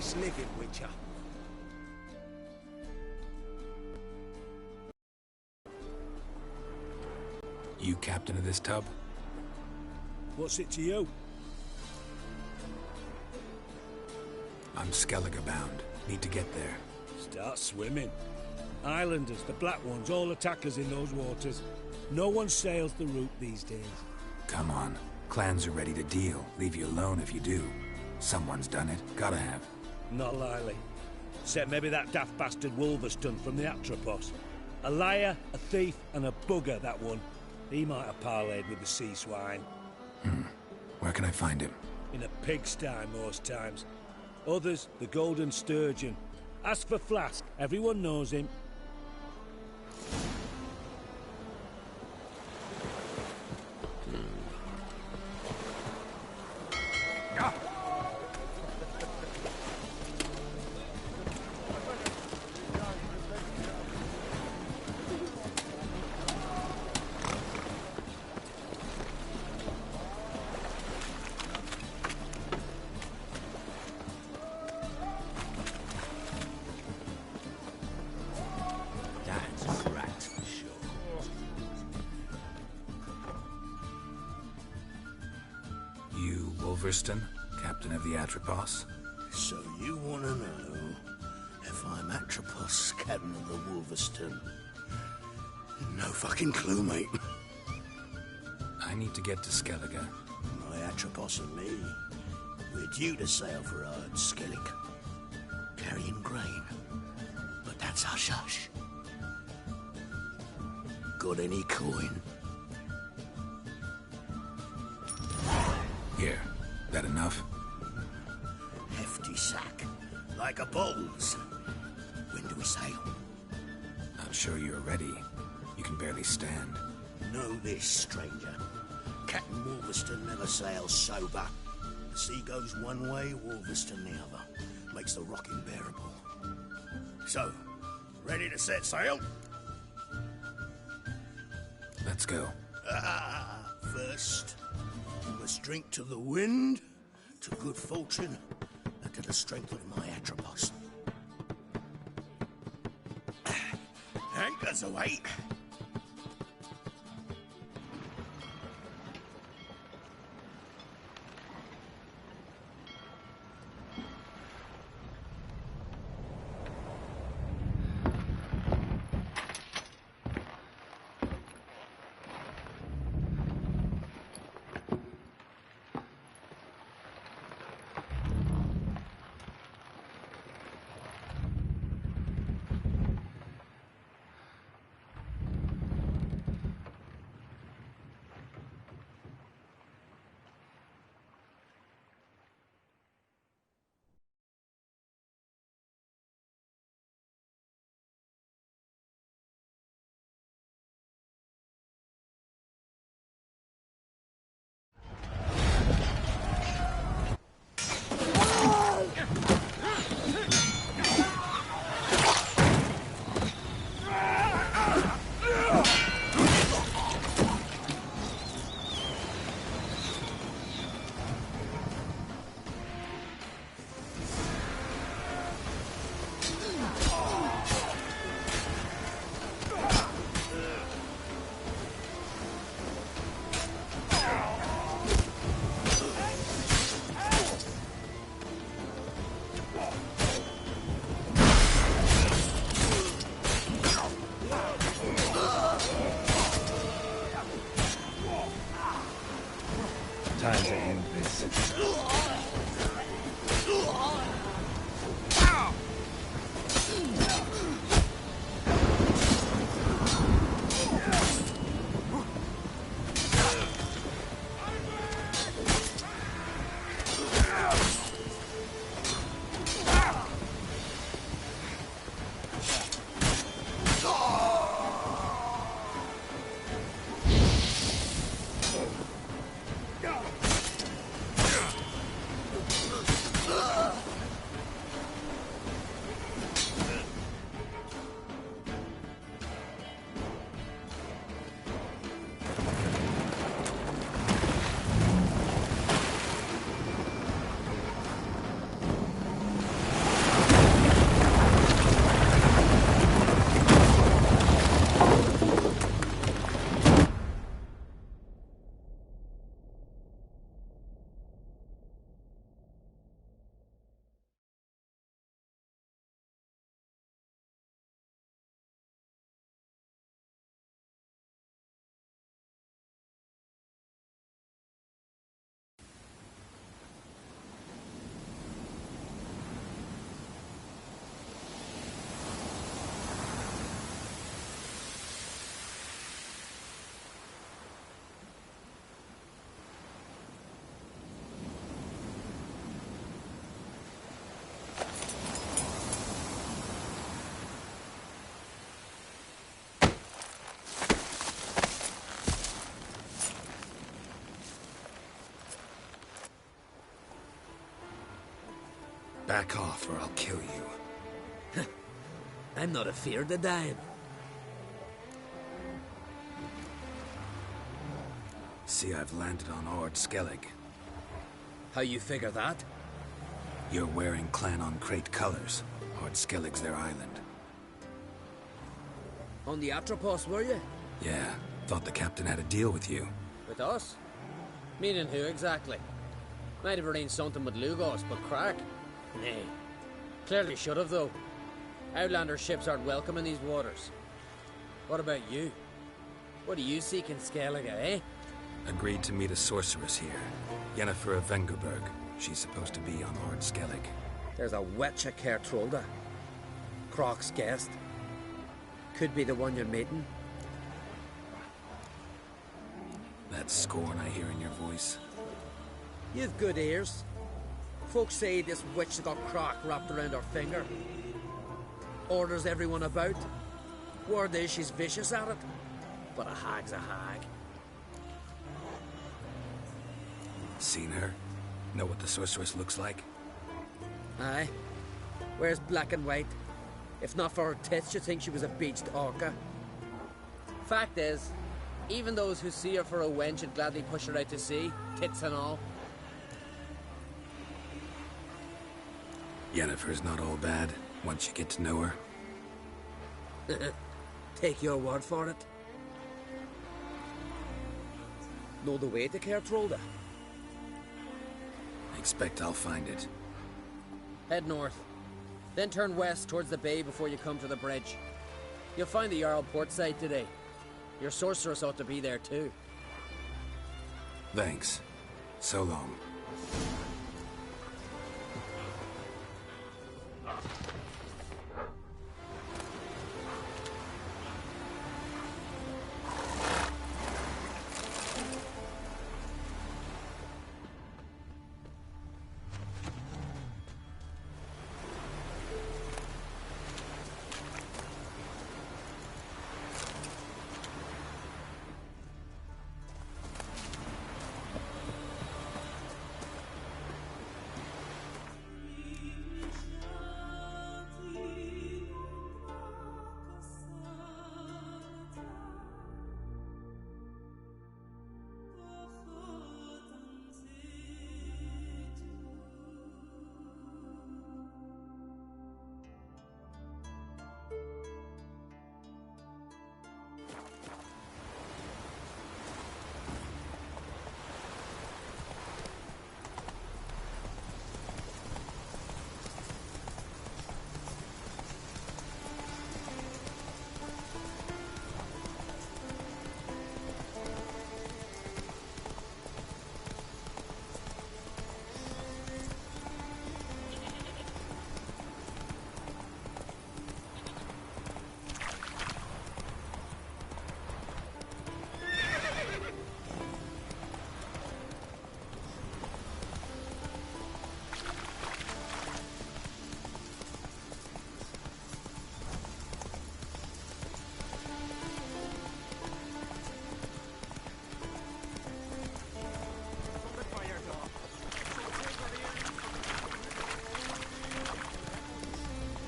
this living, Witcher. You captain of this tub? What's it to you? I'm Skellige bound. Need to get there. Start swimming. Islanders, the black ones, all attackers in those waters. No one sails the route these days. Come on. Clans are ready to deal. Leave you alone if you do. Someone's done it. Gotta have. Not likely. Except maybe that daft bastard Wolverstone from the Atropos. A liar, a thief, and a bugger, that one. He might have parlayed with the sea swine. Where can I find him? In a pigsty most times. Others, the Golden Sturgeon. Ask for Flask. Everyone knows him. Wolverstone, captain of the Atropos? So you want to know if I'm Atropos, captain of the Wolverstone? No fucking clue, mate. I need to get to Skellige. My Atropos and me, we're due to sail for Ard Skellig, carrying grain. But that's hush-hush. Got any coin? Here. That enough? Hefty sack. Like a bull's. When do we sail? Not sure you're ready. You can barely stand. Know this, stranger. Captain Wolverstone never sails sober. The sea goes one way, Wolverstone the other. Makes the rocking bearable. So, ready to set sail? Let's go. First, we must drink to the wind, to good fortune, and to the strength of my Atropos. Anchors away. Time to end this. Back off or I'll kill you. I'm not afeard of dying. See, I've landed on Ord Skellig. How you figure that? You're wearing Clan on Crate colors. Ord Skellig's their island. On the Atropos, were you? Yeah, thought the captain had a deal with you. With us? Meaning who exactly? Might have arranged something with Lugos, but crack? Nay. Clearly should have, though. Outlander ships aren't welcome in these waters. What about you? What do you seek in Skellige, eh? Agreed to meet a sorceress here. Yennefer of Vengerberg. She's supposed to be on Ord Skellig. There's a wetcha Kertrolda. Croc's guest. Could be the one you're meeting. That scorn I hear in your voice. You've good ears. Folks say this witch got Croc wrapped around her finger. Orders everyone about. Word is she's vicious at it. But a hag's a hag. Seen her? Know what the sorceress looks like? Aye. Wears black and white. If not for her tits, you'd think she was a beached orca. Fact is, even those who see her for a wench would gladly push her out to sea, tits and all. Yennefer's not all bad, once you get to know her. Take your word for it. Know the way to Kertrolda? Expect I'll find it. Head north. Then turn west towards the bay before you come to the bridge. You'll find the Jarl port site today. Your sorceress ought to be there too. Thanks. So long.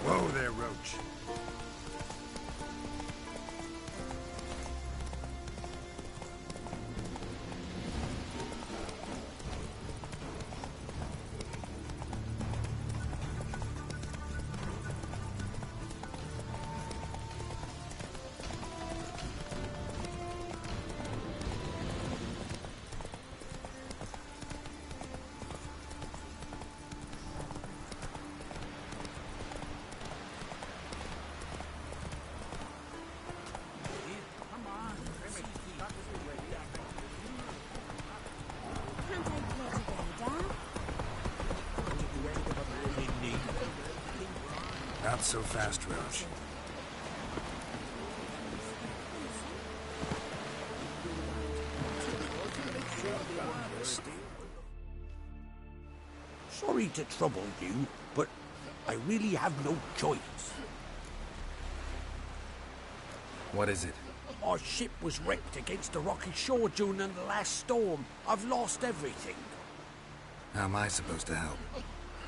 Whoa there, Roach. Not so fast, Roach. Sorry to trouble you, but I really have no choice. What is it? Our ship was wrecked against a rocky shore during the last storm. I've lost everything. How am I supposed to help?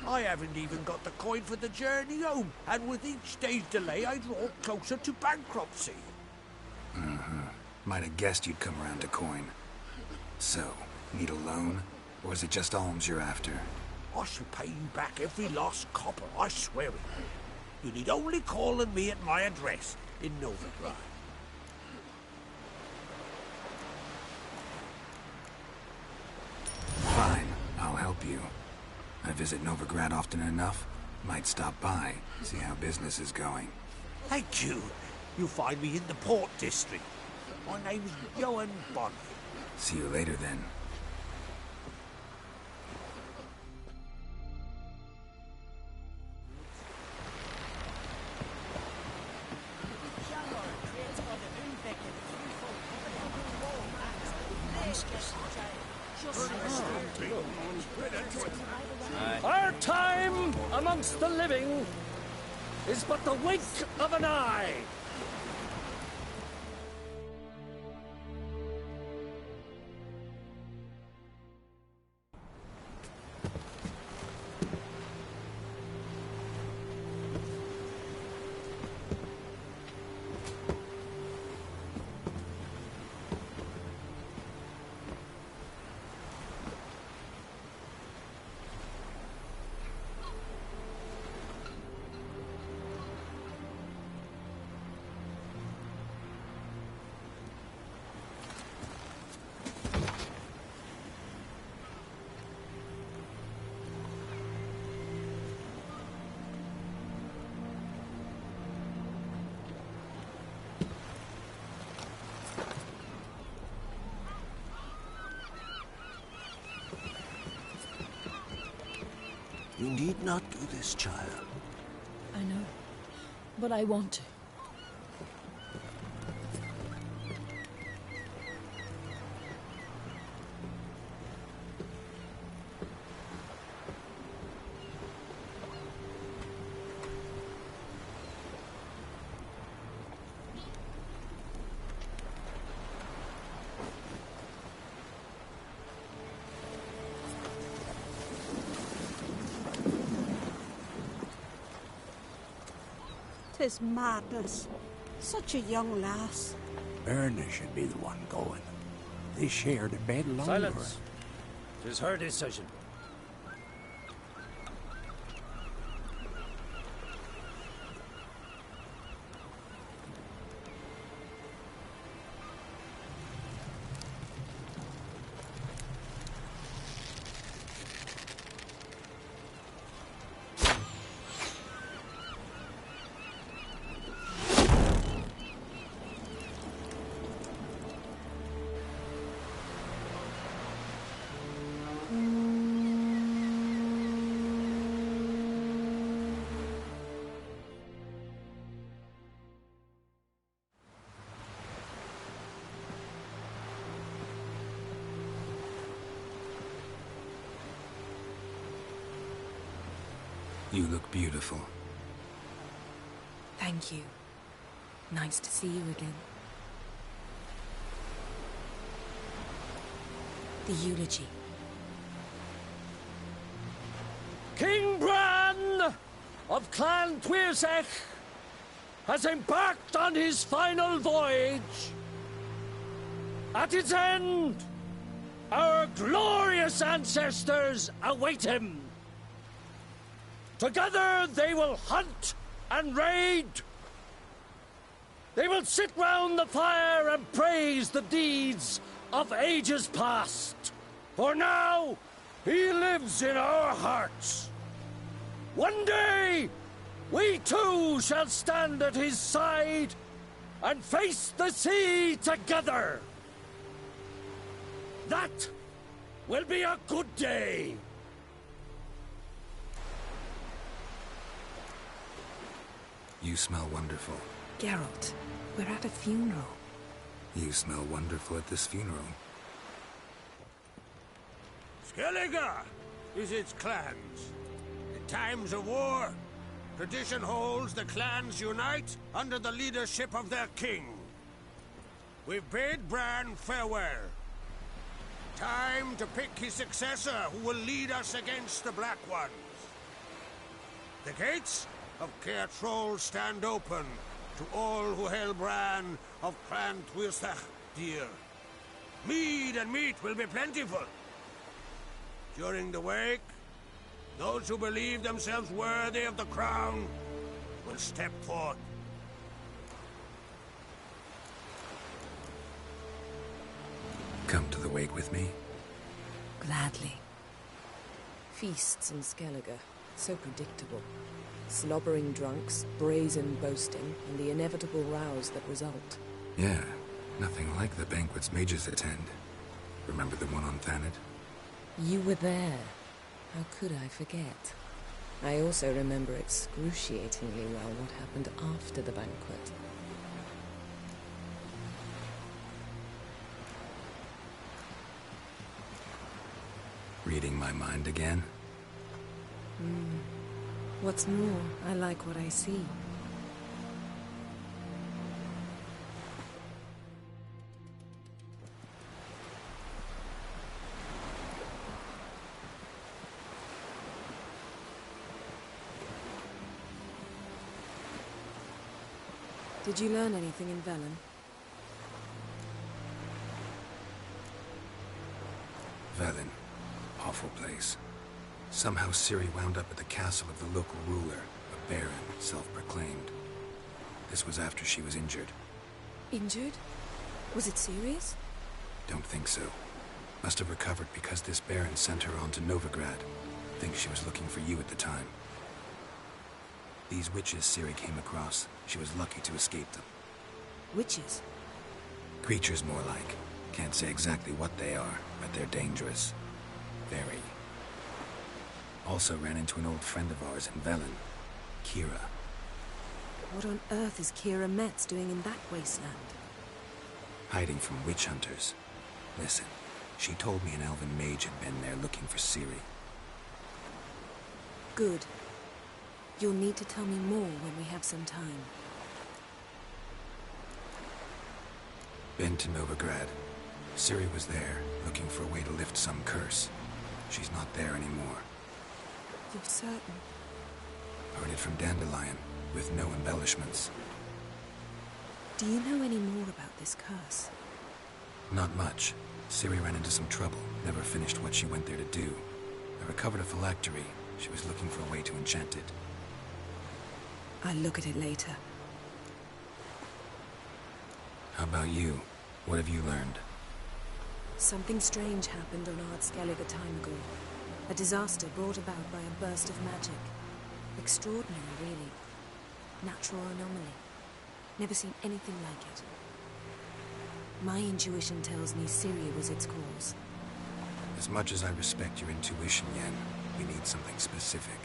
I haven't even got the coin for the journey home, and with each day's delay, I draw closer to bankruptcy. Might have guessed you'd come around to coin. So, need a loan? Or is it just alms you're after? I shall pay you back every last copper, I swear it. You need only call on me at my address in Novigrad. Fine, I'll help you. I visit Novigrad often enough. Might stop by, see how business is going. Thank you. You'll find me in the Port District. My name's Johan Bonny. See you later then. Our time amongst the living is but the wink of an eye. You need not do this, child. I know, but I want to. Tis madness. Such a young lass. Erna should be the one going. They shared a bed longer. Silence. 'Tis her decision. You look beautiful. Thank you. Nice to see you again. The eulogy. King Bran of Clan Twirsech has embarked on his final voyage. At its end, our glorious ancestors await him. Together they will hunt and raid. They will sit round the fire and praise the deeds of ages past. For now, he lives in our hearts. One day, we too shall stand at his side and face the sea together. That will be a good day. You smell wonderful. Geralt, we're at a funeral. You smell wonderful at this funeral. Skellige is its clans. In times of war, tradition holds the clans unite under the leadership of their king. We've bade Bran farewell. Time to pick his successor who will lead us against the Black Ones. The gates of Caer Troll stand open to all who hail Bran of Clan Tuirstach dear. Mead and meat will be plentiful. During the wake, those who believe themselves worthy of the crown will step forth. Come to the wake with me? Gladly. Feasts in Skellige, so predictable. Slobbering drunks, brazen boasting, and the inevitable rows that result. Yeah, nothing like the banquets mages attend. Remember the one on Thanet? You were there. How could I forget? I also remember excruciatingly well what happened after the banquet. Reading my mind again? What's more, I like what I see. Did you learn anything in Velen? Velen. Awful place. Somehow Ciri wound up at the castle of the local ruler, a baron, self-proclaimed. This was after she was injured. Injured? Was it serious? Don't think so. Must have recovered because this baron sent her on to Novigrad. Think she was looking for you at the time. These witches Ciri came across, she was lucky to escape them. Witches? Creatures more like. Can't say exactly what they are, but they're dangerous. Very. Also ran into an old friend of ours in Velen, Kira. What on earth is Kira Metz doing in that wasteland? Hiding from witch hunters. Listen, she told me an elven mage had been there looking for Ciri. Good. You'll need to tell me more when we have some time. Been to Novigrad. Ciri was there, looking for a way to lift some curse. She's not there anymore. You're certain? Heard it from Dandelion, with no embellishments. Do you know any more about this curse? Not much. Ciri ran into some trouble, never finished what she went there to do. I recovered a phylactery. She was looking for a way to enchant it. I'll look at it later. How about you? What have you learned? Something strange happened on Ard Skellige a time ago. A disaster brought about by a burst of magic. Extraordinary, really. Natural anomaly. Never seen anything like it. My intuition tells me Ciri was its cause. As much as I respect your intuition, Yen, we need something specific.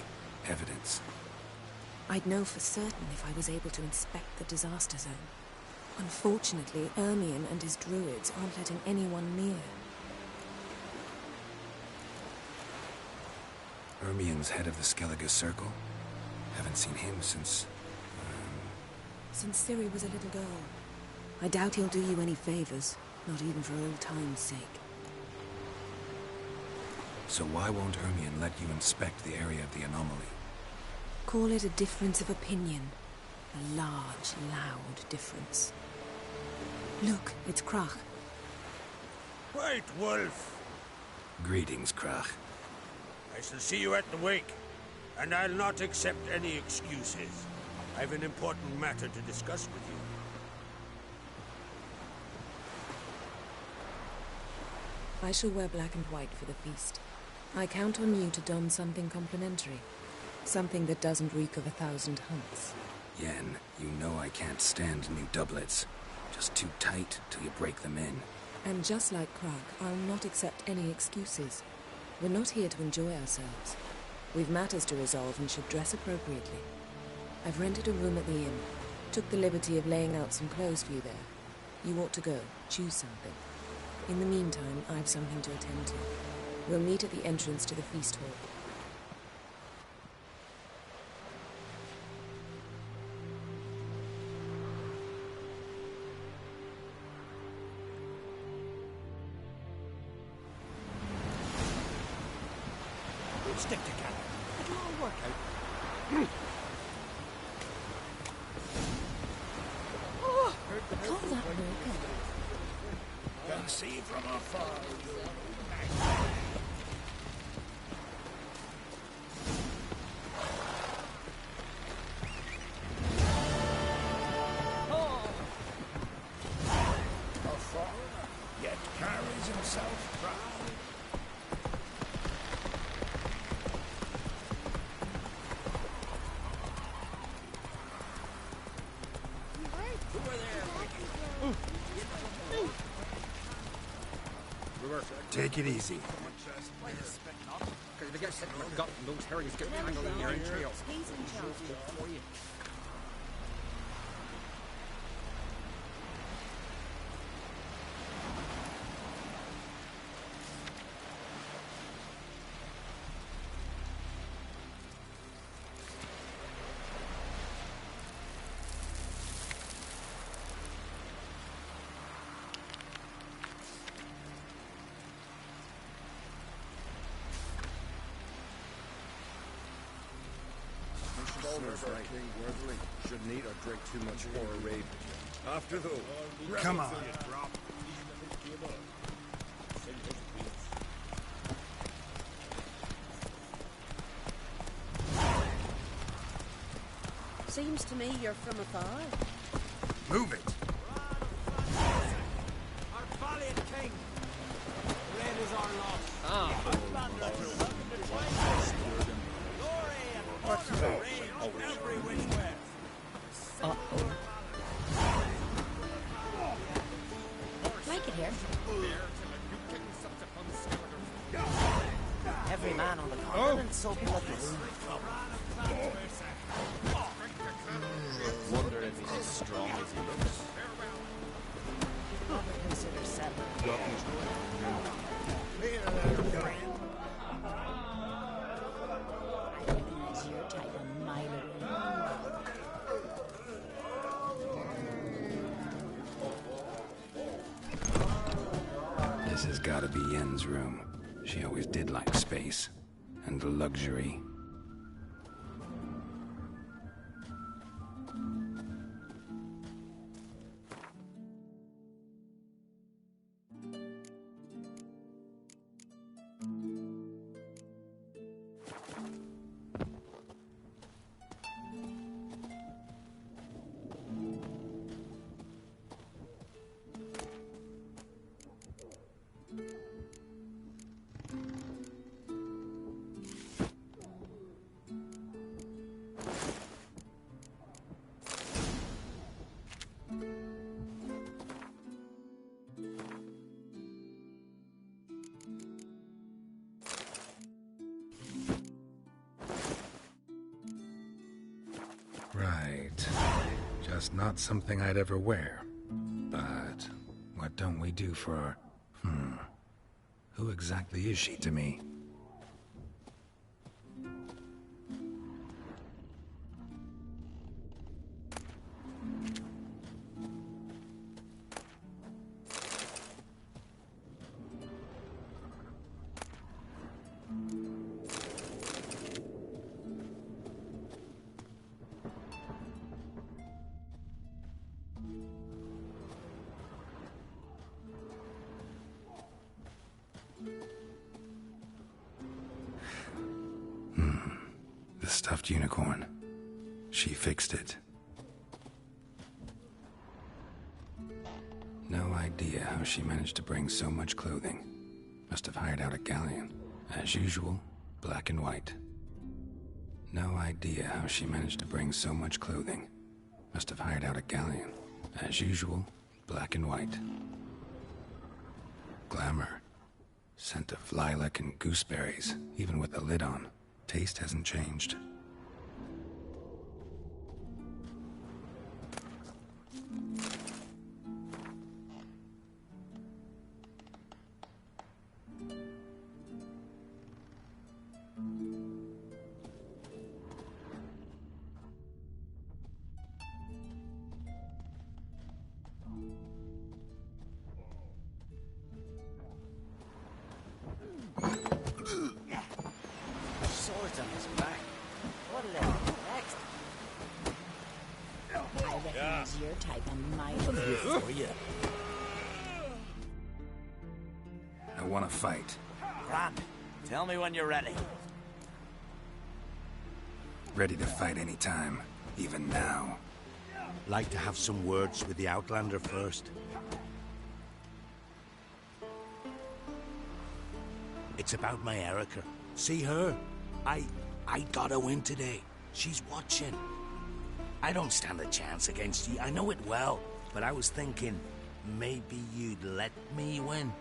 Evidence. I'd know for certain if I was able to inspect the disaster zone. Unfortunately, Ermion and his druids aren't letting anyone near. Ermion's head of the Skellige Circle? Haven't seen him since... Since Ciri was a little girl. I doubt he'll do you any favors, not even for old time's sake. So why won't Ermion let you inspect the area of the anomaly? Call it a difference of opinion. A large, loud difference. Look, it's Krach. White Wolf! Greetings, Krach. I shall see you at the wake, and I'll not accept any excuses. I've an important matter to discuss with you. I shall wear black and white for the feast. I count on you to don something complimentary. Something that doesn't reek of 1,000 hunts. Yen, you know I can't stand new doublets. Just too tight till you break them in. And just like Krach, I'll not accept any excuses. We're not here to enjoy ourselves. We've matters to resolve and should dress appropriately. I've rented a room at the inn. Took the liberty of laying out some clothes for you there. You ought to go. Choose something. In the meantime, I've something to attend to. We'll meet at the entrance to the feast hall. We'll stick together. It'll all work out. Oh, call that broken. Can see from afar. A foreigner, yet carries himself proud. Take it easy. The guy said you've got those Harry's getting tangled in your entrails. He's in charge. Right. Worthily. Shouldn't eat or drink too much or rape. After though. Come on. Seems to me you're from afar. Move it. Our valiant king. Red is our loss. Glory and honor reign every which way. Like it here. Every man on the continent so bloodless. Wonder if he's as strong as he looks. Never consider settling. Recognize your type a mile away. This has got to be Yen's room. She always did like space and luxury. Right. Just not something I'd ever wear. But what don't we do for our... Who exactly is she to me? The stuffed unicorn. She fixed it. No idea how she managed to bring so much clothing. Must have hired out a galleon. As usual, black and white. No idea how she managed to bring so much clothing. Must have hired out a galleon. As usual, black and white. Glamour. Scent of lilac and gooseberries, even with the lid on. Taste hasn't changed. Swords on his back. take a mile away. For you. I want to fight. Grand. Tell me when you're ready. Ready to fight anytime, even now. Like to have some words with the Outlander first. It's about my Erica. See her? I gotta win today. She's watching. I don't stand a chance against you. I know it well, but I was thinking maybe you'd let me win.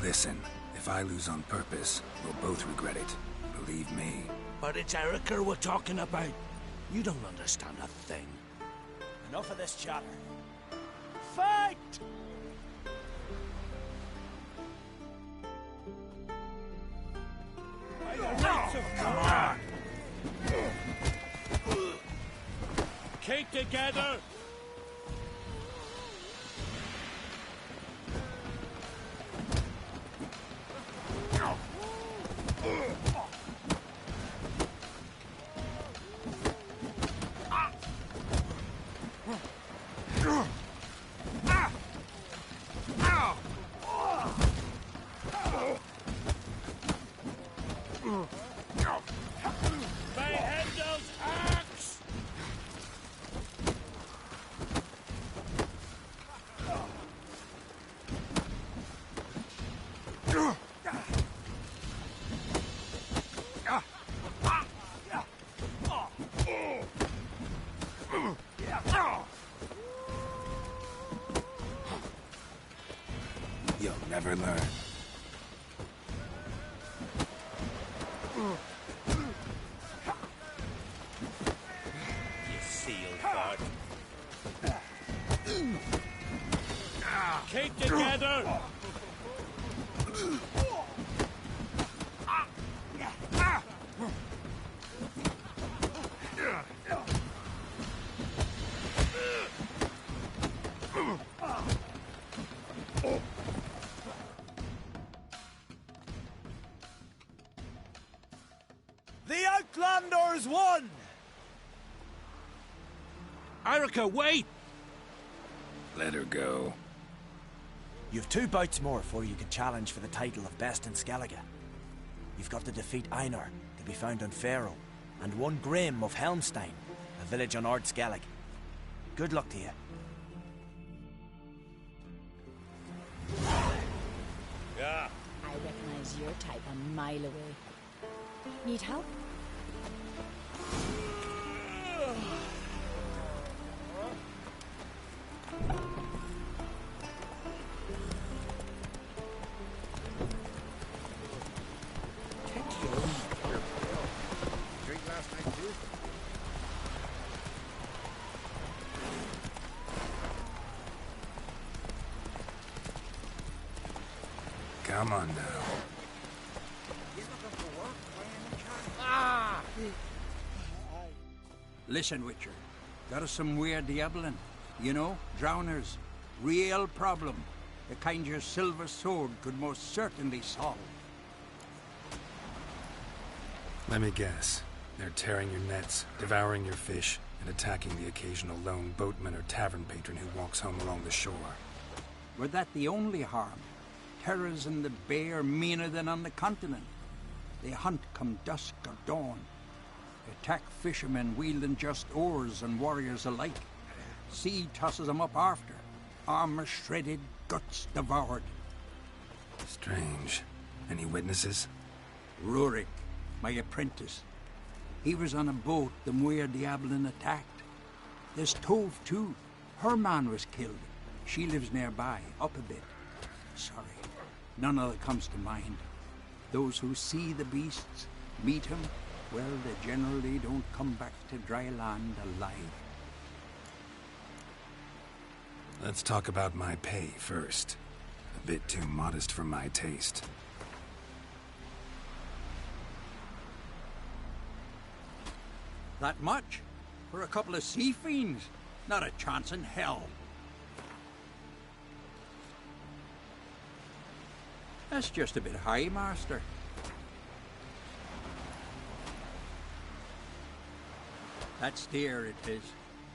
Listen, if I lose on purpose, we'll both regret it. Believe me. But it's Erica we're talking about. You don't understand a thing. Enough of this chatter. Fight! Come on! Keep together! Behendo's axe! You'll never learn. You seal fart. Keep together! The Outlanders won! Erica, wait! Let her go. You've 2 bouts more before you can challenge for the title of Best in Skellige. You've got to defeat Einar, to be found on Faroe, and 1 Grim of Helmstein, a village on Ard Skellig. Good luck to you. Yeah. I recognize your type a mile away. Need help? Drink last night too? Come on now. Listen, Witcher. Got us some weird diabling. You know, drowners. Real problem. The kind your silver sword could most certainly solve. Let me guess. They're tearing your nets, devouring your fish, and attacking the occasional lone boatman or tavern patron who walks home along the shore. Were that the only harm? Terrors in the bay are meaner than on the continent. They hunt come dusk or dawn. Attack fishermen wielding just oars and warriors alike. Sea tosses them up after. Armor shredded, guts devoured. Strange. Any witnesses? Rurik, my apprentice. He was on a boat the Muir Diablin attacked. There's Tove, too. Her man was killed. She lives nearby, up a bit. Sorry, none other comes to mind. Those who see the beasts, meet him, well, they generally don't come back to dry land alive. Let's talk about my pay first. A bit too modest for my taste. That much? For a couple of sea fiends? Not a chance in hell. That's just a bit high, Master. That's dear, it is.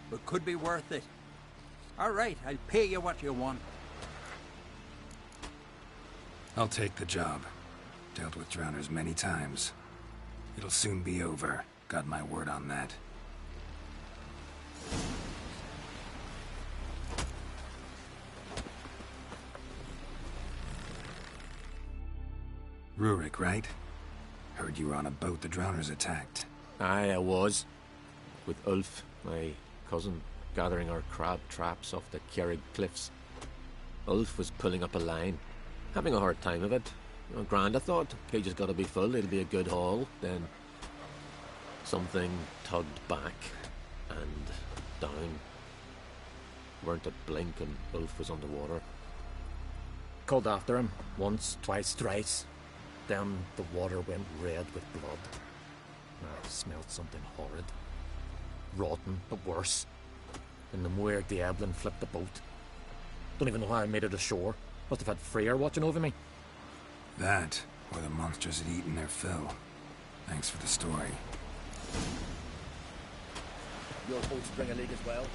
But could be worth it. All right, I'll pay you what you want. I'll take the job. Dealt with drowners many times. It'll soon be over. Got my word on that. Rurik, right? Heard you were on a boat the drowners attacked. Aye, I was. With Ulf, my cousin, gathering our crab traps off the Kjerrig cliffs. Ulf was pulling up a line. Having a hard time of it. Grand, I thought. Cage has got to be full, it'll be a good haul. Then something tugged back and down. Weren't a blink and Ulf was underwater. Called after him. Once, twice, thrice. Then the water went red with blood. I smelled something horrid. Rotten, but worse. And the Muir Diablin flipped the boat. Don't even know how I made it ashore. Must have had Freyr watching over me. That, or the monsters had eaten their fill. Thanks for the story. Your boats bring a leak as well.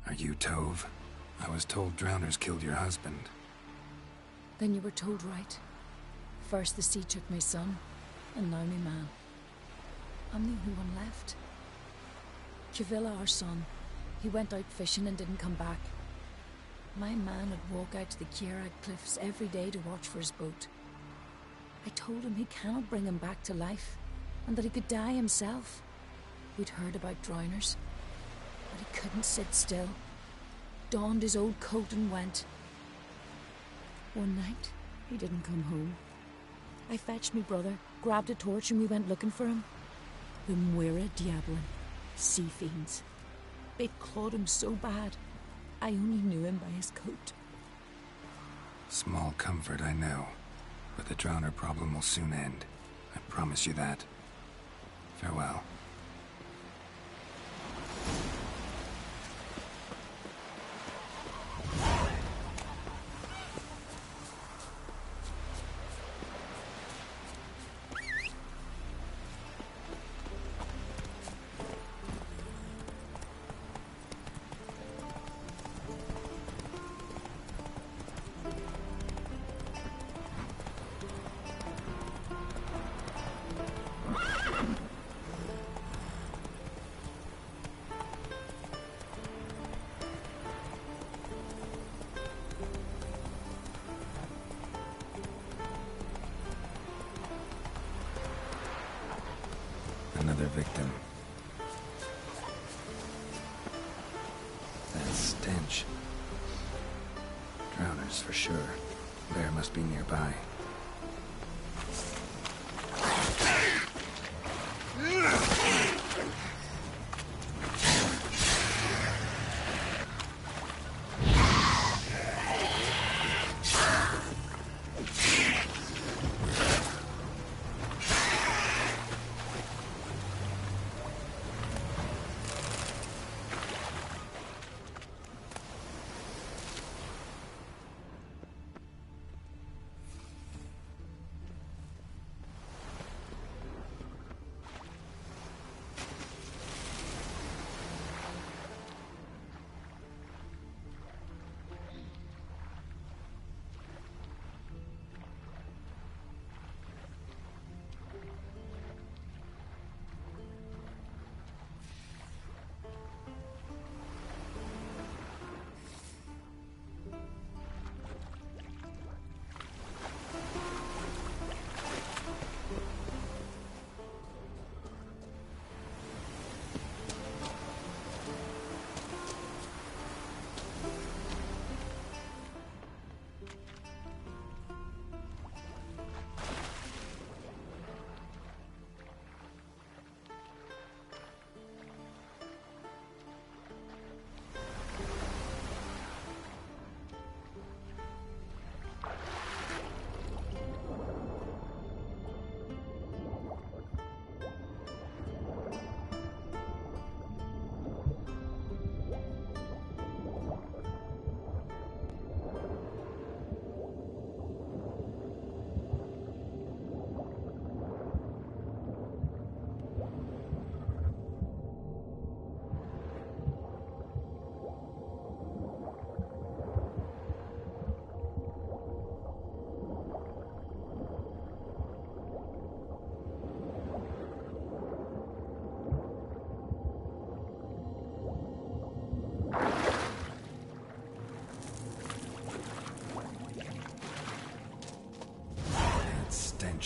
Are you Tove? I was told drowners killed your husband. Then you were told right. First the sea took my son, and now my man. I'm the only one left. Kjavilla, our son, he went out fishing and didn't come back. My man would walk out to the Kjerrig cliffs every day to watch for his boat. I told him he cannot bring him back to life, and that he could die himself. We'd heard about drowners, but he couldn't sit still. Donned his old coat and went. One night, he didn't come home. I fetched me brother, grabbed a torch, and we went looking for him. The Muira Diablin, sea fiends. They clawed him so bad, I only knew him by his coat. Small comfort, I know. But the drowner problem will soon end. I promise you that. Farewell. Another victim. That stench. Drowners for sure. Bear must be nearby.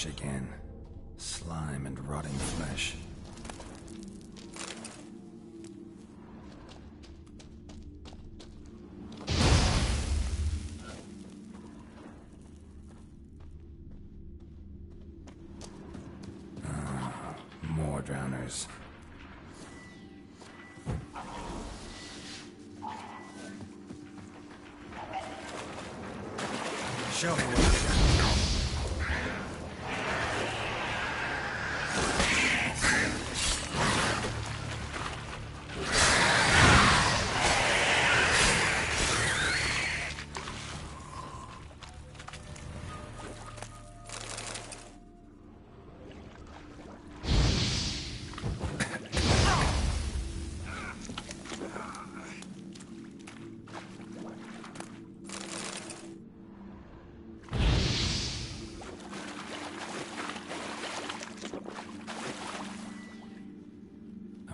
Rubbish again. Slime and rotting flesh. More drowners. Show me what you got.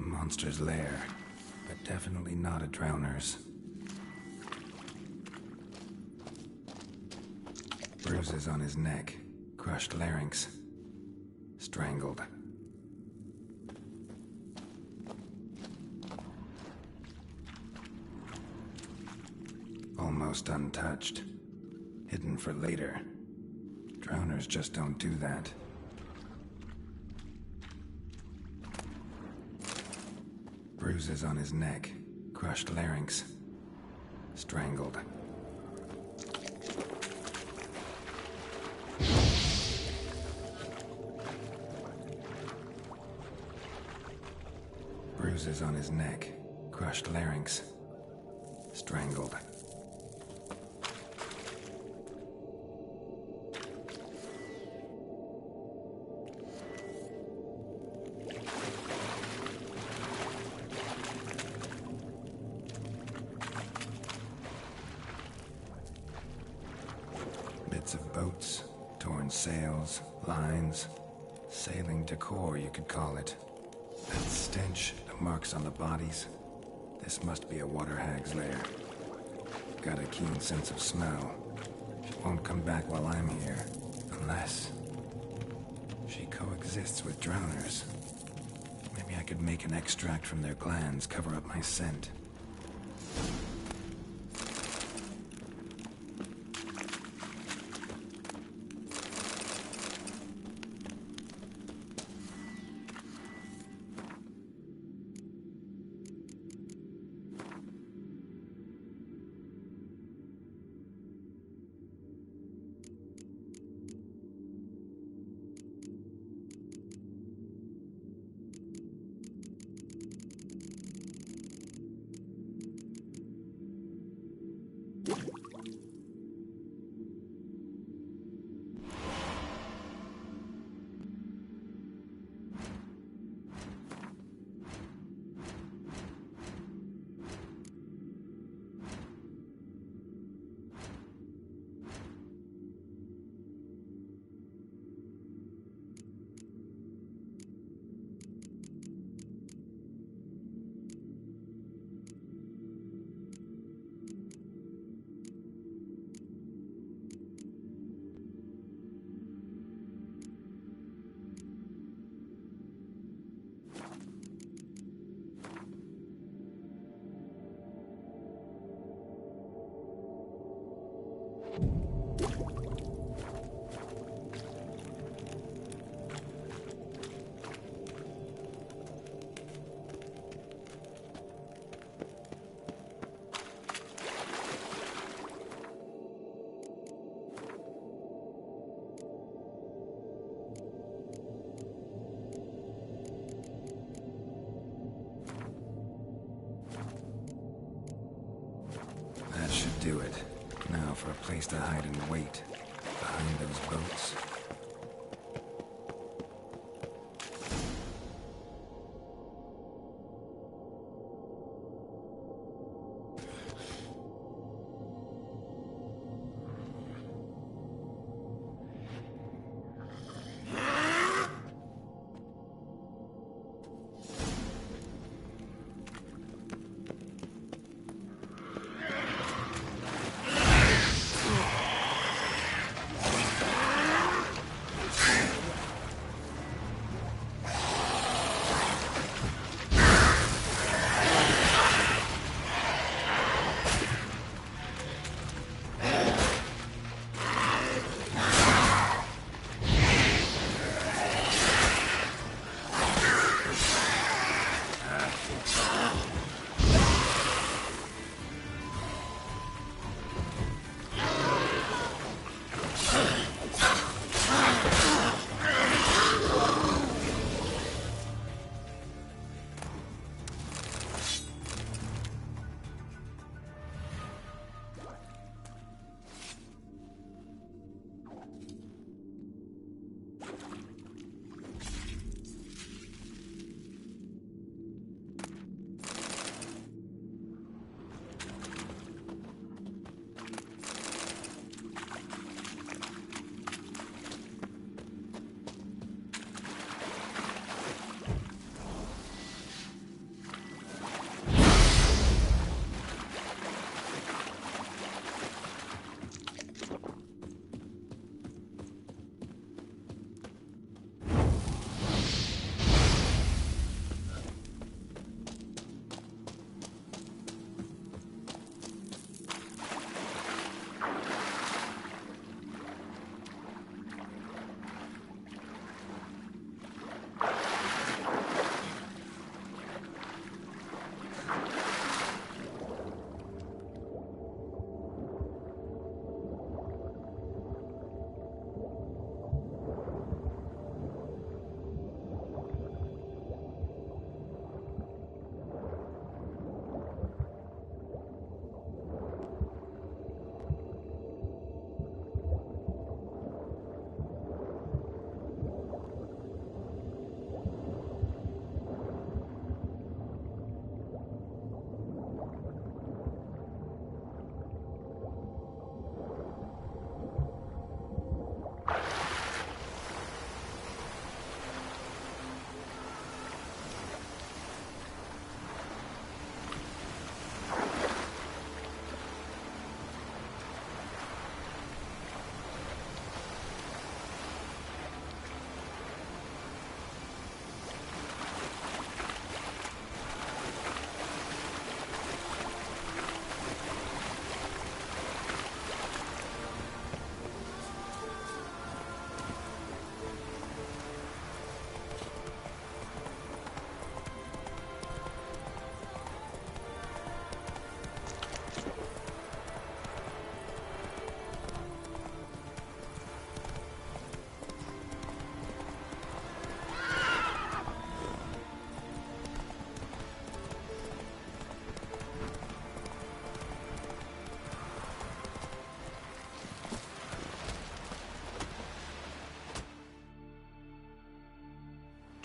Monster's lair, but definitely not a drowner's. Bruises on his neck, crushed larynx, strangled. Almost untouched, hidden for later. Drowners just don't do that. Bruises on his neck, crushed larynx, strangled. Bruises on his neck, crushed larynx, strangled. Bits of boats, torn sails, lines, sailing decor, you could call it. That stench, the marks on the bodies. This must be a water hag's lair. Got a keen sense of smell. She won't come back while I'm here, unless she coexists with drowners. Maybe I could make an extract from their glands, cover up my scent. That should do it. Now for a place to hide and wait. Behind those boats.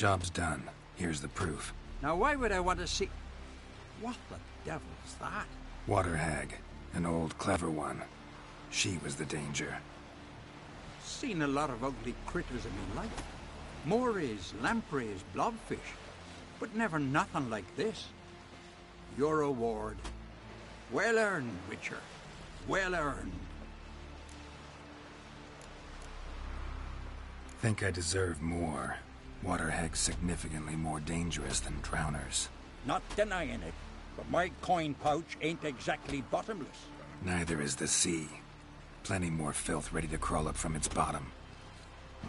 Job's done. Here's the proof. Now why would I want to see... What the devil's that? Water hag. An old, clever one. She was the danger. Seen a lot of ugly critters in my life. Morays, lampreys, blobfish. But never nothing like this. Your reward. Well earned, Witcher. Well earned. Think I deserve more. Water hag's significantly more dangerous than drowners. Not denying it, but my coin pouch ain't exactly bottomless. Neither is the sea. Plenty more filth ready to crawl up from its bottom.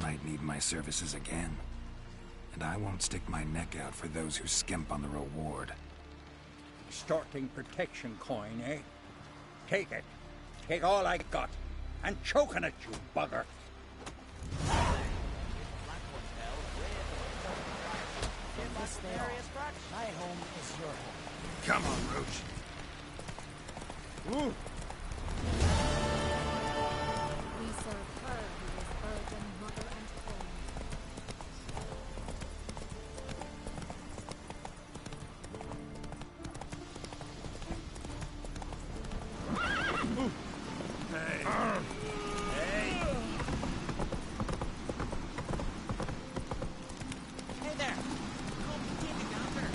Might need my services again. And I won't stick my neck out for those who skimp on the reward. Extorting protection coin, eh? Take it. Take all I got. And choke on it, you bugger. My home is your home. Come on, Roach. Woo! We serve her who is virgin, mother, and home. Hey there! Come take a gander.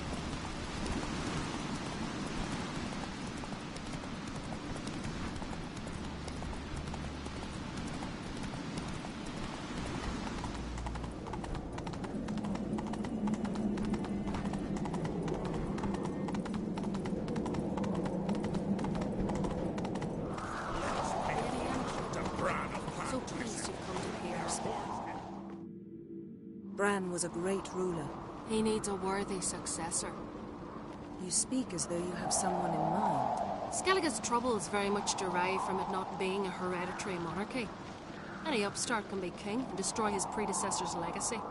So pleased you've come to pay our respect. Bran was a great ruler. He needs a worthy successor. You speak as though you have someone in mind. Skellige's troubles very much derive from it not being a hereditary monarchy. Any upstart can be king and destroy his predecessor's legacy.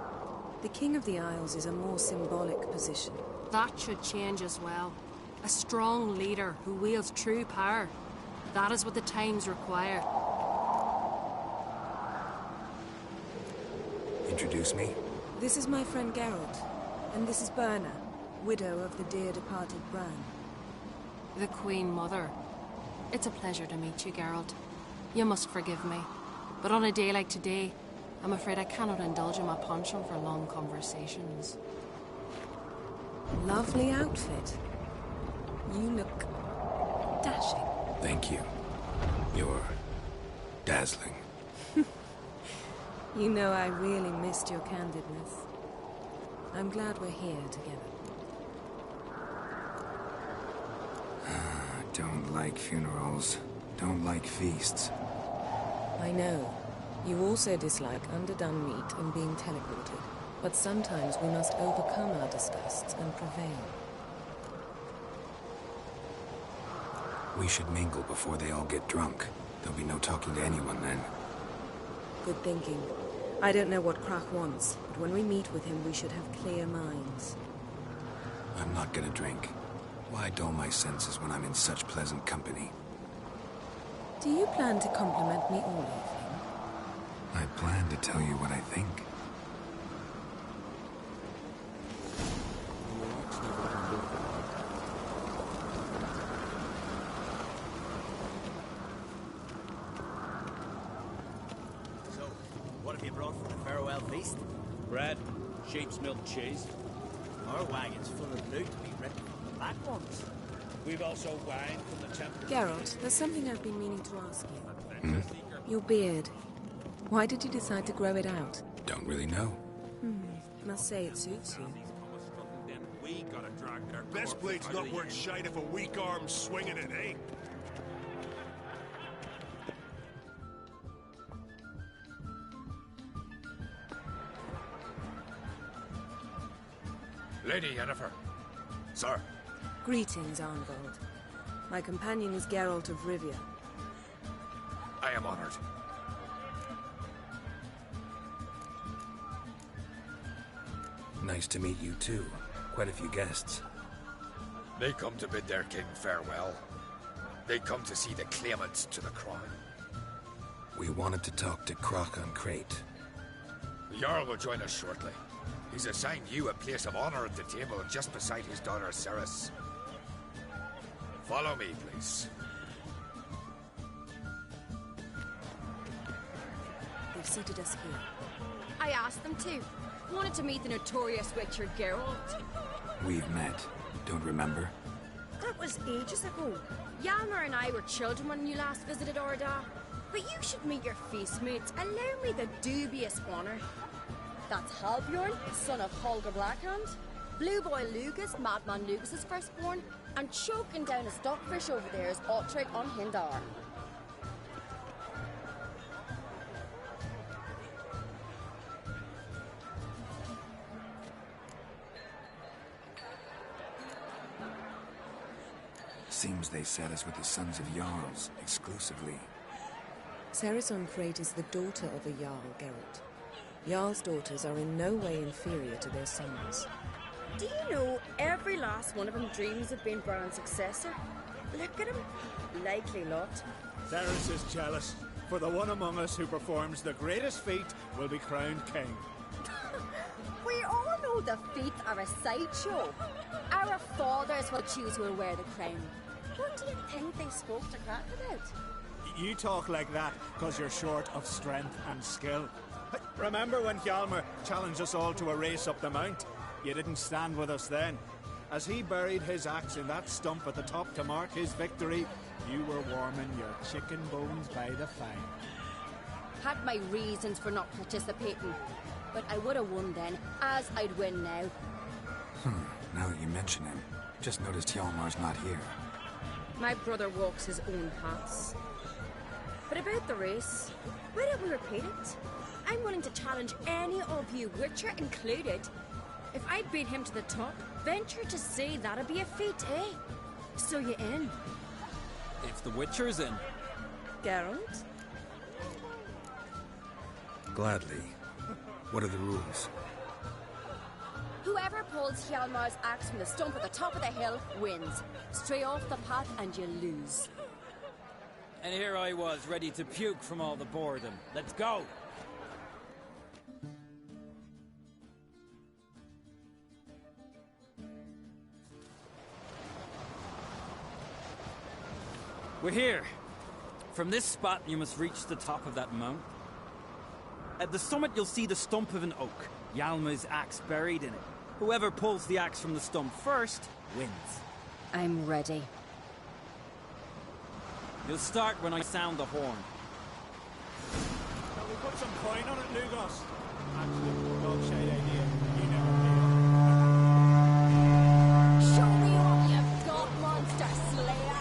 The King of the Isles is a more symbolic position. That should change as well. A strong leader who wields true power. That is what the times require. Introduce me? This is my friend Geralt, and this is Berna, widow of the dear departed Bran. The Queen Mother. It's a pleasure to meet you, Geralt. You must forgive me, but on a day like today, I'm afraid I cannot indulge in my penchant for long conversations. Lovely outfit. You look dashing. Thank you. You're dazzling. You know I really missed your candidness. I'm glad we're here together. Don't like funerals. Don't like feasts. I know. You also dislike underdone meat and being teleported. But sometimes we must overcome our disgusts and prevail. We should mingle before they all get drunk. There'll be no talking to anyone then. Good thinking. I don't know what Krach wants, but when we meet with him, we should have clear minds. I'm not gonna drink. Why dull my senses when I'm in such pleasant company? Do you plan to compliment me all evening? I plan to tell you what I think. What have you brought for the farewell feast? Bread, sheep's milk cheese. Our wagon's full of loot to be ripped from the black ones. We've also wine from the temple. Geralt, there's something I've been meaning to ask you. Your beard. Why did you decide to grow it out? Don't really know. Must say it suits you. Best blade's not worth shite if a weak arm's swinging it, eh? Lady Yennefer. Sir. Greetings, Arngold. My companion is Geralt of Rivia. I am honored. Nice to meet you too. Quite a few guests. They come to bid their king farewell. They come to see the claimants to the crown. We wanted to talk to Krach on Crate. The Jarl will join us shortly. He's assigned you a place of honor at the table just beside his daughter Ceres. Follow me, please. They've seated us here. I asked them to. Wanted to meet the notorious Witcher Geralt. We've met. Don't remember? That was ages ago. Yalmer and I were children when you last visited Orda. But you should meet your feast mates. Allow me the dubious honor. That's Halbjorn, son of Holger Blackhand. Blue Boy Lugas, Madman Lugas's firstborn. And choking down a stockfish over there is Otrek on Hindar. Seems they set us with the sons of Jarls, exclusively. Ceres Unfrate is the daughter of a Jarl, Geralt. Jarl's daughters are in no way inferior to their sons. Do you know every last one of them dreams of being Bran's successor? Look at him. Likely lot. Ceres is jealous, for the one among us who performs the greatest feat will be crowned king. We all know the feet are a sideshow. Our fathers will choose who will wear the crown. What do you think they spoke to Crack about? You talk like that because you're short of strength and skill. Remember when Hjalmar challenged us all to a race up the mount? You didn't stand with us then. As he buried his axe in that stump at the top to mark his victory, you were warming your chicken bones by the fire. Had my reasons for not participating, but I would have won then, as I'd win now. Now that you mention him, just noticed Hjalmar's not here. My brother walks his own paths. But about the race, why don't we repeat it? I'm willing to challenge any of you, Witcher included. If I beat him to the top, venture to say that'd be a feat, eh? So you in? If the Witcher's in. Geralt? Gladly. What are the rules? Whoever pulls Hjalmar's axe from the stump at the top of the hill wins. Stray off the path and you lose. And here I was, ready to puke from all the boredom. Let's go! We're here. From this spot, you must reach the top of that mount. At the summit, you'll see the stump of an oak. Hjalmar's axe buried in it. Whoever pulls the axe from the stump first, wins. I'm ready. You'll start when I sound the horn. Shall we put some coin on it, Lugos? Absolute dog-shade idea. You never did. Show me what you've got, monster slayer!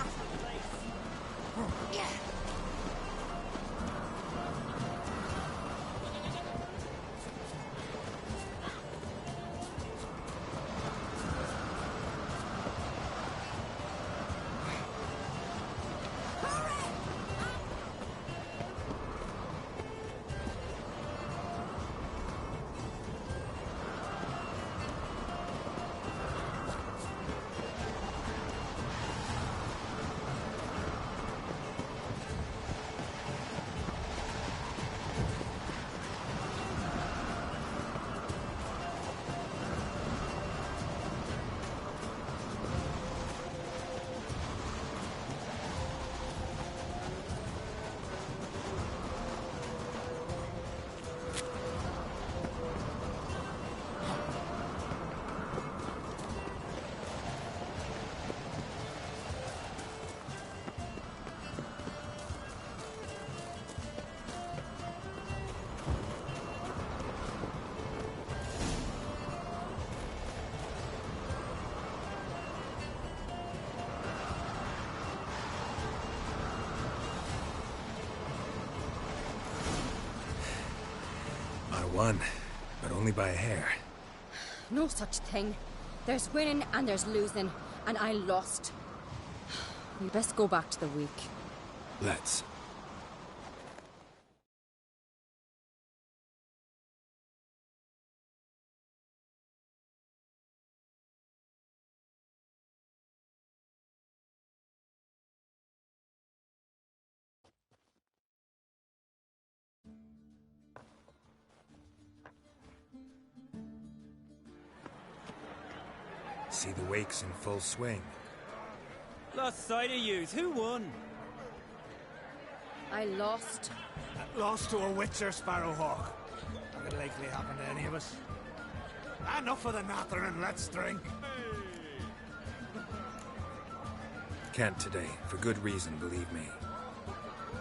Won, but only by a hair. No such thing. There's winning and there's losing, and I lost. We best go back to the week. Let's. See the wakes in full swing. Lost sight of yous. Who won? I lost. Lost to a Witcher Sparrowhawk. That could likely happen to any of us. Enough of the nattering, let's drink. Can't today, for good reason, believe me.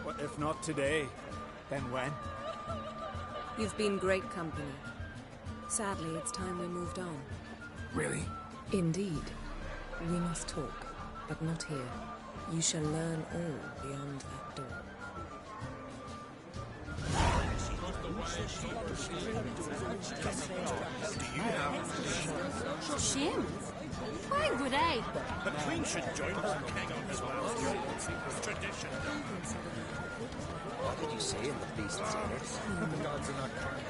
Well, if not today, then when? You've been great company. Sadly, it's time we moved on. Really? Indeed. We must talk, but not here. You shall learn all beyond that door. Shame? Why would I? The Queen should join her king on his last tradition. What did you say in the beast's ears? The gods are not kind.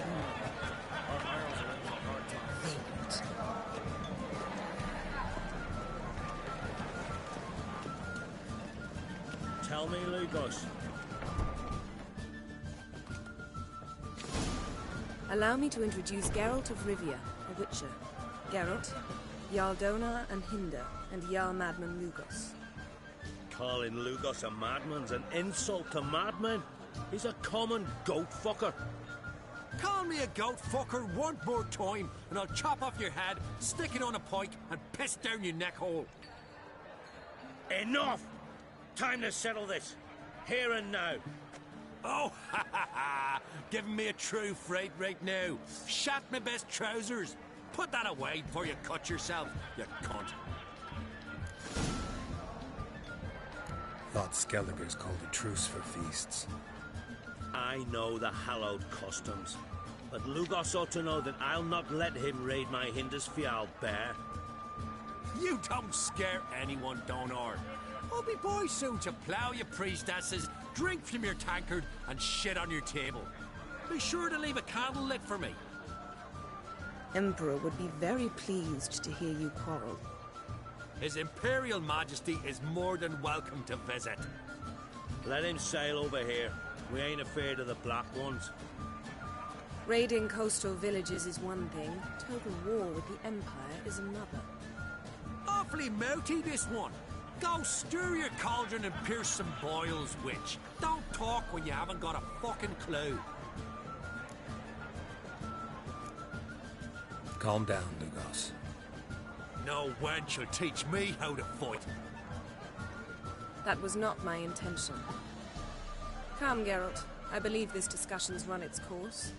Tell me, Lugos. Allow me to introduce Geralt of Rivia, a Witcher. Geralt, Jarl Donar and Hinder, and Jarl Madman Lugos. Calling Lugos a madman's an insult to madmen. He's a common goat fucker. Call me a goat fucker one more time, and I'll chop off your head, stick it on a pike, and piss down your neck hole. Enough! Time to settle this. Here and now. Oh, ha ha ha! Giving me a true fright right now. Shat my best trousers. Put that away before you cut yourself, you cunt. Thought Skelliger's called a truce for feasts. I know the hallowed customs, but Lugos ought to know that I'll not let him raid my Hindisfial bear. You don't scare anyone, Donar. I'll be boy soon to plough your priestesses, drink from your tankard, and shit on your table. Be sure to leave a candle lit for me. Emperor would be very pleased to hear you quarrel. His Imperial Majesty is more than welcome to visit. Let him sail over here. We ain't afraid of the Black Ones. Raiding coastal villages is one thing. Total war with the Empire is another. Awfully mouty, this one. Go stir your cauldron and pierce some boils, witch. Don't talk when you haven't got a fucking clue. Calm down, Lugos. No wench will teach me how to fight. That was not my intention. Come, Geralt. I believe this discussion's run its course.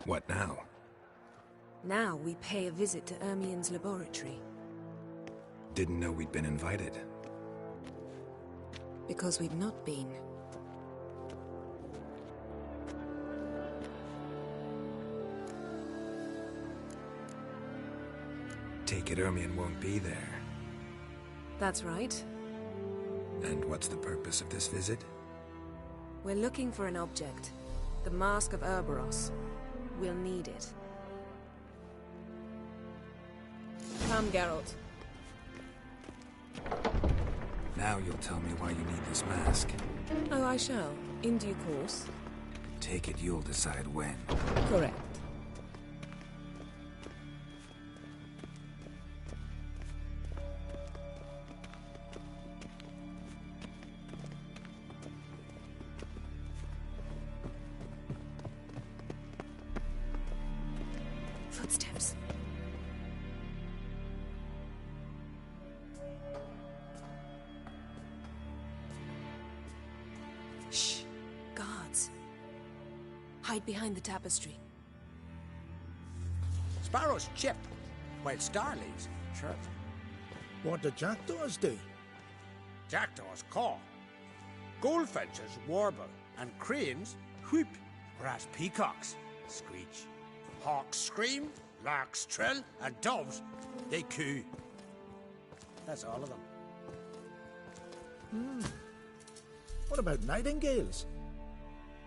What now? Now we pay a visit to Ermien's laboratory. Didn't know we'd been invited. Because we've not been. Take it Ermien won't be there. That's right. And what's the purpose of this visit? We're looking for an object. The Mask of Urboros. We'll need it. Come, Geralt. Now you'll tell me why you need this mask. Oh, I shall. In due course. Take it you'll decide when. Correct. Footsteps. Shh. Guards. Hide behind the tapestry. Sparrows chip, while starlings chirp. What do jackdaws do? Jackdaws caw. Goldfinches warble, and cranes whoop, whereas peacocks screech. Hawks scream, larks trill, and doves, they coo. That's all of them. What about nightingales?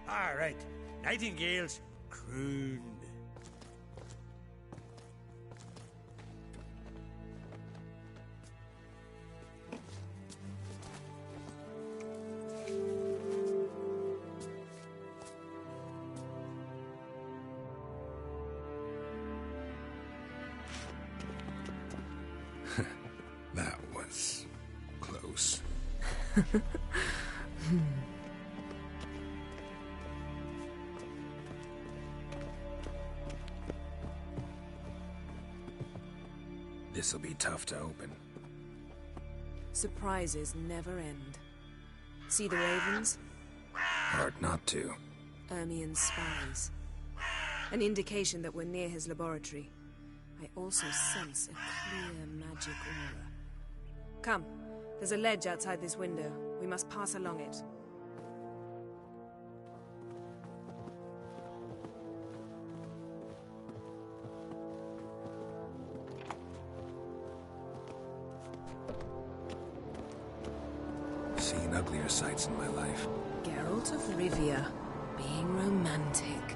All right, nightingales croon. close. This'll be tough to open. Surprises never end. See the ravens? Hard not to. Ermien's spies. An indication that we're near his laboratory. I also sense a clear magic aura. Come, there's a ledge outside this window. We must pass along it. Seen uglier sights in my life. Geralt of Rivia, being romantic.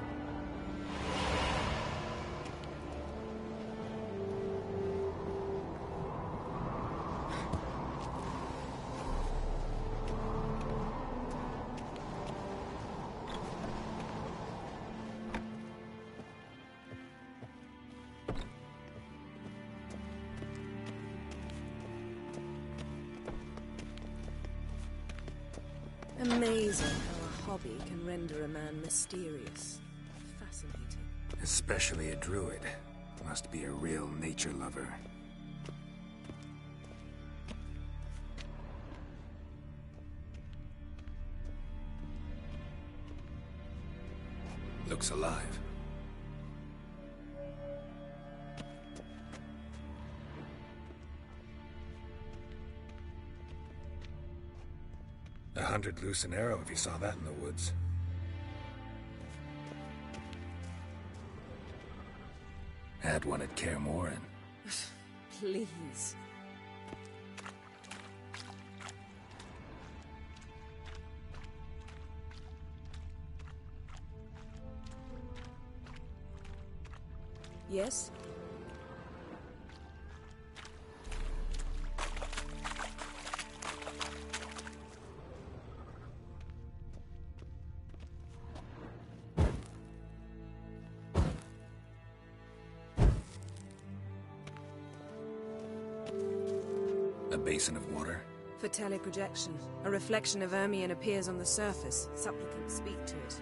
Amazing how a hobby can render a man mysterious. Fascinating. Especially a druid. Must be a real nature lover. Looks alive. $100 loose an arrow if you saw that in the woods. Had one at Kaer Morhen. Please. Yes? A basin of water? For teleprojection. A reflection of Ermien appears on the surface. Supplicants speak to it.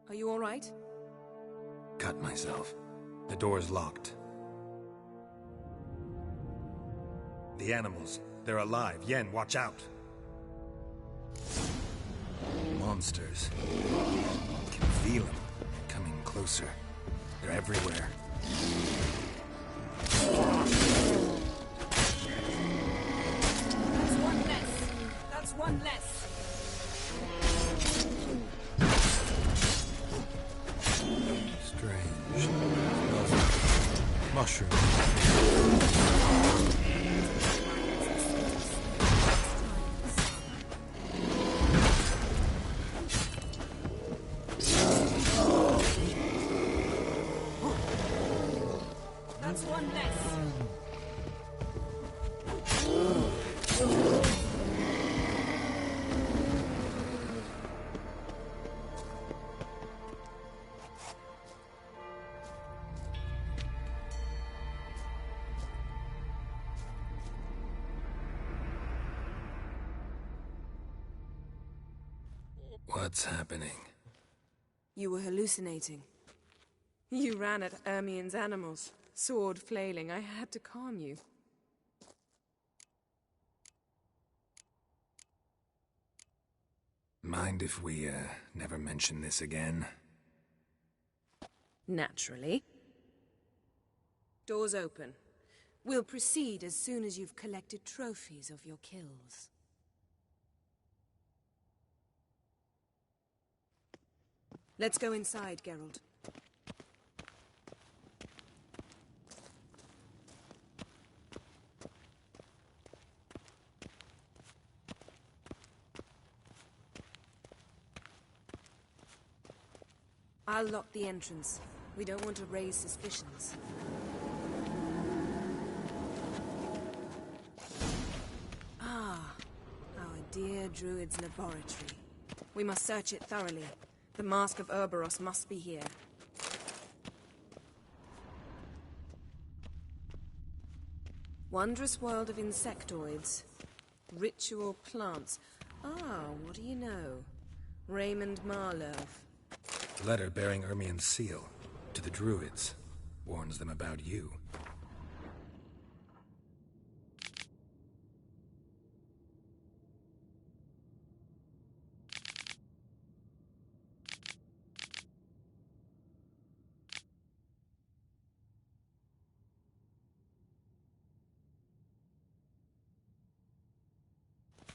Are you all right? Cut myself. The door's locked. The animals. They're alive. Yen, watch out. Monsters. I can feel them. Coming closer. They're everywhere. That's one less. That's one less. Strange. Mushroom. That's one less. What's happening? You were hallucinating. You ran at Ermien's animals, sword flailing. I had to calm you. Mind if we, never mention this again? Naturally. Doors open. We'll proceed as soon as you've collected trophies of your kills. Let's go inside, Geralt. I'll lock the entrance. We don't want to raise suspicions. Ah, our dear Druid's laboratory. We must search it thoroughly. The Mask of Ouroboros must be here. Wondrous world of insectoids. Ritual plants. Ah, what do you know? Raymond Marlowe. The letter bearing Ermien's seal to the Druids warns them about you.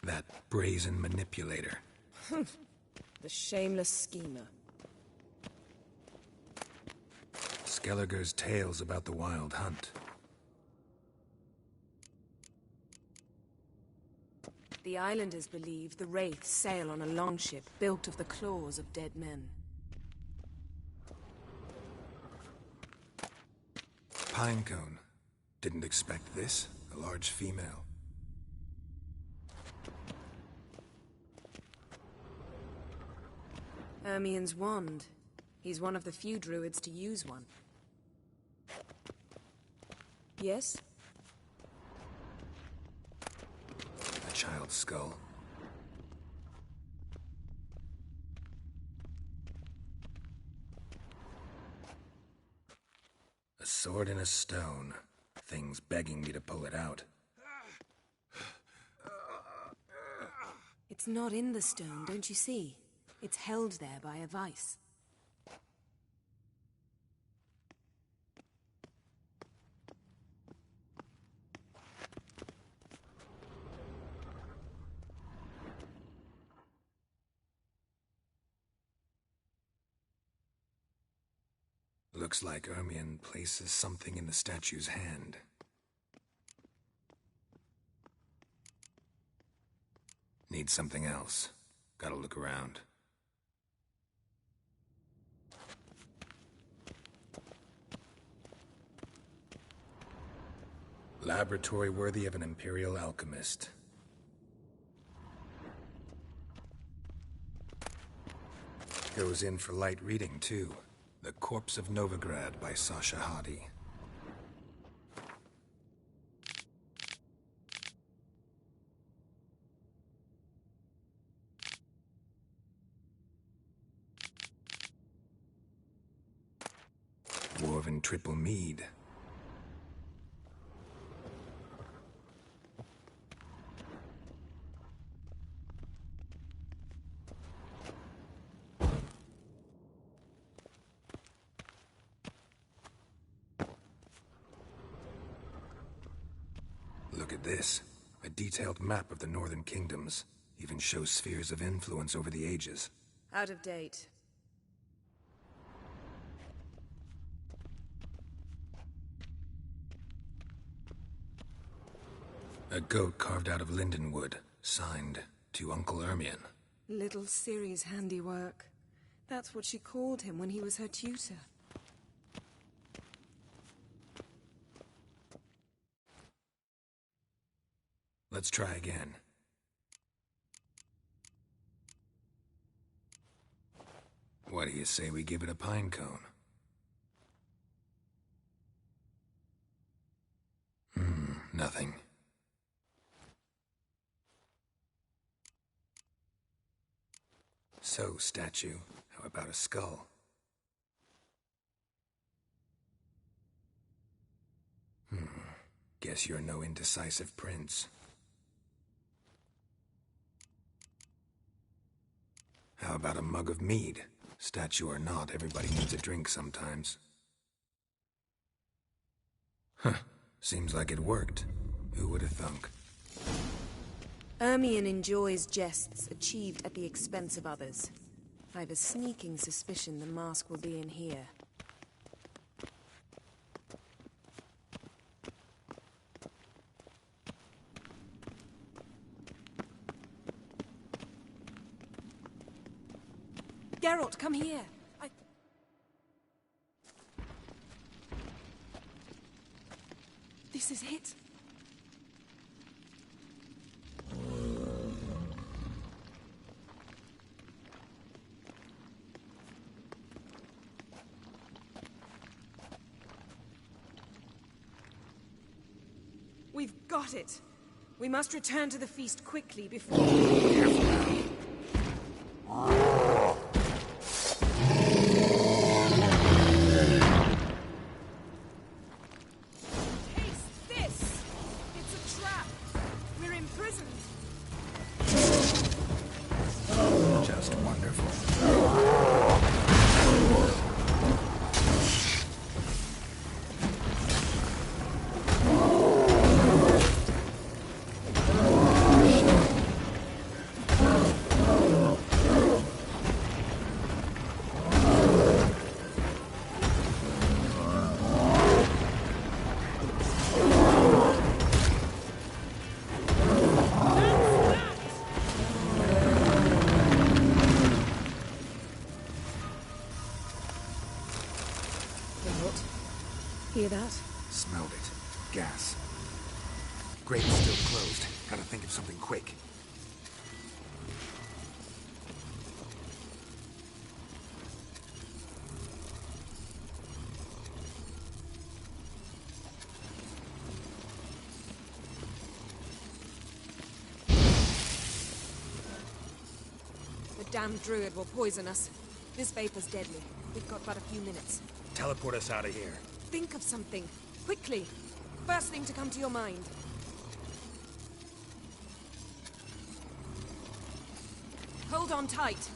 That brazen manipulator. The shameless schemer. Skellige's tales about the Wild Hunt. The islanders believe the Wraiths sail on a longship built of the claws of dead men. Pinecone. Didn't expect this. A large female. Ermien's wand. He's one of the few druids to use one. Yes? A child's skull. A sword in a stone. Things begging me to pull it out. It's not in the stone, don't you see? It's held there by a vice. Looks like Ermien places something in the statue's hand. Need something else. Gotta look around. Laboratory worthy of an Imperial alchemist. Goes in for light reading, too. The Corpse of Novigrad by Sasha Hadi. Dwarven triple mead. Look at this. A detailed map of the Northern Kingdoms. Even shows spheres of influence over the ages. Out of date. A goat carved out of lindenwood, signed to Uncle Ermien. Little Ciri's handiwork. That's what she called him when he was her tutor. Let's try again. What do you say we give it a pine cone? Nothing. So, statue, how about a skull? Guess you're no indecisive prince. How about a mug of mead? Statue or not, everybody needs a drink sometimes. Huh. Seems like it worked. Who would have thunk? Ermien enjoys jests achieved at the expense of others. I've a sneaking suspicion the mask will be in here. Geralt, come here! This is it. We've got it. We must return to the feast quickly before... Taste this! It's a trap! We're imprisoned! Just wonderful. Hear that? Smelled it. Gas. Grate's still closed. Gotta think of something quick. The damned druid will poison us. This vapor's deadly. We've got but a few minutes. Teleport us out of here. Think of something. Quickly. First thing to come to your mind. Hold on tight.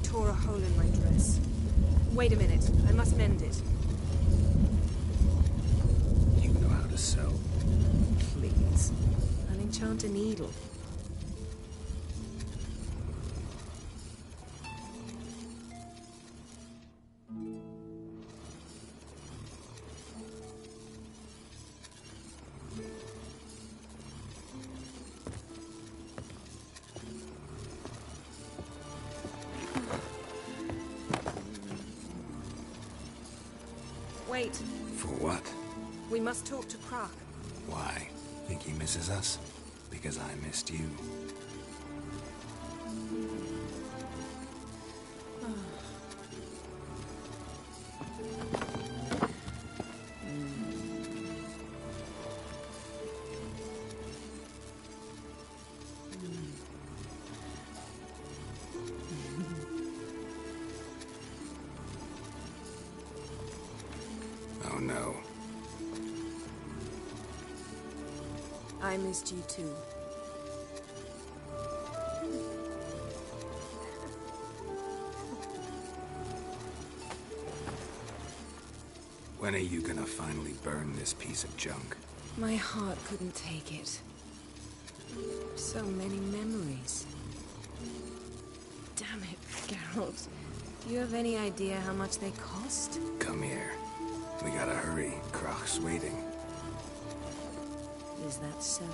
Tore a hole in my dress. Wait a minute. I must mend it. You know how to sew. Please. I'll enchant a needle. Wait. For what? We must talk to Croc. Why? Think he misses us? Because I missed you. Oh no. I missed you too. When are you gonna finally burn this piece of junk? My heart couldn't take it. So many memories. Damn it, Geralt. Do you have any idea how much they cost? Come here. We gotta hurry. Croc's waiting. Is that so?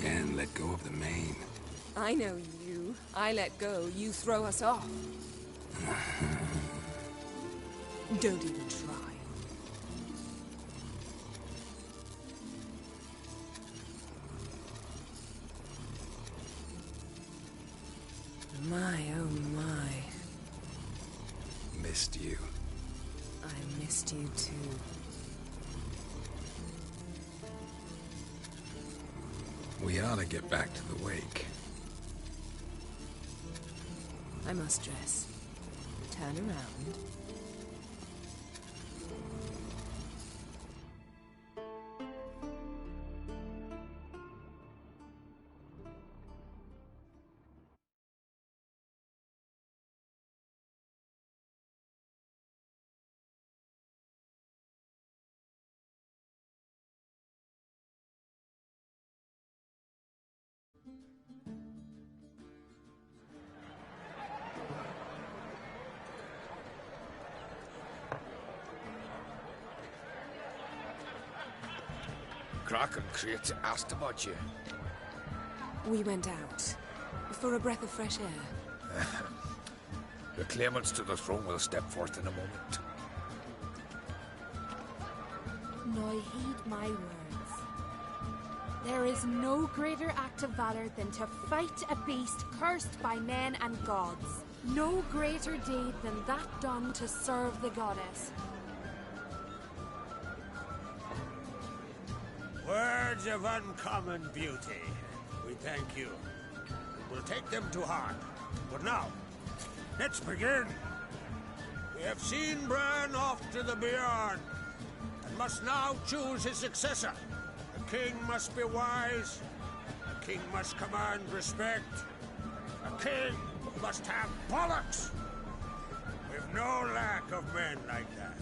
Yen let go of the mane. I know you. I let go, you throw us off. Don't even try. My, oh my. Missed you. I missed you too. We ought to get back to the wake. I must dress. Turn around. Crack and Crate asked about you. We went out. For a breath of fresh air. The claimants to the throne will step forth in a moment. Now heed my words. There is no greater act of valor than to fight a beast cursed by men and gods. No greater deed than that done to serve the goddess. Words of uncommon beauty. We thank you. We'll take them to heart. But now, let's begin. We have seen Bran off to the Beyond, and must now choose his successor. A king must be wise. A king must command respect. A king must have bollocks. We've no lack of men like that.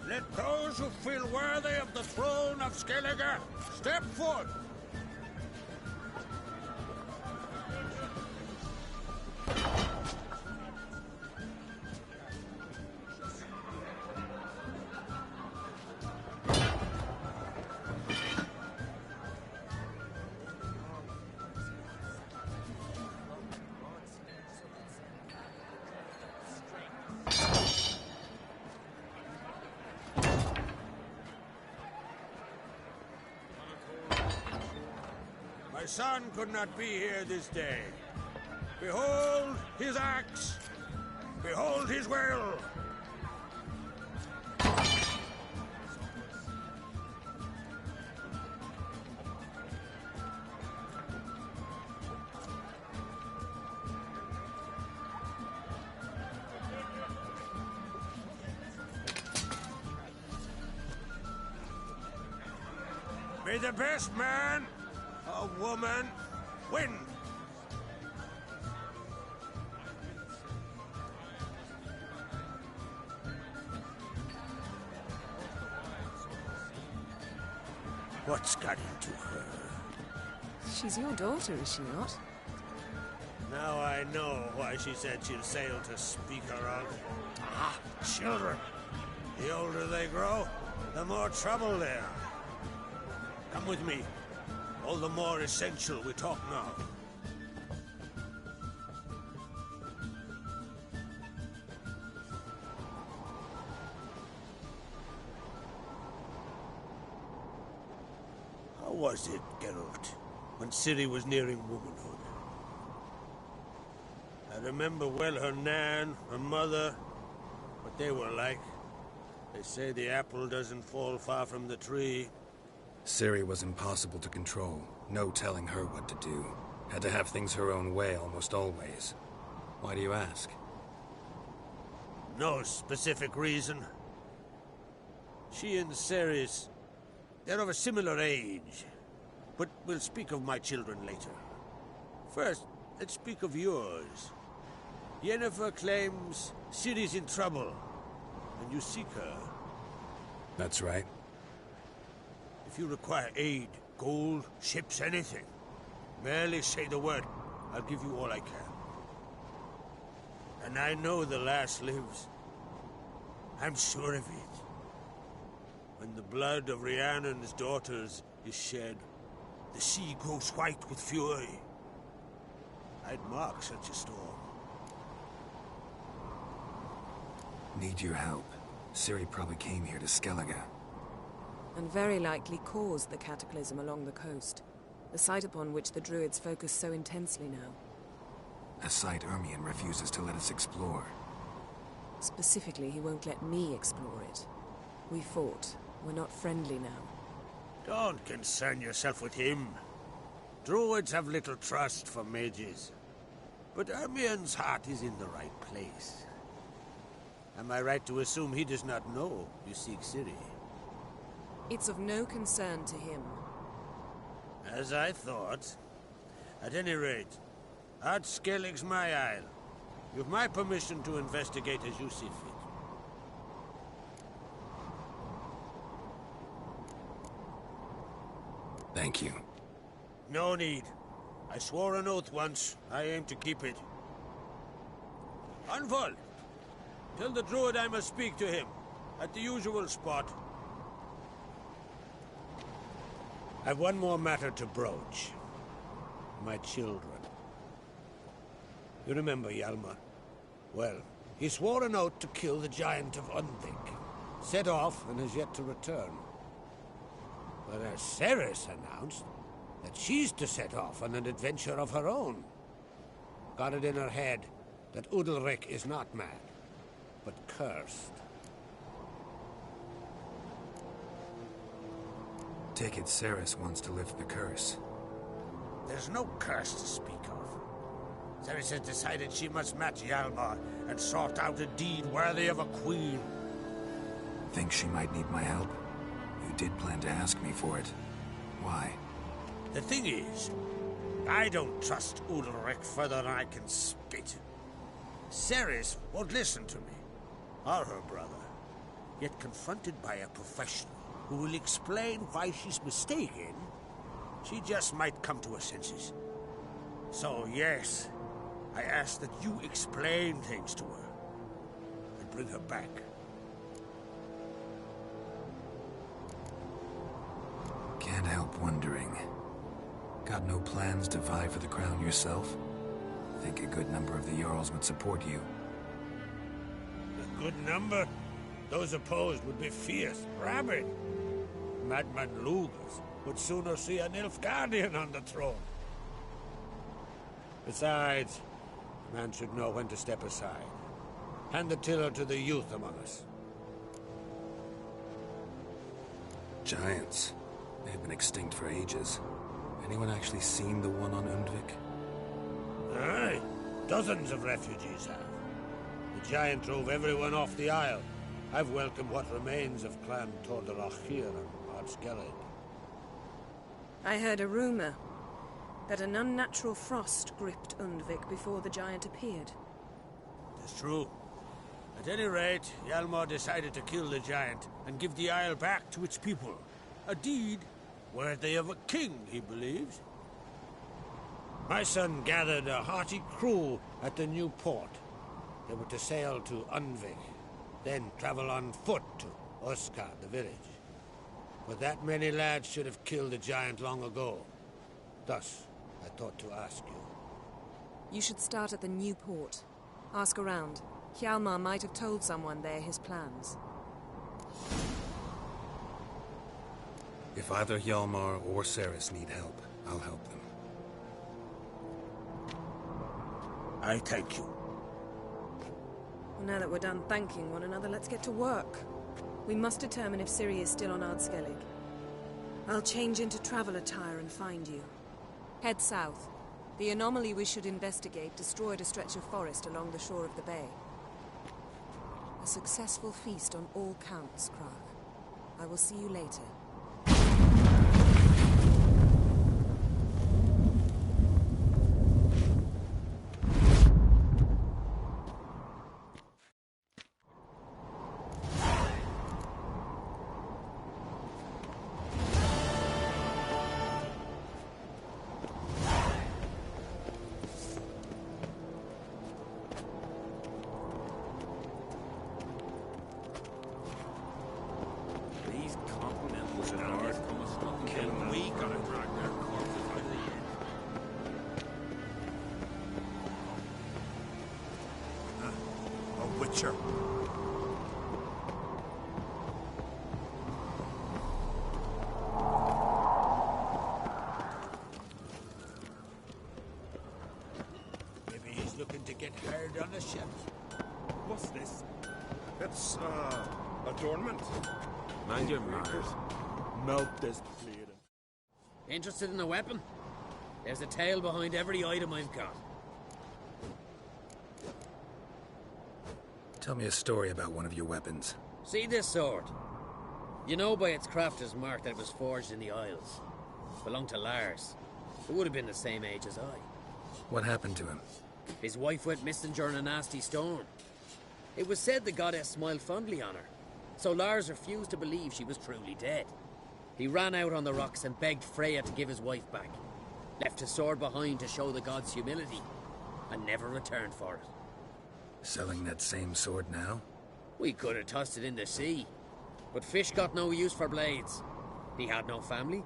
Let those who feel worthy of the throne of Skellige step forth. My son could not be here this day. Behold his axe. Behold his will. May the best man or woman win. What's got into her? She's your daughter, is she not? Now I know why she said she'll sail to speak her out. Ah, children. The older they grow, the more trouble they are. Come with me. All the more essential we talk now. How was it, Geralt, when Ciri was nearing womanhood? I remember well her nan, her mother, what they were like. They say the apple doesn't fall far from the tree. Ciri was impossible to control. No telling her what to do. Had to have things her own way almost always. Why do you ask? No specific reason. She and Ceres, they're of a similar age. But we'll speak of my children later. First, let's speak of yours. Yennefer claims Ciri's in trouble, and you seek her. That's right. If you require aid, gold, ships, anything, merely say the word. I'll give you all I can. And I know the lass lives. I'm sure of it. When the blood of Rhiannon's daughters is shed, the sea grows white with fury. I'd mark such a storm. Need your help. Ciri probably came here to Skellige. And very likely caused the cataclysm along the coast, the site upon which the Druids focus so intensely now. A site Ermion refuses to let us explore. Specifically, he won't let me explore it. We fought. We're not friendly now. Don't concern yourself with him. Druids have little trust for mages. But Ermion's heart is in the right place. Am I right to assume he does not know you seek Ciri? It's of no concern to him. As I thought. At any rate, Ard Skellig's my isle. You've my permission to investigate as you see fit. Thank you. No need. I swore an oath once. I aim to keep it. Unfold. Tell the druid I must speak to him. At the usual spot. I've one more matter to broach. My children. You remember Hjalmar? Well, he swore an oath to kill the giant of Undvik. Set off and has yet to return. But as Ceres announced that she's to set off on an adventure of her own. Got it in her head that Udalric is not mad, but cursed. Take it Ceres wants to lift the curse. There's no curse to speak of. Ceres has decided she must match Hjalmar and sort out a deed worthy of a queen. Think she might need my help? You did plan to ask me for it. Why? The thing is, I don't trust Udalric further than I can spit. Ceres won't listen to me, or her brother. Yet confronted by a professional who will explain why she's mistaken, she just might come to her senses. So yes, I ask that you explain things to her and bring her back. Can't help wondering. Got no plans to vie for the crown yourself? Think a good number of the Jarls would support you. A good number? Those opposed would be fierce, rabid. Madman Lugas would sooner see an Nilfgaardian on the throne. Besides, a man should know when to step aside. Hand the tiller to the youth among us. Giants. They've been extinct for ages. Anyone actually seen the one on Undvik? Aye. Dozens of refugees have. The giant drove everyone off the isle. I've welcomed what remains of Clan Tordarachir and Ardskellig. I heard a rumor that an unnatural frost gripped Undvik before the giant appeared. It's true. At any rate, Hjalmar decided to kill the giant and give the isle back to its people. A deed worthy of a king, he believes. My son gathered a hearty crew at the new port. They were to sail to Undvik, then travel on foot to Oskar, the village. But that many lads should have killed the giant long ago. Thus, I thought to ask you. You should start at the new port. Ask around. Hjalmar might have told someone there his plans. If either Hjalmar or Ceres need help, I'll help them. I thank you. Well, now that we're done thanking one another, let's get to work. We must determine if Ciri is still on Ardskellig. I'll change into travel attire and find you. Head south. The anomaly we should investigate destroyed a stretch of forest along the shore of the bay. A successful feast on all counts, Krag. I will see you later. Witcher. Maybe he's looking to get hired on a ship. What's this? It's, adornment. Mind your manners. Melt this blade. Interested in a weapon? There's a tale behind every item I've got. Tell me a story about one of your weapons. See this sword? You know by its crafter's mark that it was forged in the Isles. Belonged to Lars. It would have been the same age as I. What happened to him? His wife went missing during a nasty storm. It was said the goddess smiled fondly on her, so Lars refused to believe she was truly dead. He ran out on the rocks and begged Freya to give his wife back. Left his sword behind to show the gods' humility, and never returned for it. Selling that same sword now? We could have tossed it in the sea, but fish got no use for blades. He had no family,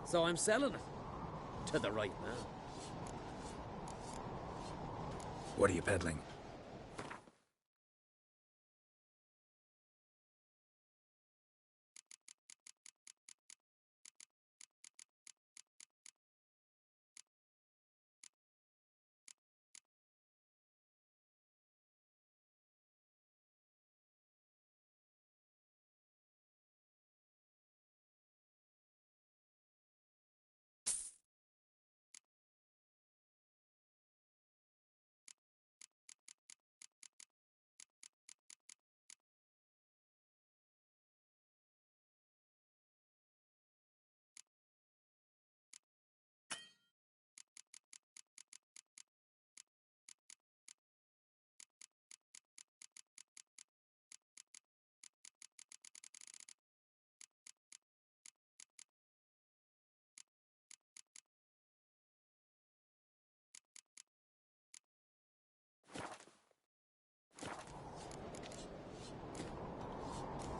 So I'm selling it. To the right man. What are you peddling?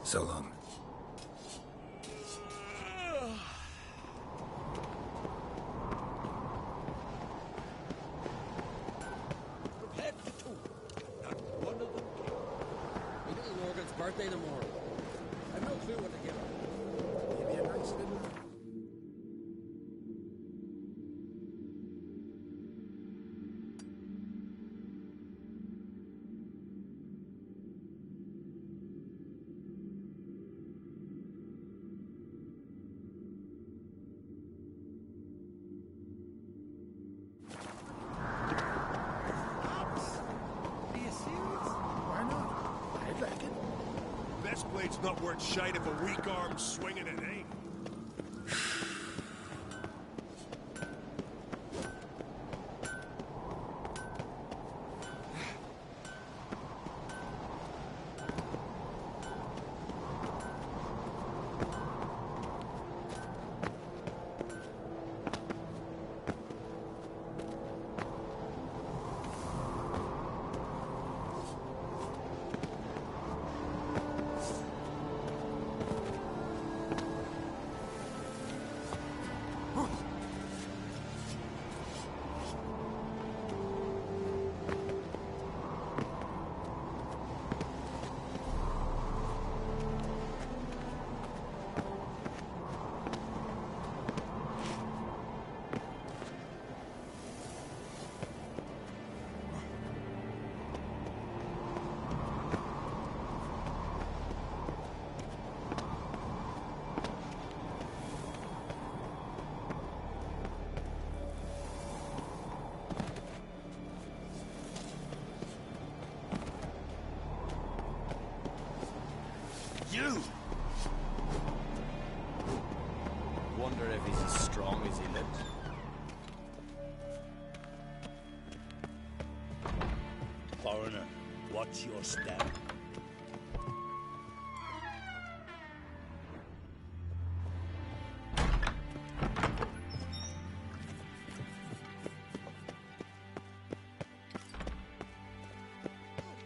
So long. Prepare for two. Not one of them. My little Morgan's birthday tomorrow. I've no clue what to give her. Maybe a nice little... Best blade's not worth shite if a weak arm's swinging it, eh? You! Wonder if he's as strong as he looks. Foreigner, watch your step.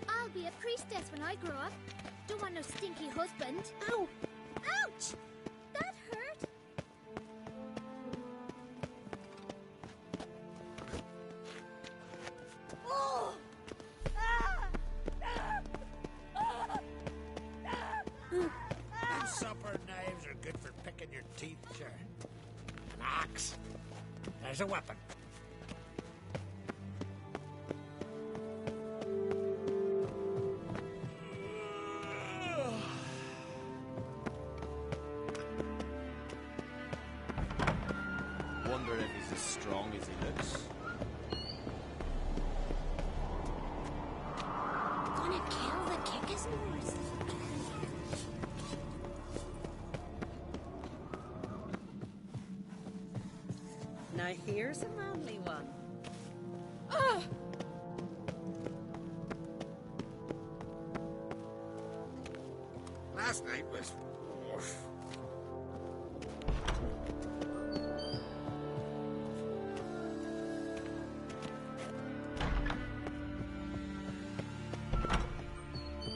I'll be a priestess when I grow up. Don't want no stinky husband. Ow! Ouch! That hurt. Oh! Them supper knives are good for picking your teeth, sure. An axe. There's a weapon. Wonder if he's as strong as he looks. Gonna kill the kickers Norse. Now here's a manly one. Ah! Last night was... oof.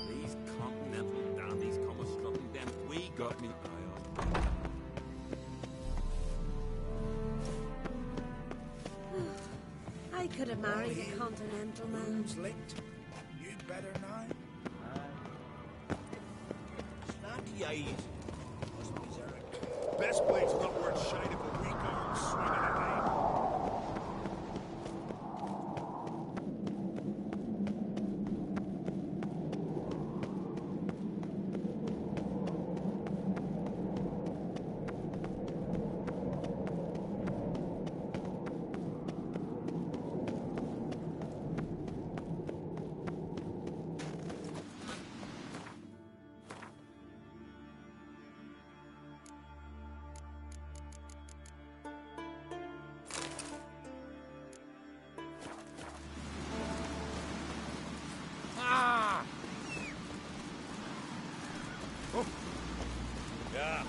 These continental dandies come a strutting them. We got me eye on. could have married a continental man. Who's linked? You better know. Snacky eyes. Must be Zarek. Best blade's not worth shining for weak arms swinging at me. Yeah.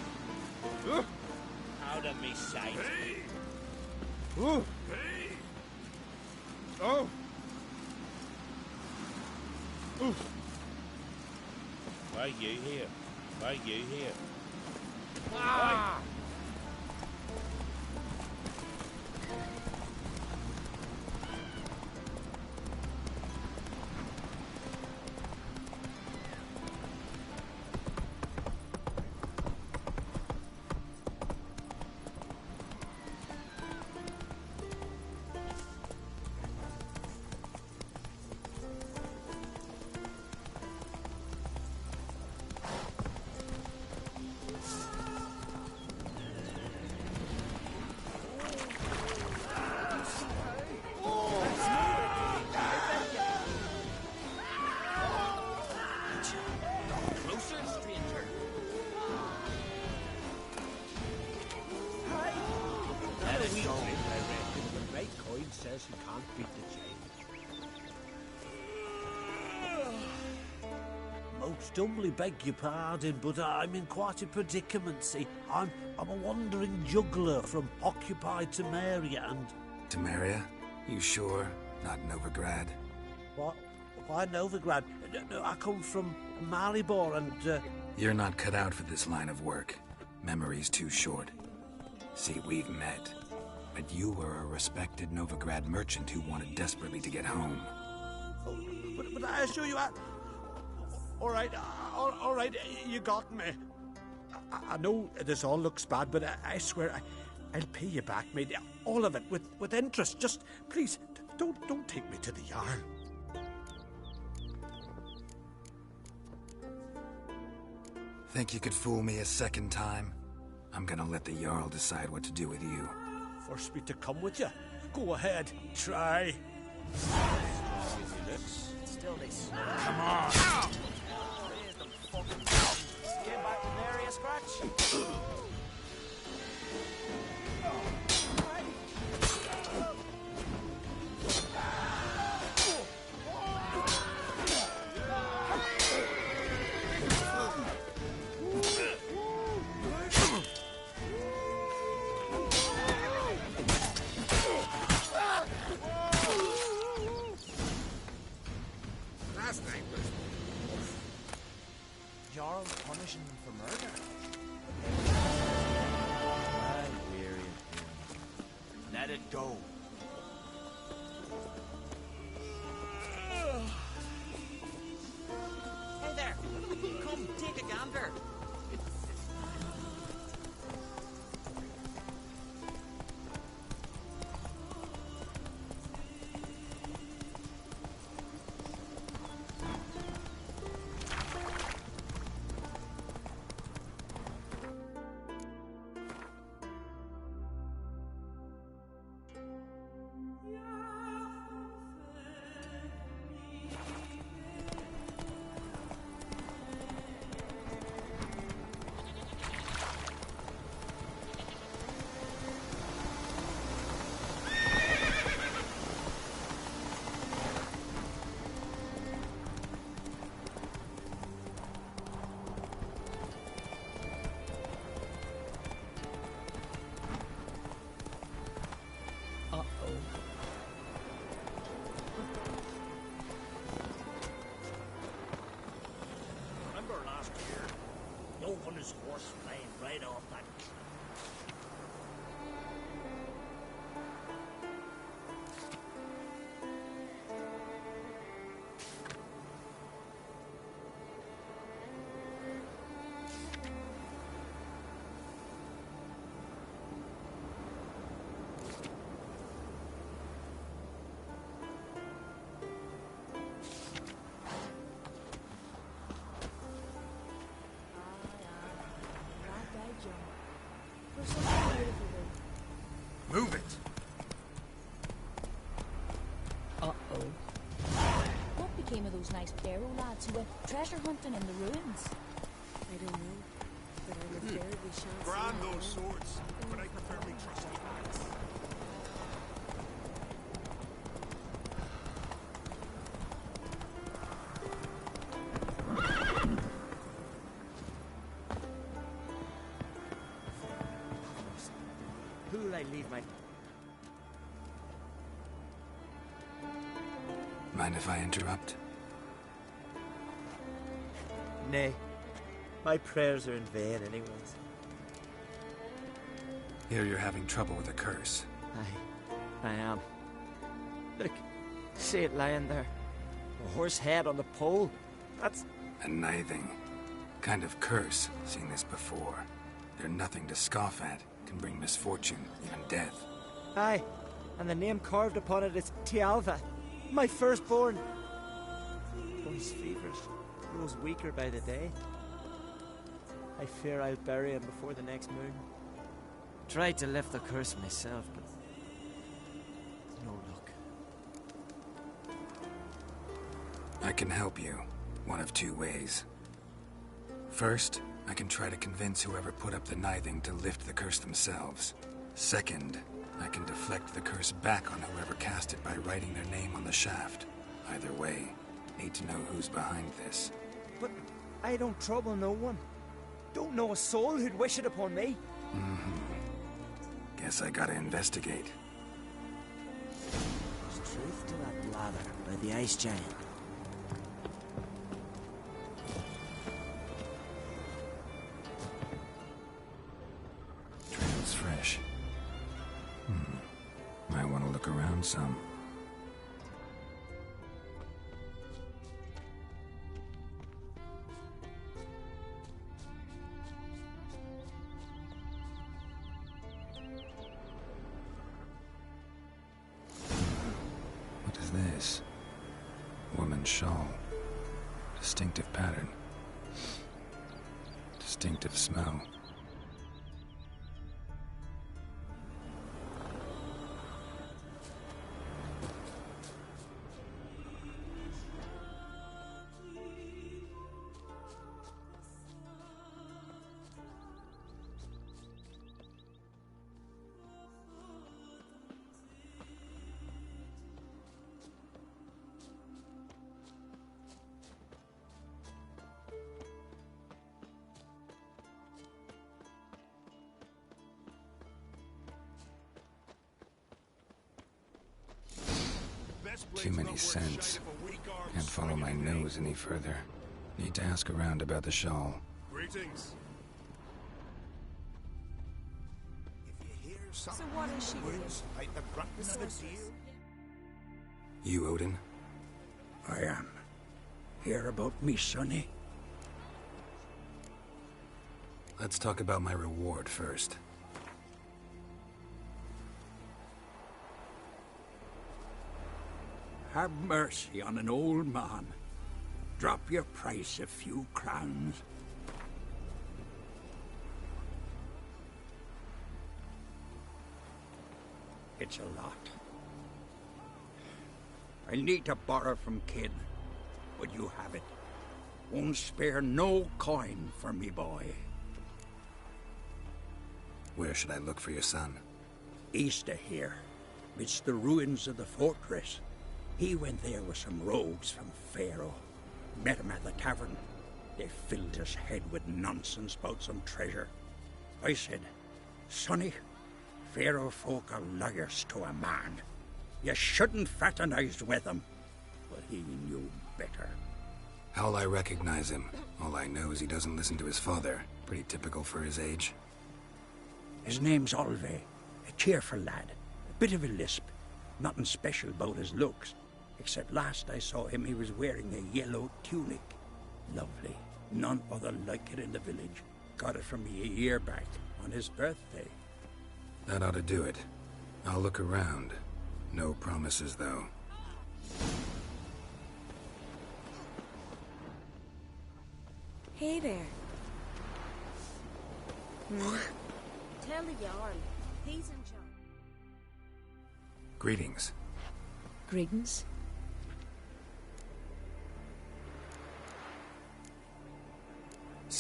Out of me sight. Hey! Ooh! Hey! Oh! Oof! Why you here? Why you here? Ah! Says he can't beat the change. Most humbly beg your pardon, but I'm in quite a predicament, see. I'm a wandering juggler from occupied Temeria and... Temeria? You sure? Not Novigrad? What? Why Novigrad? No, I come from Maribor and... You're not cut out for this line of work. Memory's too short. See, we've met. But you were a respected Novigrad merchant who wanted desperately to get home. Oh, but I assure you, all right, you got me. I know this all looks bad, but I swear I'll pay you back, mate. All of it, with interest. Just, please, don't take me to the Jarl. Think you could fool me a second time? I'm gonna let the Jarl decide what to do with you. Force me to come with you? Go ahead, try. Still this. Come on. Raise them fucking down. Get back to the area, Scratch. Jarl punishing them for murder. I'm weary of him. Let it go. Hey there! Come, take a gander! became of those nice Pharaoh lads who went treasure hunting in the ruins? I don't know, but I'm afraid we shan't Grab see those swords, but I prefer me trusty axe. Who'll I leave my... Mind if I interrupt? Nay. My prayers are in vain anyways. Here you're having trouble with a curse. I am. Look, see it lying there. A horse head on the pole. That's... A nithing. Kind of curse. Seen this before. They're nothing to scoff at. Can bring misfortune, even death. Aye, and the name carved upon it is Tialva, my firstborn. Boy's feverish, grows weaker by the day. I fear I'll bury him before the next moon. Tried to lift the curse myself, but no luck. I can help you, one of two ways. First, I can try to convince whoever put up the nithing to lift the curse themselves. Second, I can deflect the curse back on whoever cast it by writing their name on the shaft. Either way, need to know who's behind this. But I don't trouble no one. Don't know a soul who'd wish it upon me. Guess I gotta investigate. There's truth to that blather by the ice giant. Trail's fresh. Might want to look around some. What is this? Woman's shawl. Distinctive pattern. Distinctive smell. Too many scents. Can't follow my nose any further. Need to ask around about the shawl. Greetings. If you hear So what is she doing? like the grunting of a deer. You, Odin? I am. Hear about me, sonny? Let's talk about my reward first. Have mercy on an old man. Drop your price a few crowns. It's a lot. I need to borrow from Kid, but you have it. Won't spare no coin for me boy. Where should I look for your son? East of here, midst the ruins of the fortress. He went there with some rogues from Pharaoh. Met him at the tavern. They filled his head with nonsense about some treasure. I said, Sonny, Pharaoh folk are liars to a man. You shouldn't fraternize with them. But he knew better. How'll I recognize him? All I know is he doesn't listen to his father. Pretty typical for his age. His name's Olve, a cheerful lad. A bit of a lisp. Nothing special about his looks. Except last I saw him, he was wearing a yellow tunic. Lovely. None other like it in the village. Got it from me a year back, on his birthday. That ought to do it. I'll look around. No promises, though. Hey there. Tell the Jarl. He's in charge. Greetings. Greetings.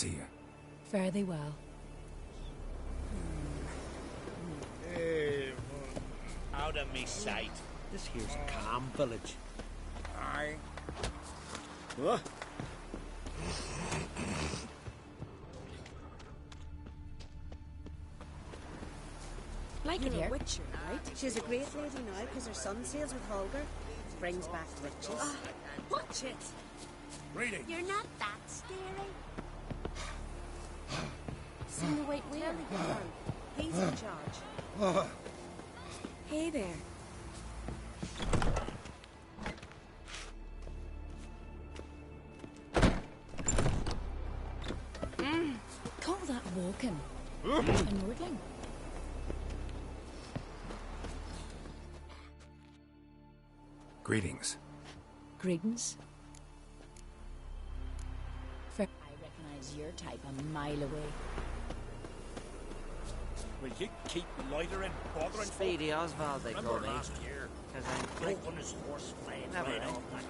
See you. Fare thee well. Hey, out of me sight. This here's a calm village. Aye. What? Like it You're here. a witcher, right? She's a great lady now because her son sails with Holger. Brings back witches. Watch it. Reading. You're not that scary. Seen the white whale again. He's in charge. Hey there. Call that walking. A nordling. Greetings. Greetings. I recognize your type a mile away. Will you keep loitering, bothering Speedy Oswald, they Remember call me. last year? Because I'm Broke quick. on his horse, flying Never right mind. off like...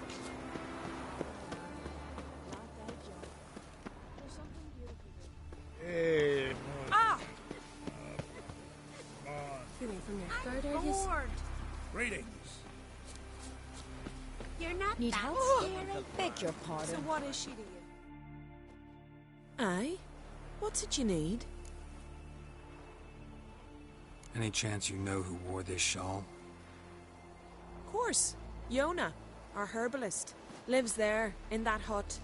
Hey, Ah! come on. You went from your guard, are you? Greetings. You're not Need that help? scary. Beg your So pardon. what is she to you? Aye? What's it you need? Any chance you know who wore this shawl? Of course. Yona, our herbalist. Lives there, in that hut.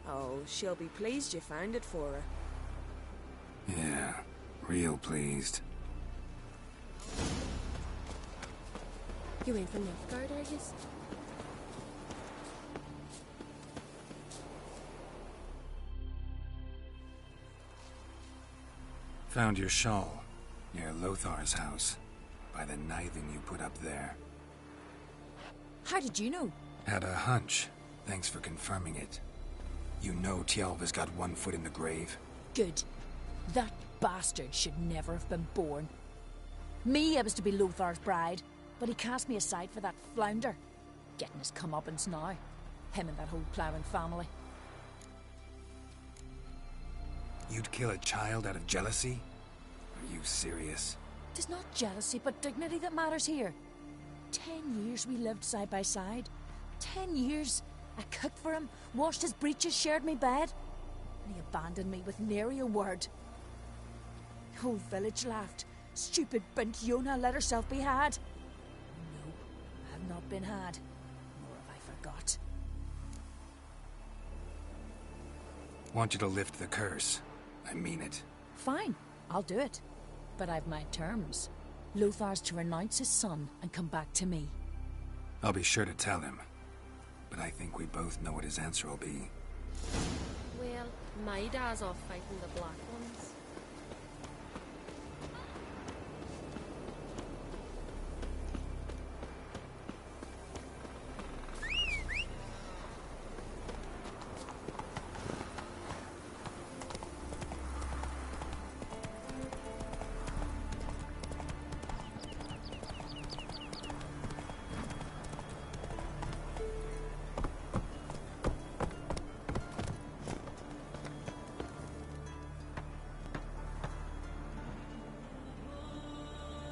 Oh, she'll be pleased you found it for her. Yeah, real pleased. You went from Nilfgaard, are you? Found your shawl near Lothar's house by the kniving you put up there. How did you know? Had a hunch. Thanks for confirming it. You know Tjalva's got one foot in the grave. Good. That bastard should never have been born. Me, I was to be Lothar's bride, but he cast me aside for that flounder. Getting his comeuppance now. Him and that whole ploughing family. You'd kill a child out of jealousy? Are you serious? Tis not jealousy, but dignity that matters here. 10 years we lived side by side. 10 years. I cooked for him, washed his breeches, shared me bed. And he abandoned me with nary a word. The whole village laughed. Stupid bint Yona let herself be had. No, I have not been had. Nor have I forgot. Want you to lift the curse. I mean it. Fine, I'll do it. But I've my terms. Lothar's to renounce his son and come back to me. I'll be sure to tell him. But I think we both know what his answer will be. Well, my dad's off fighting the black ones.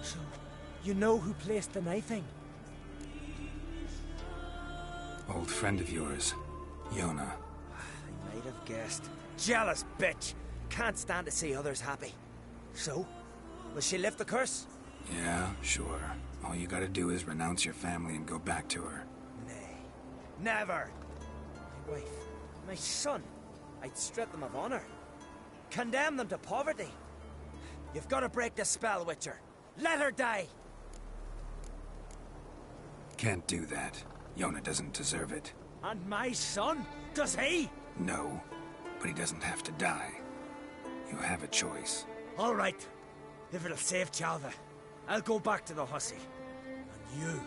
So, you know who placed the knifing? Old friend of yours, Yona. I might have guessed. Jealous bitch! Can't stand to see others happy. So, will she lift the curse? Yeah, sure. All you gotta do is renounce your family and go back to her. Nay. Never! My wife, my son. I'd strip them of honor. Condemn them to poverty. You've got to break the spell, Witcher. Let her die! Can't do that. Yona doesn't deserve it. And my son? Does he? No, but he doesn't have to die. You have a choice. All right. If it'll save Tjalva, I'll go back to the hussy. And you,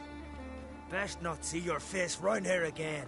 best not see your face round here again.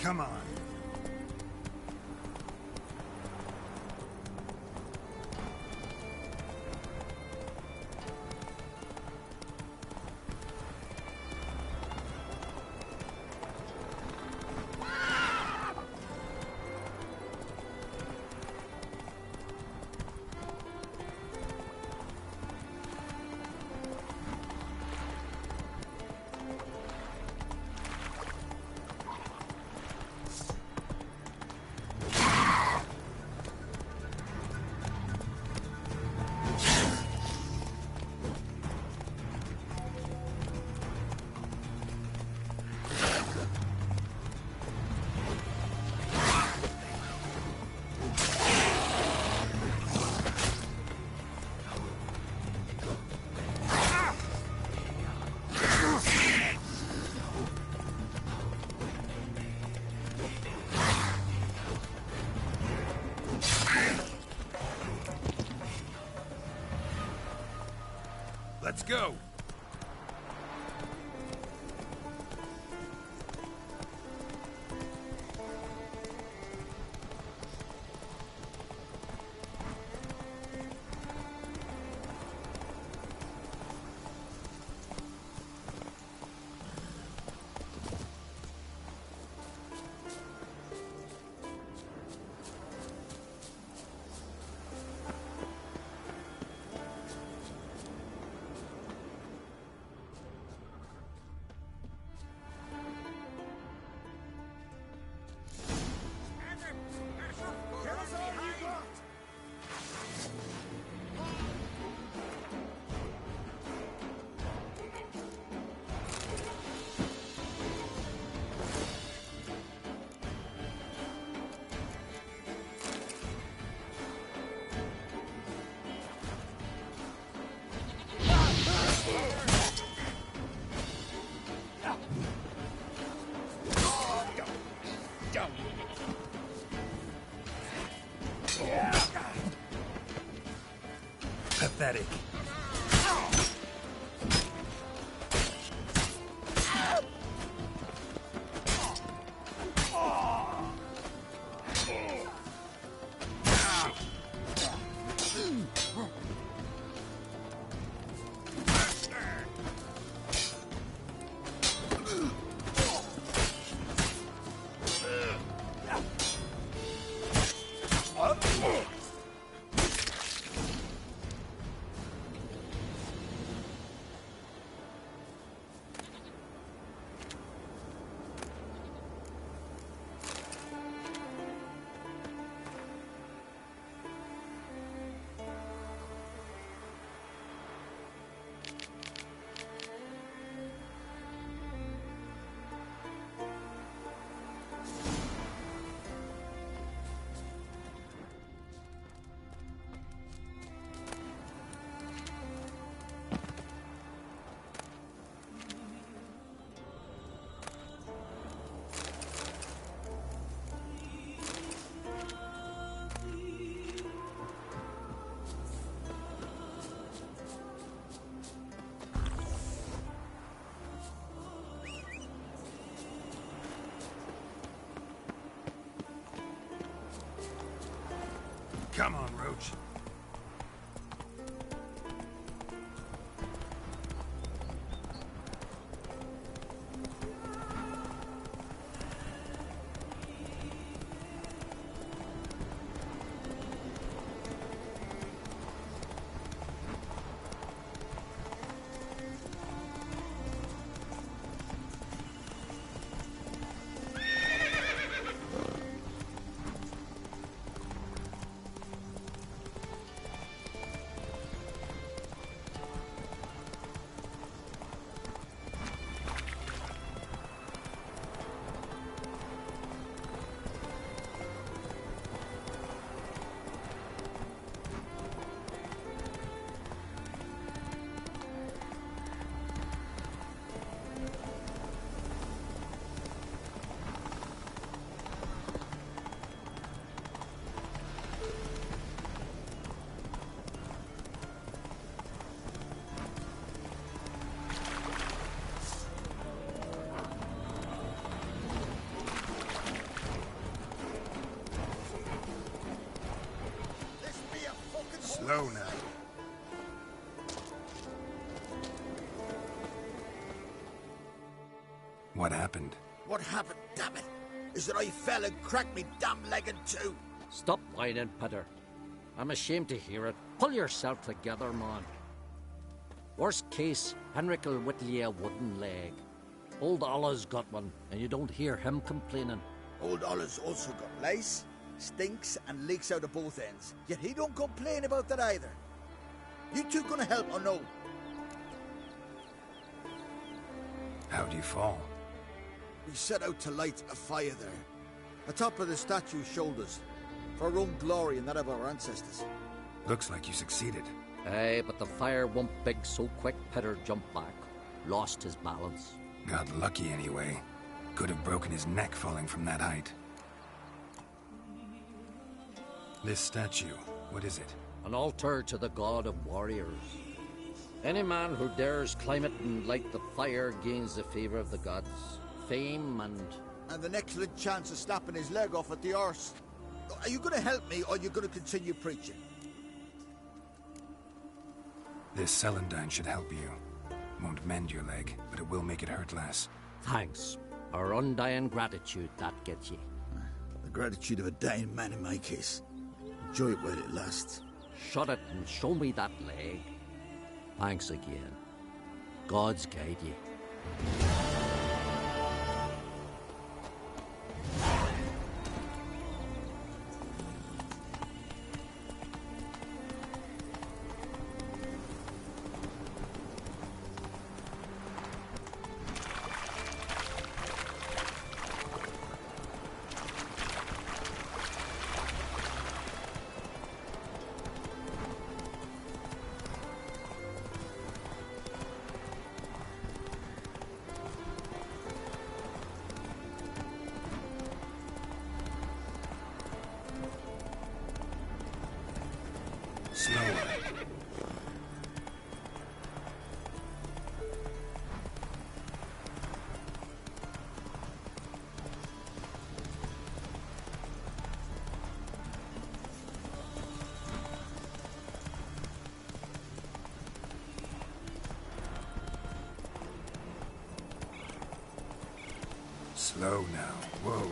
Come on. Let's go. Pathetic. Come on, Roach. Slow now. What happened? What happened, damn it, is that I fell and cracked me damn leg in two. Stop whining, Peter. I'm ashamed to hear it. Pull yourself together, man. Worst case, Henrik'll whittle you a wooden leg. Old Ollah's got one, and you don't hear him complaining. Old Ollah's also got lice, stinks, and leaks out of both ends. Yet he don't complain about that either. You two gonna help or no? How'd you fall? We set out to light a fire there, atop of the statue's shoulders, for our own glory and that of our ancestors. Looks like you succeeded. Aye, but the fire went big so quick, Peter jumped back. Lost his balance. Got lucky anyway. Could have broken his neck falling from that height. This statue, what is it? An altar to the god of warriors. Any man who dares climb it and light the fire gains the favour of the gods. Fame and an excellent chance of snapping his leg off at the arse. Are you going to help me, or are you going to continue preaching? This celandine should help you. Won't mend your leg, but it will make it hurt less. Thanks. Our undying gratitude, that gets you. The gratitude of a dying man in my case. Enjoy it while it lasts. Shut it and show me that leg. Thanks again. God's guide you. Slow now. Whoa.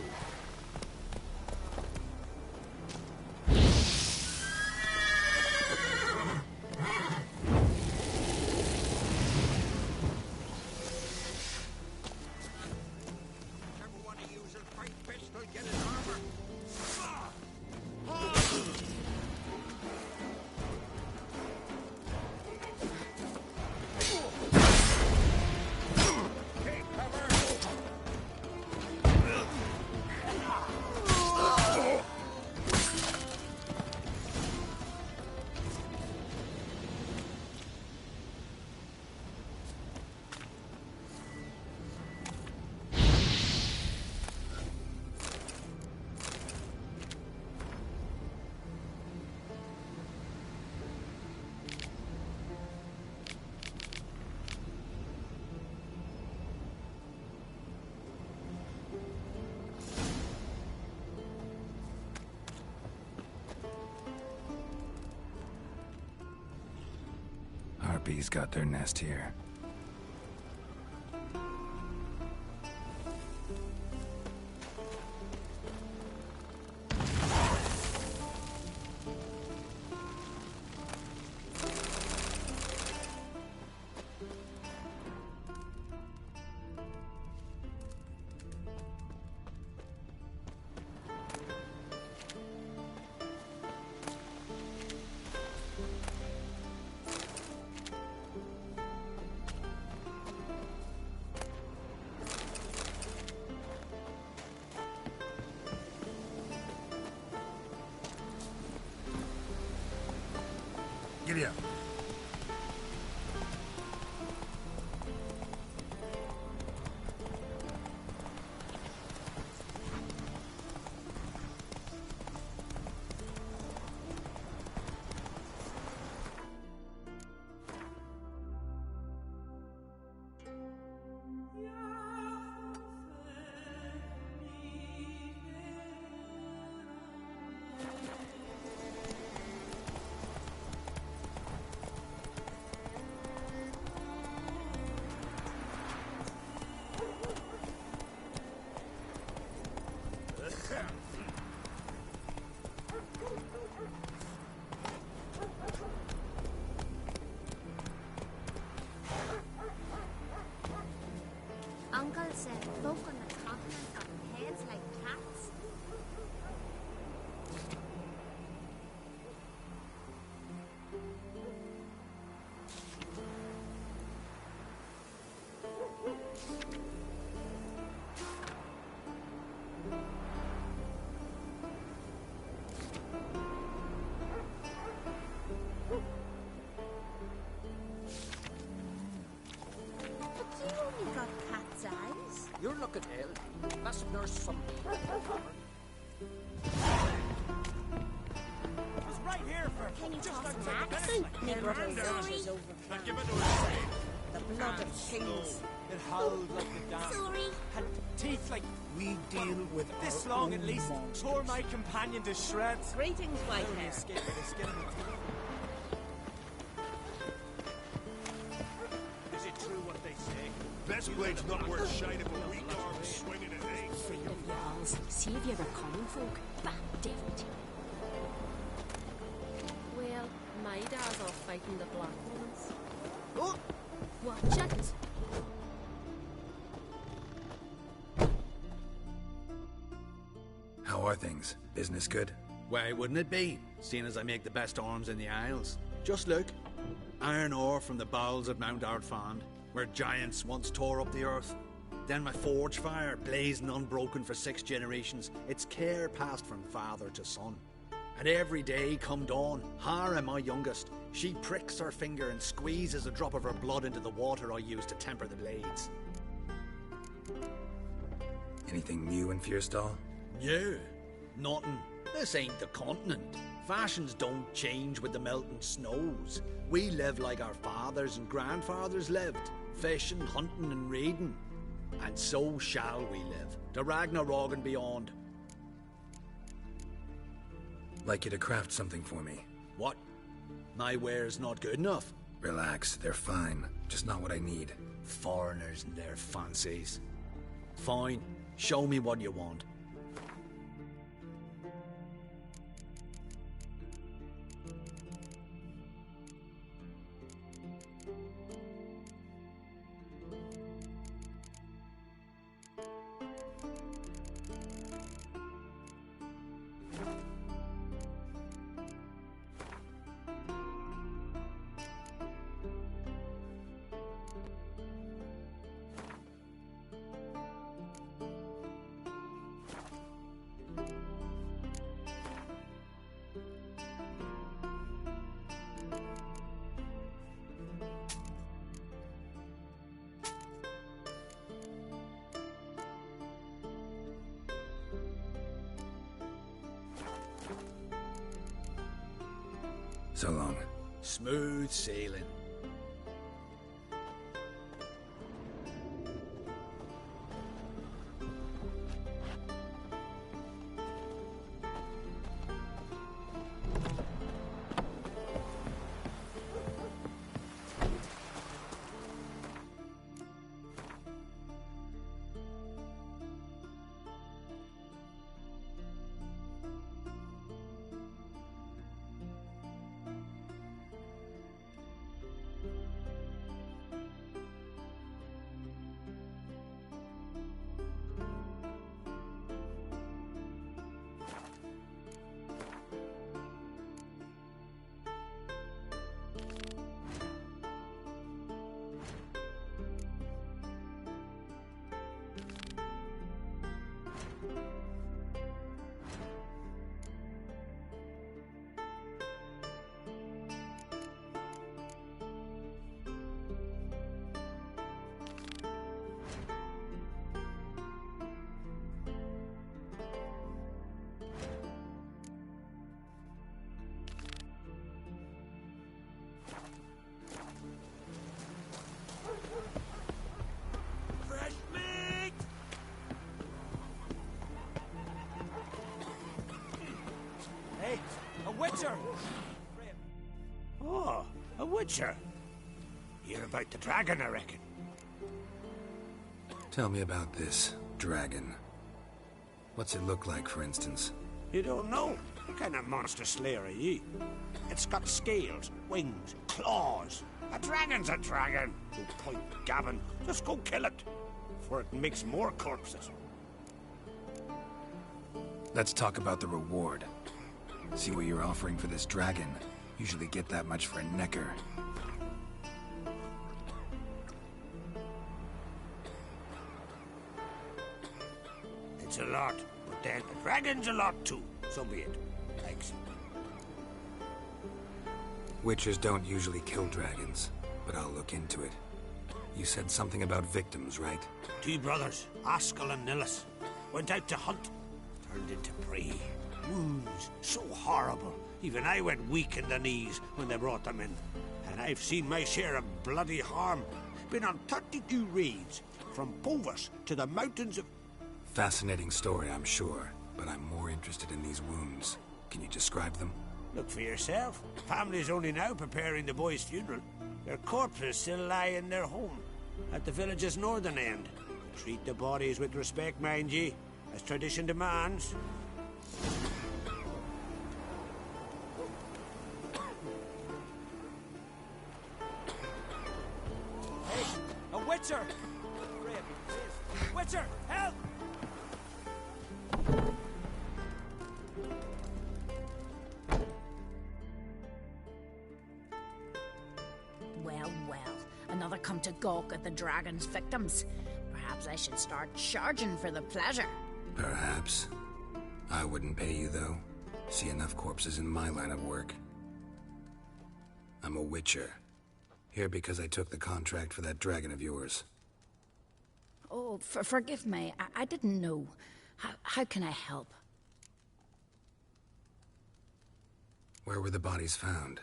Harpies got their nest here. Giddy up. Uncle said folk on the continent got heads like cats. You're looking ill. Let's nurse some. It was right here for Can you just toss outside an the axe? finish Me line. brother Sorry. is over. And give it to us. The blood of kings. It howled like the damned. Sorry. Had teeth like We deal with this our long own at least. monsters. Tore my companion to shreds. Greetings, white Only hair. escaped with the skin of my teeth. Is it true what they say? Best blade's not worth shine if a weak arm swinging at eight. Friend of y'all's. See if you ever common folk. Bah, different. Well, my dad's off fighting the black ones. Oh! Watch it! How are things? Business good? Why wouldn't it be, seeing as I make the best arms in the Isles? Just look. Iron ore from the bowels of Mount Ardfand, where giants once tore up the earth. Then my forge fire, blazing unbroken for 6 generations, its care passed from father to son. And every day come dawn, Hara, my youngest, she pricks her finger and squeezes a drop of her blood into the water I use to temper the blades. Anything new in Fierstall? Yeah, nothing. This ain't the continent. Fashions don't change with the melting snows. We live like our fathers and grandfathers lived, fishing, hunting and raiding. And so shall we live, to Ragnarok and beyond. Like you to craft something for me. What? My ware's not good enough? Relax, they're fine. Just not what I need. Foreigners and their fancies. Fine, show me what you want. So long. Smooth sailing. Hey, a witcher! Oh, a witcher. Hear about the dragon, I reckon. Tell me about this dragon. What's it look like, for instance? You don't know? What kind of monster slayer are ye? It's got scales, wings, claws. A dragon's a dragon. No point gabbing. Just go kill it. where it makes more corpses. Let's talk about the reward. See what you're offering for this dragon. Usually get that much for a necker. It's a lot, but then the dragon's a lot too. So be it. Thanks. Witchers don't usually kill dragons, but I'll look into it. You said something about victims, right? 2 brothers, Askell and Nillis, went out to hunt. Turned into prey. Wounds so horrible. Even I went weak in the knees when they brought them in. And I've seen my share of bloody harm. Been on 32 raids, from Povus to the mountains of... Fascinating story, I'm sure, but I'm more interested in these wounds. Can you describe them? Look for yourself. The family's only now preparing the boy's funeral. Their corpses still lie in their home, at the village's northern end. Treat the bodies with respect, mind ye, as tradition demands. Hey, a Witcher! Witcher, help! Well, well, another come to gawk at the dragon's victims. Perhaps I should start charging for the pleasure. Perhaps. I wouldn't pay you, though. See enough corpses in my line of work. I'm a Witcher. Here because I took the contract for that dragon of yours. Oh, forgive me. I didn't know. How can I help? Where were the bodies found?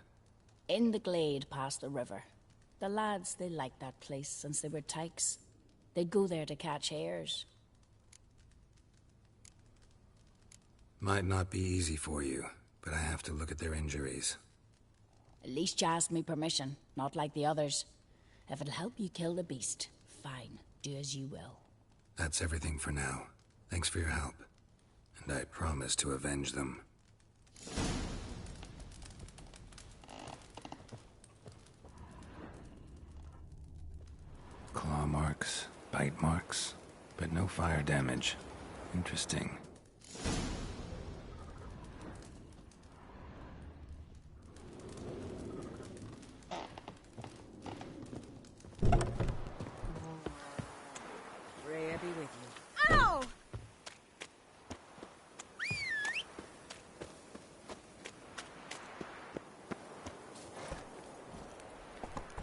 In the glade past the river. The lads, they liked that place since they were tykes. They'd go there to catch hares. Might not be easy for you, but I have to look at their injuries. At least you asked me permission, not like the others. If it'll help you kill the beast, fine. Do as you will. That's everything for now. Thanks for your help. And I promise to avenge them. Claw marks, bite marks, but no fire damage. Interesting. Freya be with you. Ow!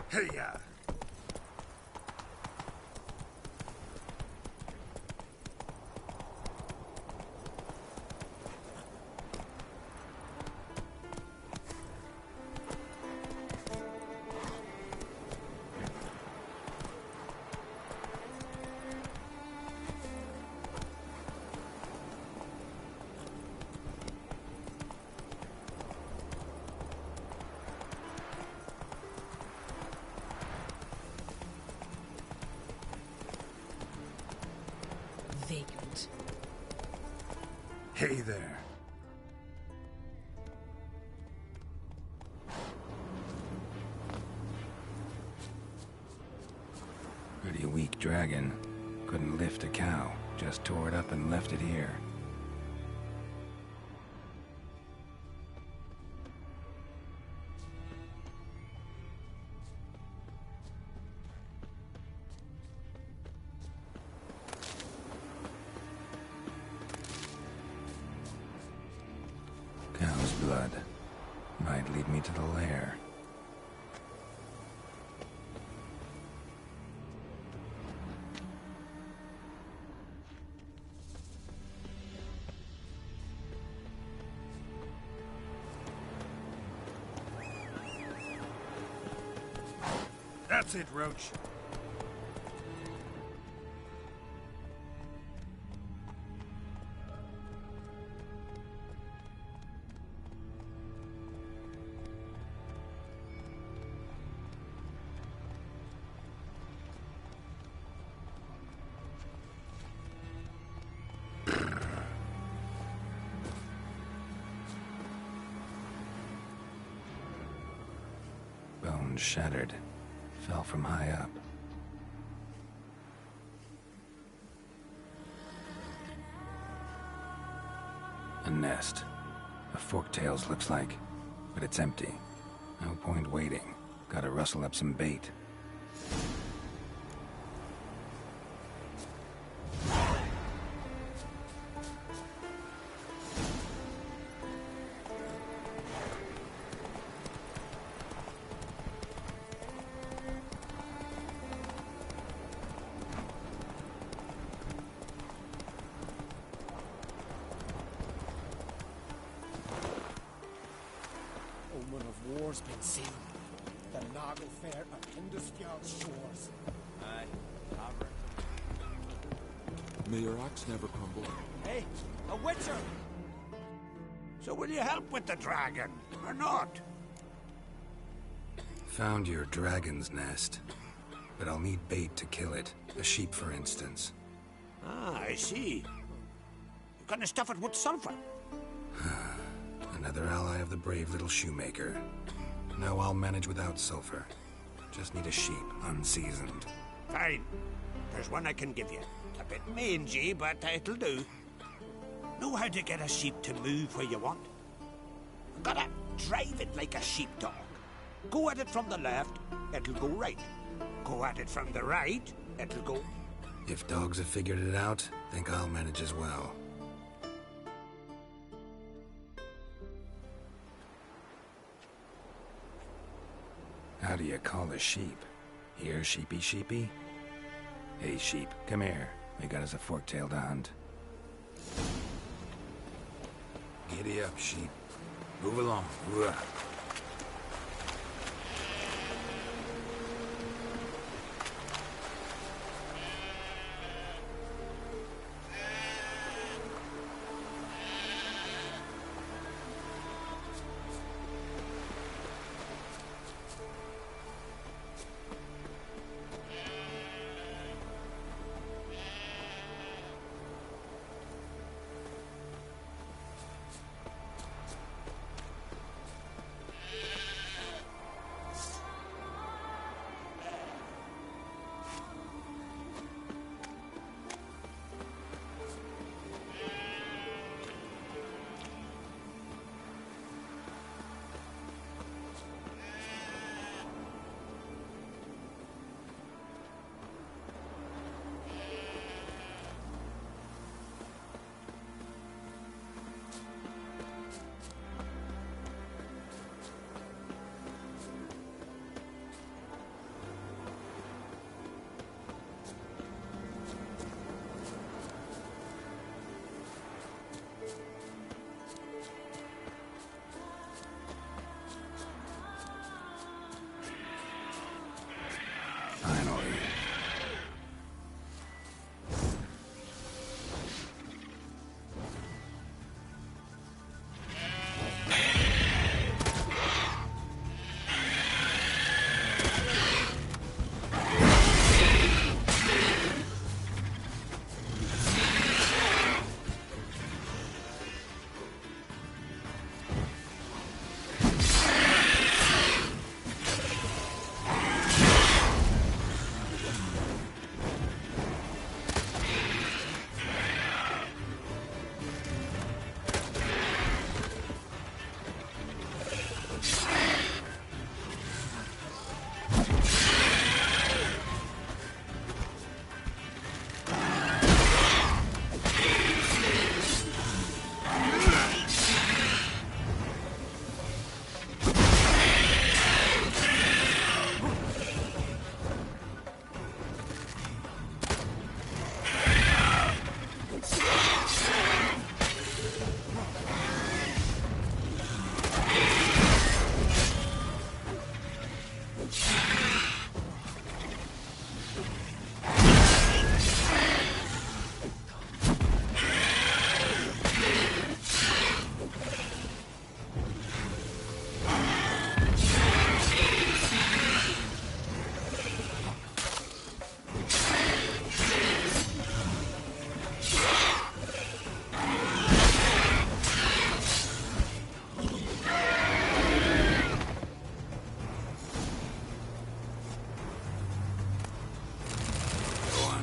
Hey-ya! Vagrant. Hey there. Pretty weak dragon. Couldn't lift a cow. Just tore it up and left it here. Cow's blood. Might lead me to the lair. That's it, Roach. Bone shattered. Fell from high up. A nest. A forktails looks like. But it's empty. No point waiting. Gotta rustle up some bait. Omen of war's been seen. The Noggle Fair of Hindusfjord's shores. Aye, May your axe never crumble. Hey, a witcher! So will you help with the dragon, or not? Found your dragon's nest. But I'll need bait to kill it. A sheep, for instance. Ah, I see. You're gonna stuff it with sulfur. Another ally of the brave little shoemaker. No, I'll manage without sulfur. Just need a sheep, unseasoned. Fine. There's one I can give you. A bit mangy, but it'll do. Know how to get a sheep to move where you want? Gotta drive it like a sheepdog. Go at it from the left, it'll go right. Go at it from the right, it'll go... If dogs have figured it out, think I'll manage as well. How do you call a sheep? Here, sheepy sheepy? Hey, sheep, come here. We got us a fork-tailed hound. Giddy up, sheep. Move along. Ooh-ah.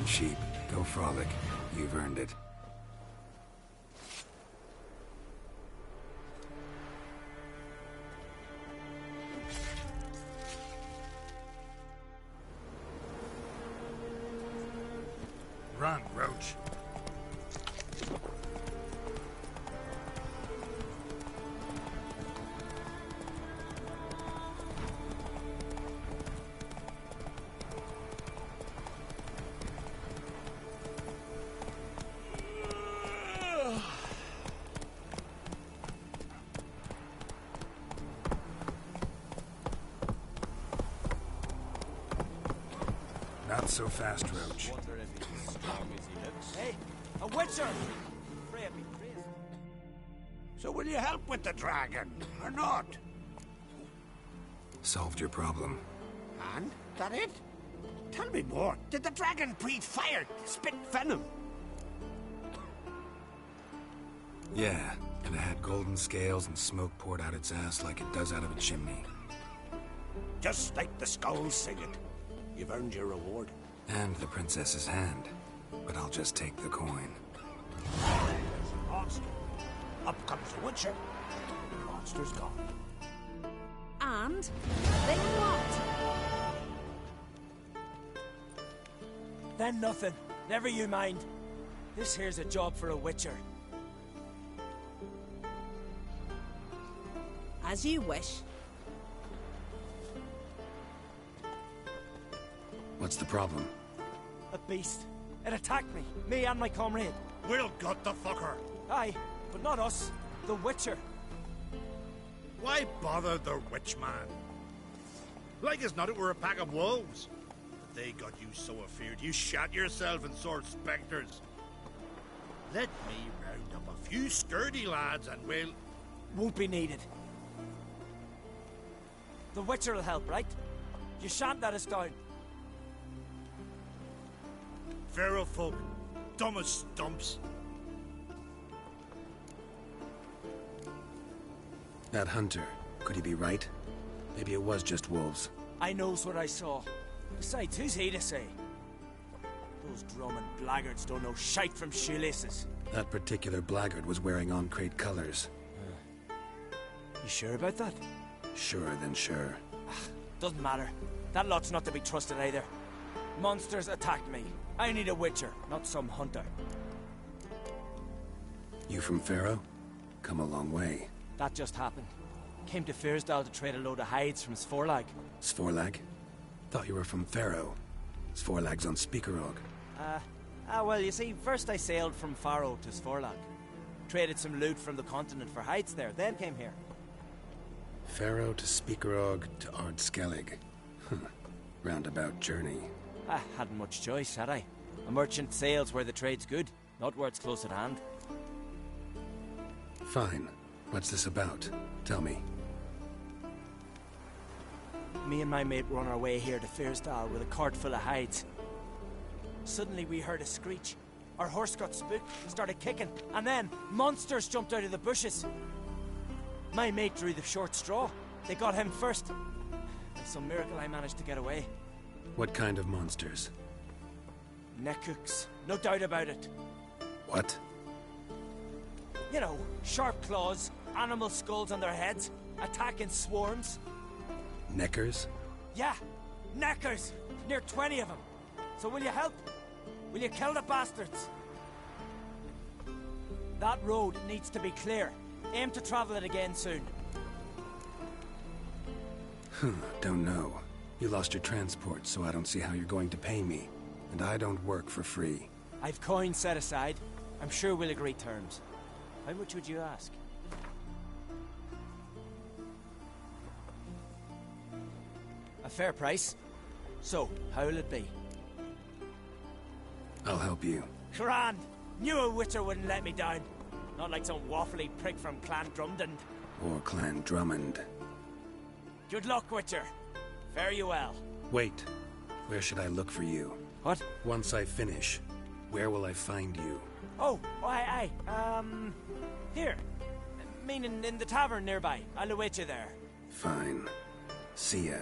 Sheep, go frolic. You've earned it. Run, Roach. Not so fast, Roach. Hey, a witcher! So will you help with the dragon, or not? Solved your problem. And? That it? Tell me more. Did the dragon breathe fire, spit venom? Yeah, and it had golden scales and smoke poured out its ass like it does out of a chimney. Just like the skulls sing it. You've earned your reward. And the princess's hand. But I'll just take the coin. Monster. Up comes the Witcher. The monster's gone. And then what? Then nothing. Never you mind. This here's a job for a witcher. As you wish. What's the problem? A beast. It attacked me. Me and my comrade. We'll gut the fucker. Aye, but not us. The Witcher. Why bother the witch man? Like as not it were a pack of wolves. But they got you so afeard you shat yourself in sword spectres. Let me round up a few sturdy lads and we'll... Won't be needed. The Witcher will help, right? You shan't let us down. Feral folk, dumb as stumps. That hunter, could he be right? Maybe it was just wolves. I knows what I saw. Besides, who's he to say? Those drumming blackguards don't know shite from shoelaces. That particular blackguard was wearing on-crate colors. You sure about that? Surer than sure. Doesn't matter. That lot's not to be trusted either. Monsters attacked me. I need a witcher, not some hunter. You from Pharaoh? Come a long way. That just happened. Came to Fyrsdal to trade a load of hides from Svorlag. Svorlag? Thought you were from Pharaoh. Svorlag's on Speakerog. Well, you see, first I sailed from Faro to Svorlag. Traded some loot from the continent for hides there, then came here. Pharaoh to Speakerog to Ardskellig. Roundabout journey. I hadn't much choice, had I? A merchant sails where the trade's good, not where it's close at hand. Fine. What's this about? Tell me. Me and my mate were on our way here to Fyrsdal with a cart full of hides. Suddenly we heard a screech. Our horse got spooked, started kicking, and then monsters jumped out of the bushes. My mate drew the short straw. They got him first. By some miracle I managed to get away. What kind of monsters? Neckhooks, no doubt about it. What? You know, sharp claws, animal skulls on their heads, attack in swarms. Neckers? Yeah, neckers! Near 20 of them. So will you help? Will you kill the bastards? That road needs to be clear. Aim to travel it again soon. Don't know. You lost your transport, so I don't see how you're going to pay me. And I don't work for free. I've coins set aside. I'm sure we'll agree terms. How much would you ask? A fair price. So, how will it be? I'll help you. Grand! Knew a witcher wouldn't let me down. Not like some waffly prick from Clan Drumdon. Or Clan Drummond. Good luck, witcher. Fare you well. Wait. Where should I look for you? What? Once I finish, where will I find you? Oh, aye. Here. Meaning in the tavern nearby. I'll await you there. Fine. See ya.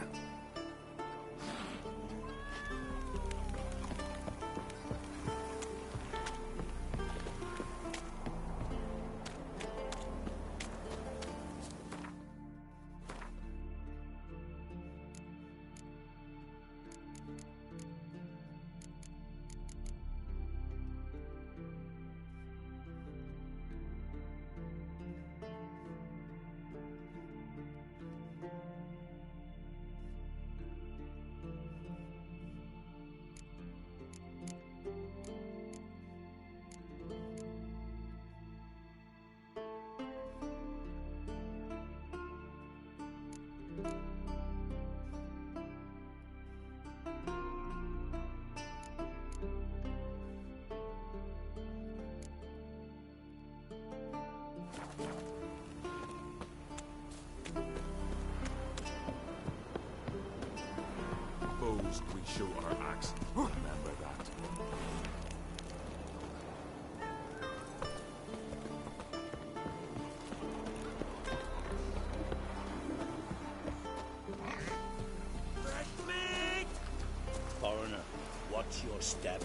step.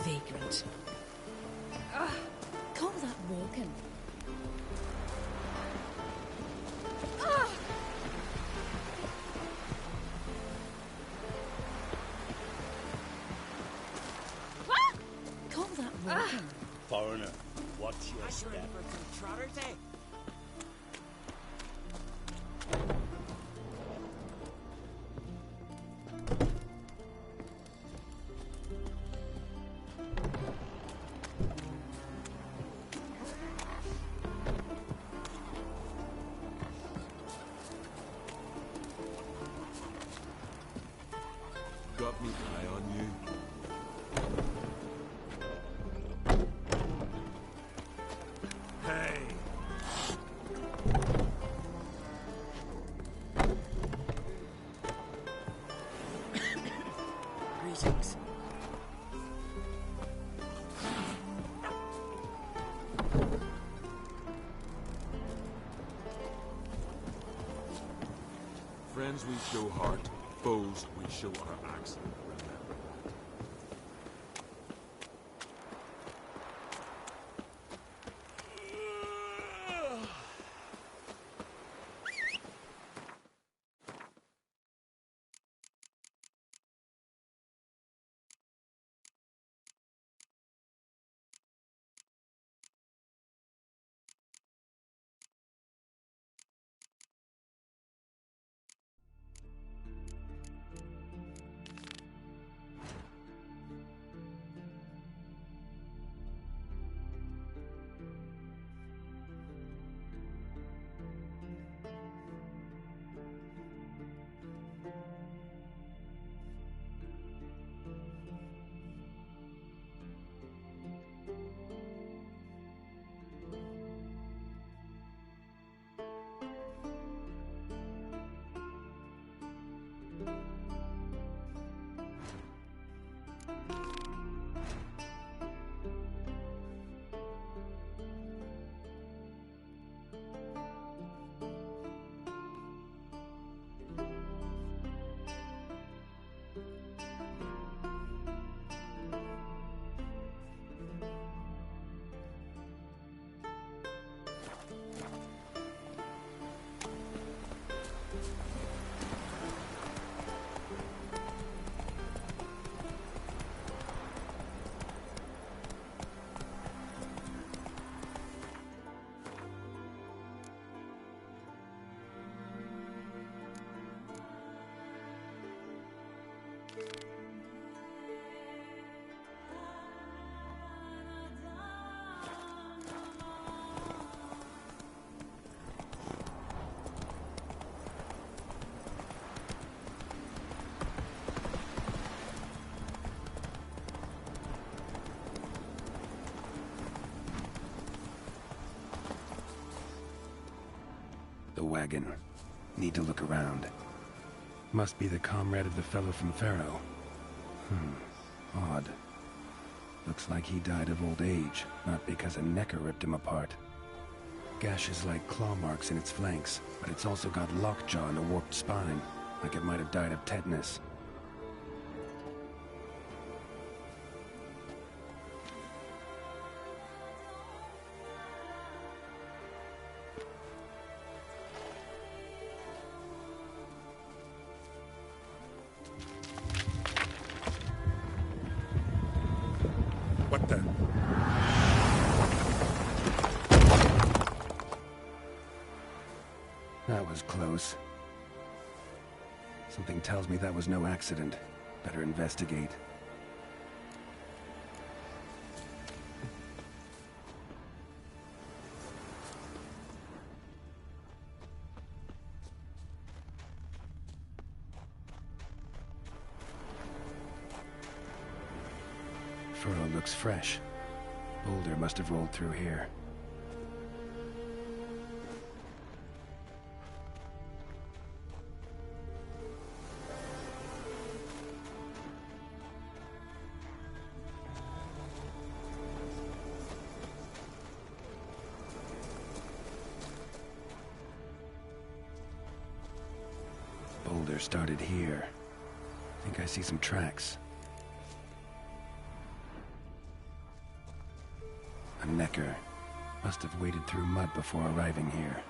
Vagrant. Call that walking. Call that walking. Foreigner, watch your step. Got me eye on you. Hey! Greetings. Friends we show heart, foes we show our axe. Remember that. The wagon. Need to look around. Must be the comrade of the fellow from Pharaoh. Odd. Looks like he died of old age, not because a necker ripped him apart. Gashes like claw marks in its flanks, but it's also got lockjaw and a warped spine, like it might have died of tetanus. What the? That was close. Something tells me that was no accident. Better investigate. Furrow looks fresh. Boulder must have rolled through here. Boulder started here. Think I see some tracks. A necker. Must have waded through mud before arriving here.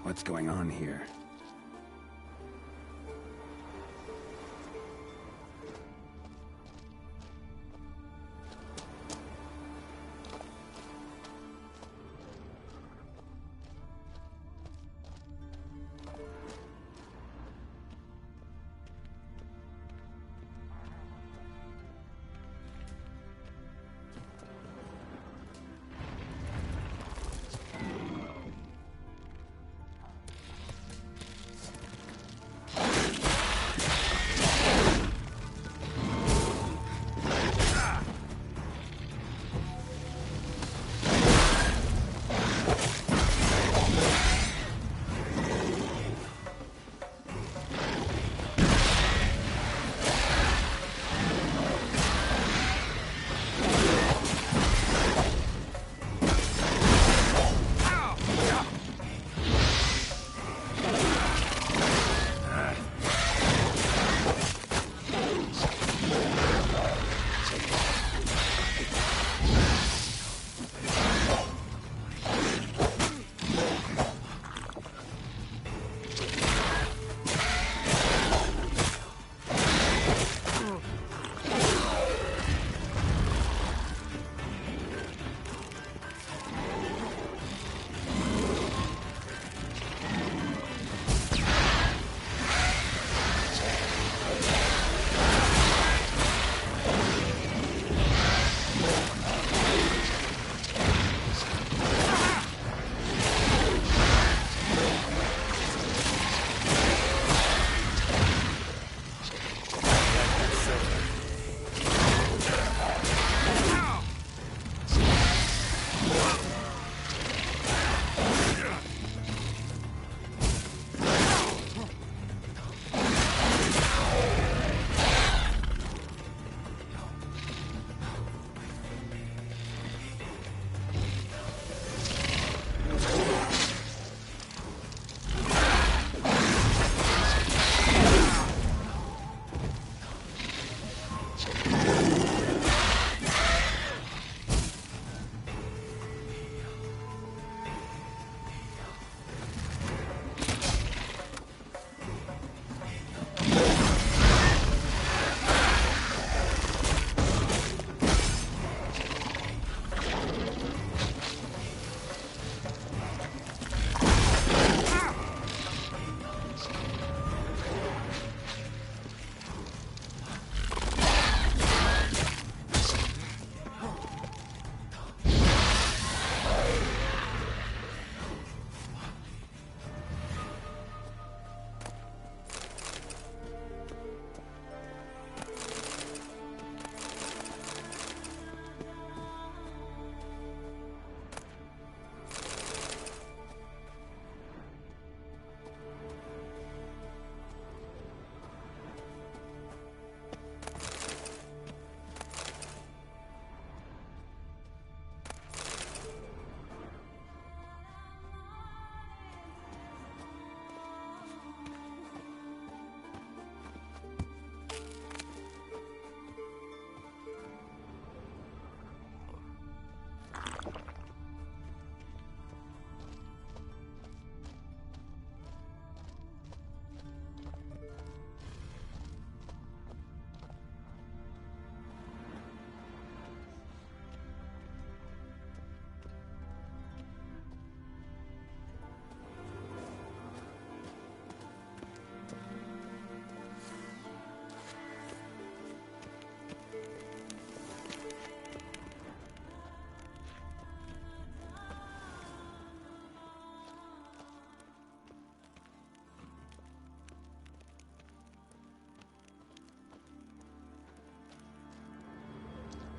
What's going on here?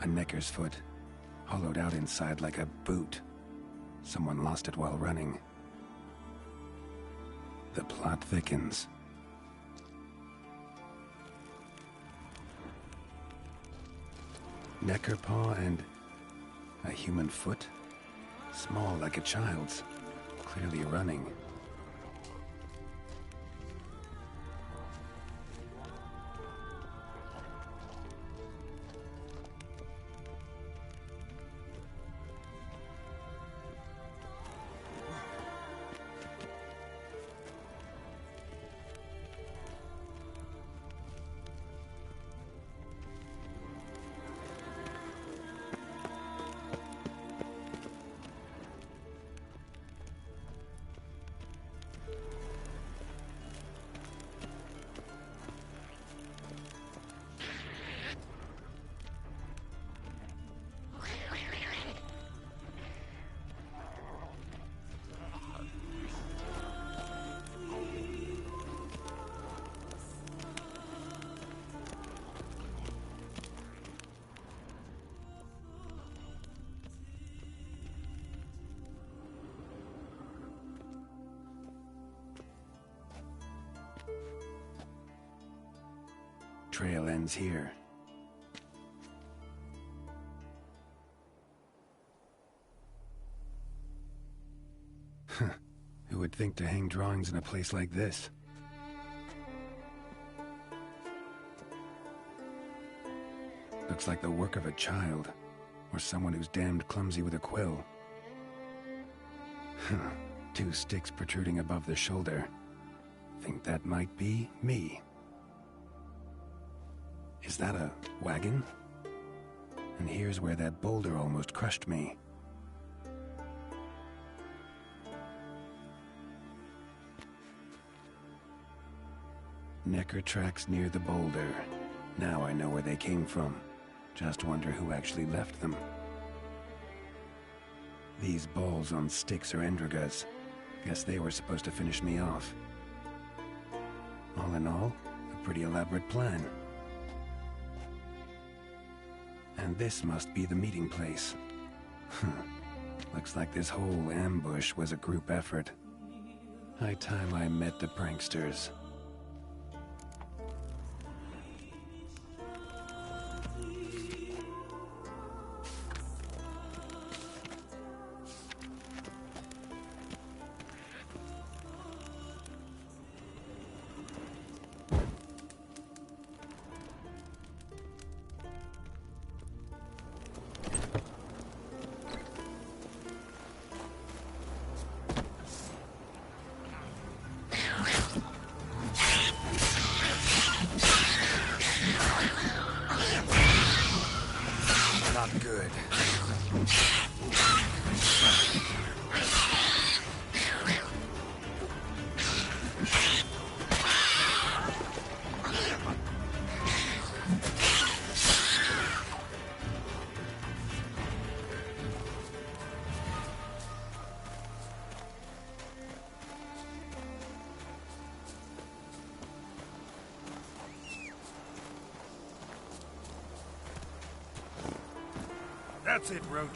A necker's foot, hollowed out inside like a boot. Someone lost it while running. The plot thickens. Necker paw and a human foot? Small like a child's, clearly running. Trail ends here. Who would think to hang drawings in a place like this? Looks like the work of a child, or someone who's damned clumsy with a quill. 2 sticks protruding above the shoulder. Think that might be me. Is that a wagon? And here's where that boulder almost crushed me. Necker tracks near the boulder. Now I know where they came from. Just wonder who actually left them. These balls on sticks are Endrigas. Guess they were supposed to finish me off. All in all, a pretty elaborate plan. And this must be the meeting place. Looks like this whole ambush was a group effort. High time I met the pranksters. Good. That's it, Roach.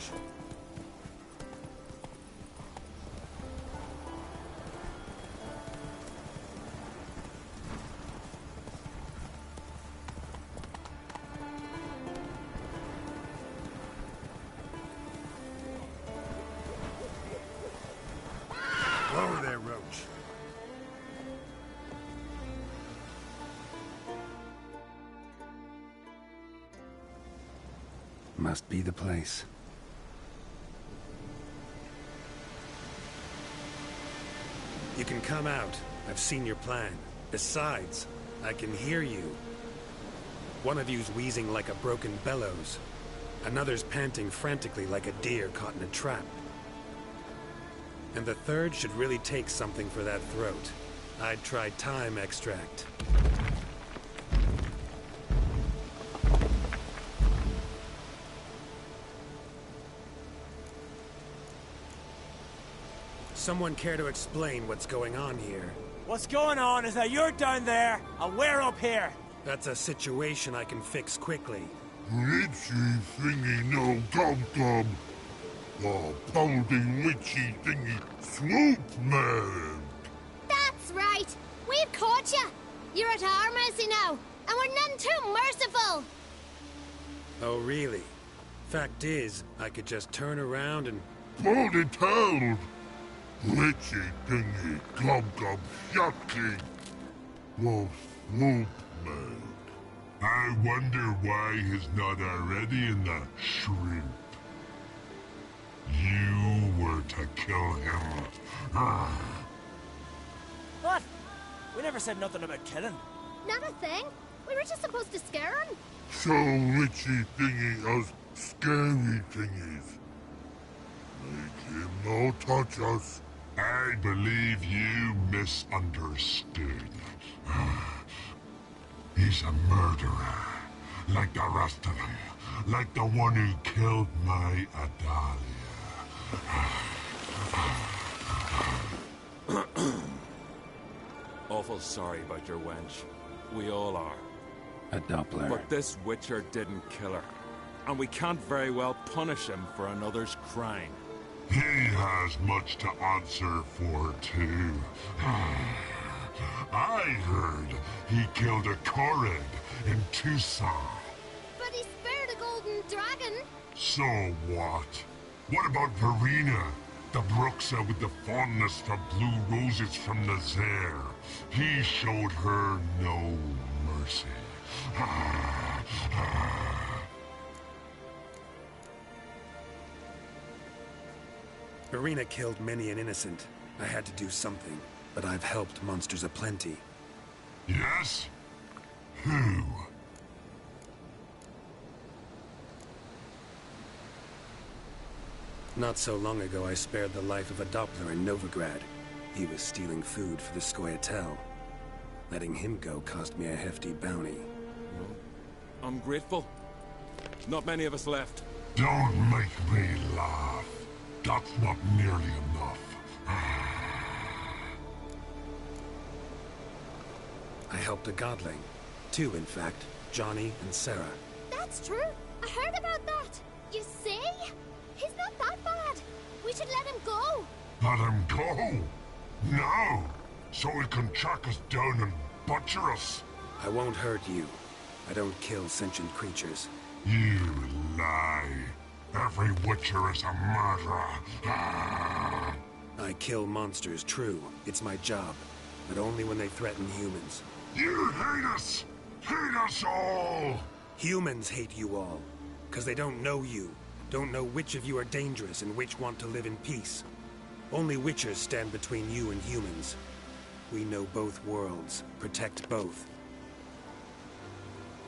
Whoa there, Roach. Must be the place. You can come out. I've seen your plan. Besides, I can hear you. One of you's wheezing like a broken bellows. Another's panting frantically like a deer caught in a trap. And the third should really take something for that throat. I'd try thyme extract. Someone care to explain what's going on here? What's going on is that you're down there, and we're up here. That's a situation I can fix quickly. Witchy thingy no gum-gum. Oh, bounding witchy thingy swoop man. That's right. We've caught you. You're at our mercy now, and we're none too merciful. Oh, really? Fact is, I could just turn around and... Baldy told. Witchy thingy gum-gum shocking. Whoa, swoop man. I wonder why he's not already in the shrimp. You were to kill him. What? We never said nothing about killing. Not a thing. We were just supposed to scare him. So witchy thingy us scary thingies. Make him no touch us. I believe you misunderstood. He's a murderer, like the rest of them, like the one who killed my Adalia. Awful sorry about your wench. We all are. A Doppler. But this Witcher didn't kill her. And we can't very well punish him for another's crime. He has much to answer for, too. I heard he killed a Korred in Tucson. But he spared a golden dragon. So what? What about Verena? The Bruxa with the fondness for blue roses from Nazaire. He showed her no mercy. Verena killed many an innocent. I had to do something, but I've helped monsters aplenty. Yes? Who? Not so long ago, I spared the life of a Doppler in Novigrad. He was stealing food for the Scoia'tael. Letting him go cost me a hefty bounty. I'm grateful. Not many of us left. Don't make me laugh. That's not nearly enough. I helped a godling. Two, in fact. Johnny and Sarah. That's true. I heard about that. You see? He's not that bad. We should let him go. Let him go? No! So he can track us down and butcher us. I won't hurt you. I don't kill sentient creatures. You lie. Every Witcher is a murderer. I kill monsters, true. It's my job. But only when they threaten humans. You hate us! Hate us all! Humans hate you all. Because they don't know you. Don't know which of you are dangerous and which want to live in peace. Only Witchers stand between you and humans. We know both worlds, protect both.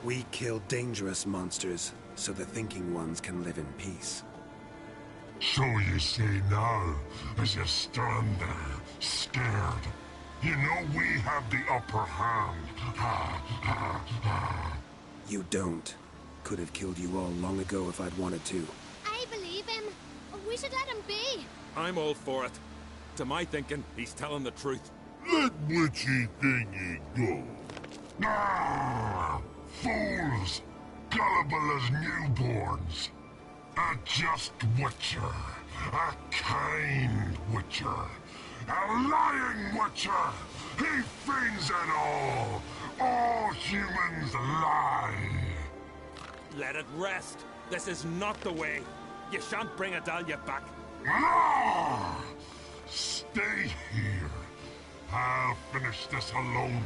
We kill dangerous monsters, so the thinking ones can live in peace. So you say now, as you stand there, scared. You know we have the upper hand. You don't. Could have killed you all long ago if I'd wanted to. I believe him. We should let him be. I'm all for it. To my thinking, he's telling the truth. Let witchy thingy go. Fools! Gullible as newborns. A just Witcher. A kind Witcher. A lying Witcher. He feigns it all. All humans lie. Let it rest. This is not the way. You shan't bring Adalia back. No! Stay here. I'll finish this alone.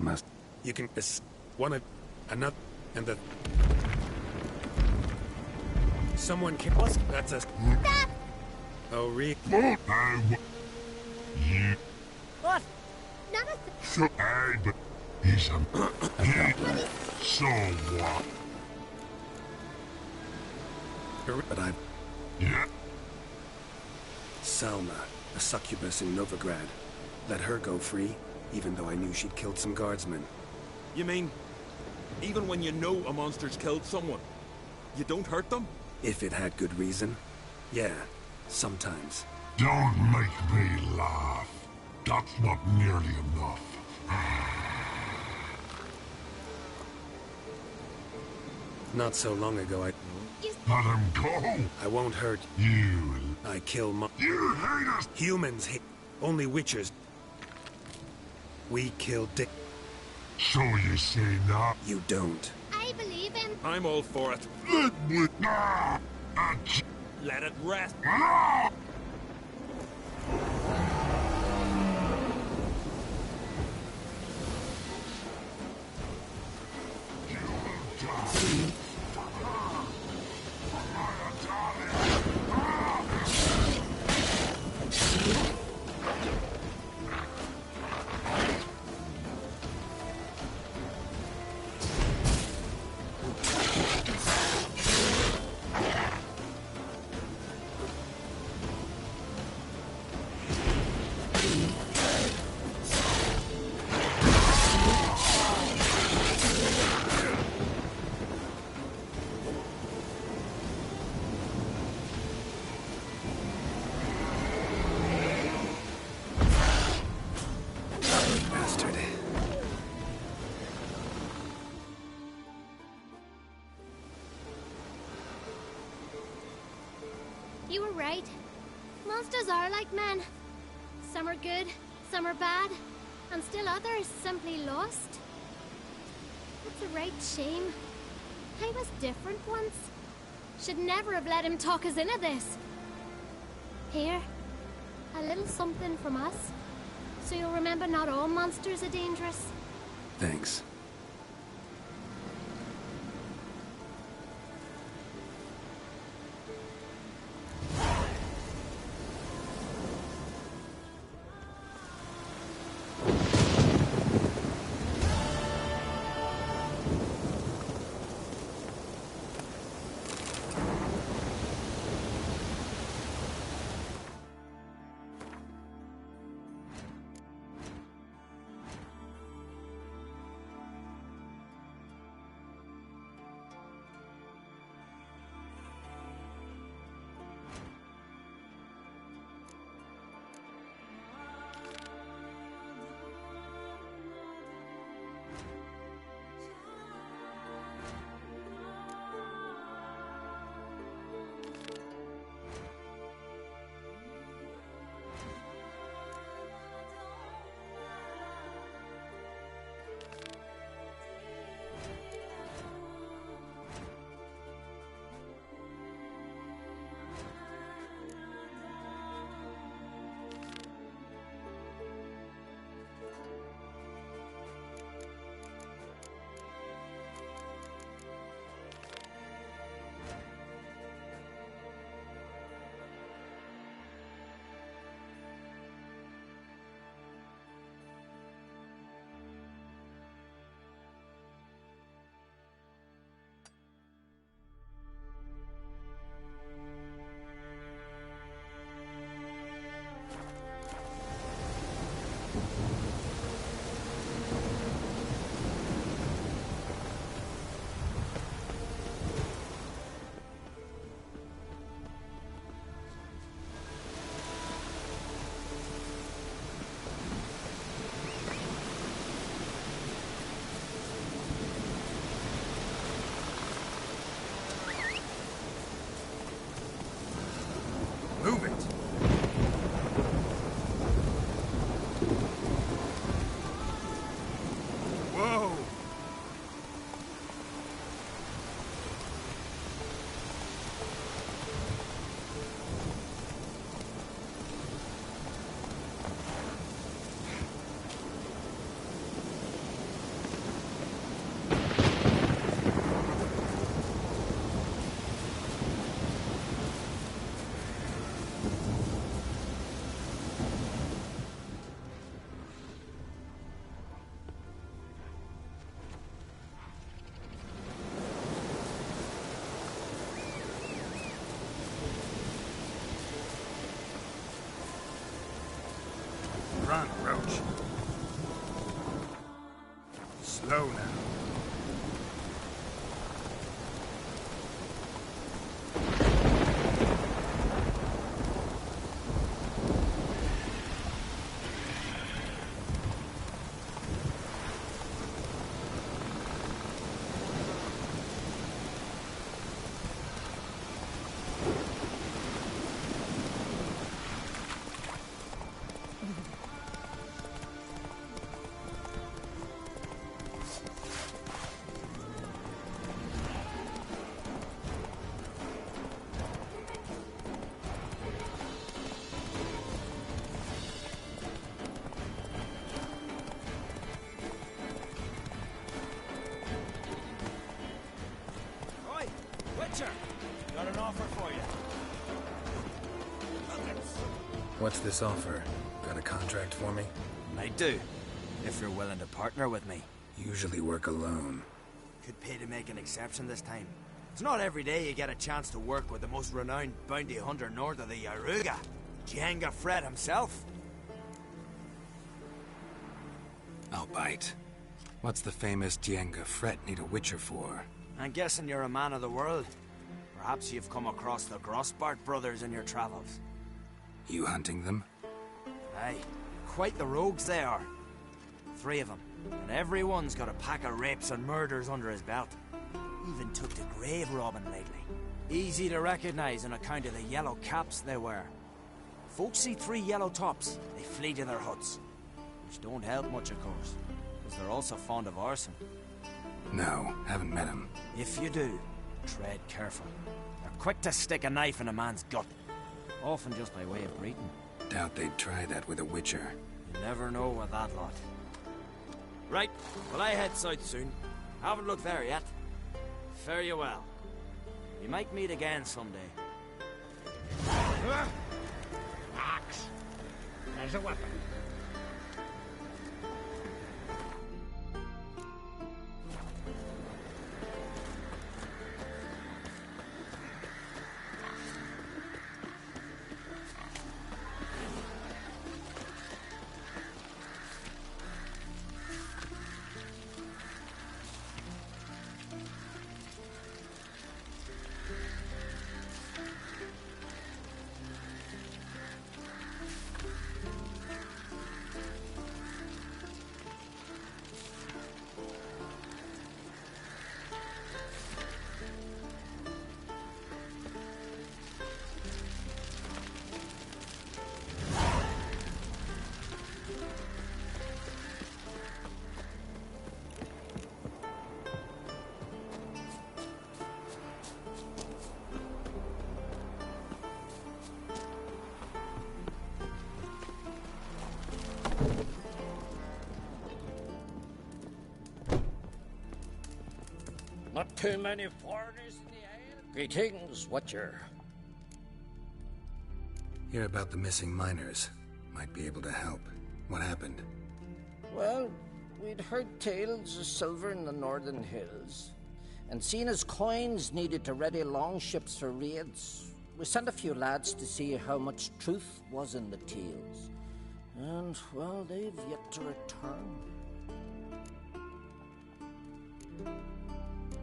Must. You can one of another and the someone can. That's a. Oh, really? You. What? So I. But he's a. So what? But I. Yeah. Salma, a succubus in Novigrad. Let her go free, even though I knew she'd killed some guardsmen. You mean, even when you know a monster's killed someone, you don't hurt them? If it had good reason. Yeah, sometimes. Don't make me laugh. That's not nearly enough. Not so long ago, Let him go. I won't hurt you. I kill You hate us. Humans hate. Only witchers. We kill dick. So you say now? You don't. I believe him. I'm all for it. Let it rest. You were right. Monsters are like men. Some are good, some are bad, and still others simply lost. It's a right shame. I was different once. Should never have let him talk us into this. Here, a little something from us, so you'll remember not all monsters are dangerous. Thanks. Run, Roach. Slow now. Got an offer for you. What's this offer? Got a contract for me? I do, if you're willing to partner with me. Usually work alone. Could pay to make an exception this time. It's not every day you get a chance to work with the most renowned bounty hunter north of the Yaruga, Jenga Fred himself. I'll bite. What's the famous Jenga Fred need a witcher for? I'm guessing you're a man of the world. Perhaps you've come across the Grossbart brothers in your travels. You hunting them? Aye, quite the rogues they are. 3 of them, and everyone's got a pack of rapes and murders under his belt. Even took to grave robbing lately. Easy to recognize on account of the yellow caps they wear. Folks see 3 yellow tops, they flee to their huts. Which don't help much, of course, because they're also fond of arson. No, haven't met him. If you do, tread careful. They're quick to stick a knife in a man's gut. Often just by way of greeting. Doubt they'd try that with a witcher. You never know with that lot. Right, well I head south soon. Haven't looked there yet. Fare you well. We might meet again someday. Axe. There's a weapon. Not too many foreigners in the isle. Greetings, Witcher. Hear about the missing miners. Might be able to help. What happened? Well, we'd heard tales of silver in the northern hills, and seen as coins needed to ready longships for raids, we sent a few lads to see how much truth was in the tales. And, well, they've yet to return.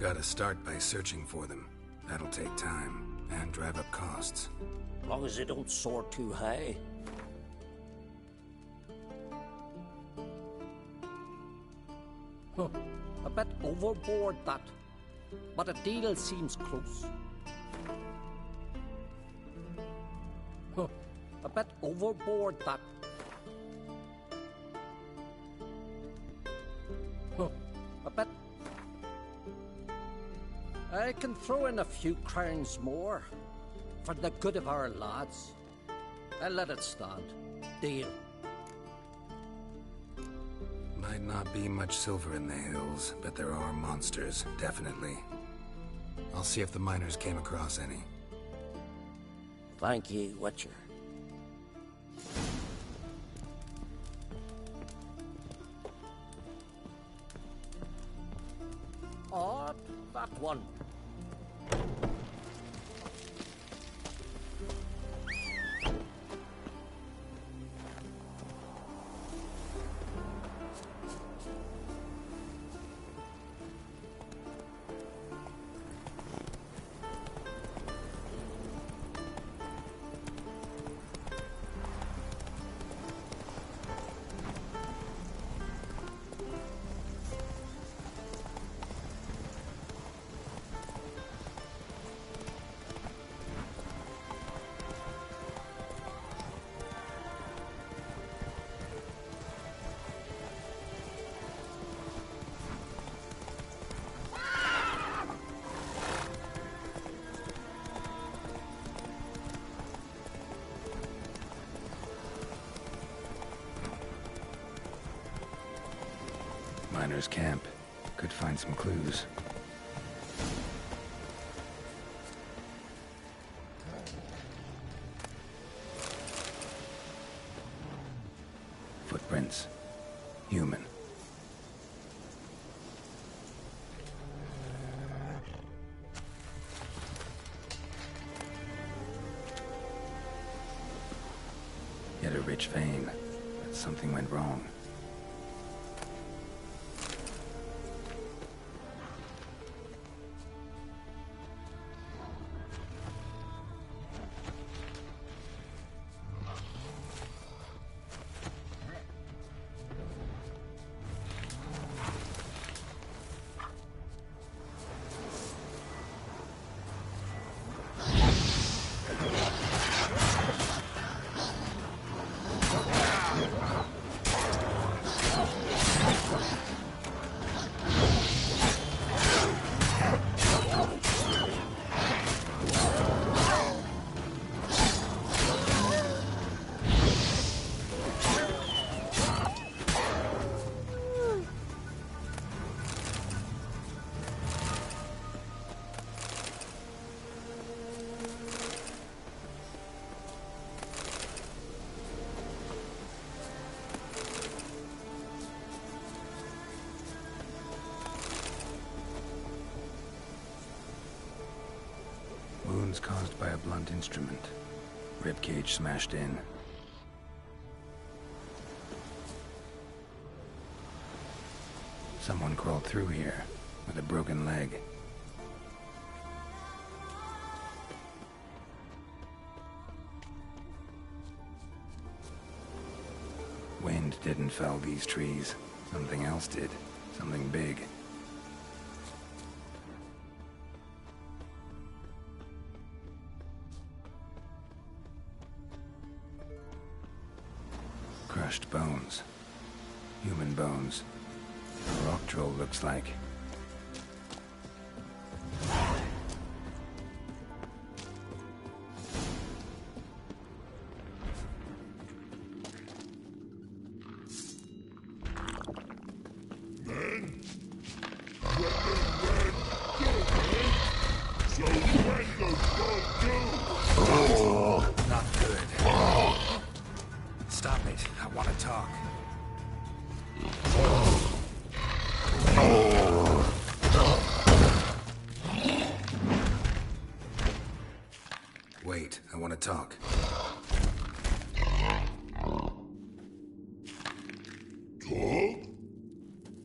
Gotta start by searching for them. That'll take time, and drive up costs. As long as they don't soar too high. Huh, a bit overboard, that. But a deal seems close. Huh, a bit overboard, that. Huh, a bit. I can throw in a few crowns more for the good of our lads. I'll let it stand. Deal. Might not be much silver in the hills, but there are monsters, definitely. I'll see if the miners came across any. Thank ye, Witcher. that one. Miners' camp. Could find some clues. Footprints. Human. Yet a rich vein, but something went wrong. Wounds caused by a blunt instrument. Ribcage smashed in. Someone crawled through here with a broken leg. Wind didn't fell these trees. Something else did. Something big. Crushed bones. Human bones. A rock troll looks like. Not good. Stop it. I want to talk. Wait, I want to talk. Talk?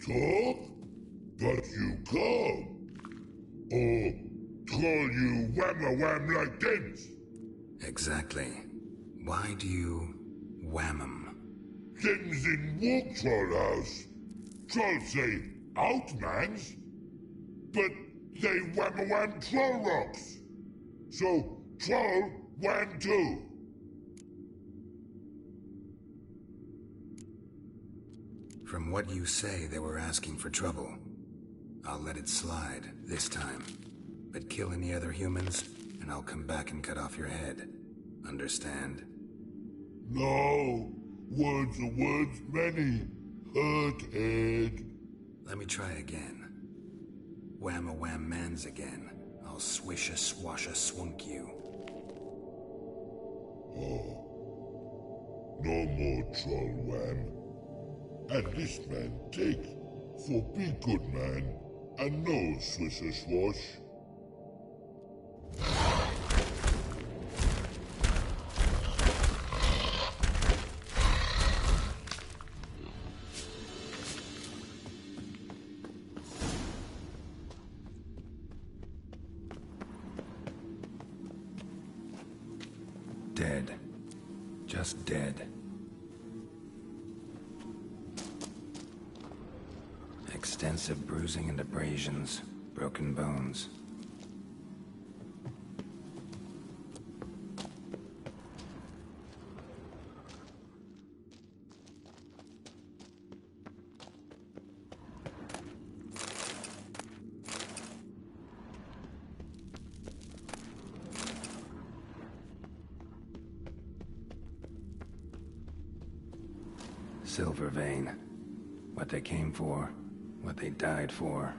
Talk? But you can't. Or call you wham-a-wham like them. Exactly. Why do you wham 'em? Them's in walk troll house. Trolls say outmans, but they wham-a-wham troll rocks. So troll wham too. From what you say, they were asking for trouble. I'll let it slide this time. But kill any other humans, and I'll come back and cut off your head. Understand? No. Words are words many. Hurt head. Let me try again. Wham-a-wham mans again. I'll swish-a-swash-a-swunk you. Oh. No more troll wham. And this man take, for be good man, And no Swisher Swash. Dead. Just dead. Extensive bruising and abrasions, broken bones. Silver vein. What they came for, what they died for.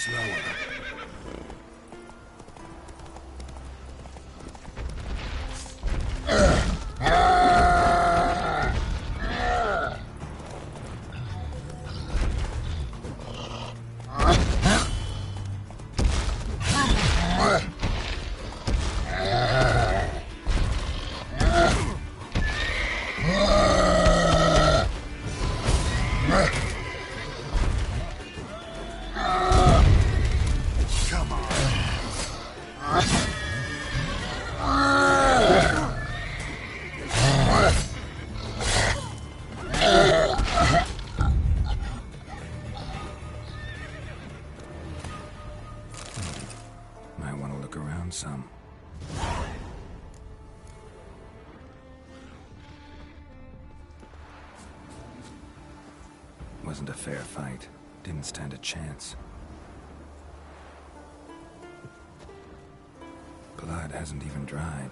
Slower. Might want to look around some. Wasn't a fair fight. Didn't stand a chance. Blood hasn't even dried.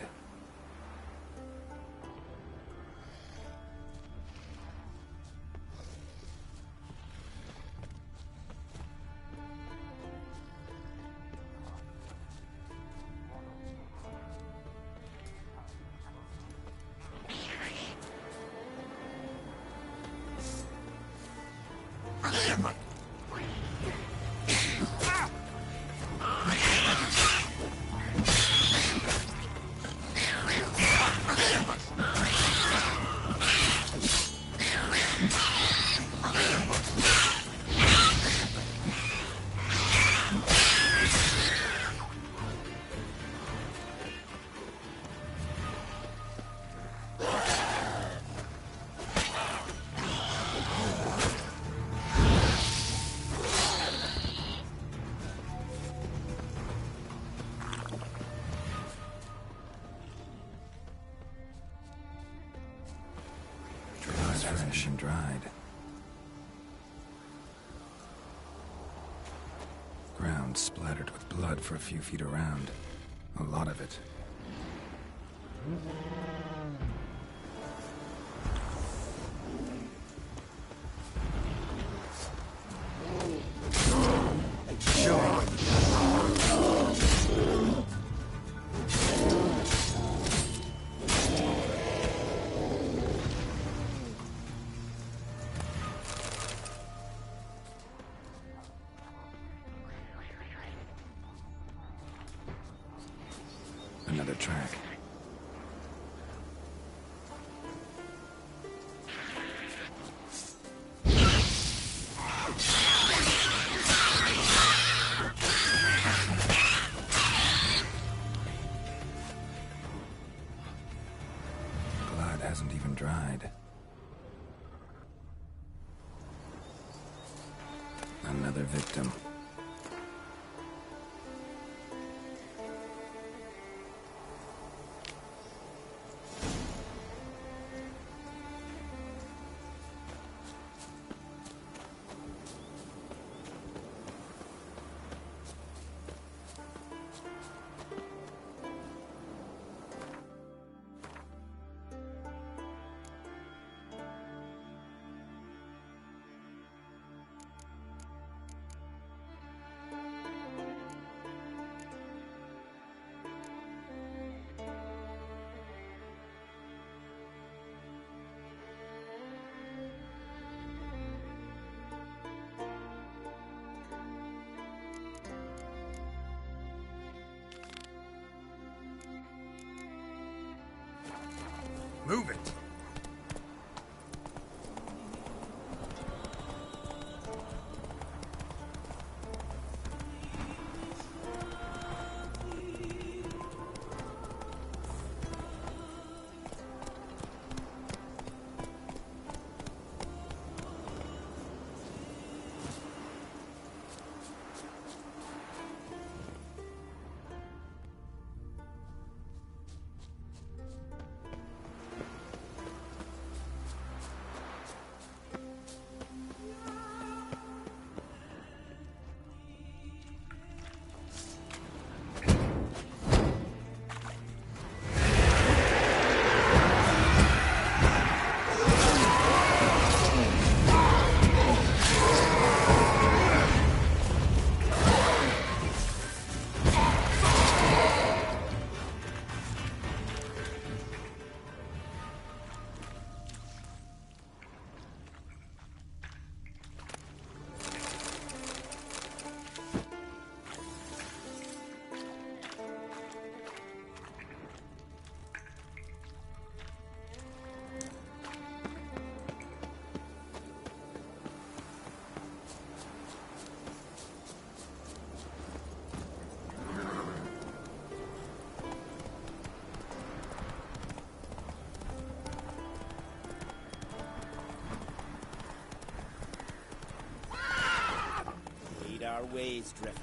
Fresh and dried. Ground splattered with blood for a few feet around. A lot of it. Another track. Blood hasn't even dried. Another victim. Move it! Our ways, Drifter.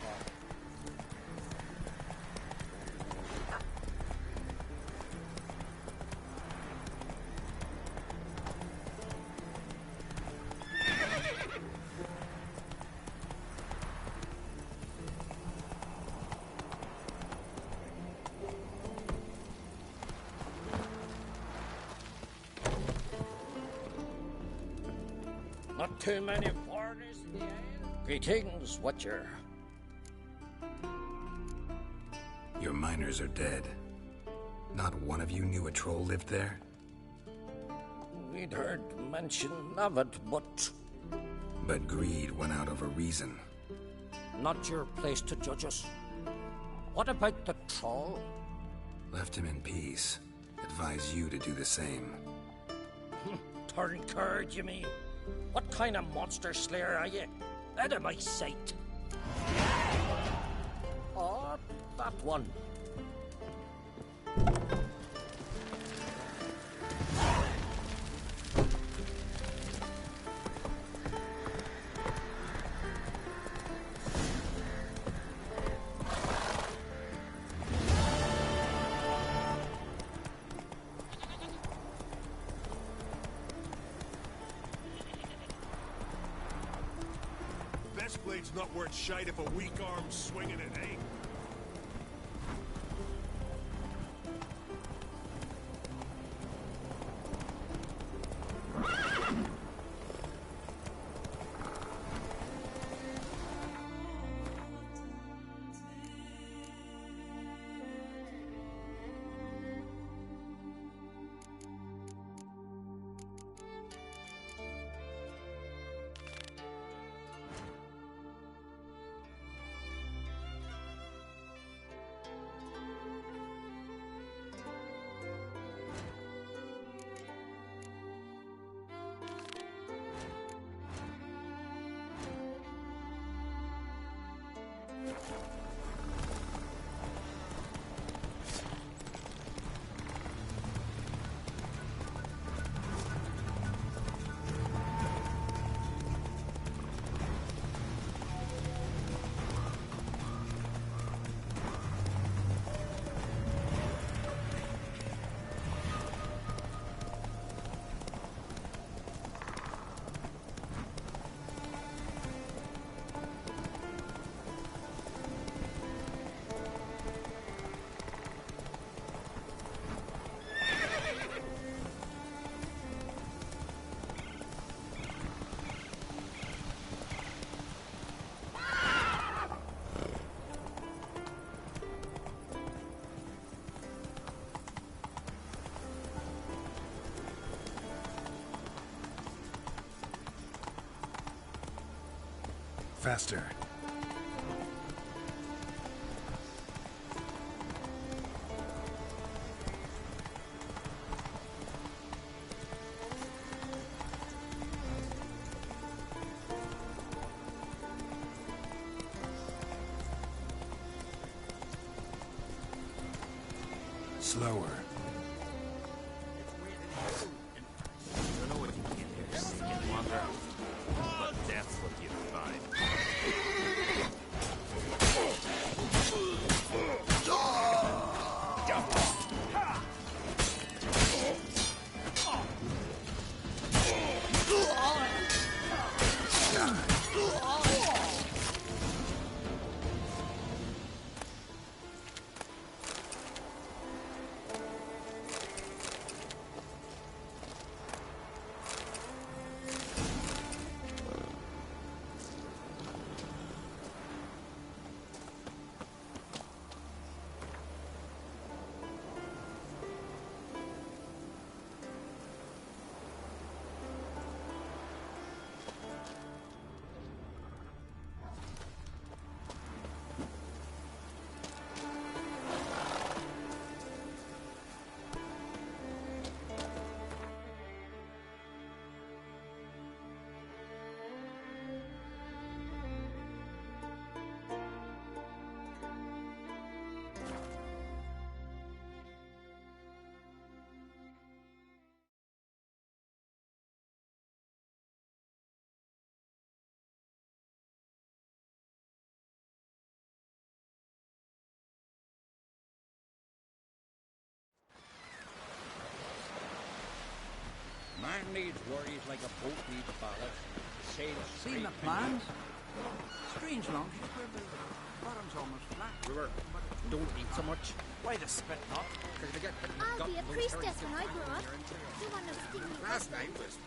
Not too many foreigners in the isle. Greetings, Watcher. Your miners are dead. Not one of you knew a troll lived there? We'd heard mention of it, but... But greed went out of a reason. Not your place to judge us. What about the troll? Left him in peace. Advise you to do the same. Turn curd, you mean? What kind of monster slayer are you? Out of my sight. Oh, that one. Best blade's not worth shite if a weak arm's swinging it, eh? Faster. Slower. Don't know what you came here to seek and wander, but that's what you find. Man needs worries like a boat needs ballast. Sail Seen the plans? Strange longships where the bottom's almost flat. River, don't eat so much. Why the spit not? Because they get I'll be a priestess when I grow up. You want no stinky Last night was...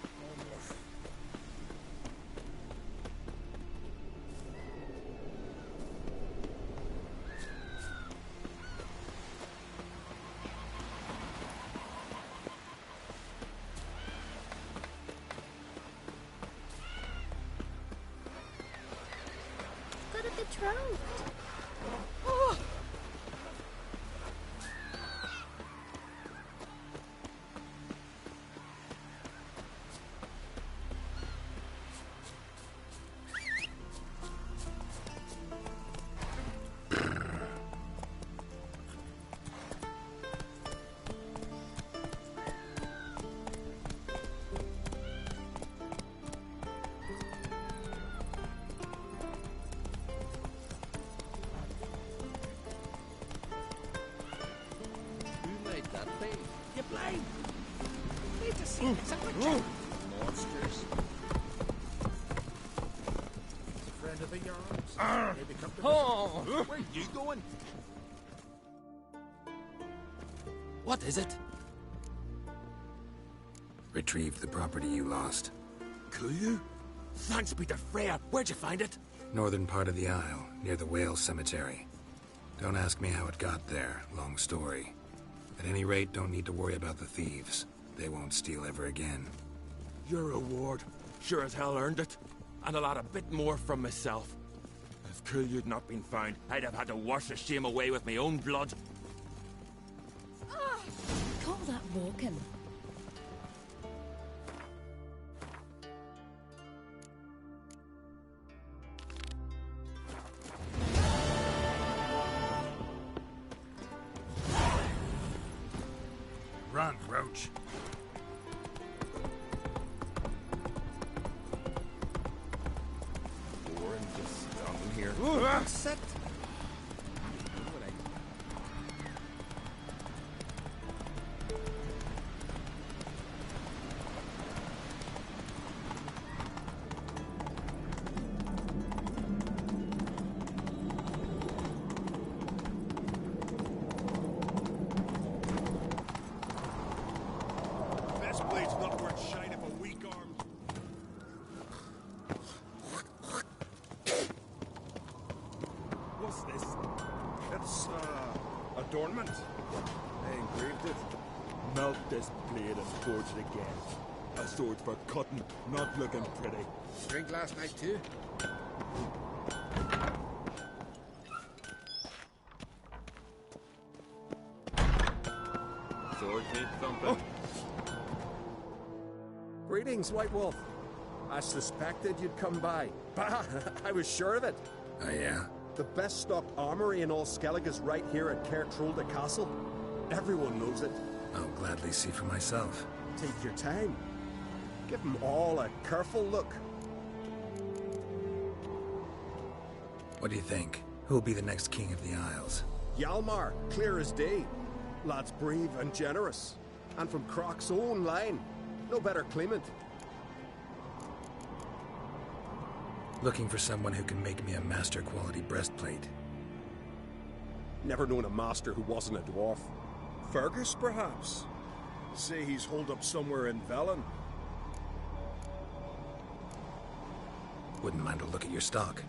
Got a betrothed. Oh! You blind? Need to see this. Monsters. It's a friend of the yards. Maybe come to Oh! Where you going? What is it? Retrieved the property you lost. Could you? Thanks be to Freya. Where'd you find it? Northern part of the Isle, near the whale cemetery. Don't ask me how it got there. Long story. At any rate, don't need to worry about the thieves. They won't steal ever again. Your reward sure as hell earned it. And I'll add a bit more from myself. If Kulyu'd not been found, I'd have had to wash the shame away with my own blood. Call that walking. Run, Roach. Boring just stopping here. Sit. Best blade's not worth shining for weak arms. What's this? It's, adornment. I engraved it. Melt this blade and forge it again. A sword for cutting, not looking pretty. Drink last night too? Sword needs thumping. Greetings, White Wolf. I suspected you'd come by. Bah, I was sure of it. Oh, yeah? The best stocked armory in all Skellige's right here at Caer Trolde Castle. Everyone knows it. I'll gladly see for myself. Take your time. Give them all a careful look. What do you think? Who'll be the next king of the Isles? Hjalmar, clear as day. Lad's brave and generous. And from Croc's own line. No better claimant. Looking for someone who can make me a master-quality breastplate. Never known a master who wasn't a dwarf. Fergus, perhaps? Say he's holed up somewhere in Velen. Wouldn't mind a look at your stock.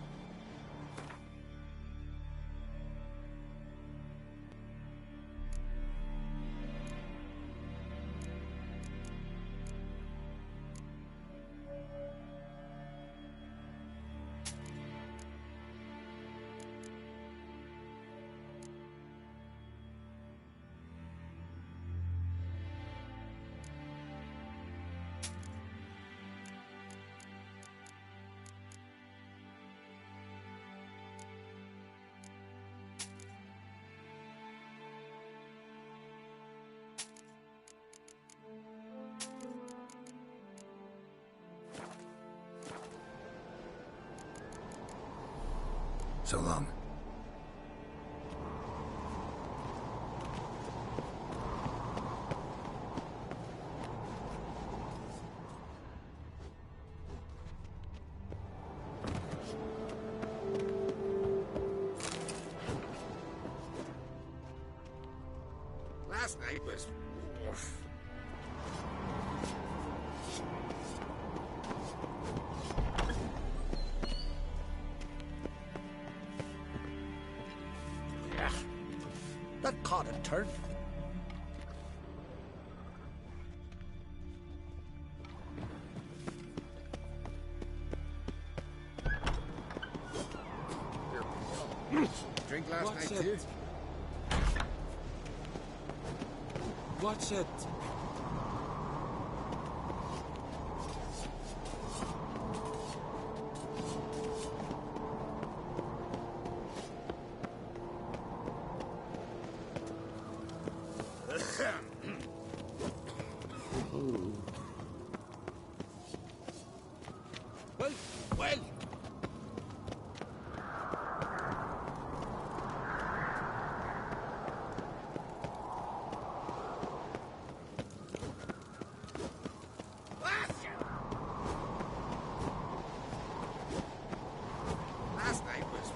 So long. Last night was... That caught a turn. Drink last What's night, too? What's it? Well. Last night was...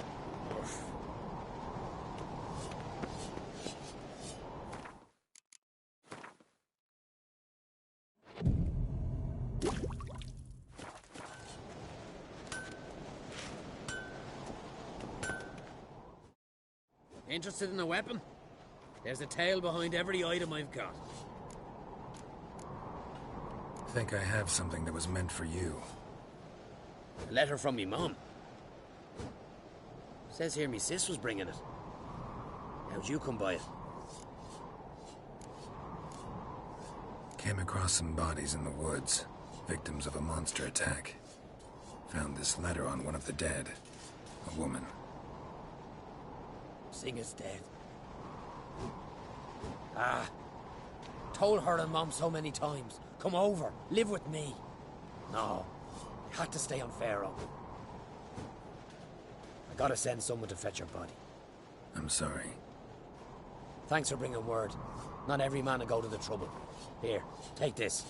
Interested in a weapon? There's a tale behind every item I've got. Think I have something that was meant for you. A letter from me mum. Says here me sis was bringing it. How'd you come by it? Came across some bodies in the woods, victims of a monster attack. Found this letter on one of the dead. A woman. Singer's dead. Ah. Told her and Mom so many times. Come over, live with me. No. Had to stay on Pharaoh. I gotta send someone to fetch her body. I'm sorry. Thanks for bringing word. Not every man will go to the trouble. Here, take this.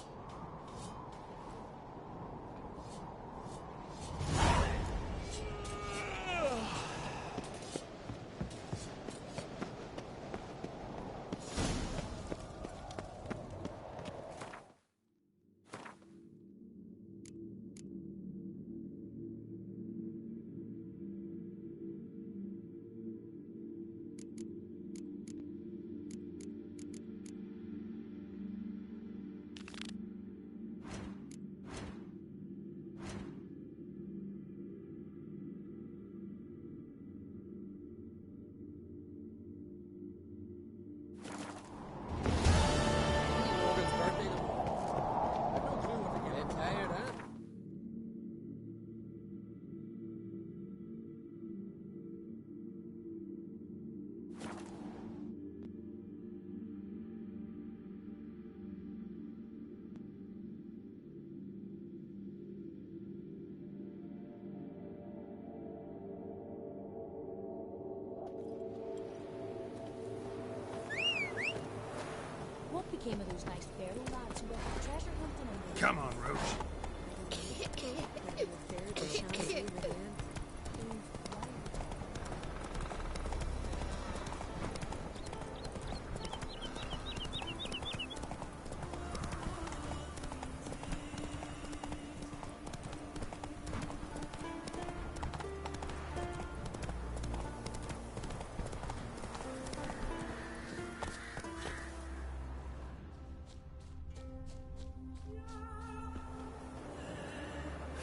became of those nice fairy lads who went treasure hunting on the Come on, Roach.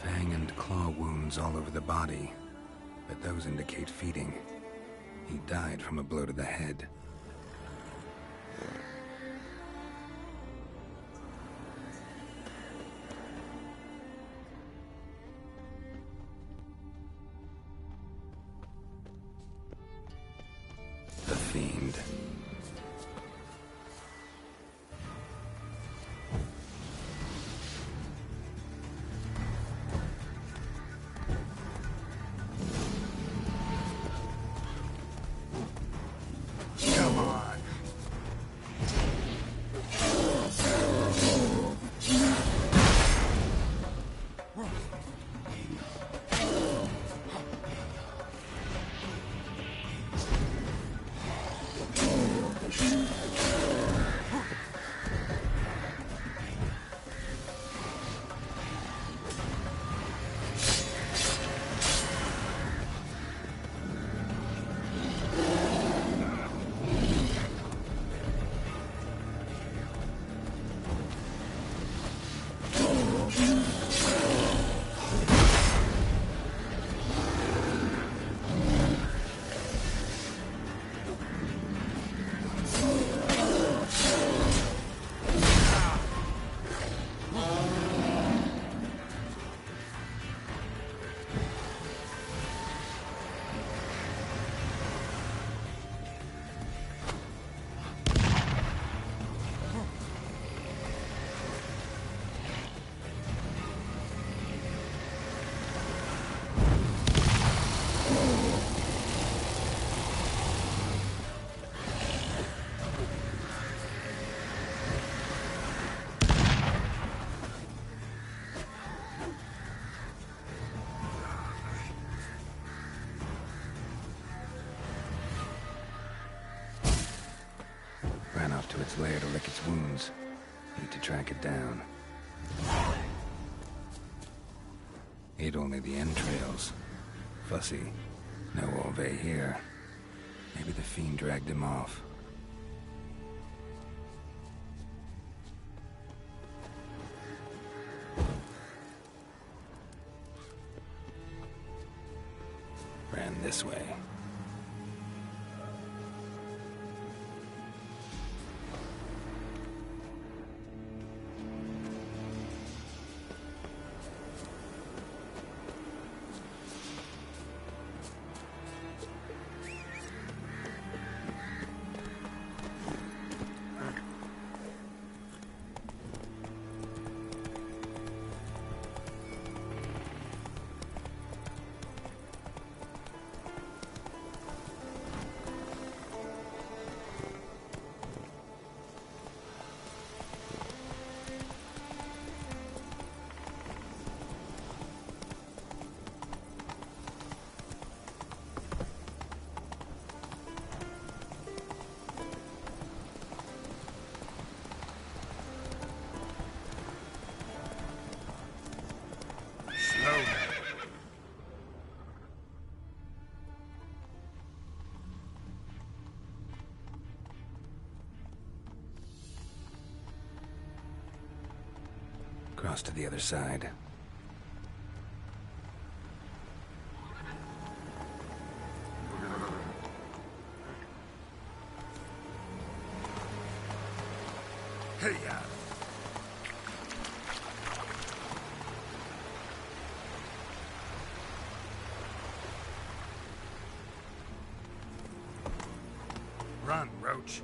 Fang and claw wounds all over the body, but those indicate feeding. He died from a blow to the head. The Fiend. Come on. Ran off to its lair to lick its wounds. Need to track it down. Ate only the entrails. Fussy. No Ove here. Maybe the Fiend dragged him off. Ran this way. Cross to the other side. Hey-ya! Run, Roach.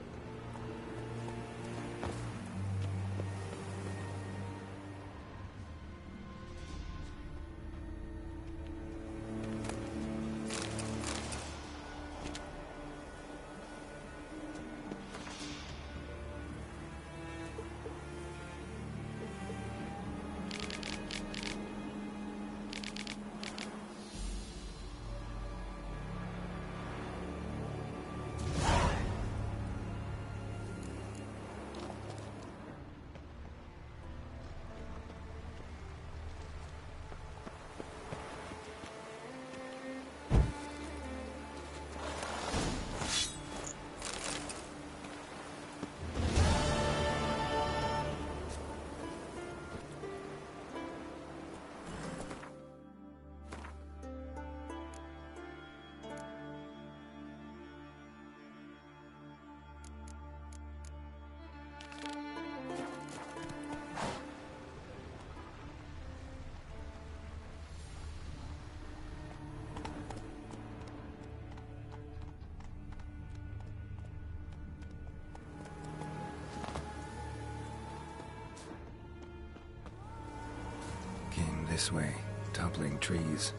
this way, toppling trees.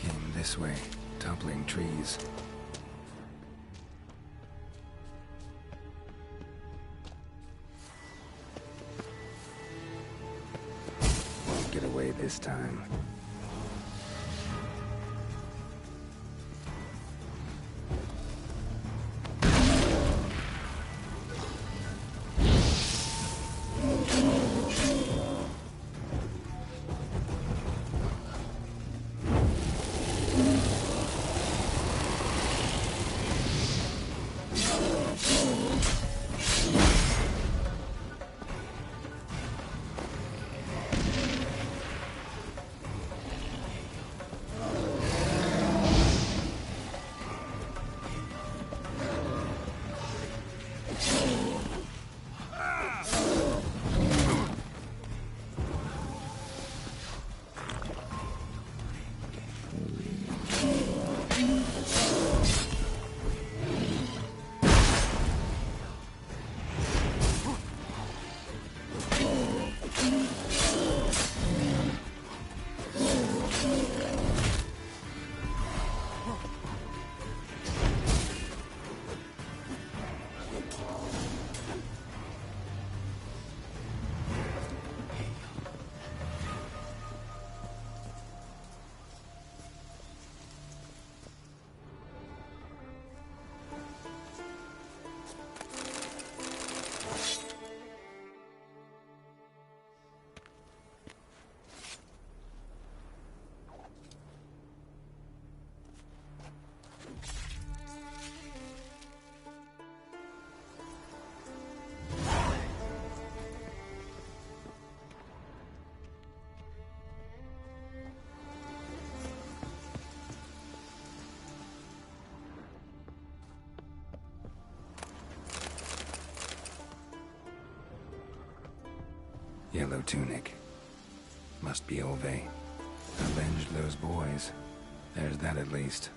Came this way, toppling trees. Won't get away this time. Yellow tunic. Must be Ove. Avenged those boys. There's that at least.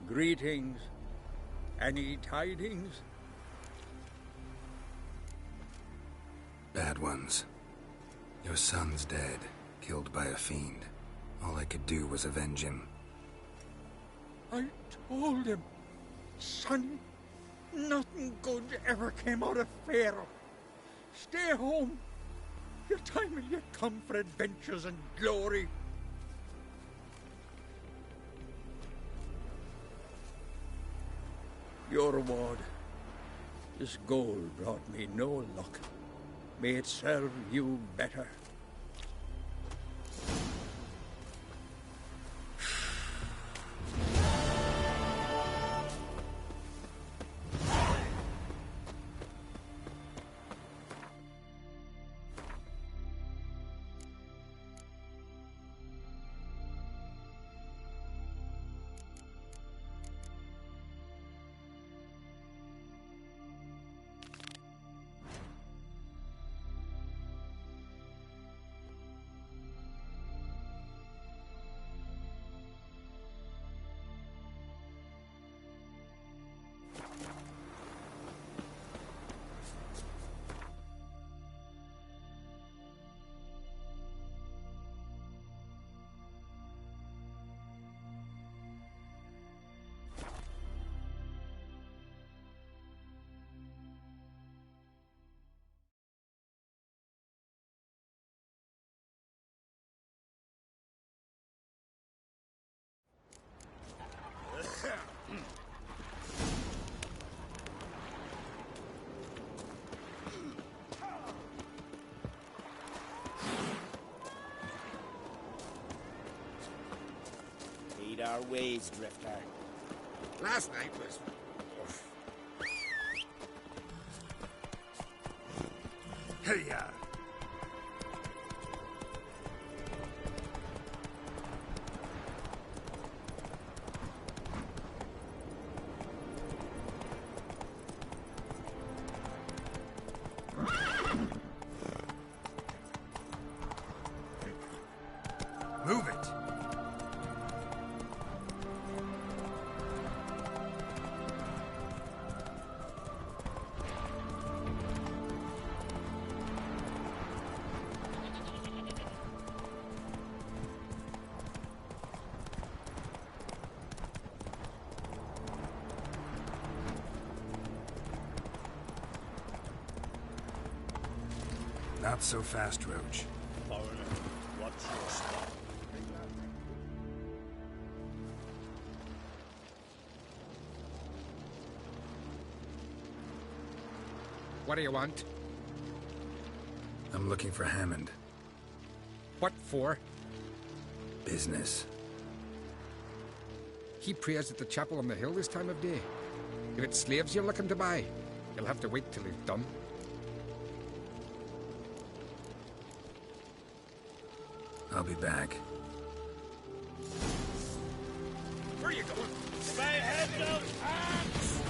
Greetings. Any tidings? Bad ones. Your son's dead, killed by a fiend. All I could do was avenge him. I told him, son, nothing good ever came out of Pharaoh. Stay home. Your time will yet come for adventures and glory. Your reward. This gold brought me no luck. May it serve you better. our ways, Drifter. Last night was... Hey-ya! Move it! Not so fast, Roach. Foreigner, watch your step. What do you want? I'm looking for Hammond. What for? Business. He prays at the chapel on the hill this time of day. If it's slaves you're looking to buy, you'll have to wait till he's done. I'll be back. Where are you going? Stay head down, hands!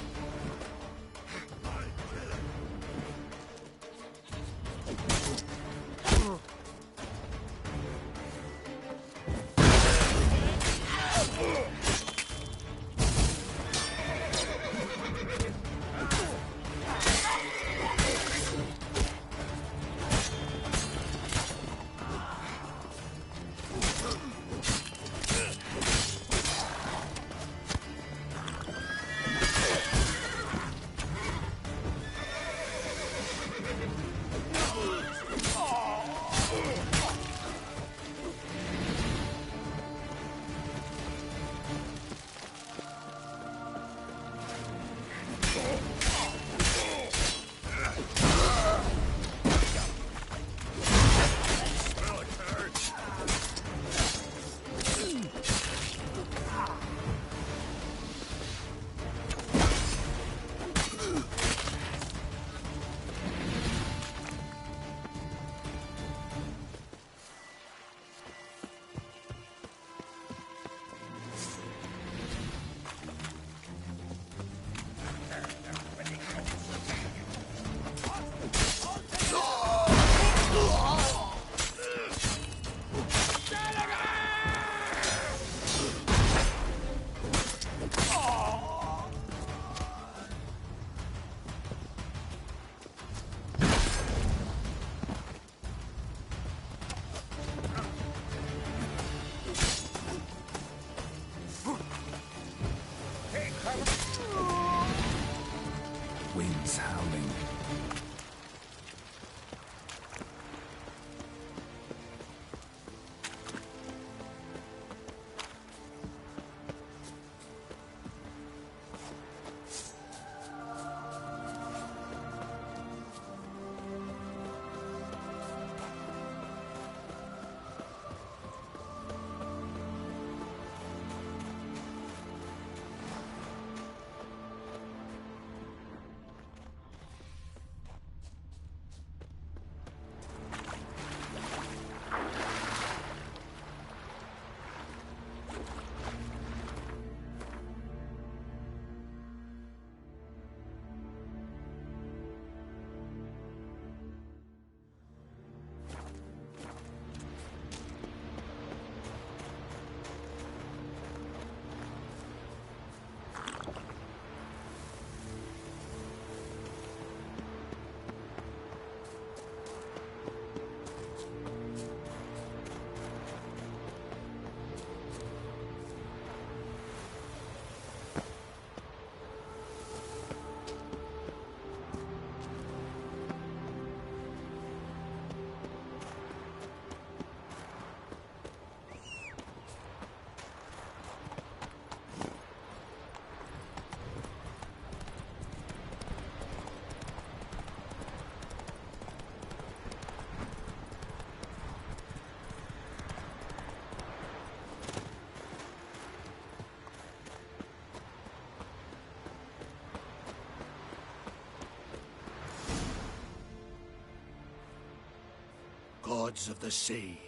gods of the sea,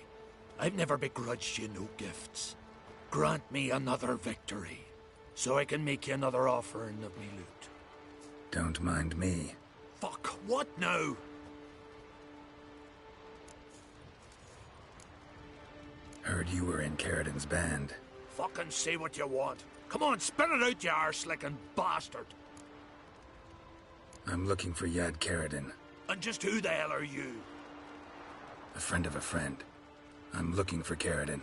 I've never begrudged you no gifts. Grant me another victory, so I can make you another offering of me loot. Don't mind me. Fuck, what now? Heard you were in Carradin's band. Fucking say what you want. Come on, spit it out, you arse-licking bastard. I'm looking for Yad Carradin. And just who the hell are you? A friend of a friend. I'm looking for Carradin.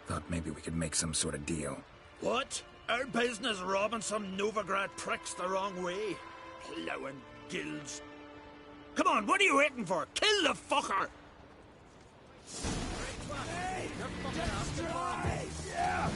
Thought maybe we could make some sort of deal. What? Our business robbing some Novigrad pricks the wrong way? Plowing guilds. Come on, what are you waiting for? Kill the fucker! Yeah!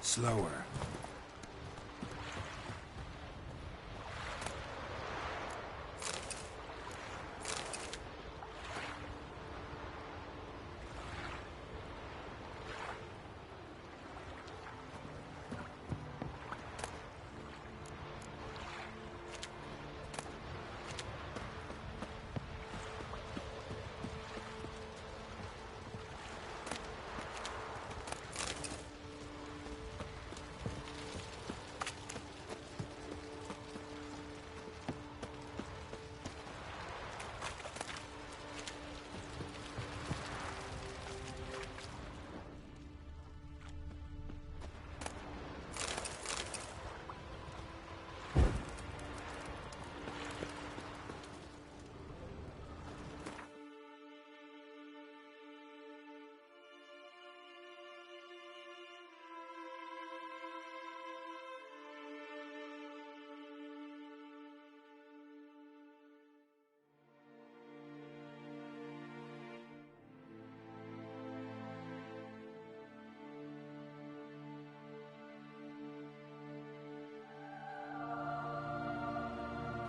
Slower.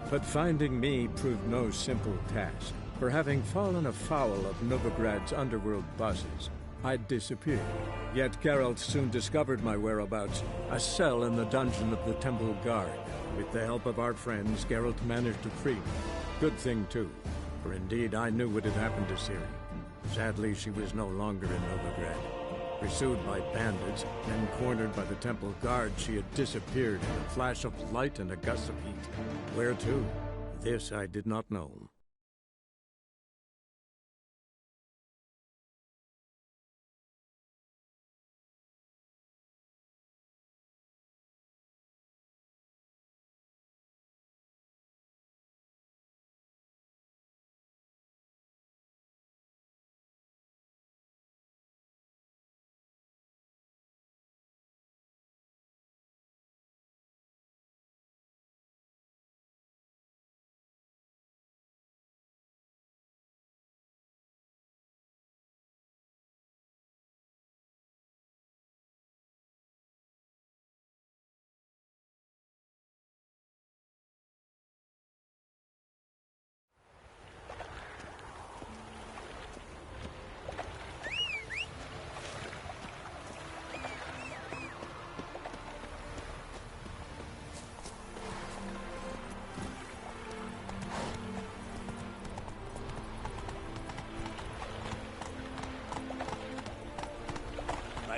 But finding me proved no simple task, for having fallen afoul of Novigrad's underworld bosses, I'd disappeared. Yet Geralt soon discovered my whereabouts, a cell in the dungeon of the Temple Guard. With the help of our friends, Geralt managed to free me. Good thing, too, for indeed I knew what had happened to Ciri. Sadly, she was no longer in Novigrad. Pursued by bandits, then cornered by the Temple Guard, she had disappeared in a flash of light and a gust of heat. Where to? This I did not know.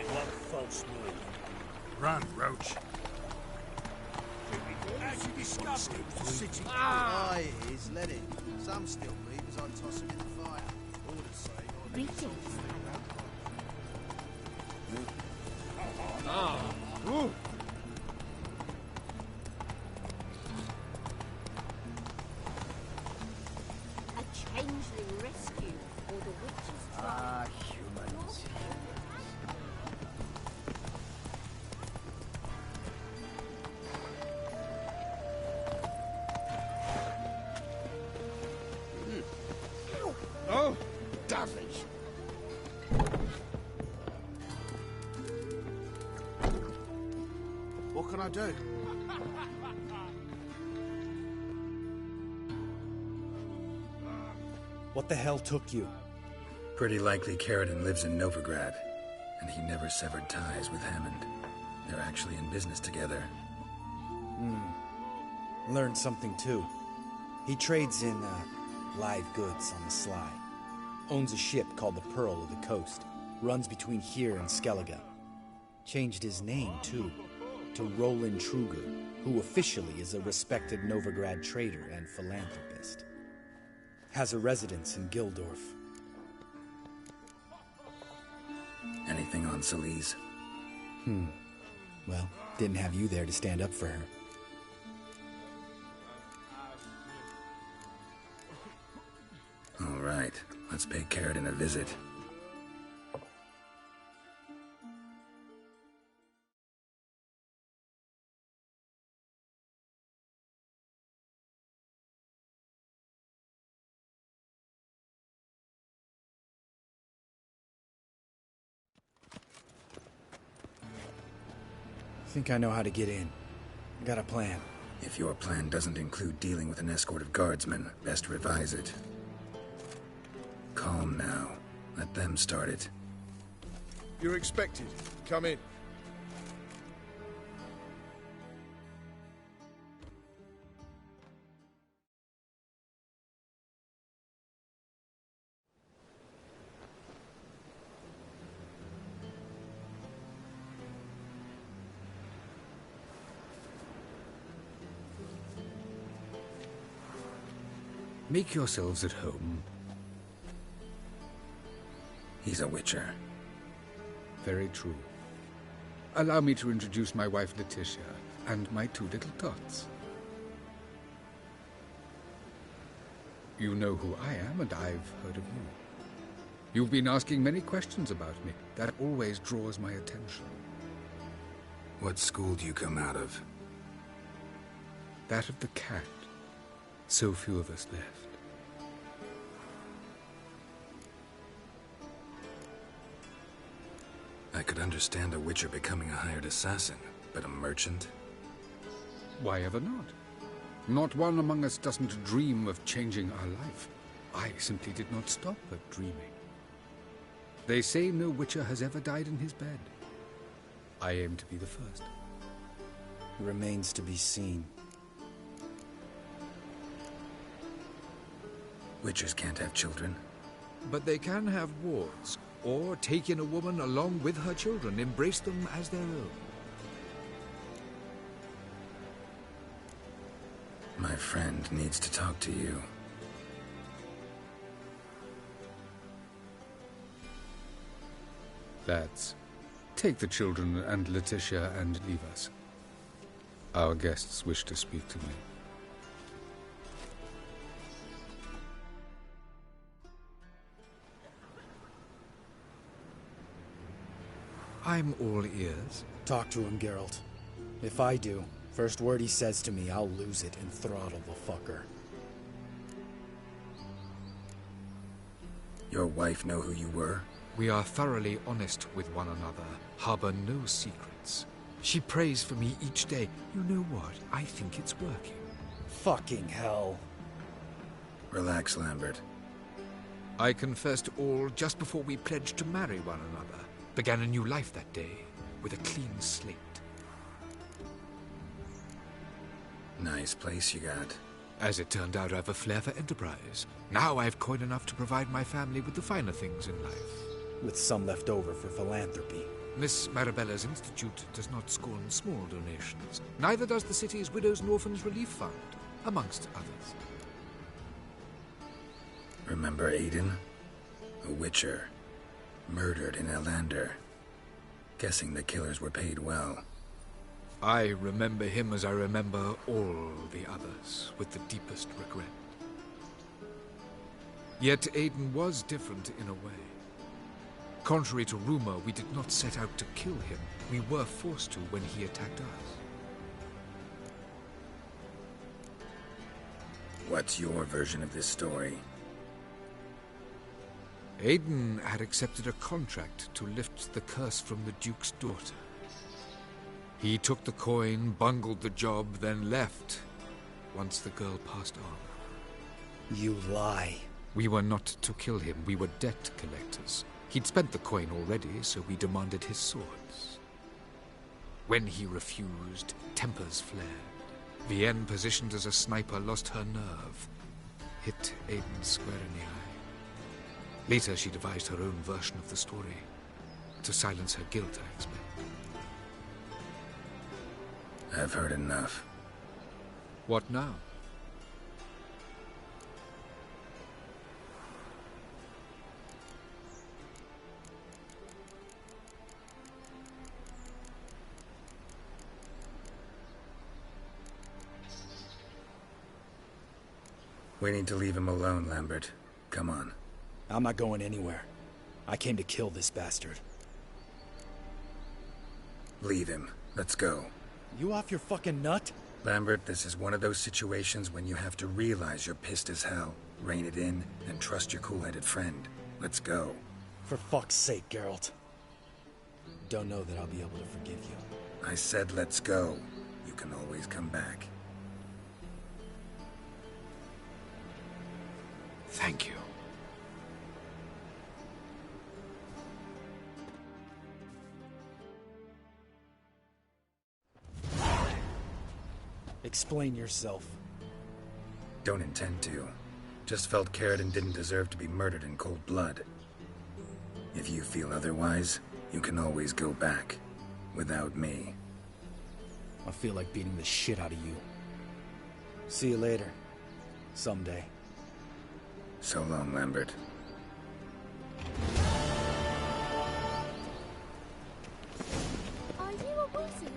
make one false move. Run, Roach. As you discovered, it was a city. Ah, it is. Let it. Some still believe as I toss him in the fire. Orders say I Greetings. Ah. Ooh. A changeling rescue, or the witch's Ah, humans. Oh, Duffy. What can I do? What the hell took you? Pretty likely Carradine lives in Novigrad, and he never severed ties with Hammond. They're actually in business together. Learned something too. He trades in live goods on the sly. Owns a ship called the Pearl of the Coast. Runs between here and Skellige. Changed his name too, to Roland Truger, who officially is a respected Novigrad trader and philanthropist. Has a residence in Gildorf. Anything on Celise? Well, didn't have you there to stand up for her. All right, let's pay Carradine a visit. Think I know how to get in. Got a plan. If your plan doesn't include dealing with an escort of guardsmen, best revise it. Calm now. Let them start it. You're expected. Come in. Make yourselves at home. He's a witcher. Very true. Allow me to introduce my wife Letitia and my two little tots. You know who I am, and I've heard of you. You've been asking many questions about me. That always draws my attention. What school do you come out of? That of the cat. So few of us left. I could understand a witcher becoming a hired assassin, but a merchant? Why ever not? Not one among us doesn't dream of changing our life. I simply did not stop at dreaming. They say no witcher has ever died in his bed. I aim to be the first. Remains to be seen. Witchers can't have children. But they can have wards, or take in a woman along with her children, embrace them as their own. My friend needs to talk to you. Lads, take the children and Letitia and leave us. Our guests wish to speak to me. I'm all ears. Talk to him, Geralt. If I do, first word he says to me, I'll lose it and throttle the fucker. Your wife know who you were? We are thoroughly honest with one another, harbor no secrets. She prays for me each day. You know what? I think it's working. Fucking hell. Relax, Lambert. I confessed all just before we pledged to marry one another. Began a new life that day, with a clean slate. Nice place you got. As it turned out, I have a flair for enterprise. Now I have coin enough to provide my family with the finer things in life. With some left over for philanthropy. Miss Marabella's institute does not scorn small donations. Neither does the city's Widows and Orphans Relief Fund, amongst others. Remember Aiden? A witcher. Murdered in Elander. Guessing the killers were paid well. I remember him as I remember all the others, with the deepest regret. Yet Aiden was different in a way. Contrary to rumor, we did not set out to kill him. We were forced to when he attacked us. What's your version of this story? Aiden had accepted a contract to lift the curse from the Duke's daughter. He took the coin, bungled the job, then left, once the girl passed on. You lie. We were not to kill him, we were debt collectors. He'd spent the coin already, so we demanded his swords. When he refused, tempers flared. Vienne, positioned as a sniper, lost her nerve. Hit Aiden square in the eye. Later, she devised her own version of the story. To silence her guilt, I expect. I've heard enough. What now? We need to leave him alone, Lambert. Come on. I'm not going anywhere. I came to kill this bastard. Leave him. Let's go. You off your fucking nut? Lambert, this is one of those situations when you have to realize you're pissed as hell, rein it in, and trust your cool-headed friend. Let's go. For fuck's sake, Geralt. Don't know that I'll be able to forgive you. I said let's go. You can always come back. Thank you. Explain yourself. Don't intend to. Just felt Carradine didn't deserve to be murdered in cold blood. If you feel otherwise, you can always go back. Without me. I feel like beating the shit out of you. See you later. Someday. So long, Lambert. Are you a wizard?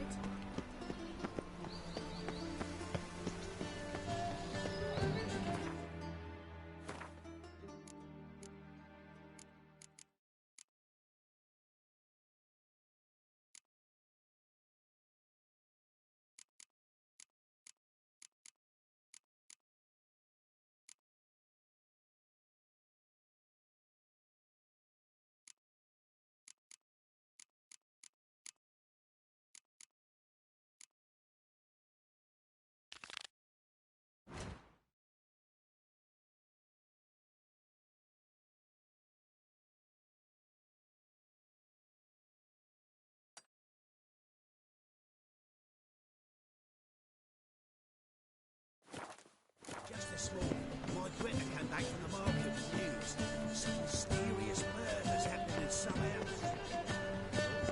Just this morning, my Greta came back from the market with news. Some mysterious murders happening in some house.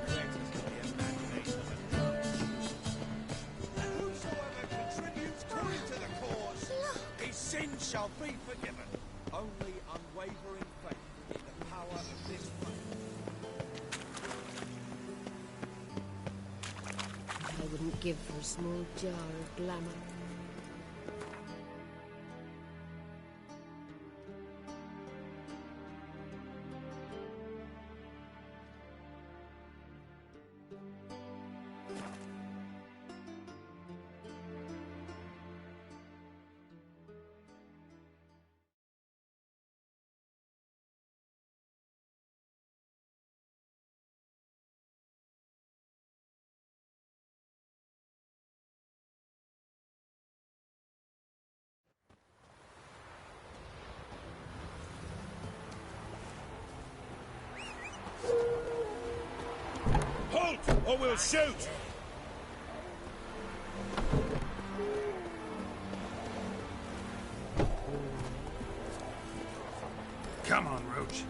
Greta's got the imagination of a ghost. And whosoever contributes coin to the cause, his sins shall be forgiven. Only unwavering faith in the power of this faith. I wouldn't give for a small jar of glamour. Halt, or we'll shoot! Come on, Roach.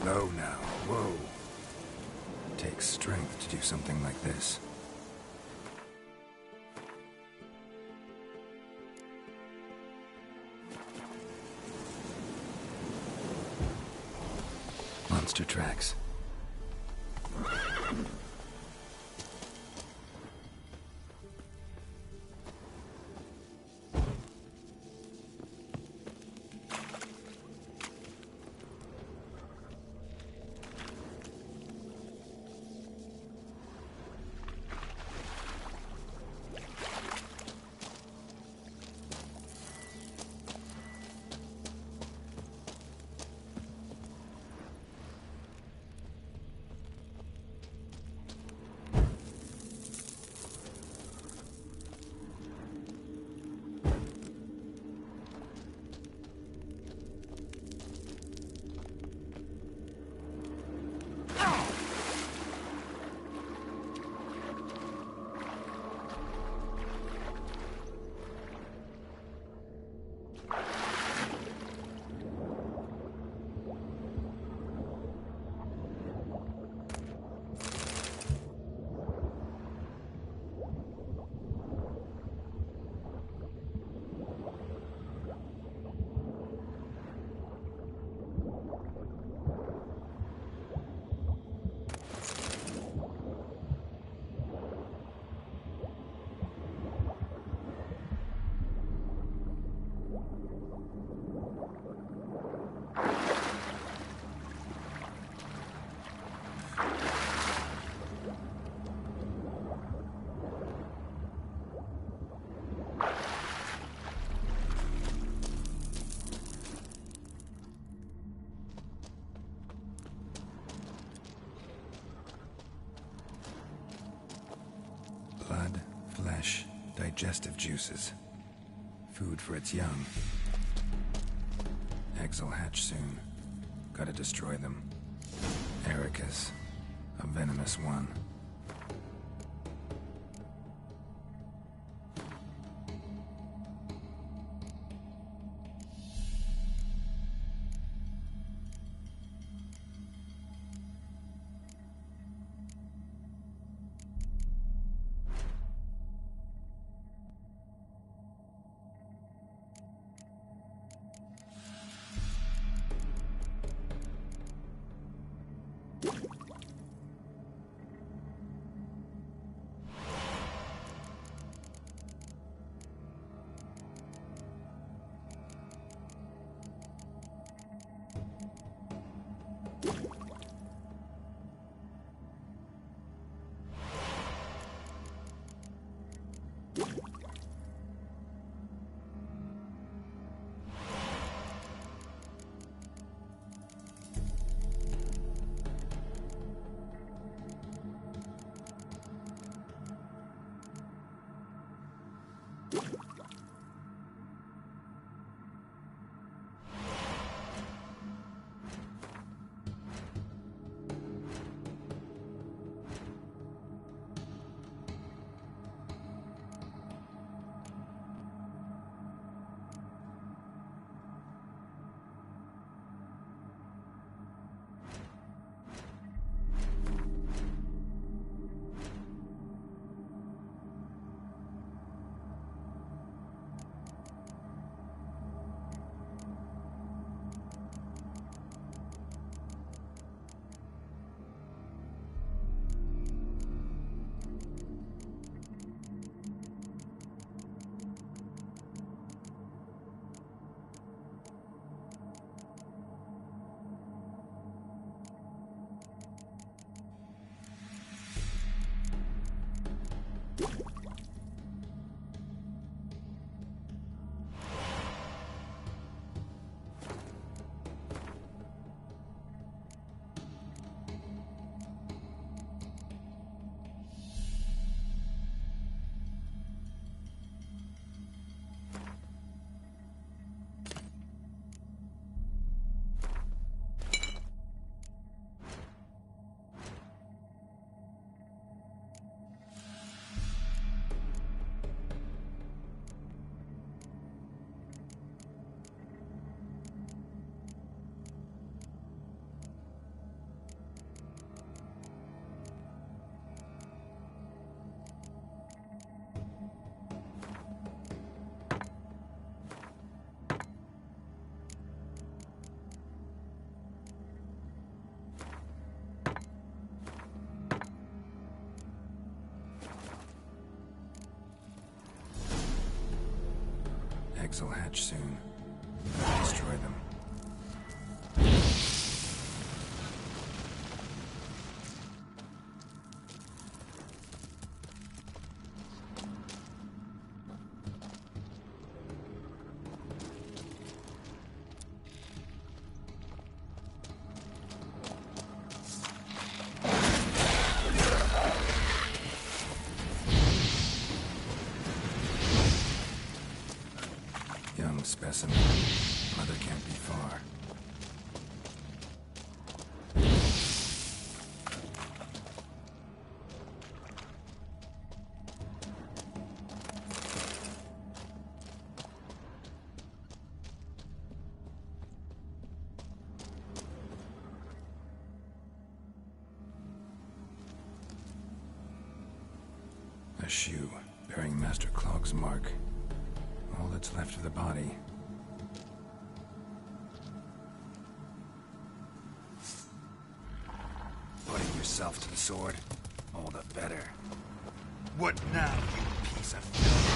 Slow now. Whoa. Takes strength to do something like this. Monster tracks. Blood, flesh, digestive juices. Food for its young. Eggs will hatch soon. Gotta destroy them. Ericus, a venomous one. eggs will hatch soon. Destroy them. Young specimen. Mother can't be far. A shoe bearing Master Clog's mark. All that's left of the body. Putting yourself to the sword, all the better. What now, you piece of filth?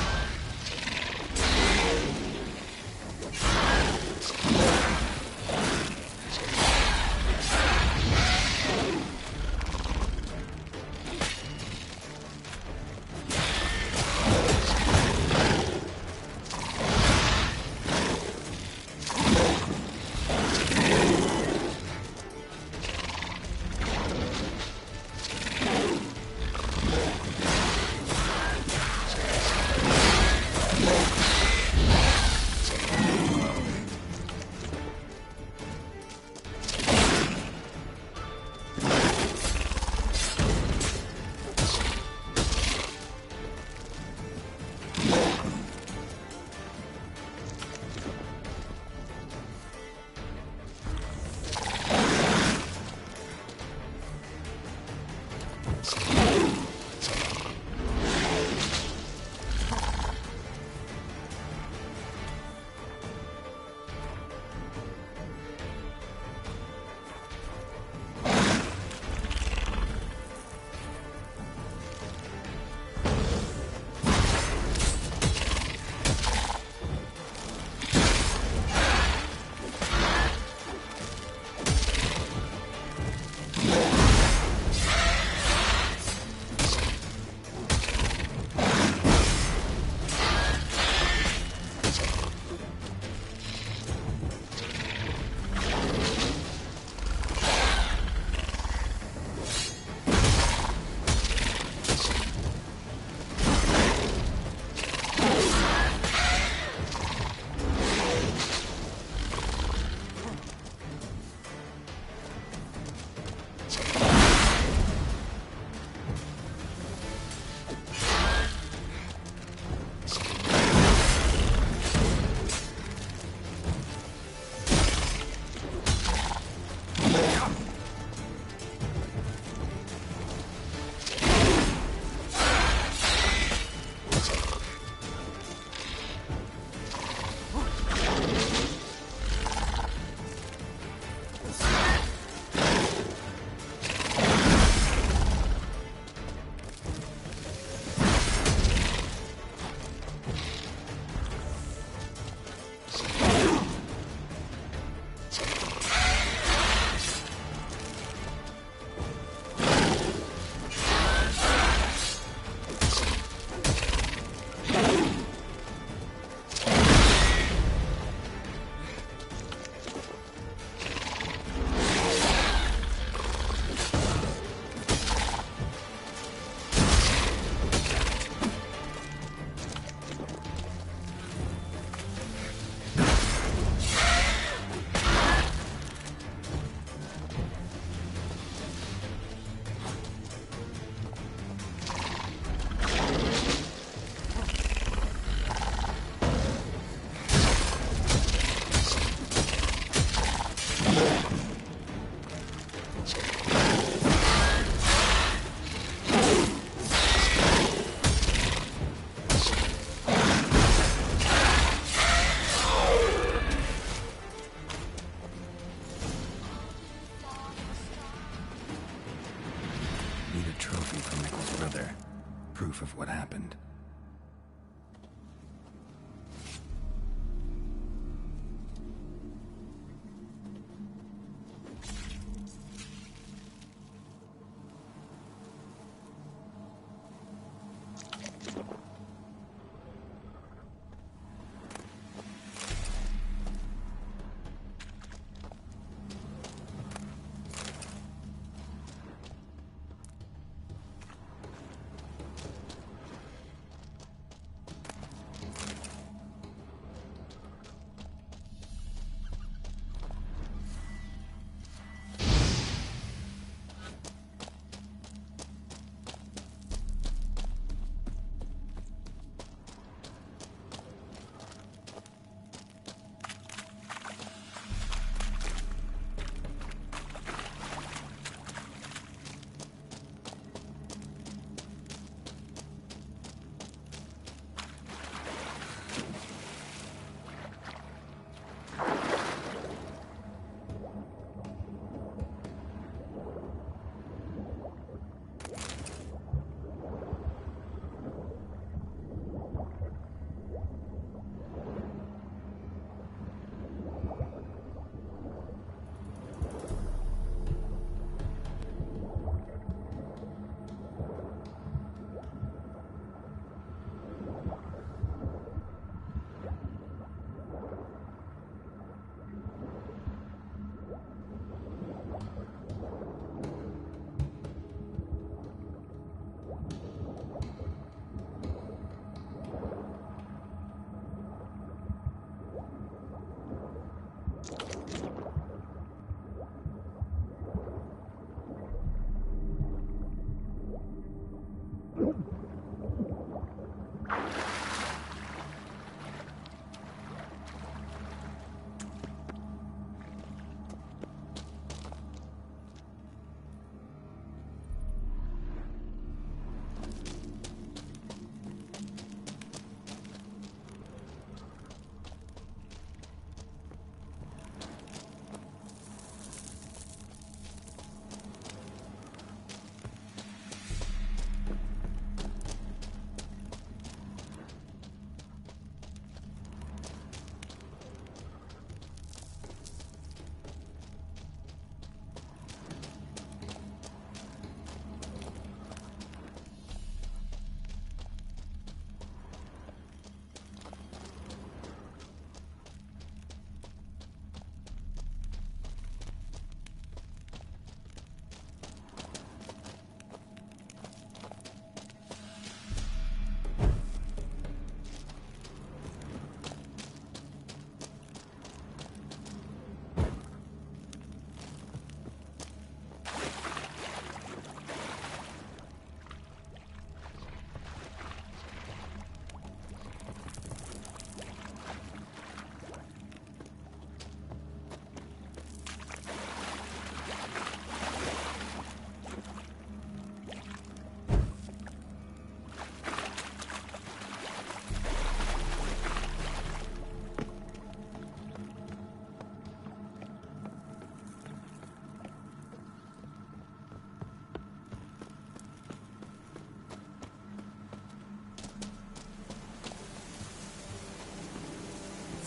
Proof of what happened.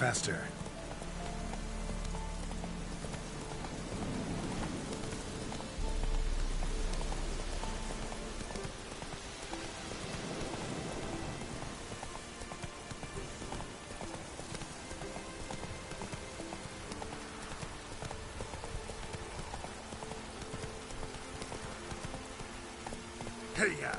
faster. Hey-ya!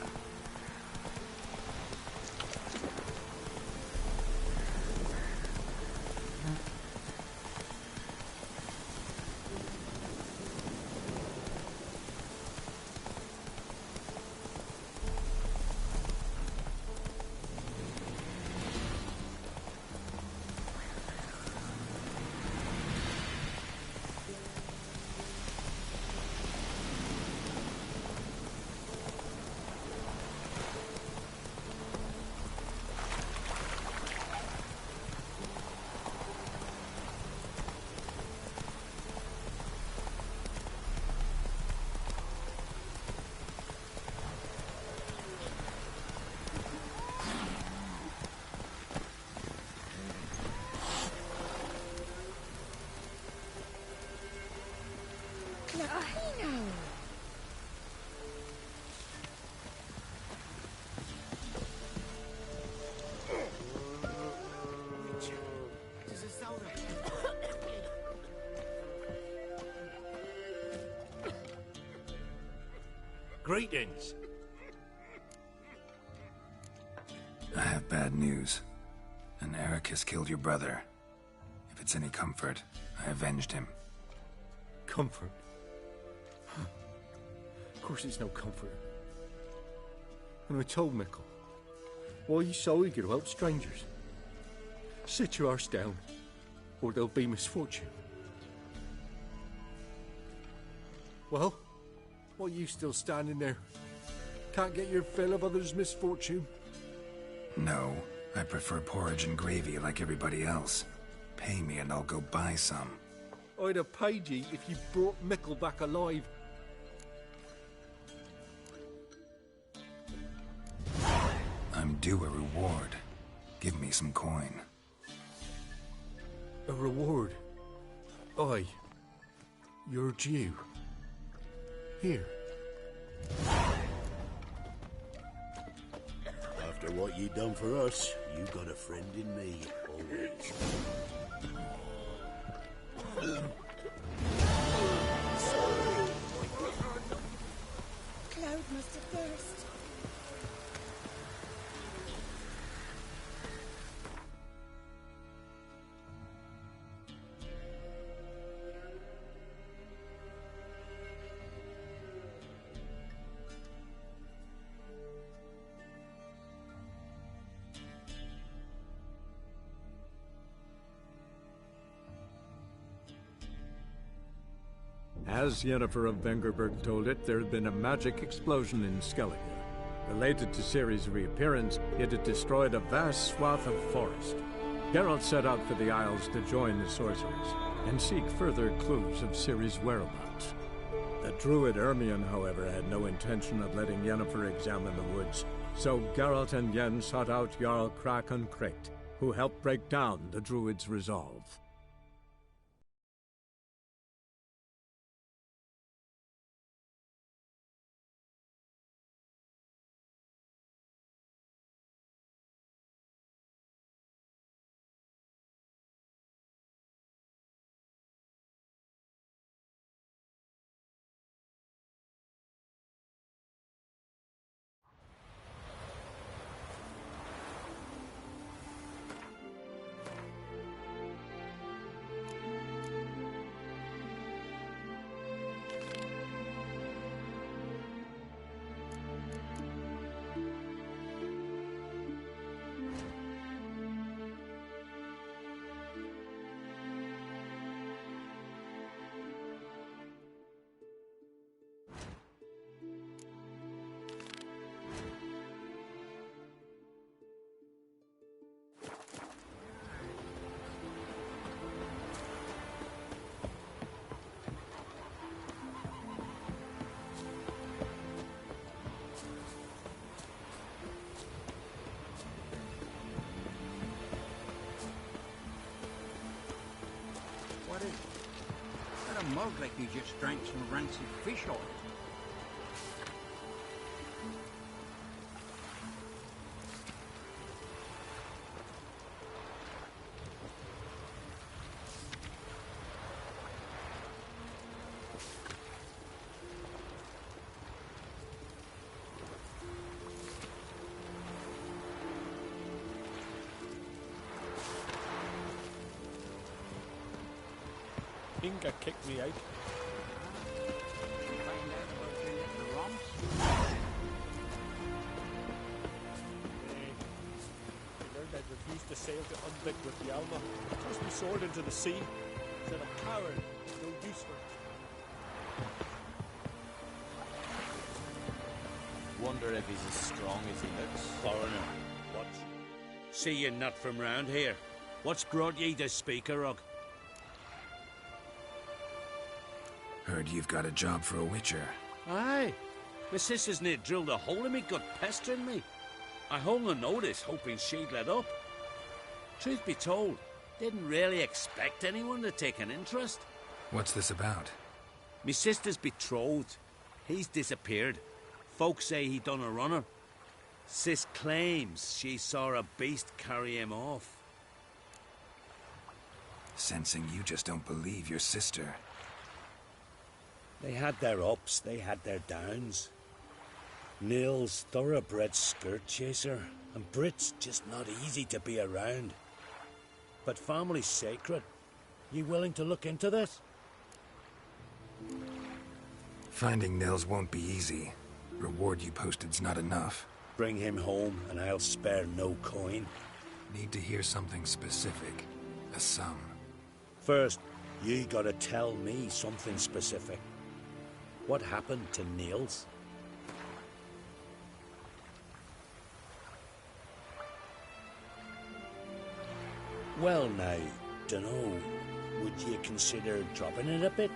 Greetings. I have bad news. An Eric has killed your brother. If it's any comfort, I avenged him. Comfort? Of course it's no comfort. And I told Mickle, why you so eager to help strangers? Sit your arse down, or there'll be misfortune. Well, why are you still standing there? Can't get your fill of others' misfortune? No, I prefer porridge and gravy like everybody else. Pay me and I'll go buy some. I'd have paid you if you brought Mickle back alive. I'm due a reward. Give me some coin. A reward? Aye. You're due. Here. After what you done for us, you got a friend in me, always. Cloud must have thirst. As Yennefer of Vengerberg told it, there had been a magic explosion in Skellige. Related to Ciri's reappearance, it had destroyed a vast swath of forest. Geralt set out for the Isles to join the sorcerers, and seek further clues of Ciri's whereabouts. The druid Ermion, however, had no intention of letting Yennefer examine the woods, so Geralt and Yen sought out Jarl Krakon Krayt, who helped break down the druid's resolve. dog like he just drank some rancid fish oil. Inga kicked me out. Find out about your little romps. I learned I'd refused to sail to Unvik with the Alma. Tossed my sword into the sea. Said a coward, no use for it. Wonder if he's as strong as he looks. Foreigner, what? See ye not from round here. What's brought ye to Speakerrug? Heard you've got a job for a witcher. Aye. My sister's near drilled a hole in me gut pestering me. I hung a notice hoping she'd let up. Truth be told, didn't really expect anyone to take an interest. What's this about? Me sister's betrothed. He's disappeared. Folks say he done a runner. Sis claims she saw a beast carry him off. Sensing you just don't believe your sister. They had their ups, they had their downs. Neil's thoroughbred skirt chaser, and Brit's just not easy to be around. But family's sacred. You willing to look into this? Finding Nils won't be easy. Reward you posted's not enough. Bring him home, and I'll spare no coin. Need to hear something specific. A sum. First, you gotta tell me something specific. What happened to Niels? Well now, dunno, would you consider dropping it a bit?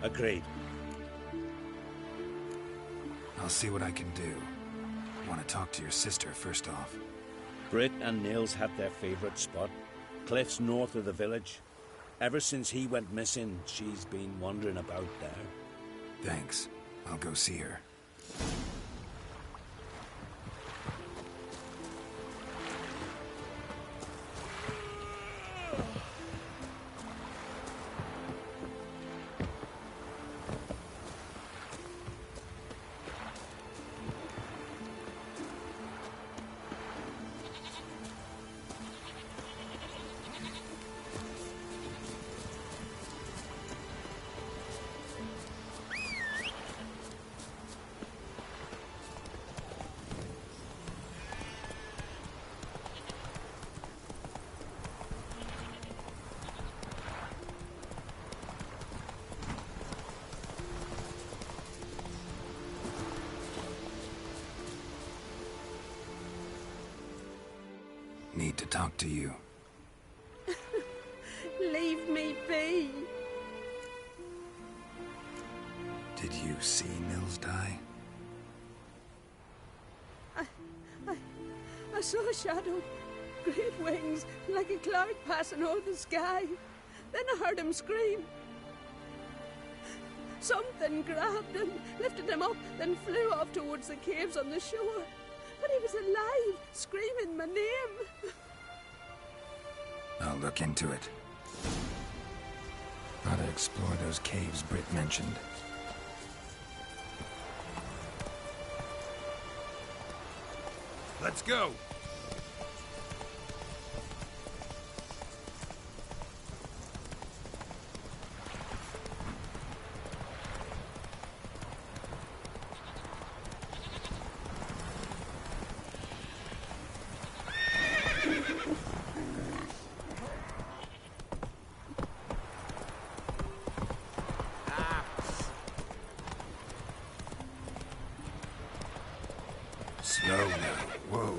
Agreed. I'll see what I can do. Want to talk to your sister first off. Brit and Niels have their favourite spot. Cliffs north of the village. Ever since he went missing, she's been wandering about there. Thanks. I'll go see her. Need to talk to you. Leave me be. Did you see Nils die? I saw a shadow. Great wings, like a cloud passing over the sky. Then I heard him scream. Something grabbed him, lifted him up, then flew off towards the caves on the shore. But he was alive, screaming my name. I'll look into it. Gotta explore those caves Britt mentioned. Let's go! Slow now. Whoa.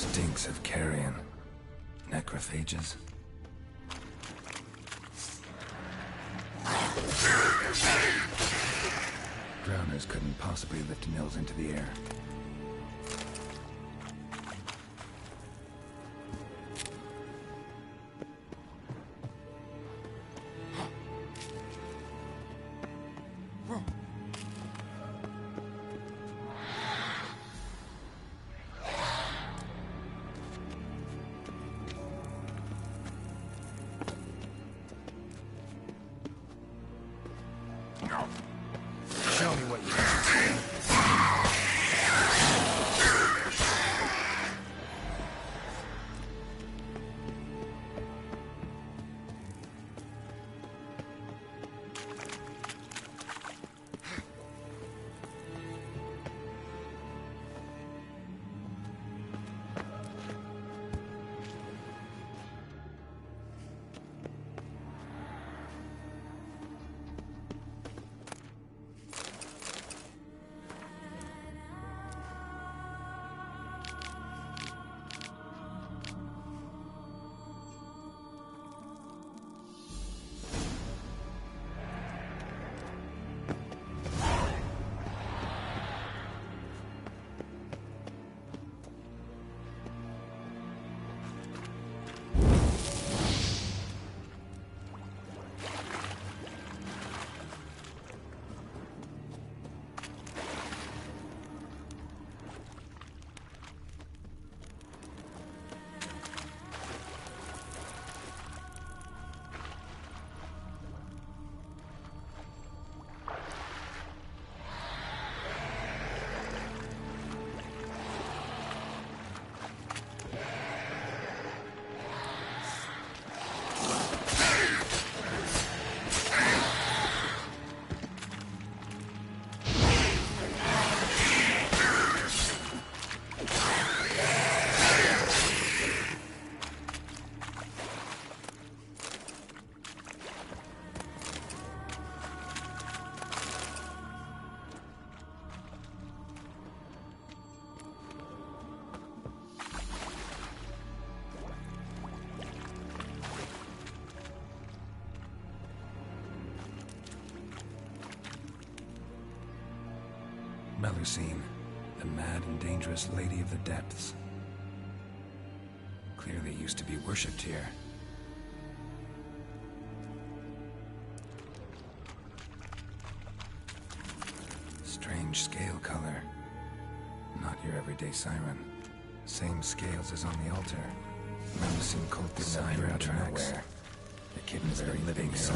Stinks of carrion. Necrophages. Drowners couldn't possibly lift Nils into the air. Show me what you got. Melusine, the mad and dangerous Lady of the Depths. Clearly used to be worshipped here. Strange scale color. Not your everyday siren. Same scales as on the altar. Melusine cult didn't appear out of nowhere. The kitten's very living here.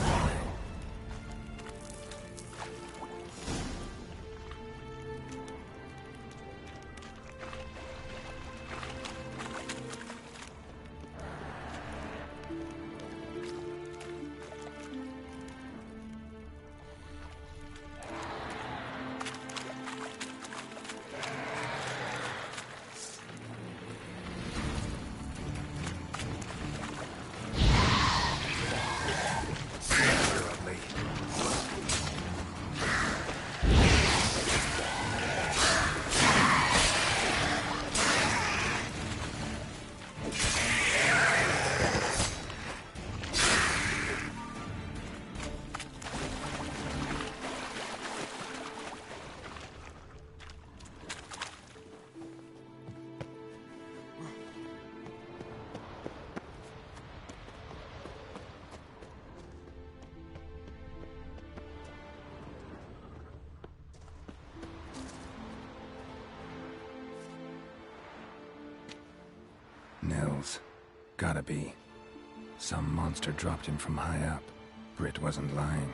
Nils. Gotta be. Some monster dropped him from high up. Britt wasn't lying.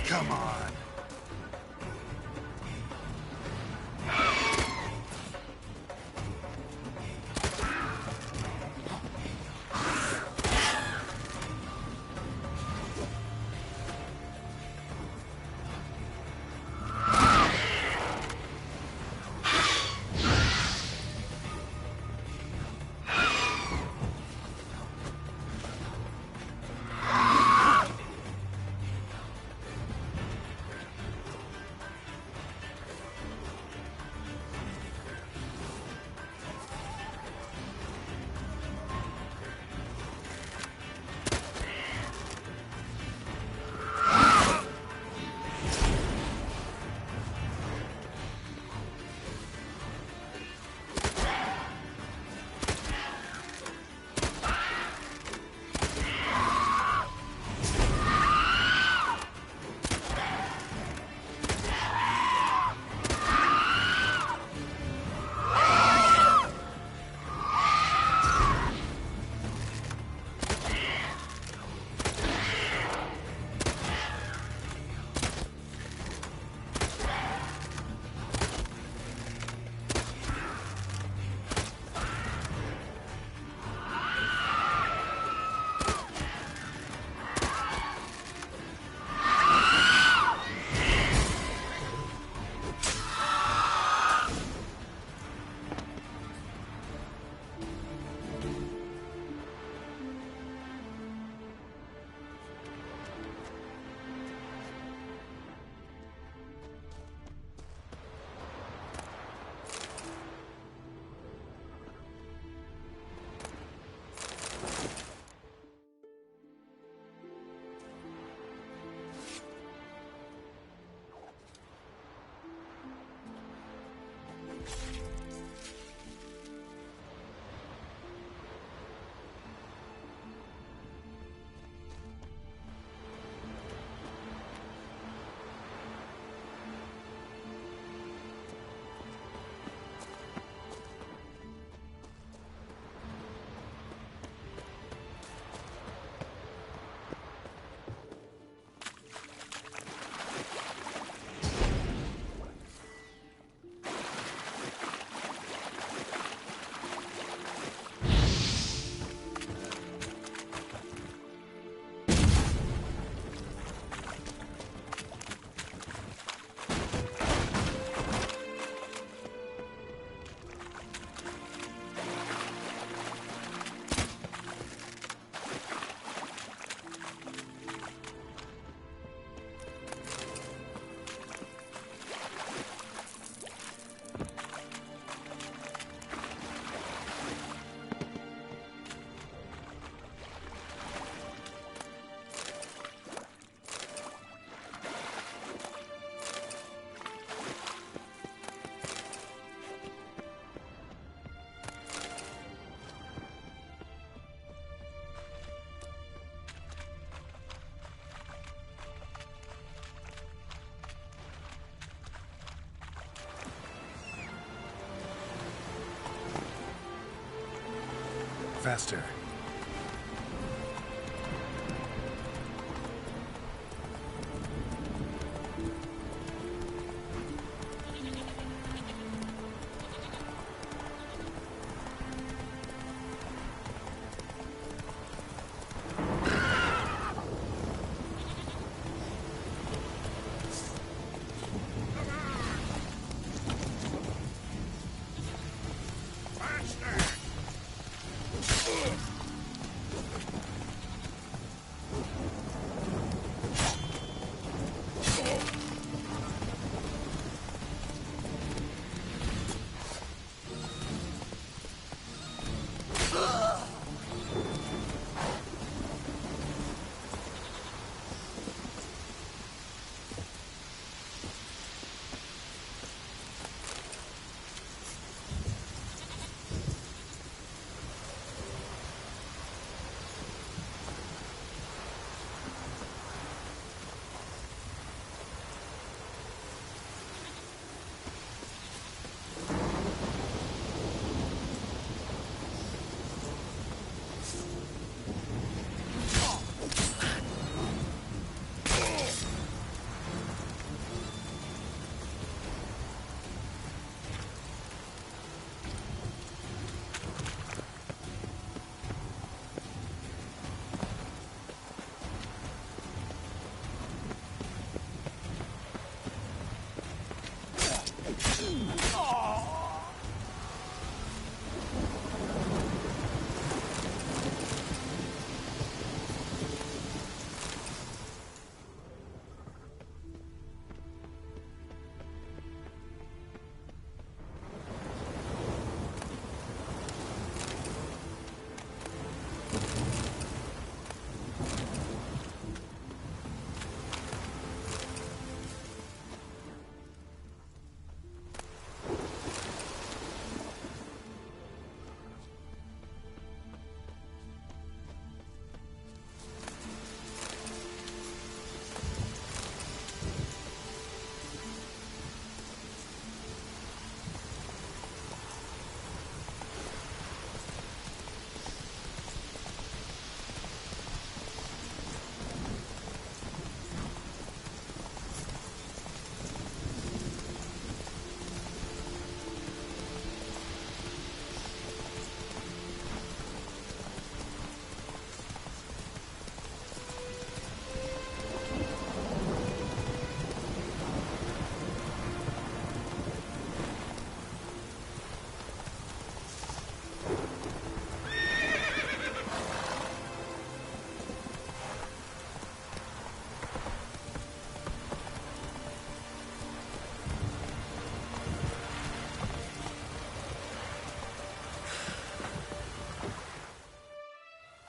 Come on. faster.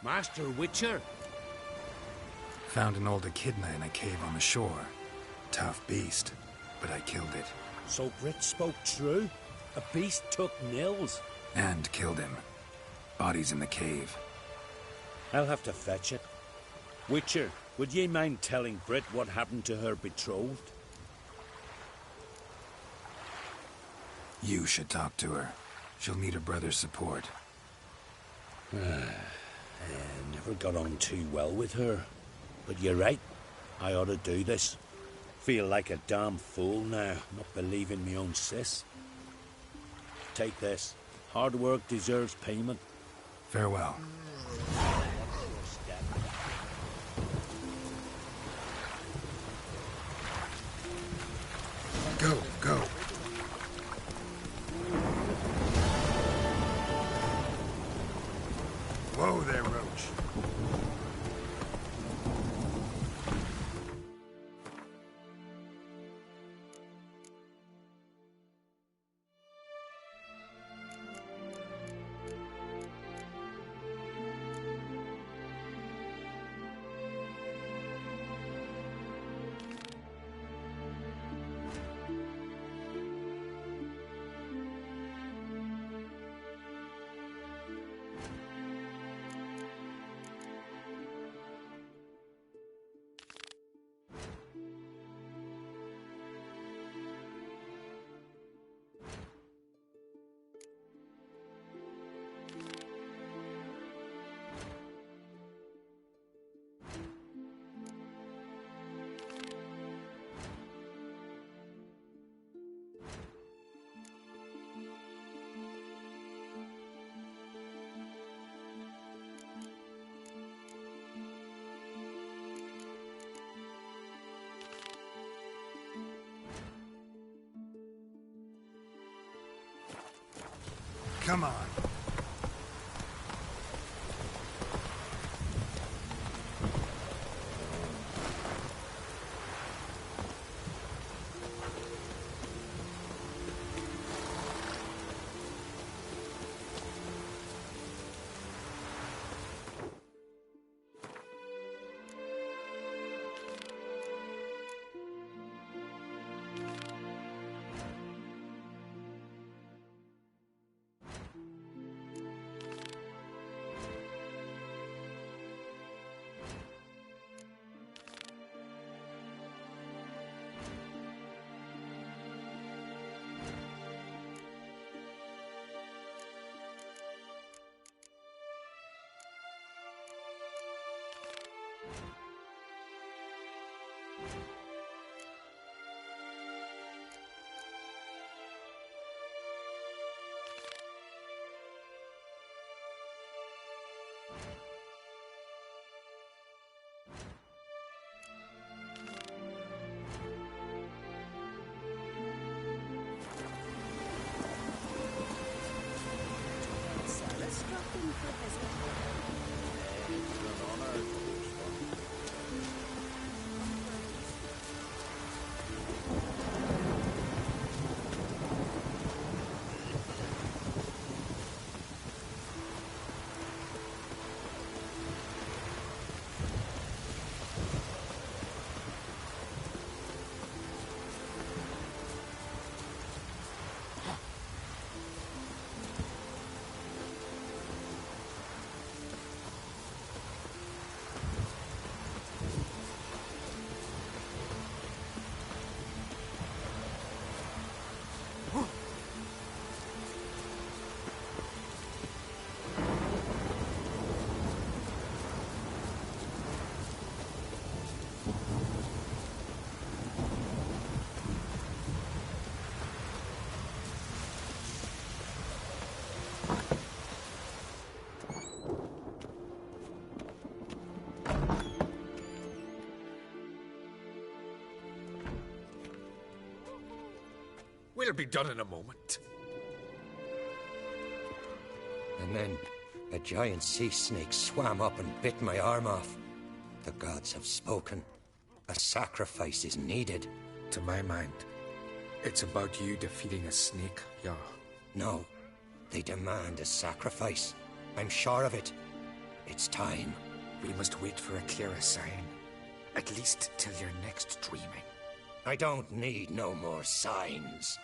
Master Witcher? Found an old echidna in a cave on the shore. Tough beast, but I killed it. So Brit spoke true? A beast took Nils? And killed him. Body's in the cave. I'll have to fetch it. Witcher, would ye mind telling Brit what happened to her betrothed? You should talk to her. She'll need her brother's support. Never got on too well with her. But you're right. I ought to do this. Feel like a damn fool now, not believing me own sis. Take this. Hard work deserves payment. Farewell. Go, go. Whoa there, Roach. Come on. We'll be done in a moment. And then a giant sea snake swam up and bit my arm off. The gods have spoken. A sacrifice is needed. To my mind, it's about you defeating a snake, Jarl. No, they demand a sacrifice. I'm sure of it. It's time. We must wait for a clearer sign. At least till your next dreaming. I don't need no more signs.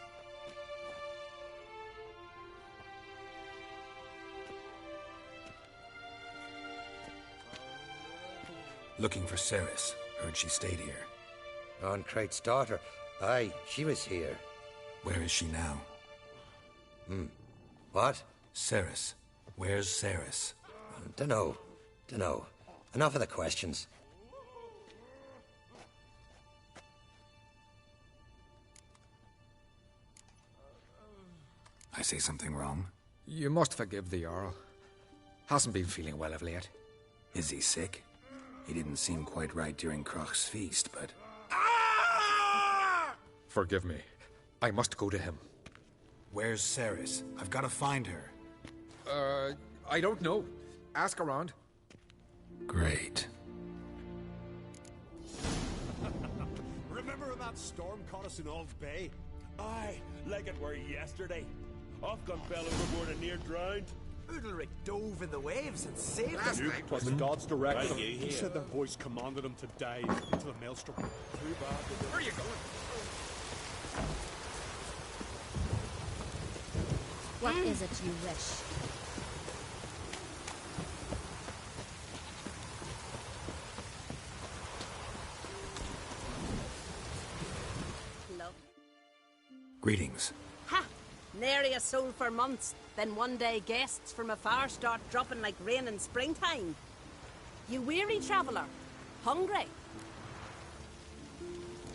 Looking for Ceres. Heard she stayed here. Crate's daughter. Aye, she was here. Where is she now? What? Ceres. Where's Ceres? Dunno. Enough of the questions. I say something wrong? You must forgive the Jarl. Hasn't been feeling well of late. Is he sick? He didn't seem quite right during Kroch's feast, but... Forgive me. I must go to him. Where's Ceres? I've got to find her. I don't know. Ask around. Great. Remember when that storm caught us in Old Bay? Aye, like it were yesterday. Ofcom fell overboard and near drowned. Udalric dove in the waves and saved us. It was God's directive. He said their voice commanded him to dive into the maelstrom. Too bad. Where are you going? What is it you wish? Greetings. Ha! Nary a soul for months. Then one day guests from afar start dropping like rain in springtime. You weary traveller? Hungry?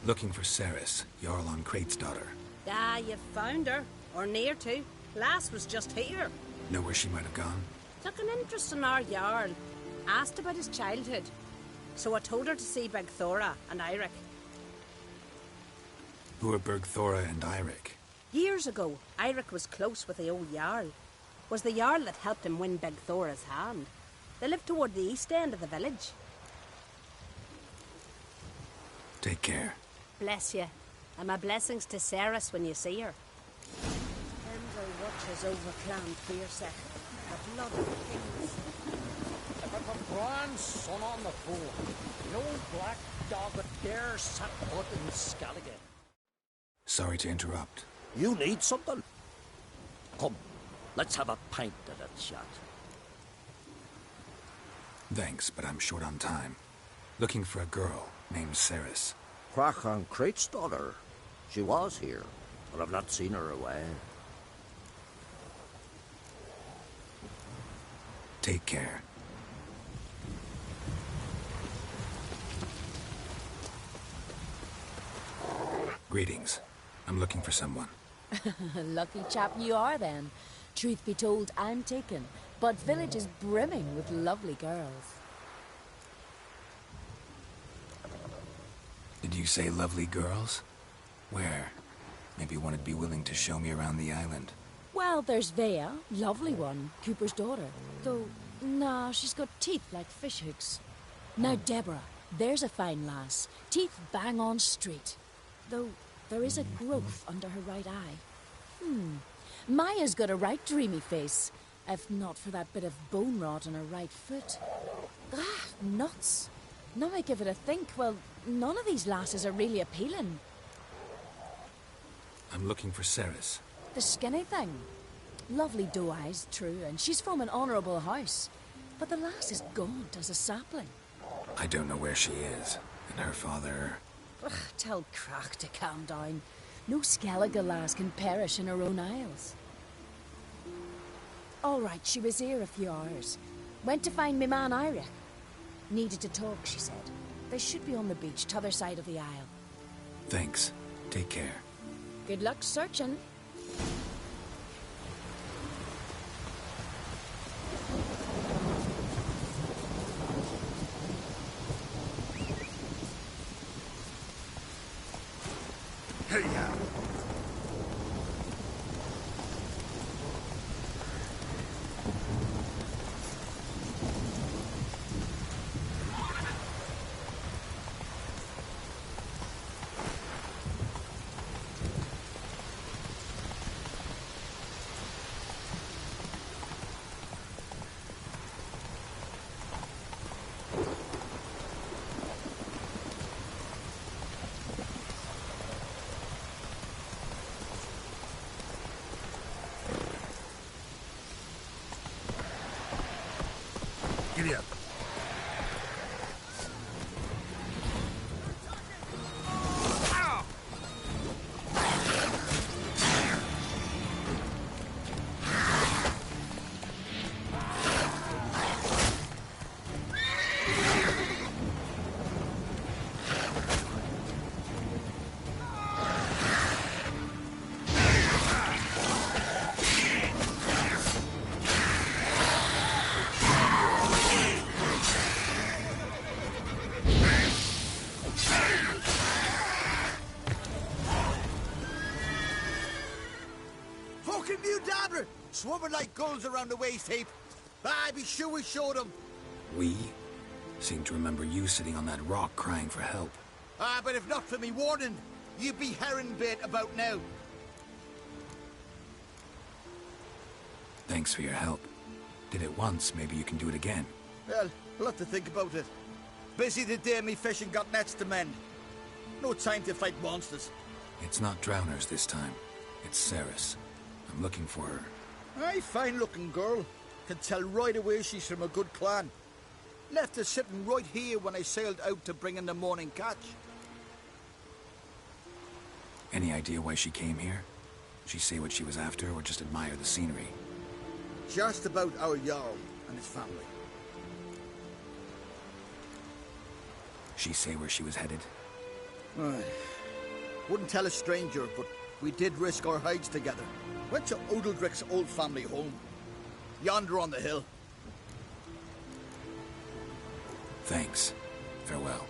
Looking for Ceres, Jarl on Crate's daughter. Ah, you've found her. Or near to. Lass was just here. Know where she might have gone? Took an interest in our Jarl. Asked about his childhood. So I told her to see Beg Thora and Eirik. Who are Bergthora and Eirik? Years ago, Eirik was close with the old Jarl. was the Jarl that helped him win Big Thora's hand. They live toward the east end of the village. Take care. Bless you. And my blessings to Ceres when you see her. Kendall watches over Clan Fierce, the blood of kings. If I put Brian's son on the board, no black dog would dare set foot in Skellige. Sorry to interrupt. You need something? Come, let's have a pint at a chat. Thanks, but I'm short on time. Looking for a girl named Ceres. Crachan Crate's daughter. She was here, but I've not seen her away. Take care. Greetings. I'm looking for someone. Lucky chap you are, then. Truth be told, I'm taken, but village is brimming with lovely girls. Did you say lovely girls? Where? Maybe one would be willing to show me around the island. Well, there's Vea, lovely one, Cooper's daughter. Though, nah, she's got teeth like fishhooks. Now, Deborah, there's a fine lass. Teeth bang on straight. Though, there is a growth under her right eye. Maya's got a right dreamy face, if not for that bit of bone rot on her right foot. Ah, nuts. Now I give it a think, well, none of these lasses are really appealing. I'm looking for Ceres. The skinny thing. Lovely doe eyes, true, and she's from an honourable house. But the lass is gaunt as a sapling. I don't know where she is, and her father... Ugh, tell Crack to calm down. No Skellige lass can perish in her own isles. All right, she was here a few hours. Went to find me man Iric. Needed to talk, she said. They should be on the beach, t'other side of the aisle. Thanks. Take care. Good luck searching. Hey-ya! Giddy up. Fucking you dabber! Swimming like gulls around the waist heap. I be sure we showed them. We? Seem to remember you sitting on that rock crying for help. But if not for me warning, you'd be herring bait about now. Thanks for your help. Did it once, maybe you can do it again. Well, we'll have to think about it. Busy the day me fishing got nets to mend. No time to fight monsters. It's not drowners this time. It's Ceres. I'm looking for her. Aye, fine-looking girl. Can tell right away she's from a good clan. Left her sitting right here when I sailed out to bring in the morning catch. Any idea why she came here? She say what she was after, or just admire the scenery? Just about our Jarl and his family. She say where she was headed? Wouldn't tell a stranger, but we did risk our hides together. Went to Odeldrick's old family home. Yonder on the hill. Thanks. Farewell.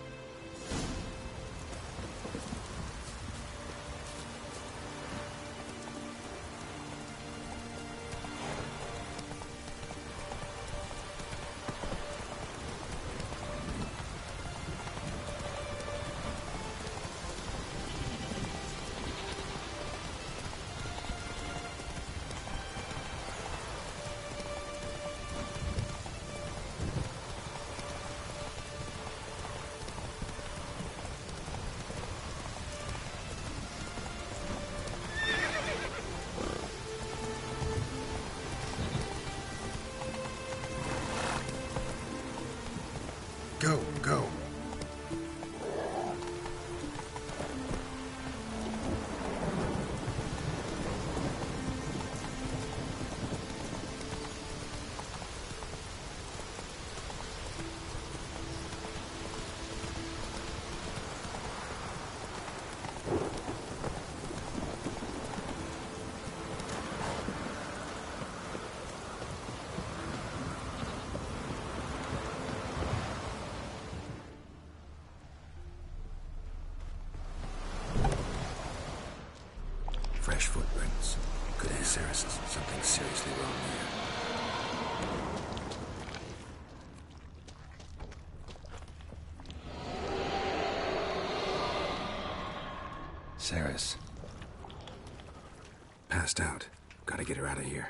fresh footprints. Could be Saracens. Something seriously wrong here. Saris. Passed out. Gotta get her out of here.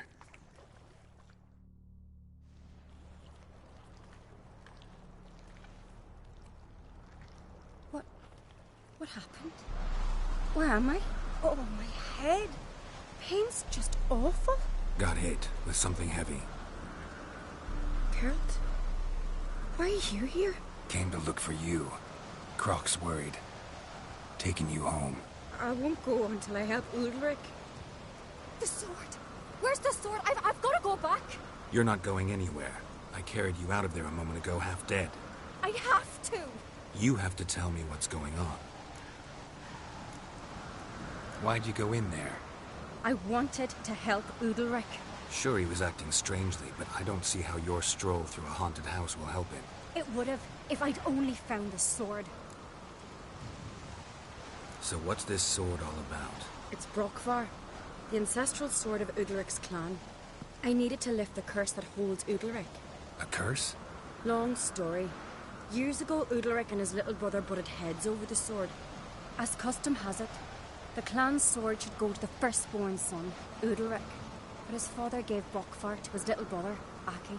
What happened? Where am I? Oh, my head. Pain's just awful. Got hit with something heavy. Geralt? Why are you here? Came to look for you. Croc's worried. Taking you home. I won't go until I help Udalric. The sword! Where's the sword? I've got to go back! You're not going anywhere. I carried you out of there a moment ago, half dead. I have to! You have to tell me what's going on. Why'd you go in there? I wanted to help Udalric. Sure, he was acting strangely, but I don't see how your stroll through a haunted house will help him. It would have, if I'd only found the sword. So what's this sword all about? It's Brokvar, the ancestral sword of Udalric's clan. I needed to lift the curse that holds Udalric. A curse? Long story. Years ago, Udalric and his little brother butted heads over the sword. As custom has it, the clan's sword should go to the firstborn son, Udalric. But his father gave Brokvar to his little brother, Aki.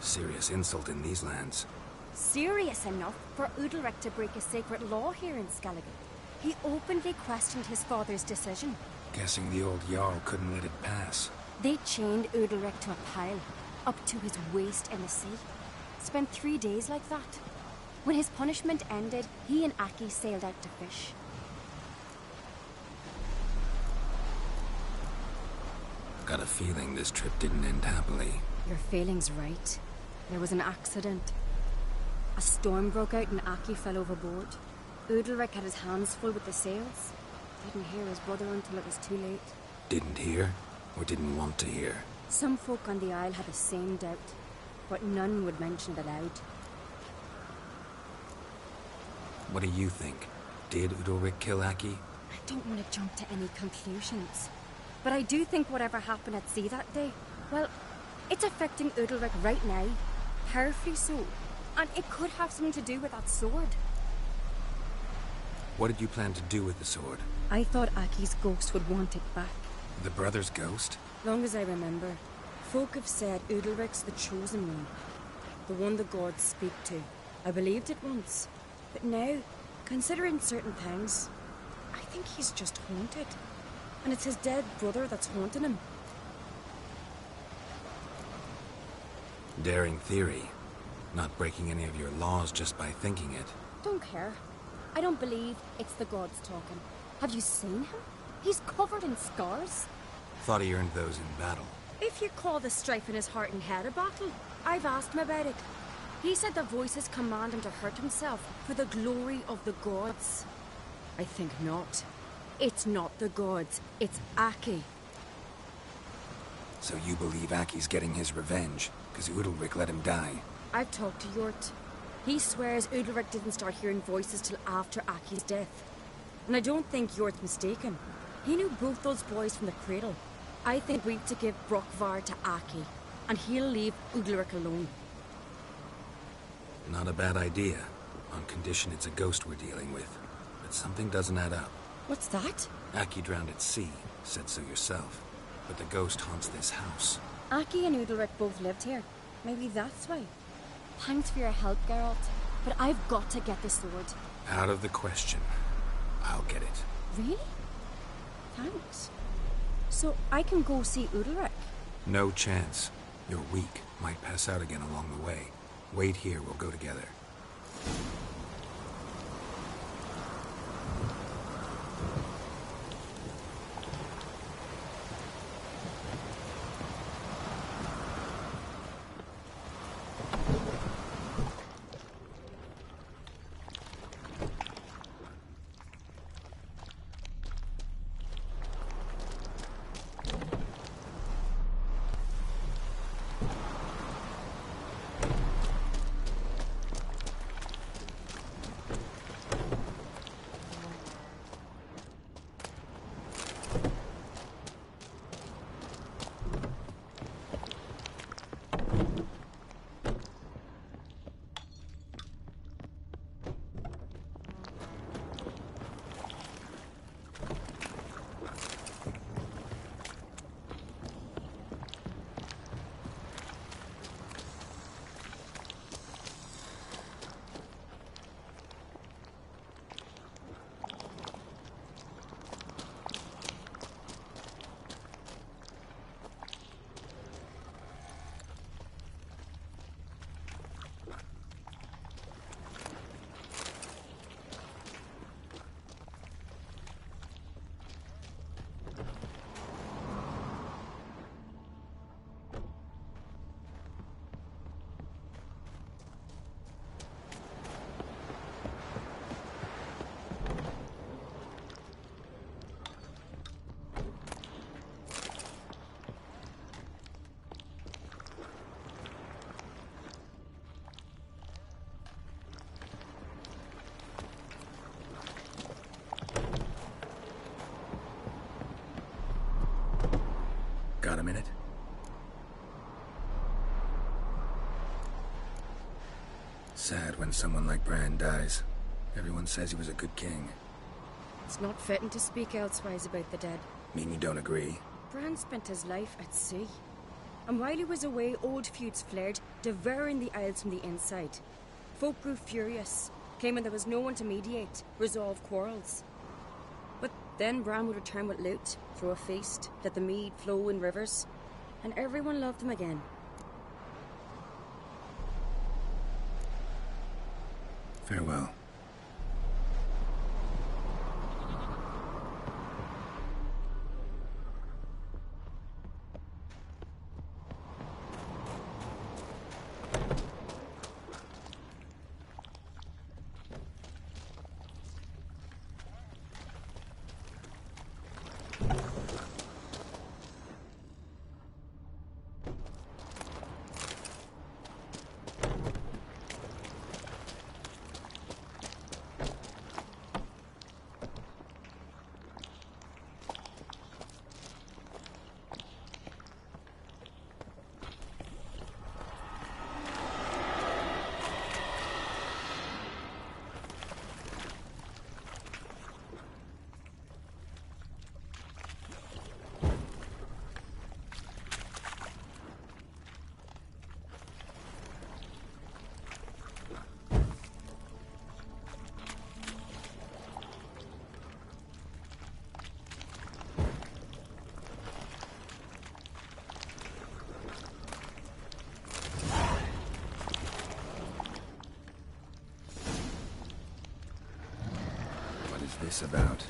Serious insult in these lands. Serious enough for Udalric to break a sacred law here in Skellige. He openly questioned his father's decision. Guessing the old Jarl couldn't let it pass. They chained Udalric to a pile, up to his waist in the sea. Spent 3 days like that. When his punishment ended, he and Aki sailed out to fish. Got a feeling this trip didn't end happily. Your feeling's right. There was an accident. A storm broke out and Aki fell overboard. Udalric had his hands full with the sails. Didn't hear his brother until it was too late. Didn't hear? Or didn't want to hear? Some folk on the Isle had the same doubt, but none would mention it aloud. What do you think? Did Udalric kill Aki? I don't want to jump to any conclusions. But I do think whatever happened at sea that day, well, it's affecting Udalric right now. Powerfully so. And it could have something to do with that sword. What did you plan to do with the sword? I thought Aki's ghost would want it back. The brother's ghost? Long as I remember, folk have said Udalric's the chosen one. The one the gods speak to. I believed it once. But now, considering certain things, I think he's just haunted. And it's his dead brother that's haunting him. Daring theory. Not breaking any of your laws just by thinking it. Don't care. I don't believe it's the gods talking. Have you seen him? He's covered in scars. Thought he earned those in battle. If you call the strife in his heart and head a battle, I've asked him about it. He said the voices command him to hurt himself for the glory of the gods. I think not. It's not the gods, it's Aki. So you believe Aki's getting his revenge, because Udalric let him die? I've talked to Yort. He swears Udalric didn't start hearing voices till after Aki's death. And I don't think Yort's mistaken. He knew both those boys from the cradle. I think we've to give Brokvar to Aki, and he'll leave Udalric alone. Not a bad idea, on condition it's a ghost we're dealing with. But something doesn't add up. What's that? Aki drowned at sea, said so yourself. But the ghost haunts this house. Aki and Udalric both lived here. Maybe that's why. Thanks for your help, Geralt. But I've got to get the sword. Out of the question. I'll get it. Really? Thanks. So I can go see Udalric? No chance. You're weak. Might pass out again along the way. Wait here, we'll go together. Got a minute? Sad when someone like Bran dies. Everyone says he was a good king. It's not fitting to speak elsewise about the dead. Mean you don't agree? Bran spent his life at sea. And while he was away, old feuds flared, devouring the Isles from the inside. Folk grew furious, claiming there was no one to mediate, resolve quarrels. But then Bran would return with loot, throw a feast, let the mead flow in rivers, and everyone loved him again. Farewell. This about?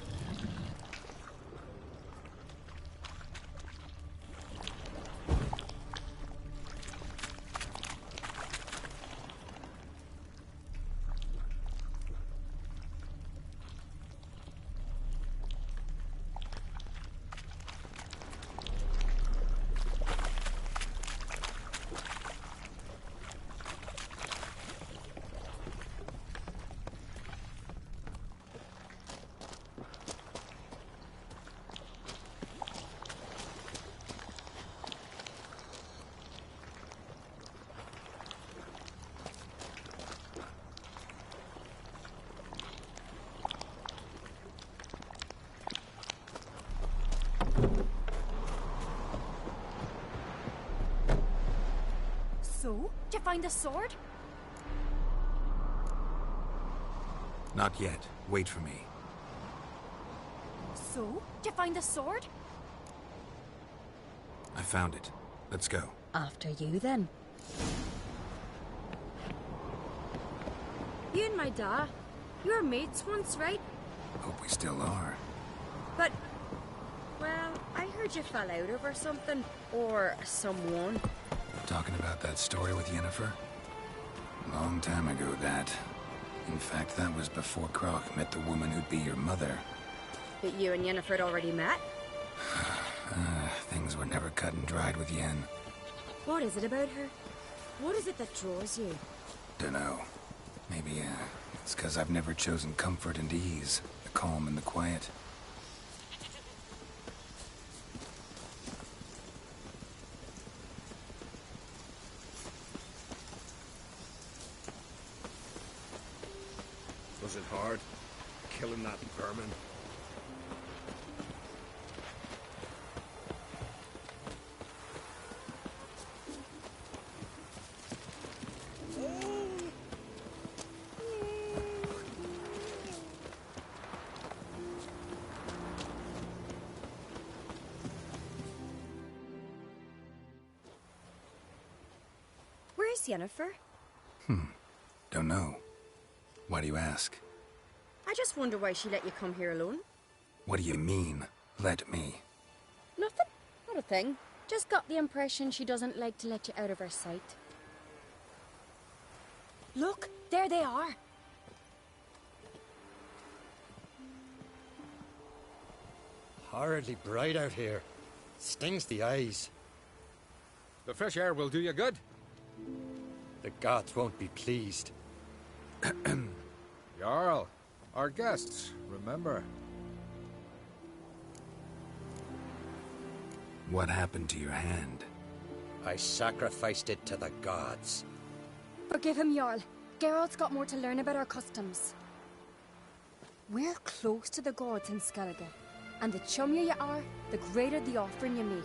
So, did you find the sword? Not yet. Wait for me. So, did you find the sword? I found it. Let's go. After you, then. You and my dad, you were mates once, right? Hope we still are. But, well, I heard you fell out over something. Or someone. Talking about that story with Yennefer? Long time ago, that. In fact, that was before Croc met the woman who'd be your mother. But you and Yennefer had already met? Things were never cut and dried with Yen. What is it about her? What is it that draws you? Dunno. Maybe, it's 'cause I've never chosen comfort and ease. The calm and the quiet. Was it hard? Killing that vermin? Where's Yennefer? Don't know. Why do you ask? I just wonder why she let you come here alone. What do you mean, let me? Nothing. Not a thing. Just got the impression she doesn't like to let you out of her sight. Look, there they are. Horridly bright out here. Stings the eyes. The fresh air will do you good. The gods won't be pleased. Jarl, our guests, remember. What happened to your hand? I sacrificed it to the gods. Forgive him, Jarl. Geralt's got more to learn about our customs. We're close to the gods in Skellige, and the chummier you are, the greater the offering you make.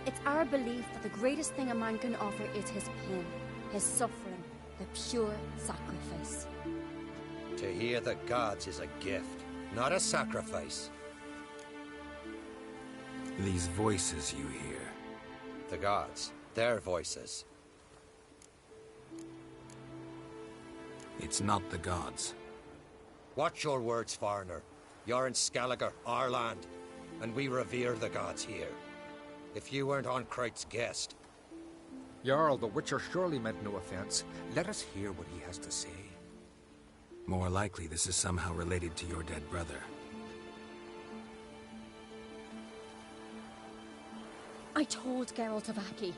It's our belief that the greatest thing a man can offer is his pain, his suffering, the pure sacrifice. To hear the gods is a gift, not a sacrifice. These voices you hear. The gods, their voices. It's not the gods. Watch your words, foreigner. You're in Skellige, our land, and we revere the gods here. If you weren't Onkreit's guest... Jarl, the Witcher surely meant no offense. Let us hear what he has to say. More likely this is somehow related to your dead brother. I told Geralt of Aki.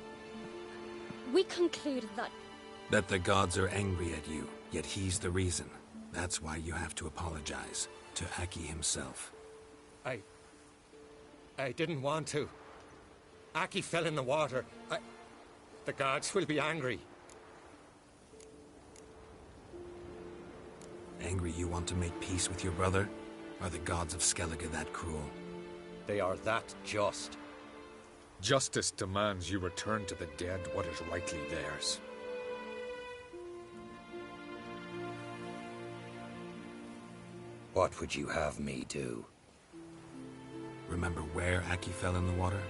We concluded that... That the gods are angry at you, yet he's the reason. That's why you have to apologize. To Aki himself. I didn't want to. Aki fell in the water. The gods will be angry. Angry you want to make peace with your brother? Are the gods of Skellige that cruel? They are that just. Justice demands you return to the dead what is rightly theirs. What would you have me do? Remember where Aki fell in the water?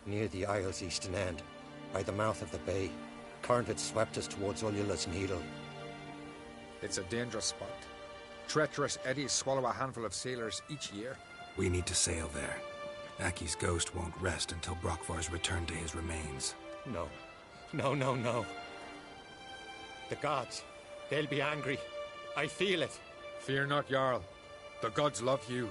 Near the Isle's eastern end, by the mouth of the bay. Current had swept us towards Ullula's Needle. It's a dangerous spot. Treacherous eddies swallow a handful of sailors each year. We need to sail there. Aki's ghost won't rest until Brokvar's returned to his remains. No. No. The gods, they'll be angry. I feel it. Fear not, Jarl. The gods love you,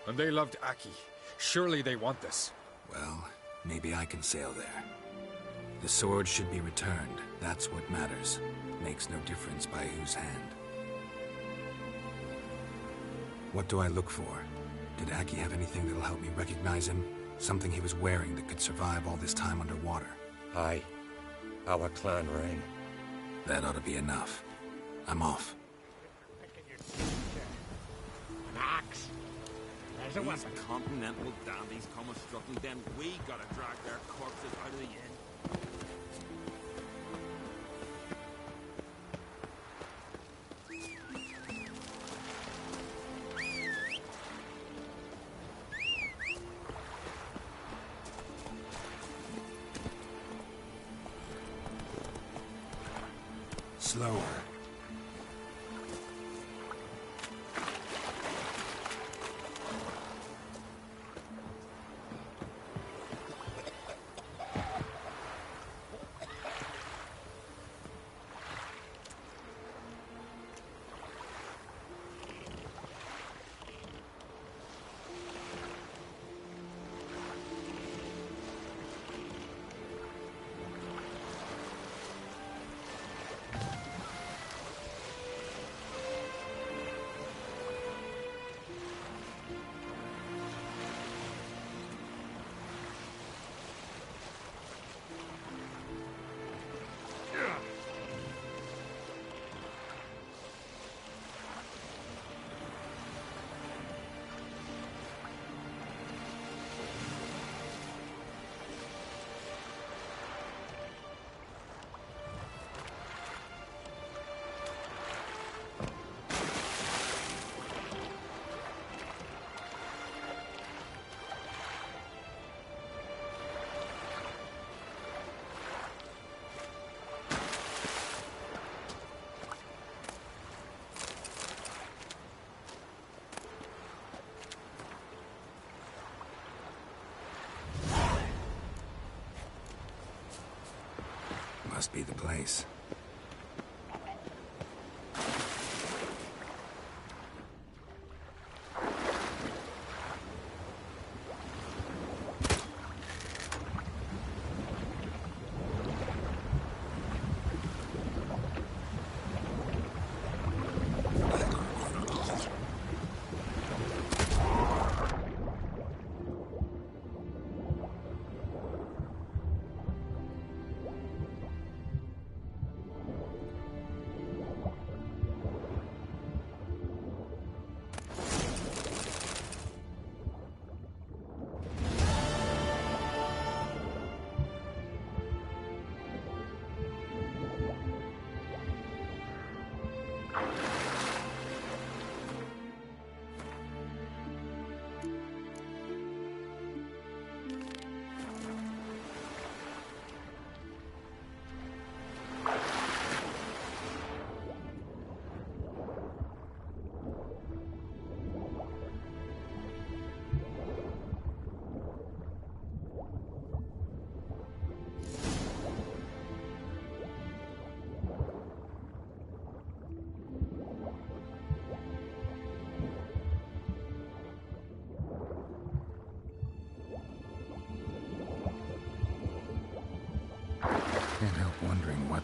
and they loved Aki. Surely they want this. Well, maybe I can sail there. The sword should be returned. That's what matters. Makes no difference by whose hand. What do I look for? Did Aki have anything that'll help me recognize him? Something he was wearing that could survive all this time underwater? Aye. Our clan ring. That ought to be enough. I'm off. An axe. There's a weapon. These continental dandies come a strutting, then we gotta drag their corpses out of the inn. Slower. Must be the place.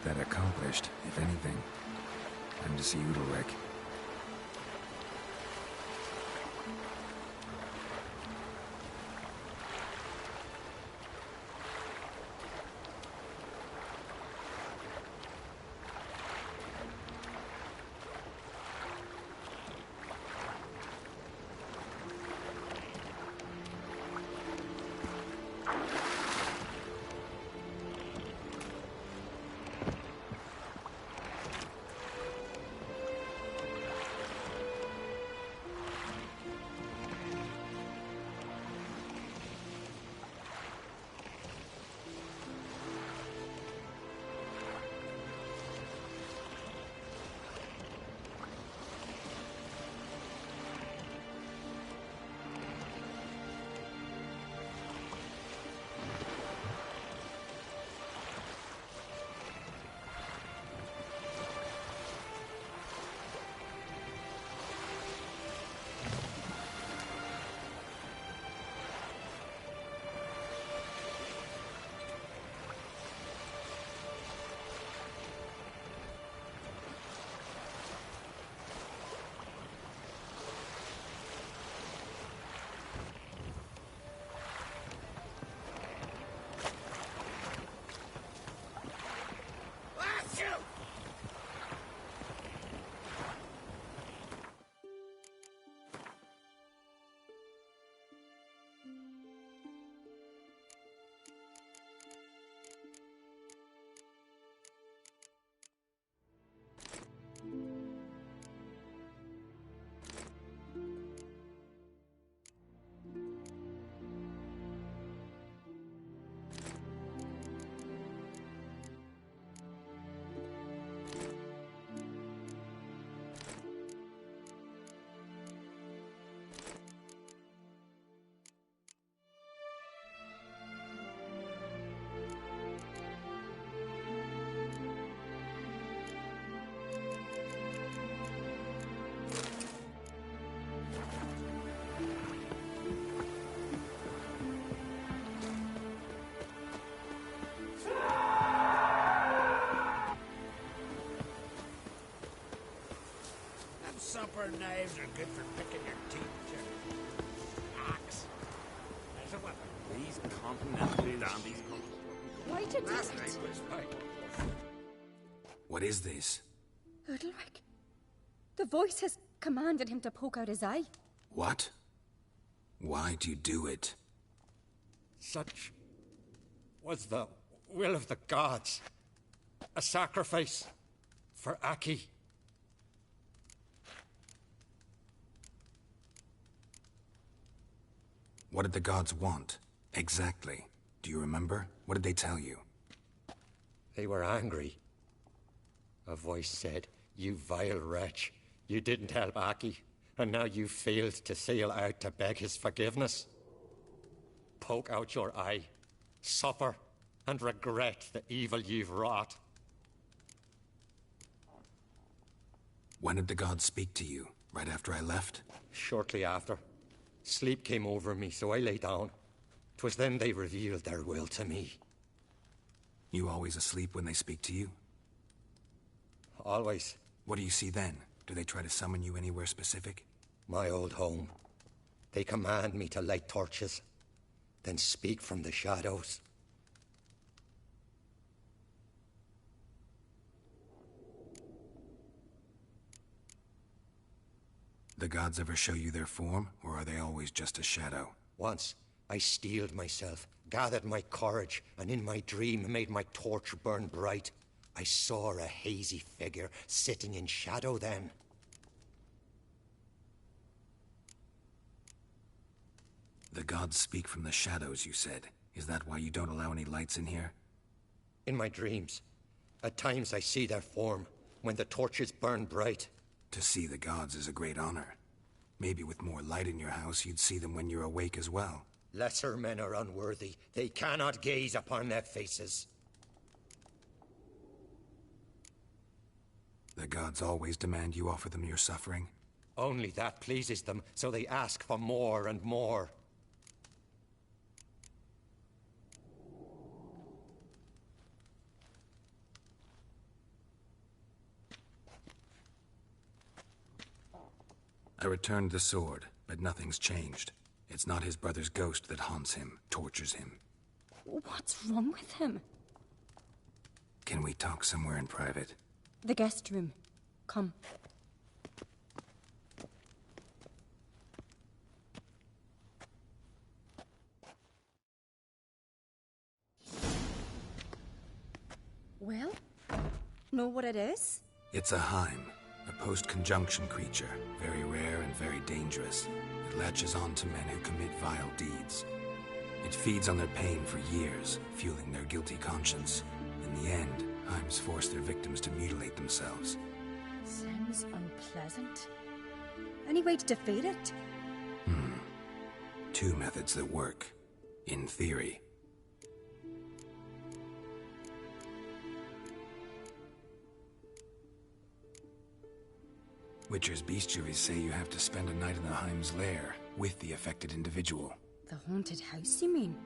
that accomplished, if anything. Time to see Udalric. Supper knives are good for picking your teeth, Jim. Axe. There's a weapon. These continental dandies. Why did That's right. What is this? Udalric. The voice has commanded him to poke out his eye. What? Why do you do it? Such was the will of the gods. A sacrifice for Aki. What did the gods want? Exactly. Do you remember? What did they tell you? They were angry. A voice said, "You vile wretch, you didn't help Aki, and now you failed to sail out to beg his forgiveness. Poke out your eye, suffer, and regret the evil you've wrought." When did the gods speak to you? Right after I left? Shortly after. Sleep came over me, so I lay down. 'Twas then they revealed their will to me. You always asleep when they speak to you? Always. What do you see then? Do they try to summon you anywhere specific? My old home. They command me to light torches, then speak from the shadows. The gods ever show you their form, or are they always just a shadow? Once, I steeled myself, gathered my courage, and in my dream made my torch burn bright. I saw a hazy figure sitting in shadow then. The gods speak from the shadows, you said. Is that why you don't allow any lights in here? In my dreams. At times I see their form, when the torches burn bright. To see the gods is a great honor. Maybe with more light in your house, you'd see them when you're awake as well. Lesser men are unworthy. They cannot gaze upon their faces. The gods always demand you offer them your suffering? Only that pleases them, so they ask for more and more. I returned the sword, but nothing's changed. It's not his brother's ghost that haunts him, tortures him. What's wrong with him? Can we talk somewhere in private? The guest room. Come. Well, know what it is? It's a Heim, a post-conjunction creature, very rare and very dangerous. It latches on to men who commit vile deeds. It feeds on their pain for years, fueling their guilty conscience. In the end, Heims force their victims to mutilate themselves. Sounds unpleasant. Any way to defeat it? Two methods that work. In theory. Witcher's bestiaries say you have to spend a night in the Heim's lair with the affected individual. The haunted house, you mean?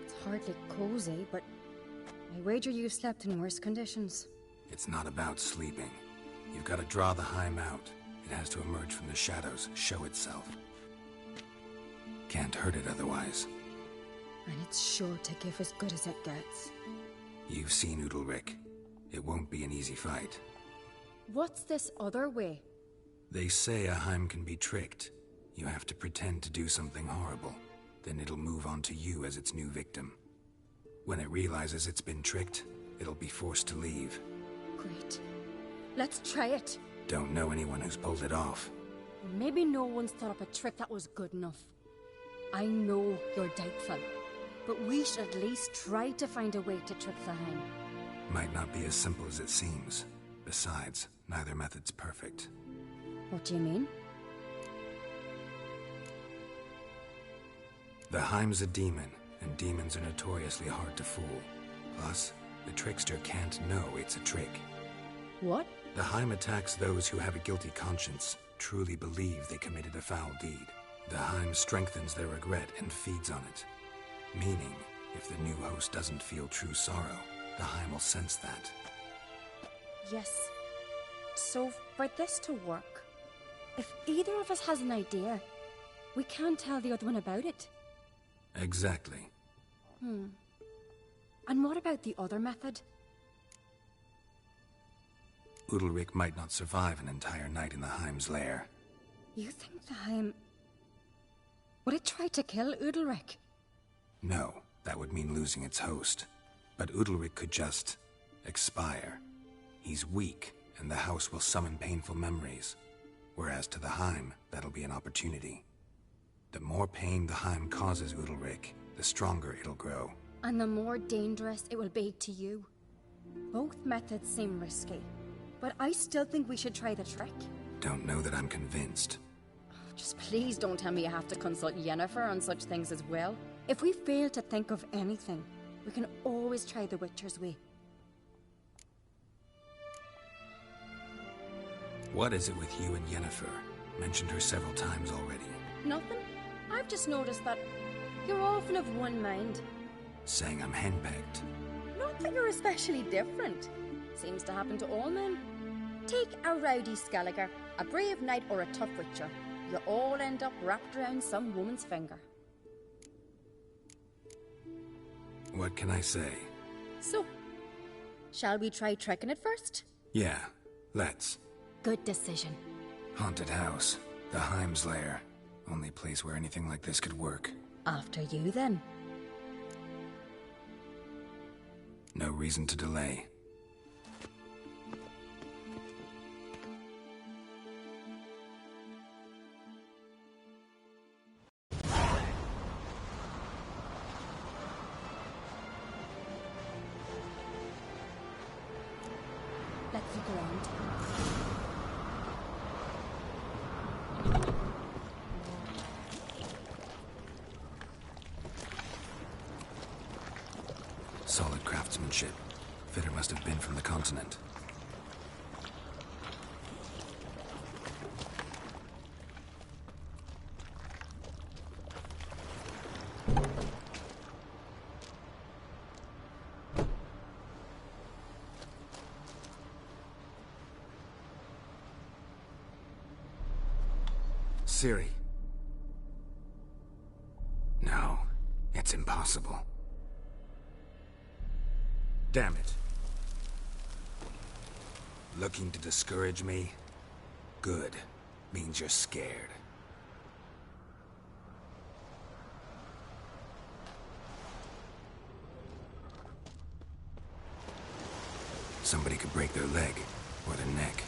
It's hardly cozy, but I wager you've slept in worse conditions. It's not about sleeping. You've got to draw the Heim out. It has to emerge from the shadows, show itself. Can't hurt it otherwise. And it's sure to give as good as it gets. You've seen Udalric. It won't be an easy fight. What's this other way? They say a Heim can be tricked. You have to pretend to do something horrible. Then it'll move on to you as its new victim. When it realizes it's been tricked, it'll be forced to leave. Great. Let's try it. Don't know anyone who's pulled it off. Maybe no one's thought up a trick that was good enough. I know you're doubtful, but we should at least try to find a way to trick the Heim. Might not be as simple as it seems. Besides, neither method's perfect. What do you mean? The Heim's a demon, and demons are notoriously hard to fool. Plus, the trickster can't know it's a trick. What? The Heim attacks those who have a guilty conscience, truly believe they committed a foul deed. The Heim strengthens their regret and feeds on it. Meaning, if the new host doesn't feel true sorrow, the Heim will sense that. Yes. So, for this to work, if either of us has an idea, we can't tell the other one about it. Exactly. And what about the other method? Udalric might not survive an entire night in the Heim's lair. You think the Heim... Would it try to kill Udalric? No, that would mean losing its host. But Udalric could just... expire. He's weak, and the house will summon painful memories. Whereas to the Heim, that'll be an opportunity. The more pain the Heim causes Udalric, the stronger it'll grow. And the more dangerous it will be to you. Both methods seem risky, but I still think we should try the trick. Don't know that I'm convinced. Just please don't tell me you have to consult Yennefer on such things as well. If we fail to think of anything, we can always try the Witcher's way. What is it with you and Yennefer? Mentioned her several times already. Nothing. I've just noticed that you're often of one mind. Saying I'm henpecked. Not that you're especially different. Seems to happen to all men. Take a rowdy Skelliger, a brave knight or a tough witcher. You all end up wrapped around some woman's finger. What can I say? So, shall we try tricking it first? Yeah, let's. Good decision. Haunted house. The Heim's lair. Only place where anything like this could work. After you, then. No reason to delay. Let's look around. Solid craftsmanship. Fitter must have been from the continent. Ciri. No, it's impossible. Damn it. Looking to discourage me? Good. Means you're scared. Somebody could break their leg, or their neck.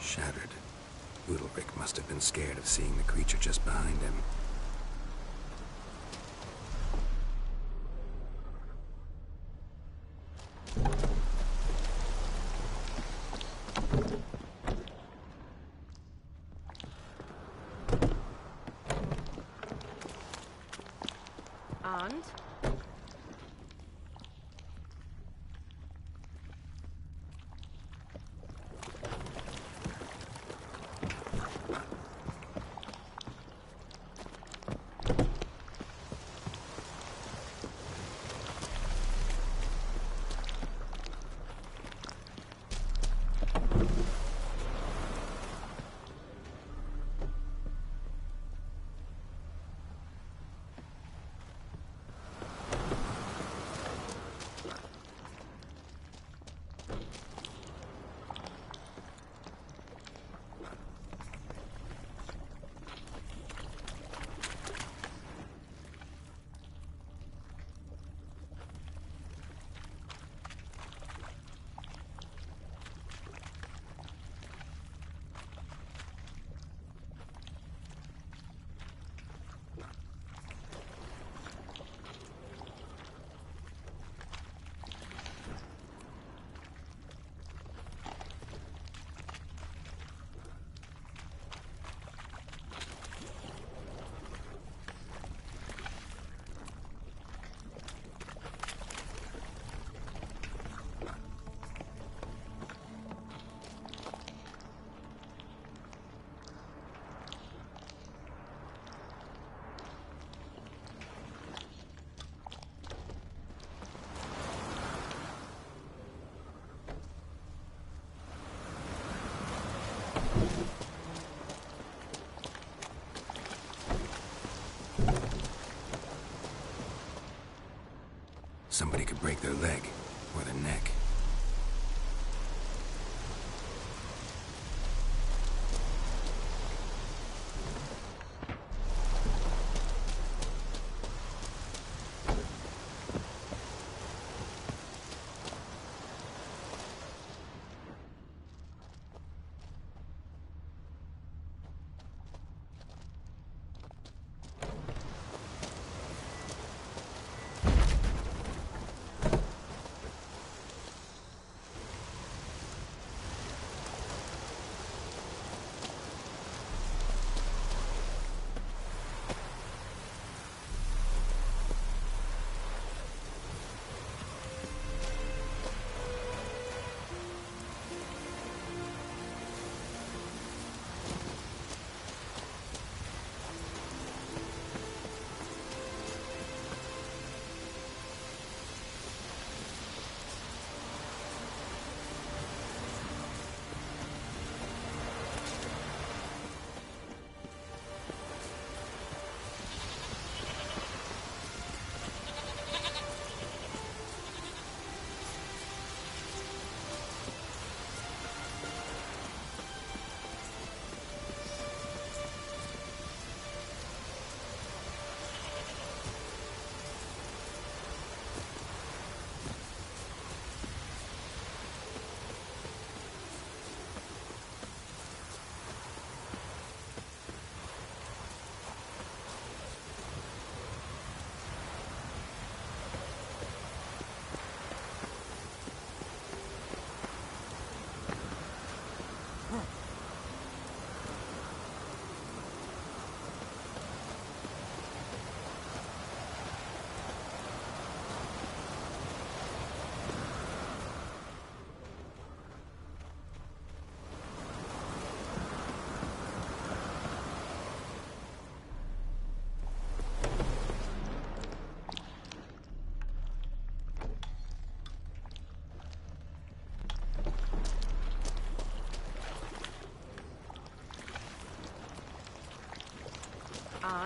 Shattered. Udalric must have been scared of seeing the creature just behind him. And? Somebody could break their leg, or their neck.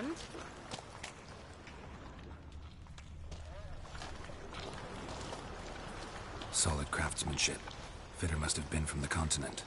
hand. Solid craftsmanship. Fitter must have been from the continent.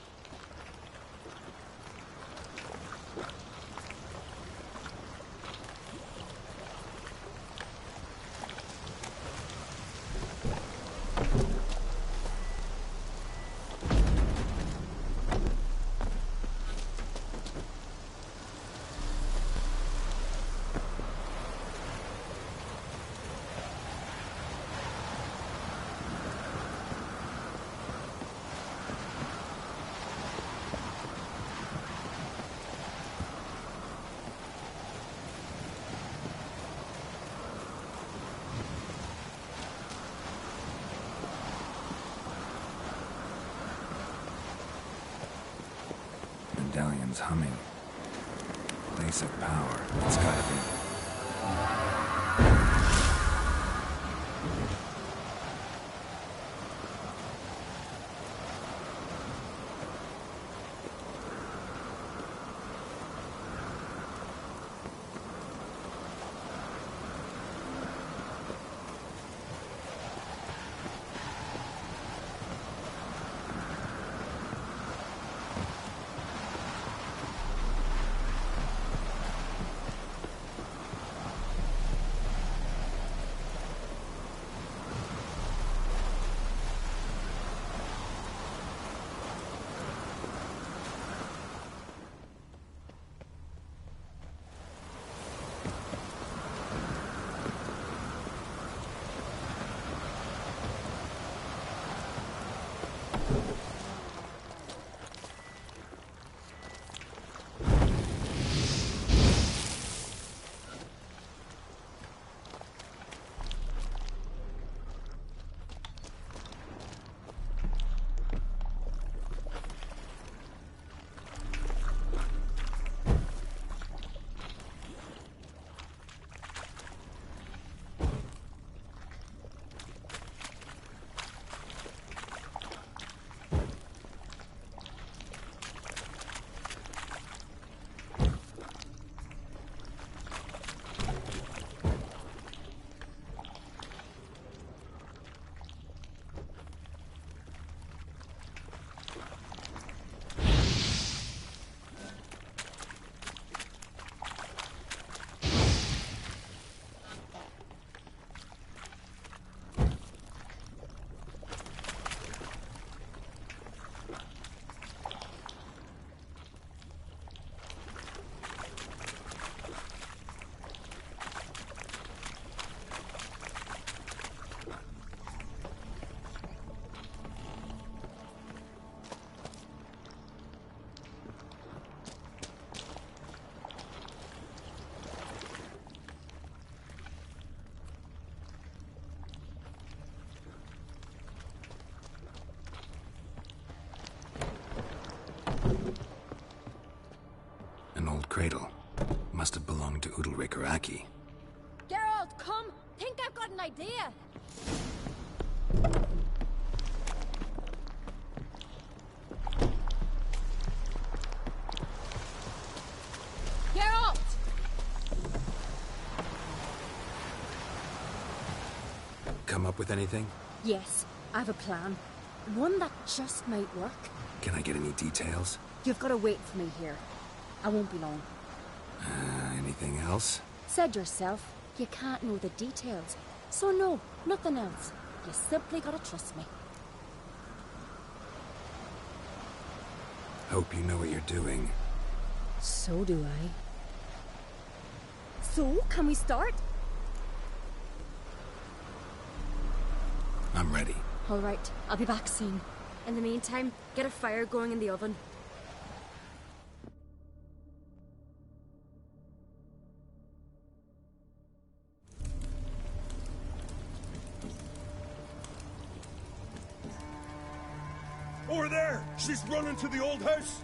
Medallion's humming. Place of power. It's gotta be. Cradle. Must have belonged to Udalryk or Aki. Geralt, come! Think I've got an idea! Geralt! Come up with anything? Yes, I have a plan. One that just might work. Can I get any details? You've got to wait for me here. I won't be long. Anything else? Said yourself, you can't know the details. So no, nothing else. You simply gotta trust me. Hope you know what you're doing. So do I. So, can we start? I'm ready. All right, I'll be back soon. In the meantime, get a fire going in the oven. Over there! She's running to the old house!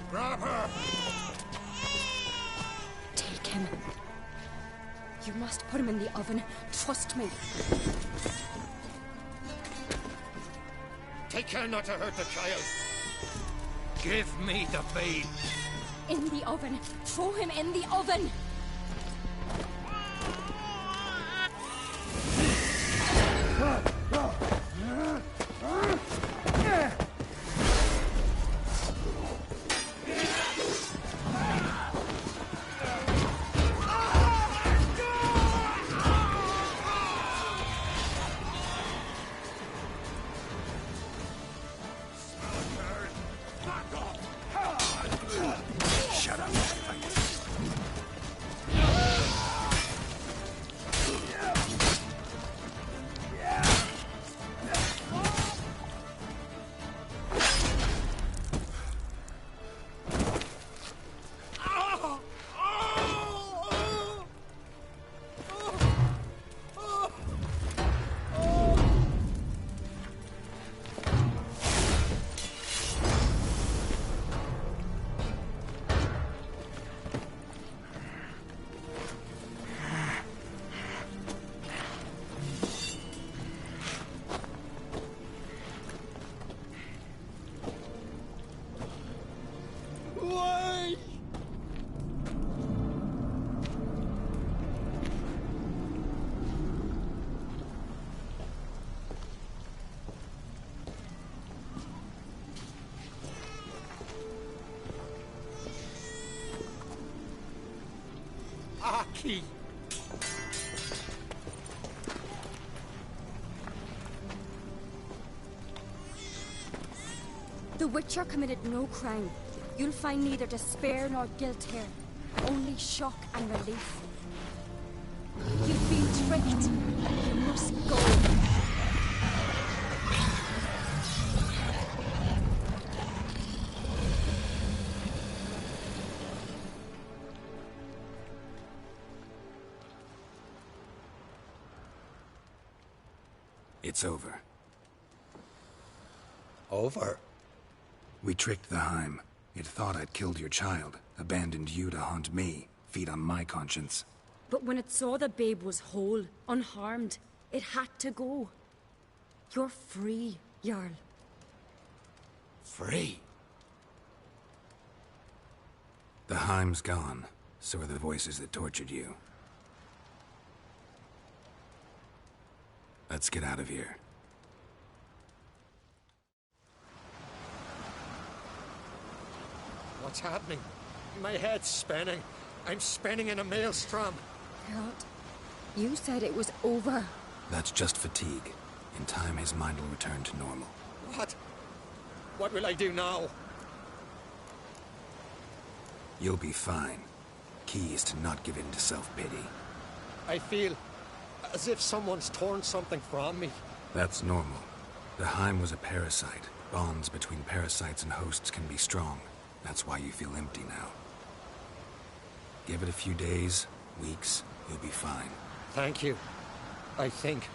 Grab her! Take him. You must put him in the oven. Trust me. Take care not to hurt the child. Give me the babe. In the oven. Throw him in the oven. Shut up. Aki! The Witcher committed no crime. You'll find neither despair nor guilt here. Only shock and relief. You've been tricked. You must go. It's over. Over? We tricked the Heim. It thought I'd killed your child, abandoned you to haunt me, feed on my conscience. But when it saw the babe was whole, unharmed, it had to go. You're free, Jarl. Free? The Heim's gone. So are the voices that tortured you. Let's get out of here. What's happening? My head's spinning. I'm spinning in a maelstrom. Geralt, you said it was over. That's just fatigue. In time, his mind will return to normal. What? What will I do now? You'll be fine. Key is to not give in to self-pity. I feel as if someone's torn something from me. That's normal. The Heim was a parasite. Bonds between parasites and hosts can be strong. That's why you feel empty now. Give it a few days, weeks, you'll be fine. Thank you. I think.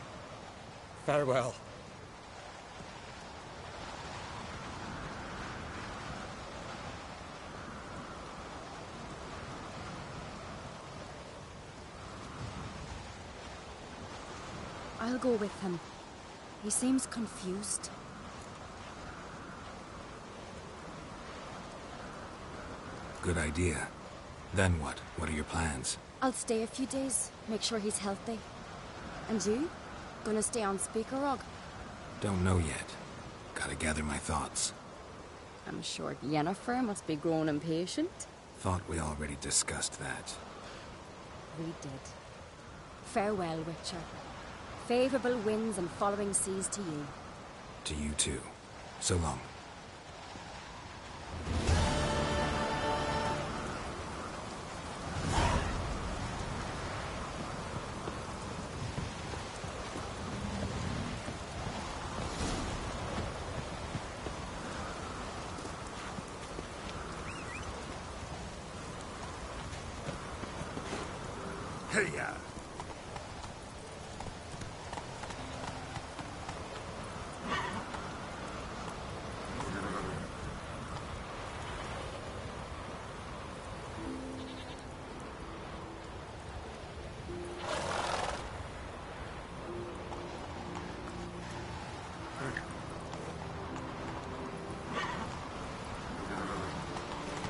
Farewell. I'll go with him. He seems confused. Good idea. Then what? What are your plans? I'll stay a few days, make sure he's healthy. And you? Gonna stay on Speakerog? Don't know yet. Gotta gather my thoughts. I'm sure Yennefer must be grown impatient. Thought we already discussed that. We did. Farewell, Witcher. Favorable winds and following seas to you. To you too. So long. Hey-ya!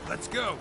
Let's go!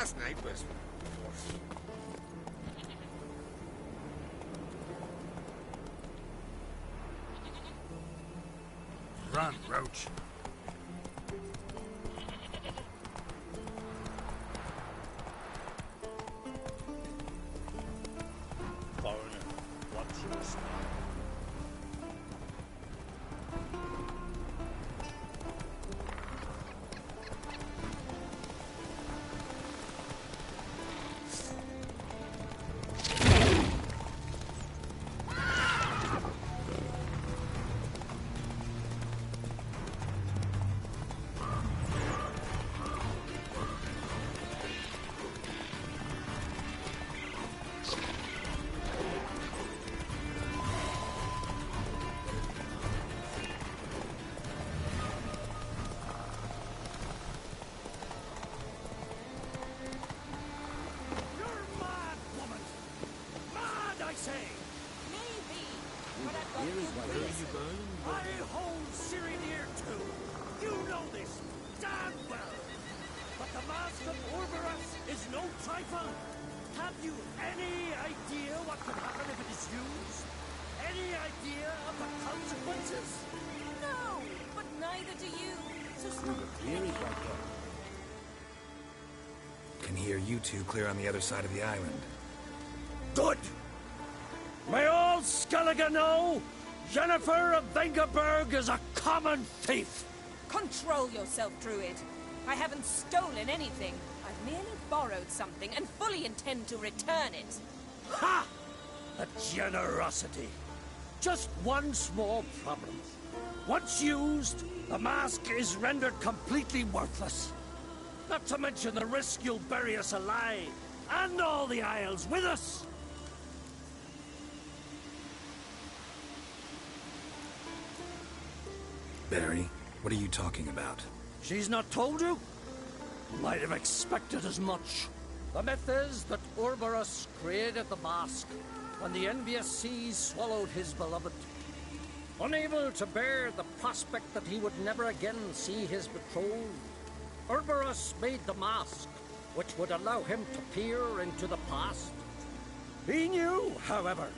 last night was... Run, Roach. Foreigner, what's your style? I hold Ciri near too. You know this damn well. But the Mask of Orberus is no trifle. Have you any idea what could happen if it is used? Any idea of the consequences? No, but neither do you. So stop. Can hear you two clear on the other side of the island. Good. May all Skellige know Jennifer of Vengerberg is a common thief. Control yourself, Druid. I haven't stolen anything. I've merely borrowed something and fully intend to return it. Ha! A generosity. Just one small problem. Once used, the mask is rendered completely worthless. Not to mention the risk you'll bury us alive, and all the Isles with us. Barry, what are you talking about? She's not told you? Might have expected as much. The myth is that Orberus created the mask when the envious seas swallowed his beloved. Unable to bear the prospect that he would never again see his betrothed, Orberus made the mask, which would allow him to peer into the past. He knew, however,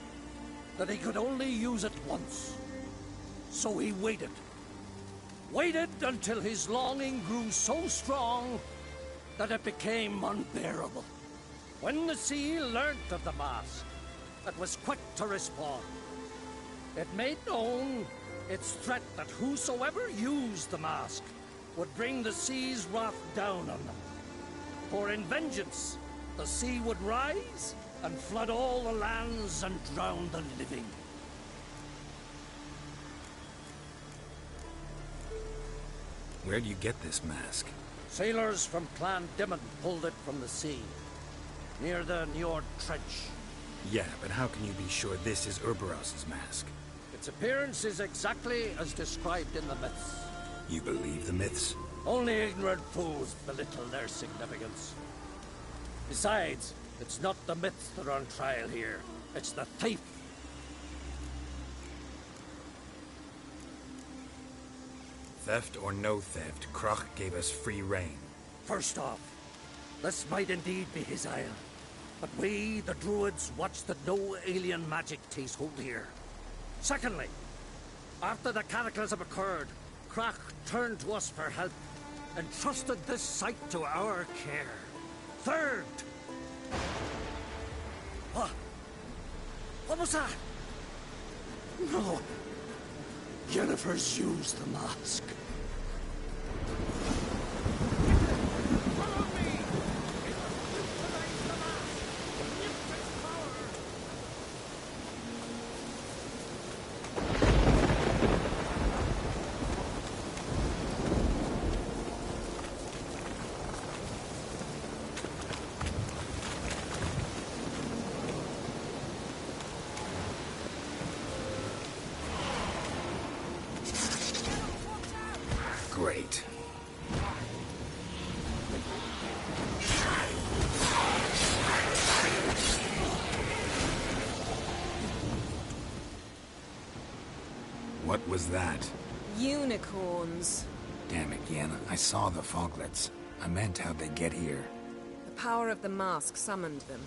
that he could only use it once. So he waited. Waited until his longing grew so strong that it became unbearable. When the sea learnt of the mask, it was quick to respond. It made known its threat that whosoever used the mask would bring the sea's wrath down on them. For in vengeance, the sea would rise and flood all the lands and drown the living. Where do you get this mask? Sailors from Clan Dimon pulled it from the sea, near the Njord Trench. Yeah, but how can you be sure this is Orberus's mask? Its appearance is exactly as described in the myths. You believe the myths? Only ignorant fools belittle their significance. Besides, it's not the myths that are on trial here. It's the thief. Theft or no theft, Kroch gave us free rein. First off, this might indeed be his isle. But we, the Druids, watch that no alien magic takes hold here. Secondly, after the cataclysm occurred, Kroch turned to us for help and trusted this site to our care. Third... What was that? No. Jennifer's used the mask. Great. What was that? Unicorns. Damn it, Yen. I saw the foglets. I meant how'd they get here. The power of the mask summoned them.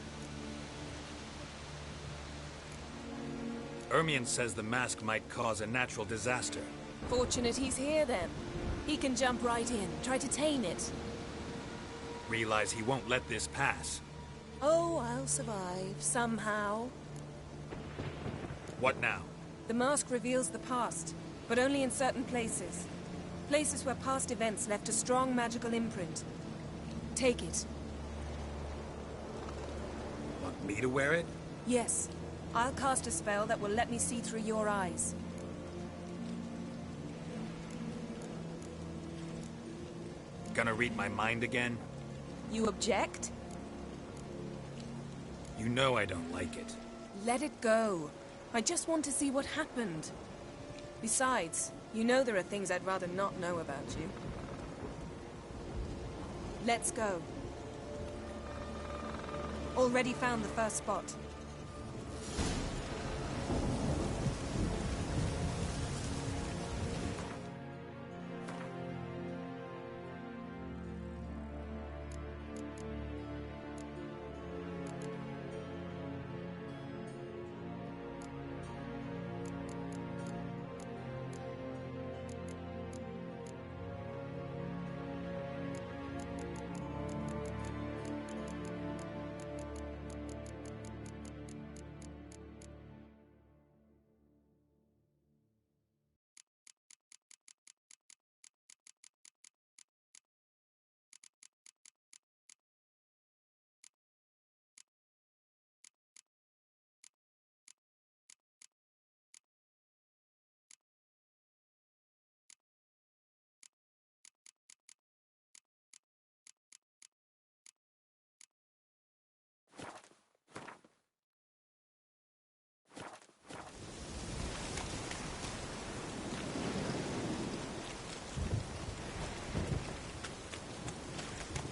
Ermion says the mask might cause a natural disaster. Fortunate he's here, then. He can jump right in, try to tame it. Realize he won't let this pass. Oh, I'll survive, somehow. What now? The mask reveals the past, but only in certain places. Places where past events left a strong magical imprint. Take it. Want me to wear it? Yes. I'll cast a spell that will let me see through your eyes. Gonna read my mind again? You object? You know I don't like it. Let it go. I just want to see what happened. Besides, you know there are things I'd rather not know about you. Let's go. Already found the first spot.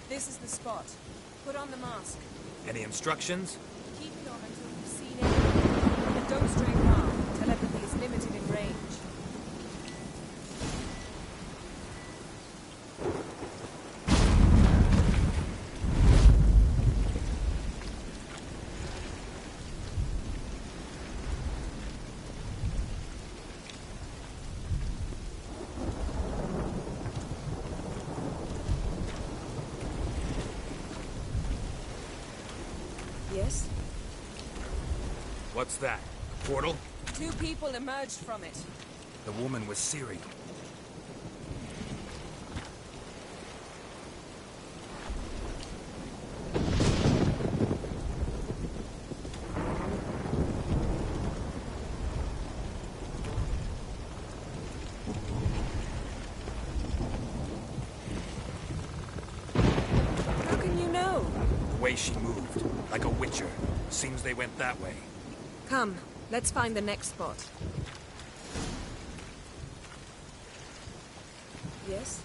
This is the spot. Put on the mask. Any instructions? Keep it on until you've seen it. And don't stray far. Telepathy is limited in range. Yes? What's that? Portal? 2 people emerged from it. The woman was Ciri. How can you know? The way she moved, like a witcher. Seems they went that way. Come, let's find the next spot. Yes?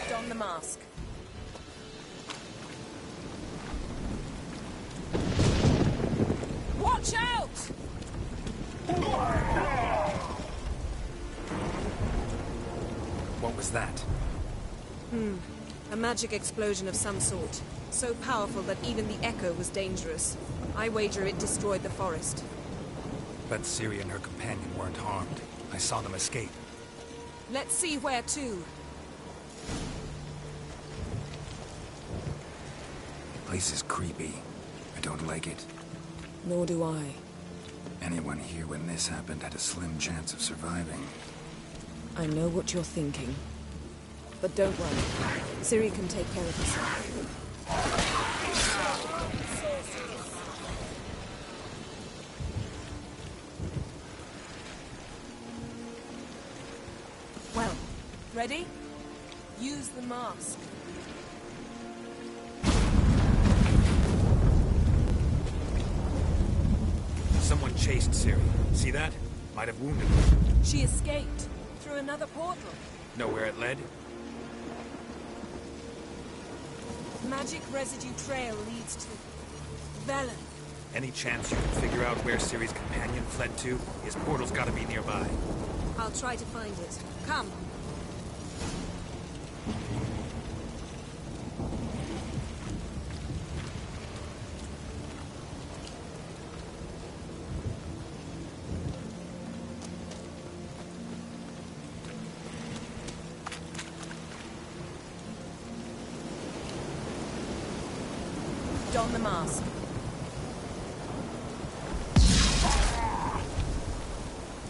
Don the mask. Watch out! What was that? A magic explosion of some sort. So powerful that even the echo was dangerous. I wager it destroyed the forest. But Ciri and her companion weren't harmed. I saw them escape. Let's see where to. The place is creepy. I don't like it. Nor do I. Anyone here when this happened had a slim chance of surviving. I know what you're thinking. But don't worry. Ciri can take care of herself. Well, ready? Use the mask. Someone chased Ciri. See that? Might have wounded her. She escaped through another portal. Know where it led? Magic residue trail leads to Velen. Any chance you can figure out where Ciri's companion fled to? His portal's gotta be nearby. I'll try to find it. Come. Don the mask.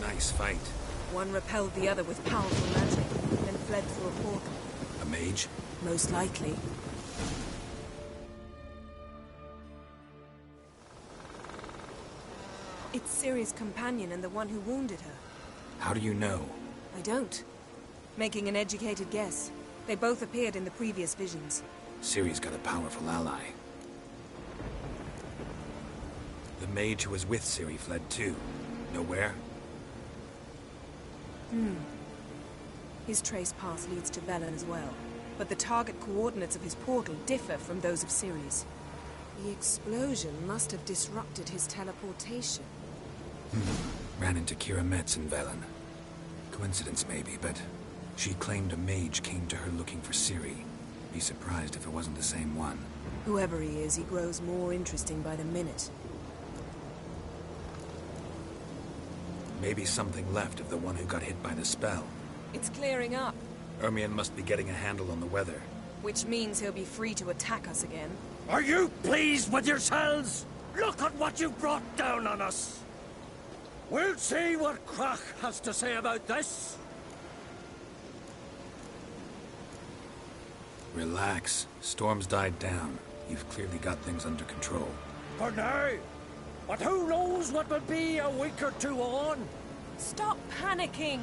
Nice fight. One repelled the other with powerful magic, then fled through a portal. A mage? Most likely. It's Ciri's companion and the one who wounded her. How do you know? I don't. Making an educated guess. They both appeared in the previous visions. Ciri's got a powerful ally. The mage who was with Ciri fled too. Know where? His trace path leads to Velen as well. But the target coordinates of his portal differ from those of Ciri's. The explosion must have disrupted his teleportation. Ran into Kira Metz in Velen. Coincidence maybe, but she claimed a mage came to her looking for Ciri. Be surprised if it wasn't the same one. Whoever he is, he grows more interesting by the minute. Maybe something left of the one who got hit by the spell. It's clearing up, Ermion must be getting a handle on the weather. which means he'll be free to attack us again. Are you pleased with yourselves? Look at what you've brought down on us. We'll see what Krach has to say about this. Relax. Storm's died down. You've clearly got things under control. For now. But who knows what will be a week or two on? Stop panicking!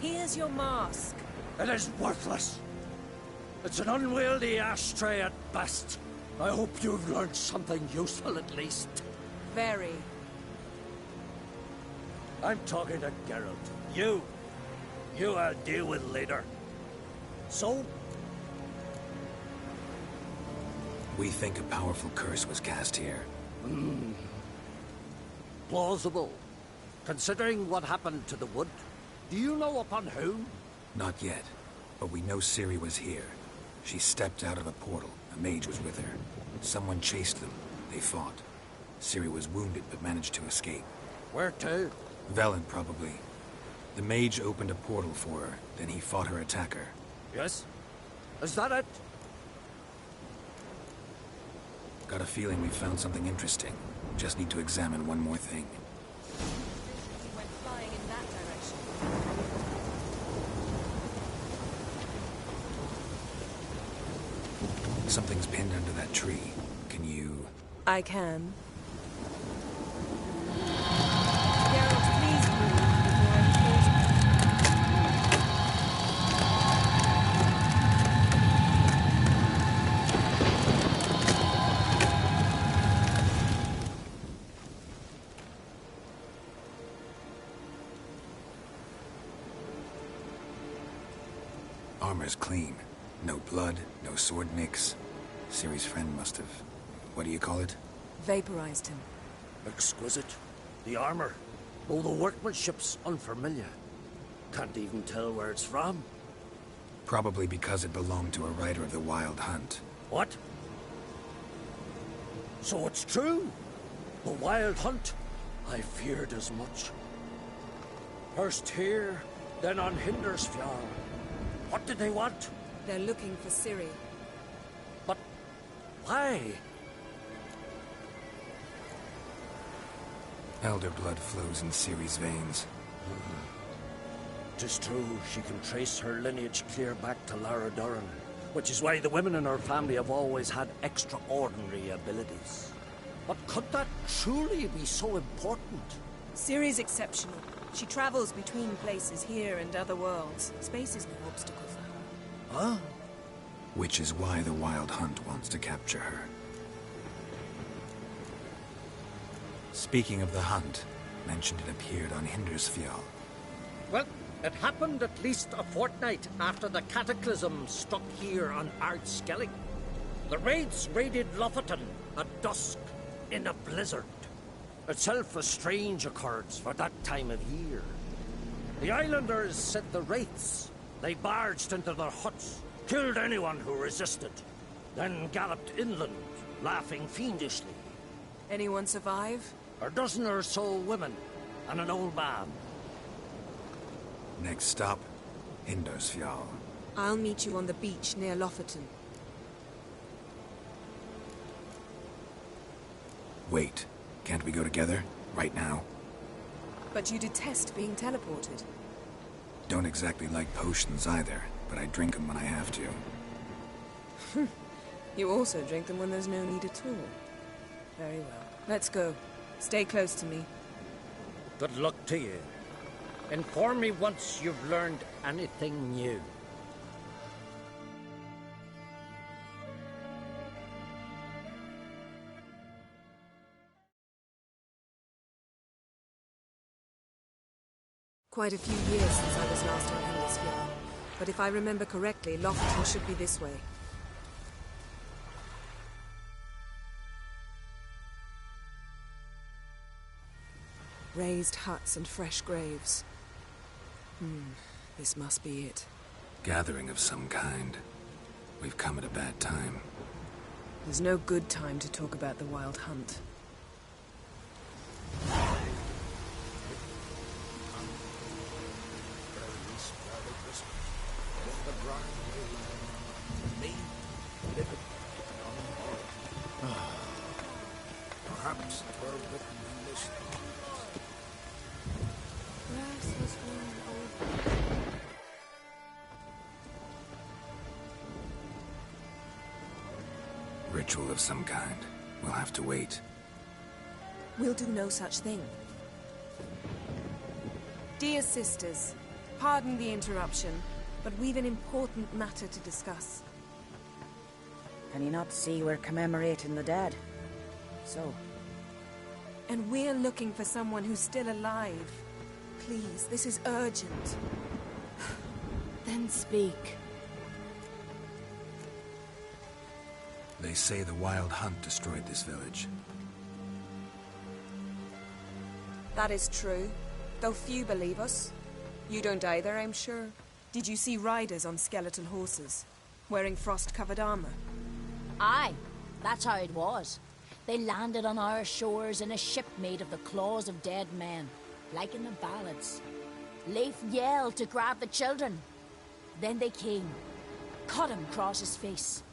Here's your mask. It is worthless. It's an unwieldy ashtray at best. I hope you've learned something useful at least. Very. I'm talking to Geralt. You I'll deal with later. So? We think a powerful curse was cast here. Plausible. Considering what happened to the wood. Do you know upon whom? Not yet, but we know Ciri was here. She stepped out of a portal. A mage was with her. Someone chased them. They fought. Ciri was wounded, but managed to escape. Where to? Velen, probably. The mage opened a portal for her, then he fought her attacker. Yes? Is that it? Got a feeling we found something interesting. Just need to examine one more thing. He went flying in that direction. Something's pinned under that tree. Can you... I can. Geralt, please move before I'm killed. Armor's clean. No blood, no sword nicks. Ciri's friend must have... What do you call it? Vaporized him. Exquisite. The armor. Though the workmanship's unfamiliar. Can't even tell where it's from. Probably because it belonged to a rider of the Wild Hunt. What? So it's true? The Wild Hunt? I feared as much. First here, then on Hindersfjall. What did they want? They're looking for Ciri. But why? Elder blood flows in Ciri's veins. 'Tis true, she can trace her lineage clear back to Lara Duran, which is why the women in her family have always had extraordinary abilities. But could that truly be so important? Ciri's exceptional. She travels between places here and other worlds. Space is no obstacle for her. Huh? Which is why the Wild Hunt wants to capture her. Speaking of the hunt, mentioned it appeared on Hindersfjall. Well, it happened at least a fortnight after the cataclysm struck here on Ardskellig. The raids raided Lofoten at dusk in a blizzard. Itself a strange occurrence for that time of year. The islanders sent the wraiths. They barged into their huts, killed anyone who resisted, then galloped inland, laughing fiendishly. Anyone survive? A dozen or so women, and an old man. Next stop, Hindarsfjall. I'll meet you on the beach near Lofoten. Wait, can't we go together? Right now? But you detest being teleported. Don't exactly like potions either, but I drink them when I have to. You also drink them when there's no need at all. Very well. Let's go. Stay close to me. Good luck to you. Inform me once you've learned anything new. Quite a few years since I was last on Hindarsfjall, but if I remember correctly, Lofoten should be this way. Raised huts and fresh graves. This must be it. Gathering of some kind. We've come at a bad time. There's no good time to talk about the Wild Hunt. Perhaps we're written in this. Ritual of some kind. We'll have to wait. We'll do no such thing. Dear sisters, pardon the interruption, but we've an important matter to discuss. Can you not see we're commemorating the dead? So? And we're looking for someone who's still alive. Please, this is urgent. Then speak. They say the Wild Hunt destroyed this village. That is true, though few believe us. You don't either, I'm sure. Did you see riders on skeletal horses, wearing frost-covered armor? Aye, that's how it was. They landed on our shores in a ship made of the claws of dead men, like in the ballads. Leif yelled to grab the children. Then they came, cut him across his face.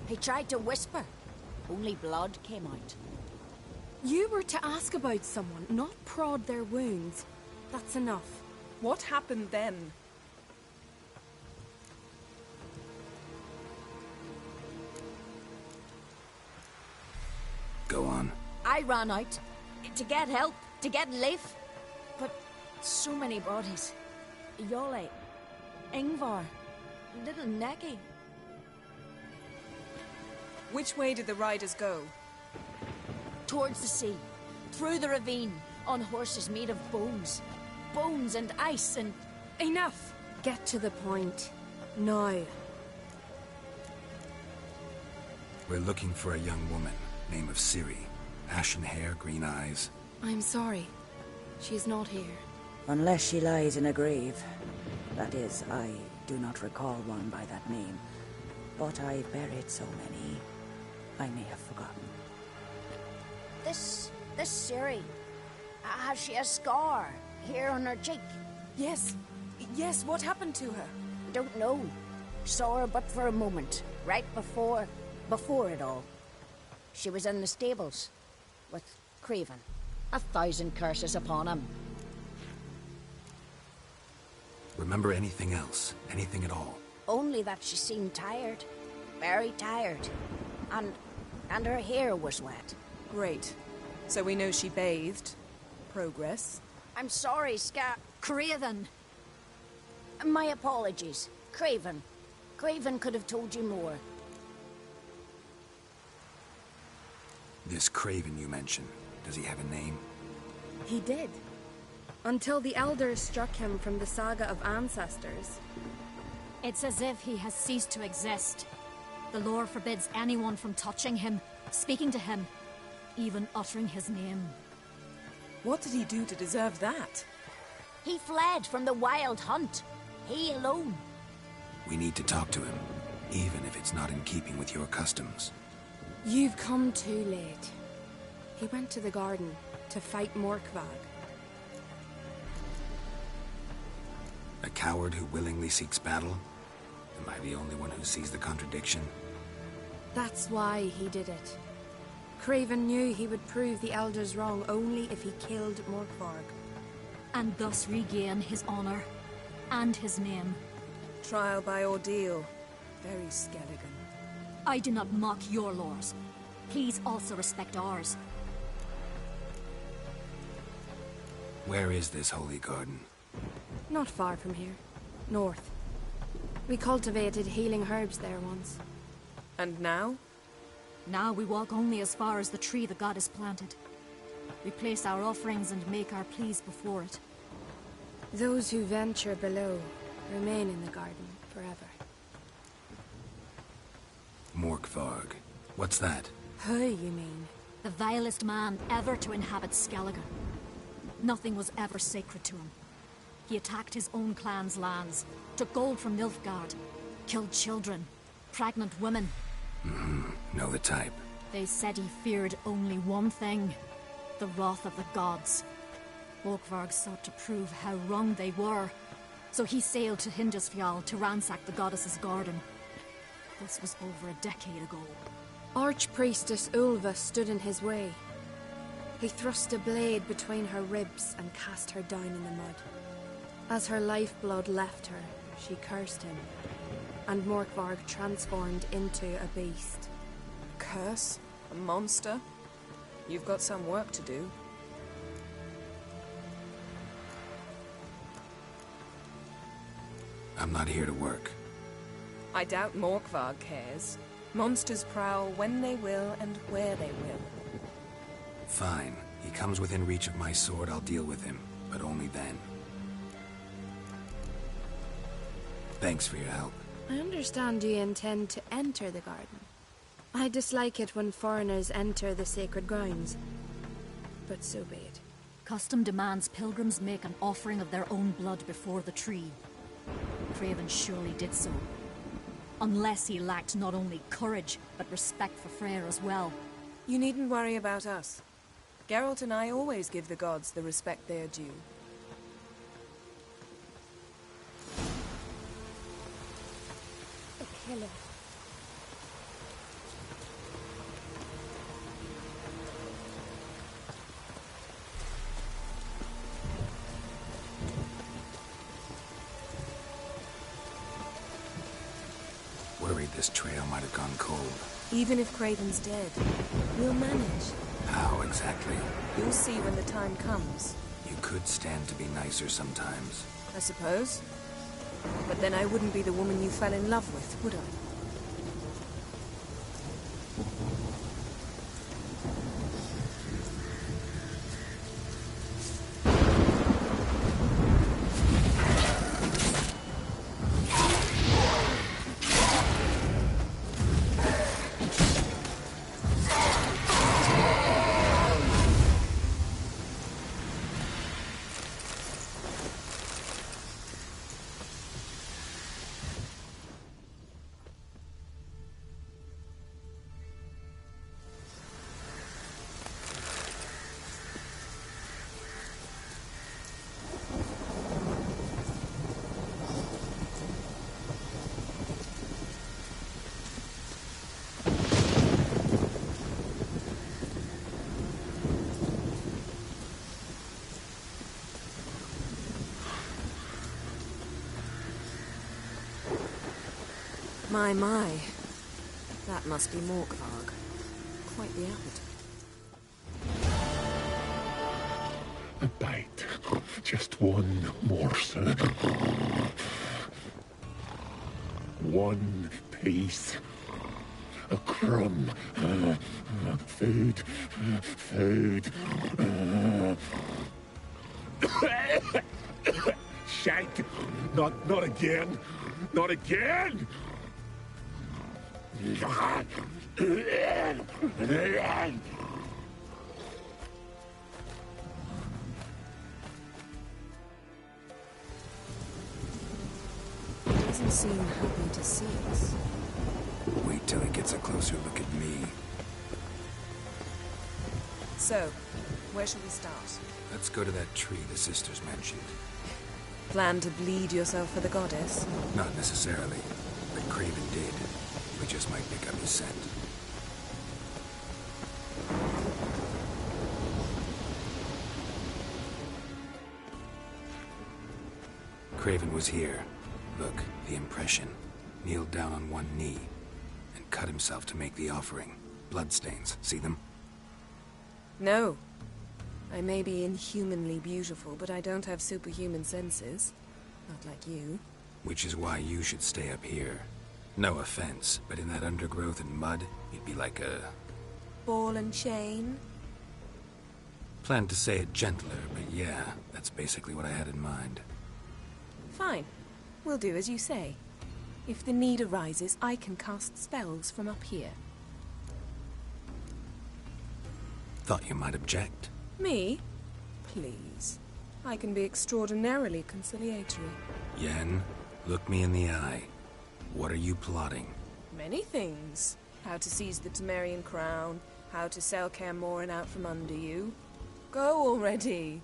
He tried to whisper, only blood came out. You were to ask about someone, not prod their wounds. That's enough. What happened then? Go on. I ran out to get help, to get Leif. But so many bodies. Yole, Ingvar, little Necky. Which way did the riders go? Towards the sea, through the ravine, on horses made of bones. Bones and ice and... Enough! Get to the point. Now. We're looking for a young woman, name of Ciri. Ashen hair, green eyes. I'm sorry. She's not here. Unless she lies in a grave. That is, I do not recall one by that name. But I've buried so many, I may have forgotten. This Ciri, has she a scar here on her cheek? Yes, what happened to her? Don't know. Saw her but for a moment, right before it all. She was in the stables with Craven. 1,000 curses upon him. Remember anything else? Anything at all? Only that she seemed tired. Very tired. And her hair was wet. Great. So we know she bathed. Progress. I'm sorry, Craven. My apologies. Craven. Craven could have told you more. This Craven you mentioned, does he have a name? He did. Until the elders struck him from the saga of ancestors. It's as if he has ceased to exist. The lore forbids anyone from touching him, speaking to him, even uttering his name. What did he do to deserve that? He fled from the wild hunt. He alone. We need to talk to him, even if it's not in keeping with your customs. You've come too late. He went to the garden to fight Morkvag. A coward who willingly seeks battle? Am I the only one who sees the contradiction? That's why he did it. Craven knew he would prove the Elders wrong only if he killed Morkvarg. And thus regain his honor and his name. Trial by ordeal. Very Skelligan. I do not mock your laws. Please also respect ours. Where is this holy garden? Not far from here. North. We cultivated healing herbs there once. And now? Now we walk only as far as the tree the goddess planted. We place our offerings and make our pleas before it. Those who venture below remain in the garden forever. Morkvarg. What's that? Who, you mean? The vilest man ever to inhabit Skellige. Nothing was ever sacred to him. He attacked his own clan's lands, took gold from Nilfgaard, killed children, pregnant women. Know the type. They said he feared only one thing, the wrath of the gods. Morkvarg sought to prove how wrong they were, so he sailed to Hindisfjall to ransack the goddess's garden. This was over a decade ago. Archpriestess Ulva stood in his way. He thrust a blade between her ribs and cast her down in the mud. As her lifeblood left her, she cursed him, and Morkvarg transformed into a beast. A curse? A monster? You've got some work to do. I'm not here to work. I doubt Morkvarg cares. Monsters prowl when they will and where they will. Fine. He comes within reach of my sword, I'll deal with him. But only then. Thanks for your help. I understand you intend to enter the garden. I dislike it when foreigners enter the sacred grounds. But so be it. Custom demands pilgrims make an offering of their own blood before the tree. Craven surely did so. Unless he lacked not only courage, but respect for Freyr as well. You needn't worry about us. Geralt and I always give the gods the respect they are due. A killer. Worried this trail might have gone cold. Even if Craven's dead, we'll manage. How exactly? You'll see when the time comes. You could stand to be nicer sometimes. I suppose. But then I wouldn't be the woman you fell in love with, would I? My. That must be Morkvarg. Quite the appetite. A bite. Just one morsel. One piece. A crumb. Food. Food. Shank. Not again. Not again! doesn't seem happy to see us. Wait till he gets a closer look at me. So, where shall we start? Let's go to that tree the sisters mentioned. Plan to bleed yourself for the goddess? Not necessarily, but Craven did. We just might pick up his scent. Craven was here. Look, the impression. Kneeled down on one knee and cut himself to make the offering. Bloodstains, see them? No. I may be inhumanly beautiful, but I don't have superhuman senses. Not like you. Which is why you should stay up here. No offense, but in that undergrowth and mud, you'd be like a... Ball and chain? Planned to say it gentler, but yeah, that's basically what I had in mind. Fine. We'll do as you say. If the need arises, I can cast spells from up here. Thought you might object. Me? Please. I can be extraordinarily conciliatory. Yen, look me in the eye. What are you plotting? Many things. How to seize the Temerian crown, how to sell Kaer Morhen out from under you. Go already.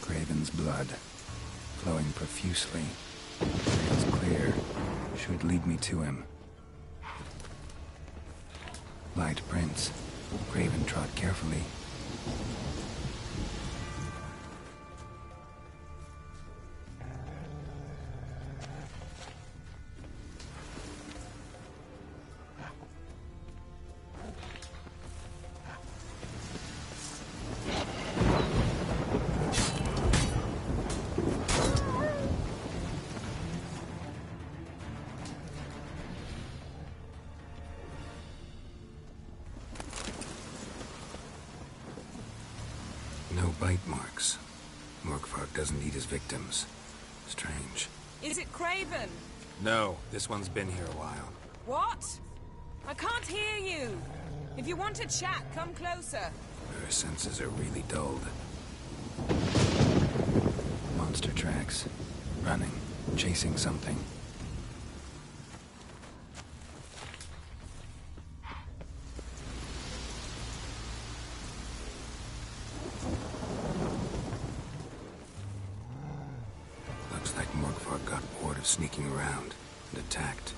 Craven's blood, flowing profusely. It's clear. Should lead me to him. Light prints. Craven trod carefully. No bite marks. Morkvark doesn't eat his victims. Strange. Is it Craven? No, this one's been here a while. What? I can't hear you. If you want to chat, come closer. Her senses are really dulled. Monster tracks. Running. Chasing something. Looks like Morkvark got bored of sneaking around and attacked.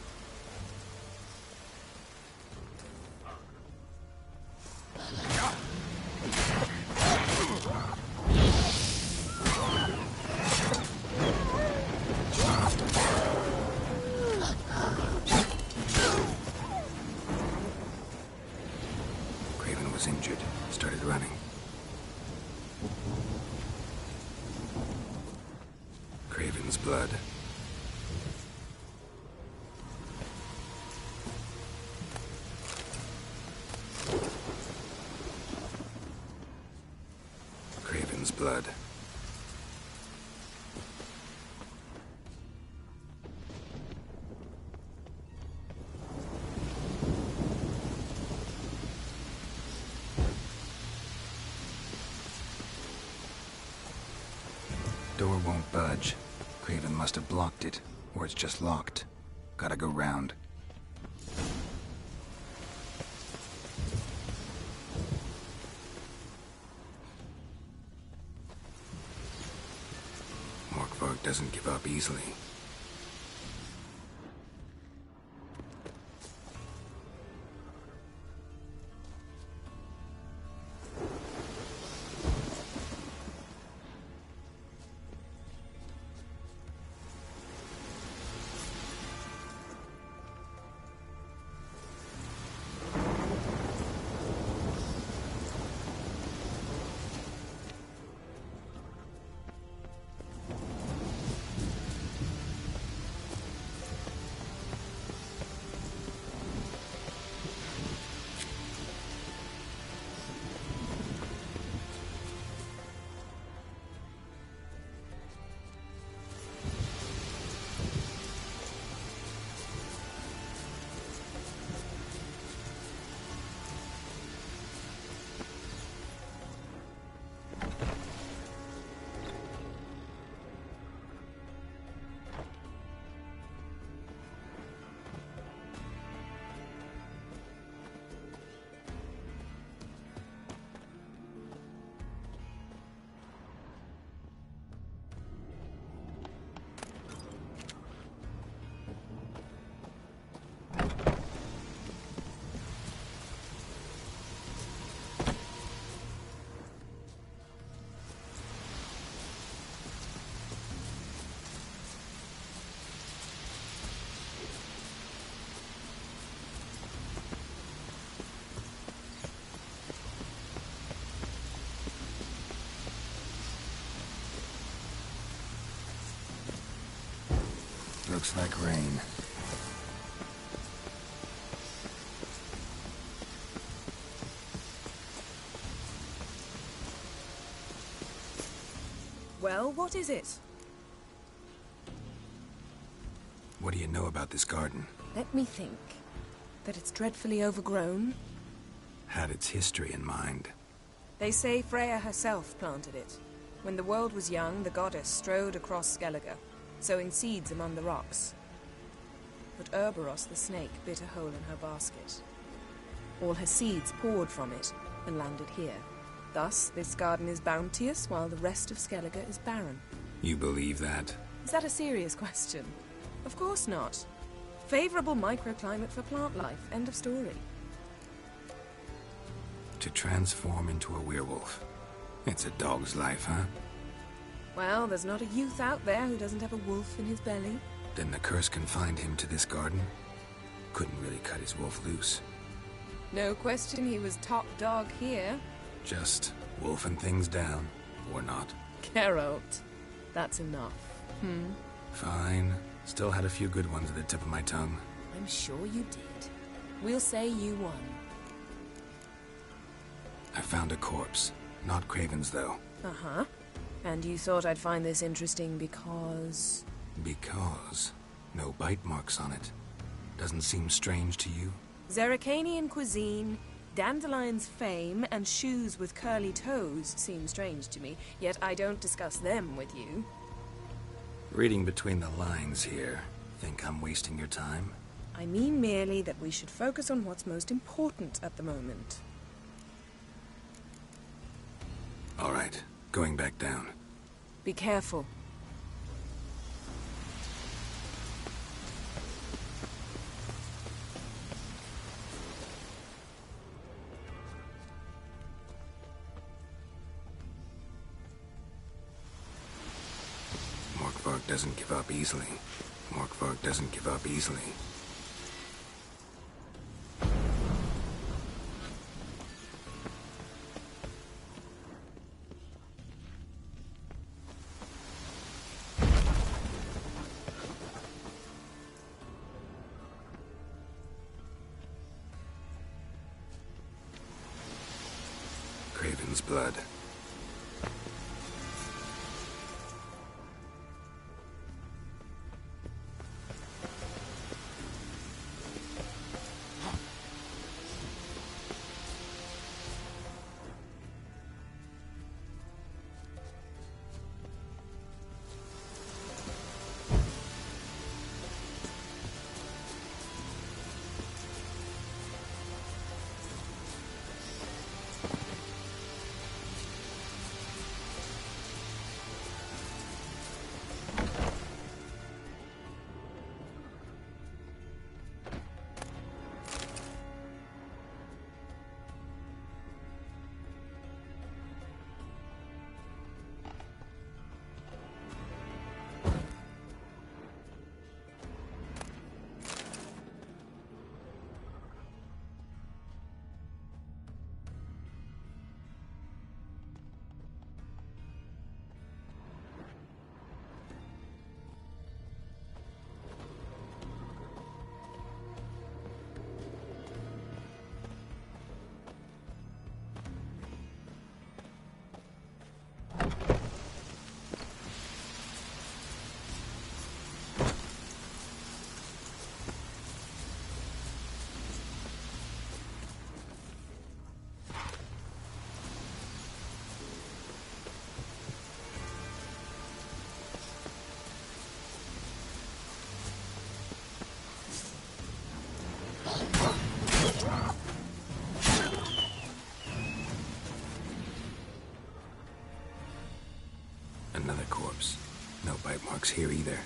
Craven was injured, started running. Craven's blood. Craven's blood. Door won't budge. Craven must have blocked it, or it's just locked. Gotta go round. Morkvark doesn't give up easily. Looks like rain. Well, what is it? What do you know about this garden? Let me think. That it's dreadfully overgrown. Had its history in mind. They say Freya herself planted it. When the world was young, the goddess strode across Skellige, sowing seeds among the rocks. But Urboros the snake bit a hole in her basket. All her seeds poured from it and landed here. Thus, this garden is bounteous, while the rest of Skellige is barren. You believe that? Is that a serious question? Of course not. Favorable microclimate for plant life. End of story. To transform into a werewolf. It's a dog's life, huh? Well, there's not a youth out there who doesn't have a wolf in his belly. Then the curse confined him to this garden? Couldn't really cut his wolf loose. No question he was top dog here. Just wolfing things down, or not. Geralt. That's enough. Fine. Still had a few good ones at the tip of my tongue. I'm sure you did. We'll say you won. I found a corpse. Not Craven's, though. Uh-huh. And you thought I'd find this interesting because... Because no bite marks on it. Doesn't seem strange to you? Zerrikanian cuisine, Dandelion's fame, and shoes with curly toes seem strange to me, yet I don't discuss them with you. Reading between the lines here, think I'm wasting your time? I mean merely that we should focus on what's most important at the moment. All right, going back down. Be careful. Morkvarg doesn't give up easily. Morkvarg doesn't give up easily. Craven's blood. Another corpse. No bite marks here either.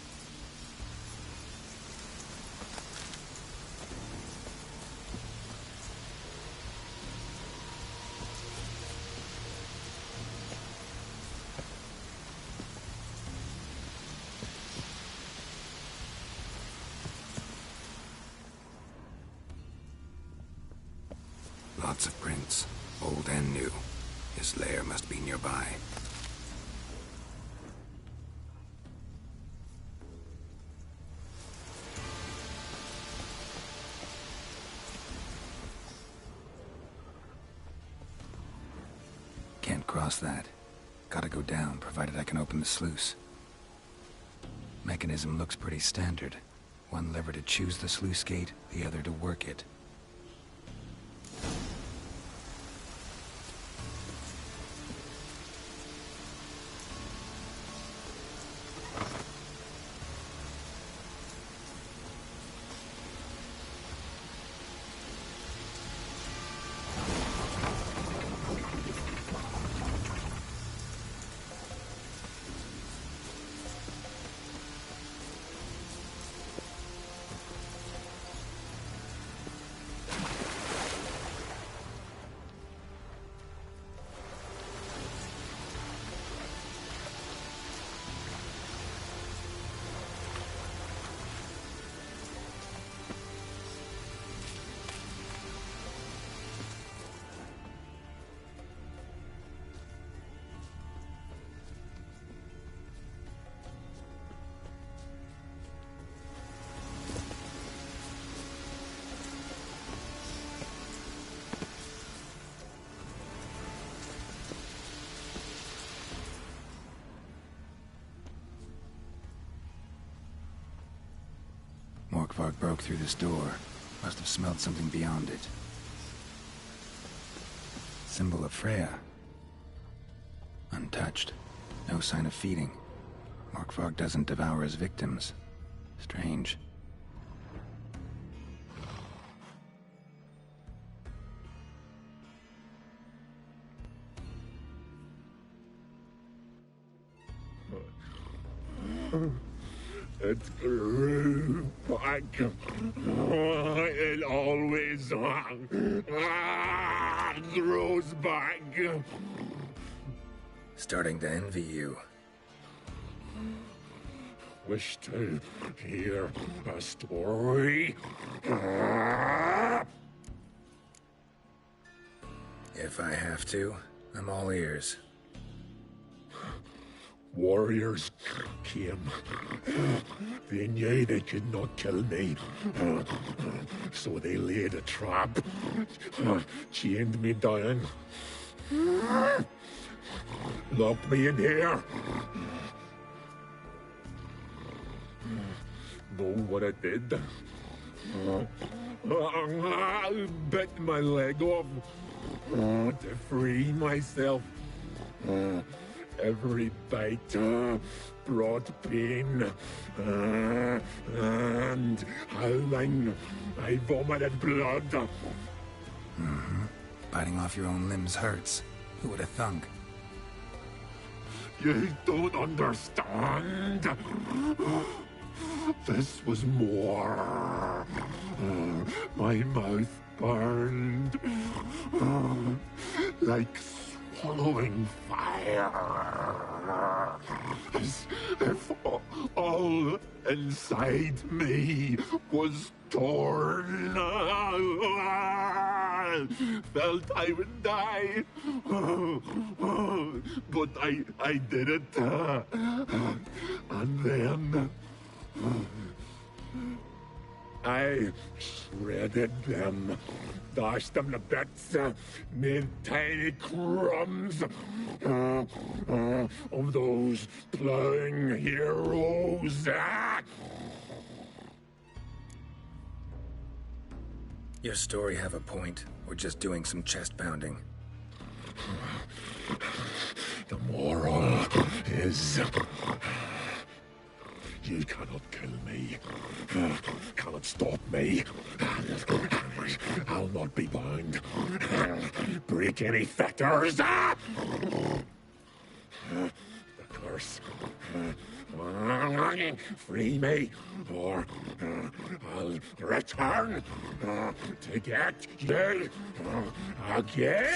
Lots of prints, old and new. His lair must be nearby. across that. Gotta go down, provided I can open the sluice. Mechanism looks pretty standard. One lever to choose the sluice gate, the other to work it. Morkvarg broke through this door. Must have smelled something beyond it. Symbol of Freya. Untouched. No sign of feeding. Morkvarg doesn't devour his victims. Strange. It grew back. It always grows back. Starting to envy you. Wish to hear a story? If I have to, I'm all ears. Warriors came. They knew they could not kill me. So they laid a trap. Chained me down. Locked me in here. Know what I did? I bit my leg off to free myself. Every bite brought pain, and howling, I vomited blood. Mm-hmm. Biting off your own limbs hurts. Who would have thunk? You don't understand. This was more. My mouth burned like swallowing fire, as if all inside me was torn. Felt I would die, but I did it, and then I shredded them, dashed them to bits, made tiny crumbs of those plowing heroes. Your story have a point, or just doing some chest pounding? The moral is... you cannot kill me. Cannot stop me. I'll not be bound. Break any fetters. The curse. Free me, or I'll return to get you again.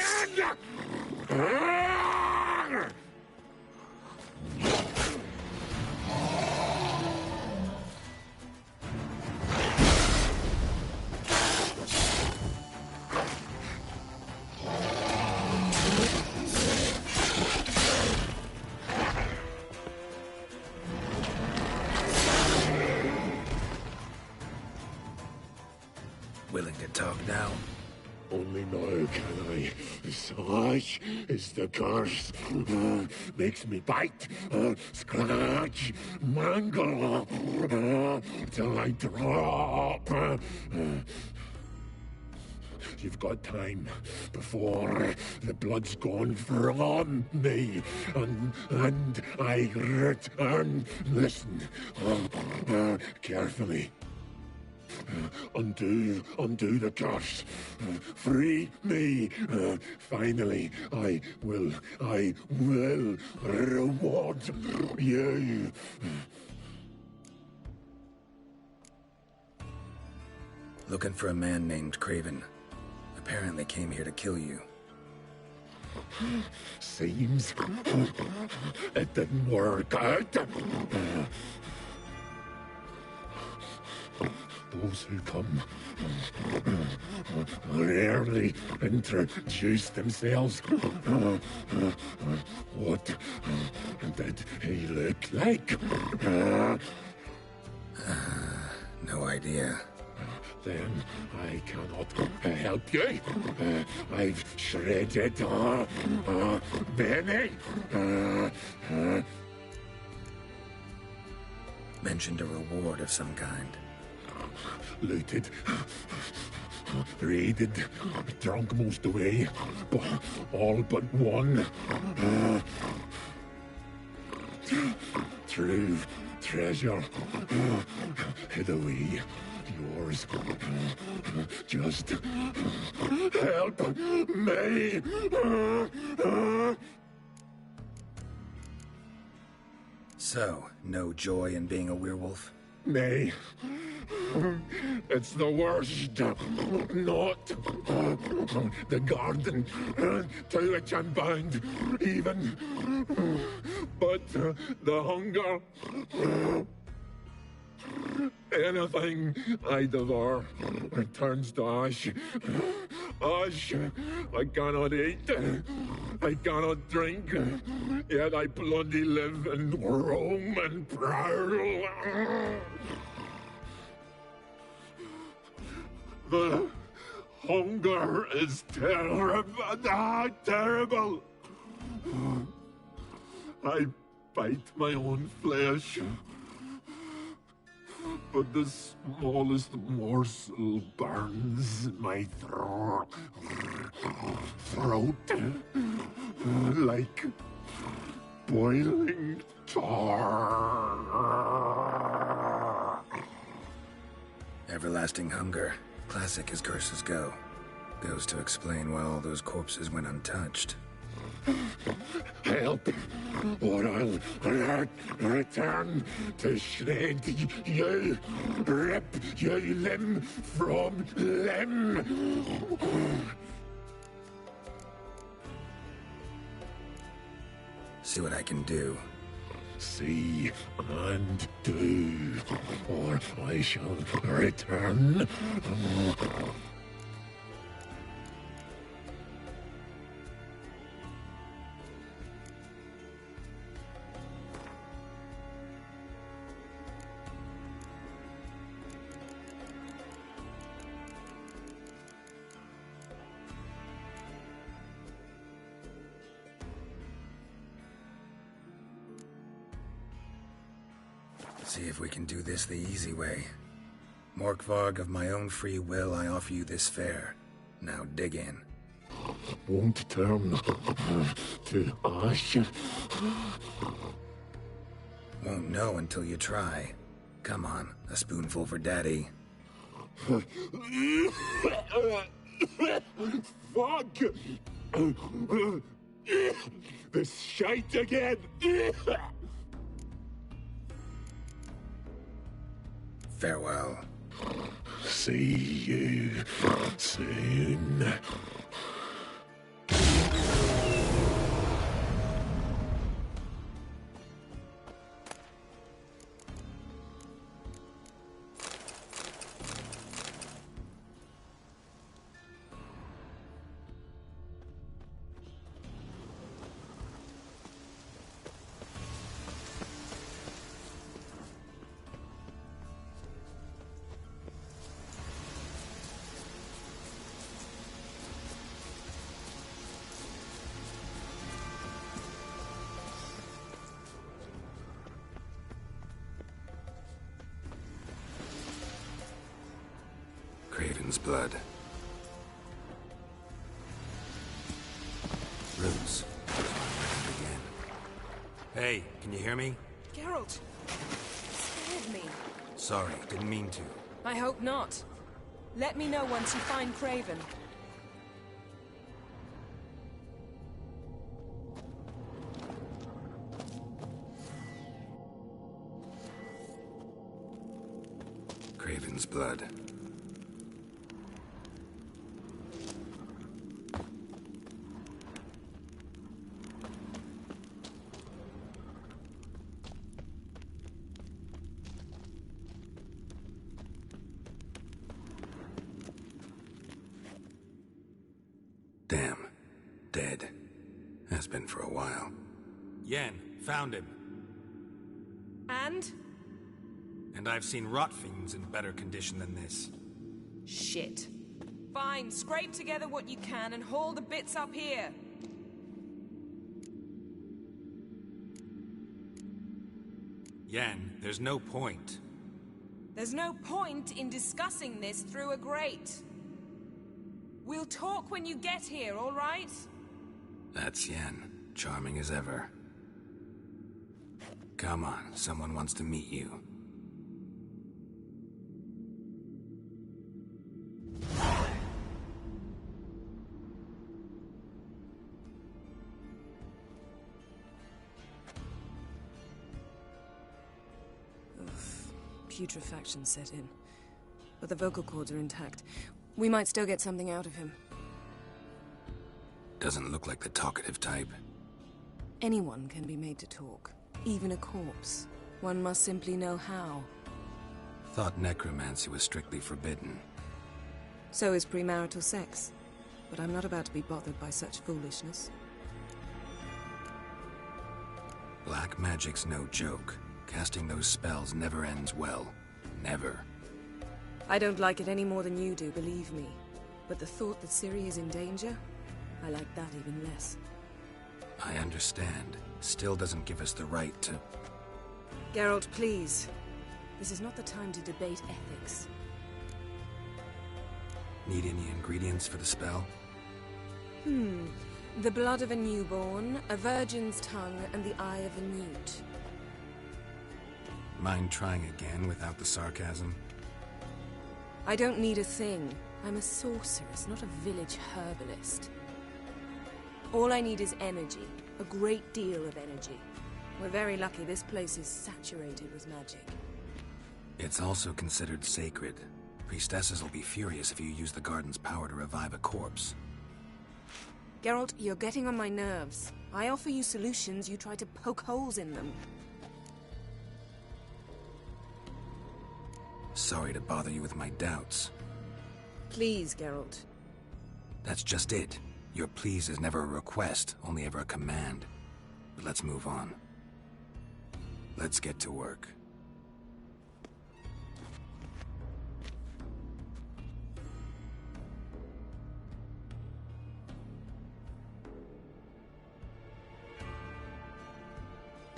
Willing to talk now? Only now can I. Such is the curse. Makes me bite, scratch, mangle, till I drop. You've got time before the blood's gone from me, and I return. Listen, carefully. Undo the curse. Free me. Finally, I will reward you. Looking for a man named Craven. Apparently came here to kill you. Seems it didn't work out. Those who come rarely introduce themselves. What did he look like? No idea. Then I cannot help you. I've shredded many. Mentioned a reward of some kind. Looted, raided, drunk most away, all but one. True treasure hid away. Yours. Just help me. So, no joy in being a werewolf? Nay. It's the worst. Not the garden to which I'm bound, even. But the hunger. Anything I devour returns to ash. Ash. I cannot eat. I cannot drink. Yet I bloody live and roam and prowl. The hunger is terrible. Terrible. I bite my own flesh. But the smallest morsel burns my throat like boiling tar. Everlasting hunger. Classic as curses go. Goes to explain why all those corpses went untouched. Help, or I'll return to shred you, rip you limb from limb. See what I can do. See and do, or I shall return. See if we can do this the easy way. Morkvarg, of my own free will, I offer you this fare. Now dig in. Won't turn to ash. Won't know until you try. Come on, a spoonful for Daddy. Fuck! This shite again! Farewell. See you soon. Craven's blood. Roots. Again. Hey, can you hear me? Geralt, you scared me. Sorry, didn't mean to. I hope not. Let me know once you find Craven. Craven's blood. Damn. Dead. Has been for a while. Yen, found him. And? And I've seen rot fiends in better condition than this. Shit. Fine, scrape together what you can and haul the bits up here. Yen, there's no point. There's no point in discussing this through a grate. We'll talk when you get here, all right? That's Yen. Charming as ever. Come on, someone wants to meet you. Putrefaction set in. But the vocal cords are intact. We might still get something out of him. Doesn't look like the talkative type. Anyone can be made to talk. Even a corpse. One must simply know how. Thought necromancy was strictly forbidden. So is premarital sex. But I'm not about to be bothered by such foolishness. Black magic's no joke. Casting those spells never ends well. Never. I don't like it any more than you do, believe me. But the thought that Ciri is in danger, I like that even less. I understand. Still doesn't give us the right to... Geralt, please. This is not the time to debate ethics. Need any ingredients for the spell? The blood of a newborn, a virgin's tongue, and the eye of a newt. Mind trying again without the sarcasm? I don't need a thing. I'm a sorceress, not a village herbalist. All I need is energy. A great deal of energy. We're very lucky this place is saturated with magic. It's also considered sacred. Priestesses will be furious if you use the garden's power to revive a corpse. Geralt, you're getting on my nerves. I offer you solutions, you try to poke holes in them. Sorry to bother you with my doubts. Please, Geralt. That's just it. Your please is never a request, only ever a command. But let's move on. Let's get to work.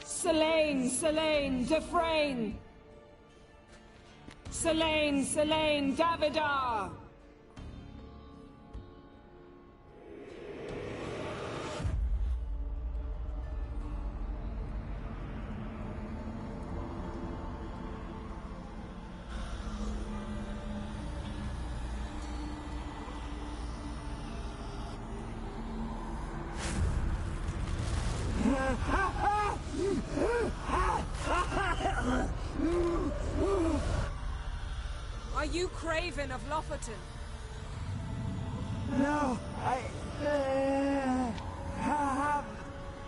Selene, Dufresne! Selene, Davidar! Are you Craven of Lofoten? No, I have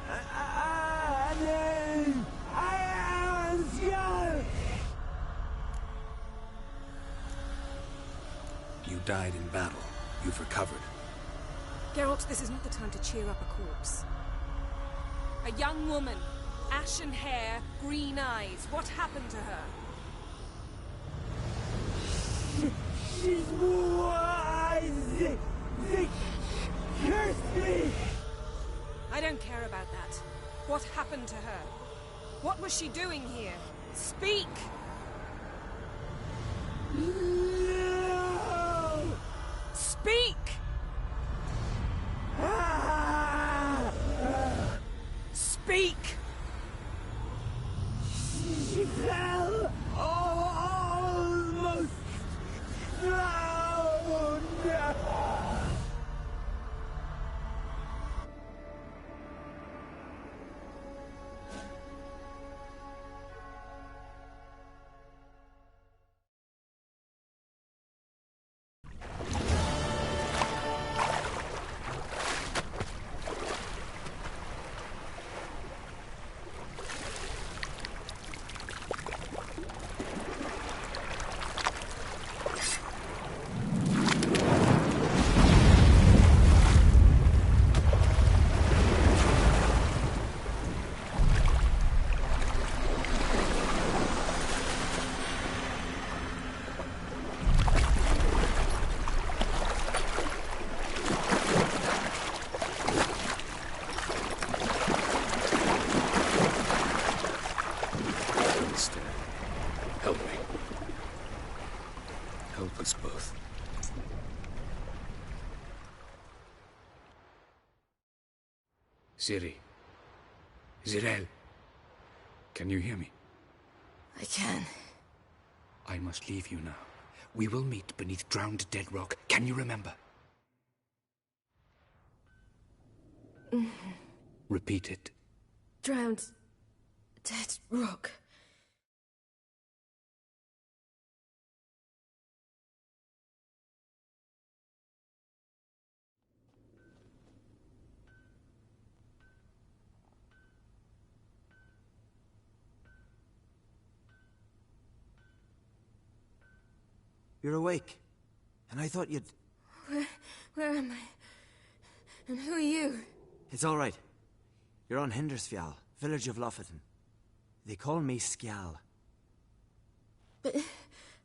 a name. I am Skull. You died in battle. You've recovered. Geralt, this is not the time to cheer up a corpse. A young woman, ashen hair, green eyes. What happened to her? She's wise. They cursed me. I don't care about that. What happened to her? What was she doing here? Speak! No! fell almost drowned. Help me. Help us both. Ciri. Zirel. Can you hear me? I can. I must leave you now. We will meet beneath drowned dead rock. Can you remember? Repeat it. Drowned. Dead rock. You're awake. And I thought you'd... Where am I? And who are you? It's all right. You're on Hindersfjall, village of Lofoten. They call me Skjal. But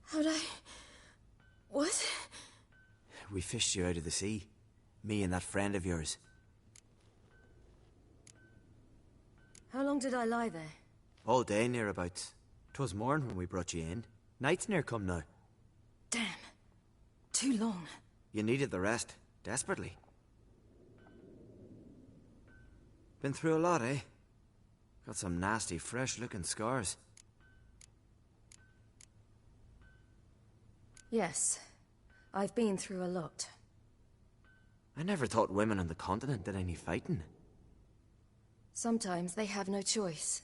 how'd I... What? We fished you out of the sea. Me and that friend of yours. How long did I lie there? All day, nearabouts. 'Twas morn when we brought you in. Night's near come now. Damn. Too long. You needed the rest. Desperately. Been through a lot, eh? Got some nasty, fresh-looking scars. Yes. I've been through a lot. I never thought women on the continent did any fighting. Sometimes they have no choice.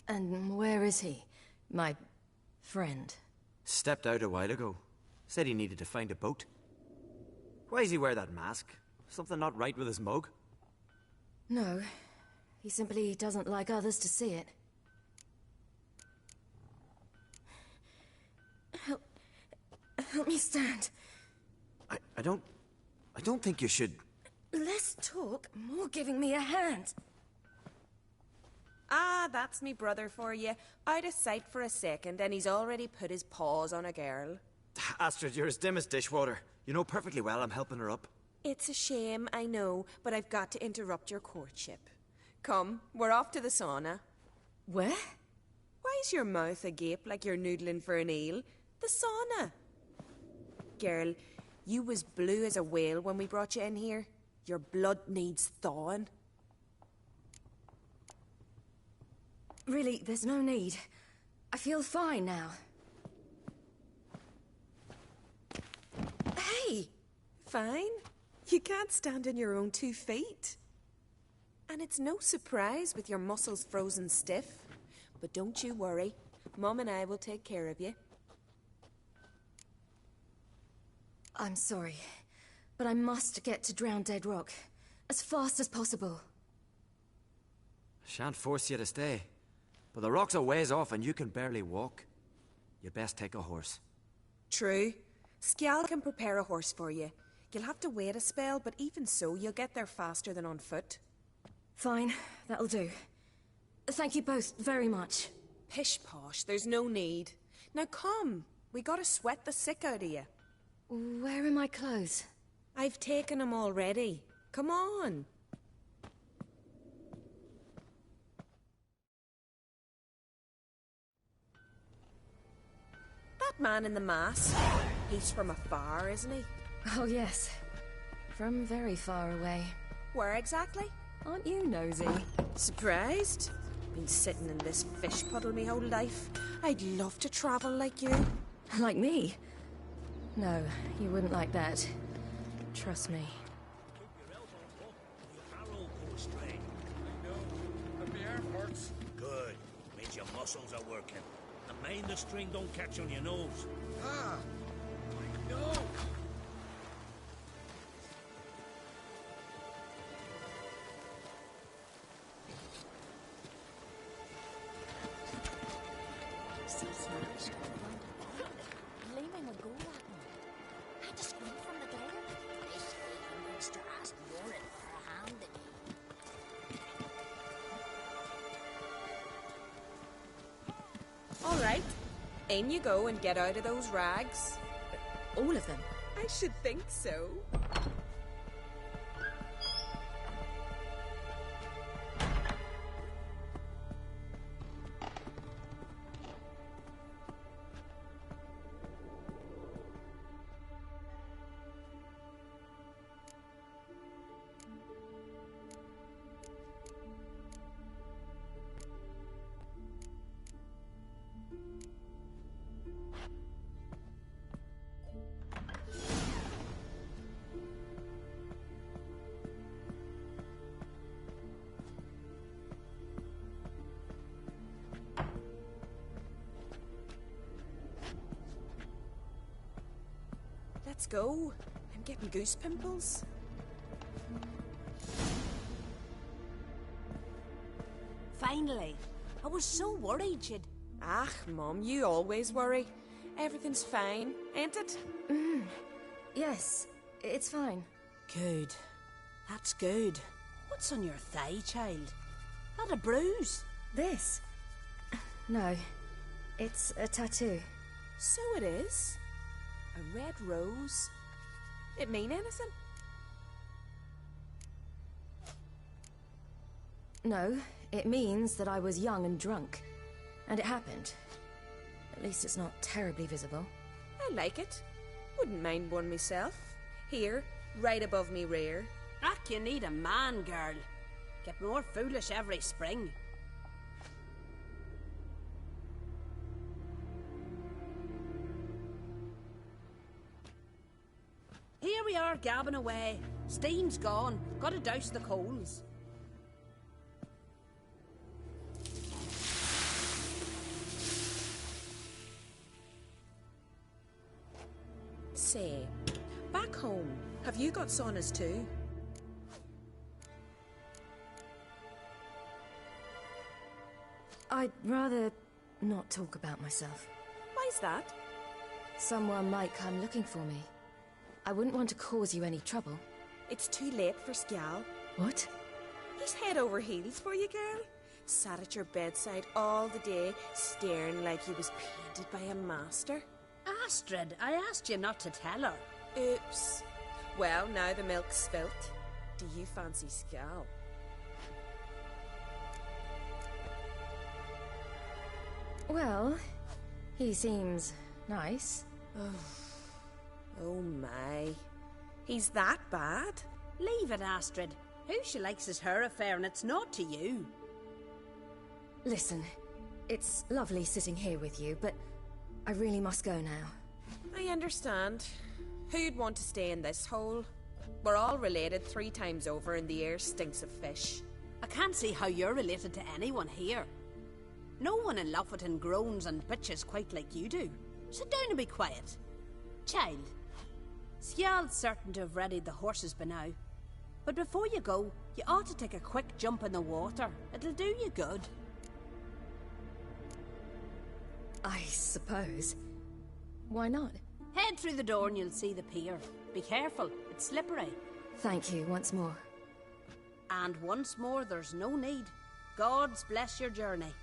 And where is he? My friend. Stepped out a while ago. Said he needed to find a boat. Why does he wear that mask? Something not right with his mug? No. He simply doesn't like others to see it. Help me stand. I don't think you should... Less talk, more giving me a hand. Ah, that's me brother for you. Out of sight for a second, and he's already put his paws on a girl. Astrid, you're as dim as dishwater. You know perfectly well I'm helping her up. It's a shame, I know, but I've got to interrupt your courtship. Come, we're off to the sauna. Where? Why's your mouth agape like you're noodling for an eel? The sauna. Girl, you was blue as a whale when we brought you in here. Your blood needs thawing. Really, there's no need. I feel fine now. Hey! Fine? You can't stand on your own 2 feet. And it's no surprise with your muscles frozen stiff. But don't you worry. Mum and I will take care of you. I'm sorry, but I must get to Drowned Dead Rock as fast as possible. Shan't force you to stay. But the rock's a ways off and you can barely walk. You'd best take a horse. True. Skjal can prepare a horse for you. You'll have to wait a spell, but even so, you'll get there faster than on foot. Fine, that'll do. Thank you both very much. Pish-posh, there's no need. Now come, we gotta sweat the sick out of you. Where are my clothes? I've taken them already. Come on. That man in the mask, he's from afar, isn't he? Oh yes, from very far away. Where exactly? Aren't you nosy? Surprised? Been sitting in this fish puddle me whole life. I'd love to travel like you. Like me? No, you wouldn't like that. Trust me. Good. Means your muscles are working. And mind the string don't catch on your nose. Ah! My nose! Gleaming a goal at me. Had to scream from the glare. This even needs to ask Warren for a hand in. All right. In you go and get out of those rags. All of them? I should think so. Let's go. I'm getting goose pimples. Finally. I was so worried you'd... Ah, Mum, you always worry. Everything's fine, ain't it? Yes, it's fine. Good. That's good. What's on your thigh, child? That a bruise? This? No, it's a tattoo. So it is. A red rose. It mean anything? No, it means that I was young and drunk. And it happened. At least it's not terribly visible. I like it. Wouldn't mind one myself. Here, right above me rear. Ah, you need a man, girl. Get more foolish every spring. Here we are, gabbing away. Steam's gone. Gotta douse the coals. Say, back home, have you got saunas too? I'd rather not talk about myself. Why's that? Someone might come looking for me. I wouldn't want to cause you any trouble. It's too late for Skjal. What? He's head over heels for you, girl. Sat at your bedside all the day, staring like he was painted by a master. Astrid, I asked you not to tell her. Oops. Well, now the milk's spilt. Do you fancy Skjal? Well, he seems nice. Oh my. He's that bad? Leave it, Astrid. Who she likes is her affair and it's not to you. Listen, it's lovely sitting here with you, but I really must go now. I understand. Who'd want to stay in this hole? We're all related 3 times over and the air stinks of fish. I can't see how you're related to anyone here. No one in Lofferton groans and bitches quite like you do. Sit down and be quiet. Child, Skjal's certain to have readied the horses by now. But before you go, you ought to take a quick jump in the water. It'll do you good. I suppose. Why not? Head through the door and you'll see the pier. Be careful, it's slippery. Thank you once more. And once more, there's no need. God's bless your journey.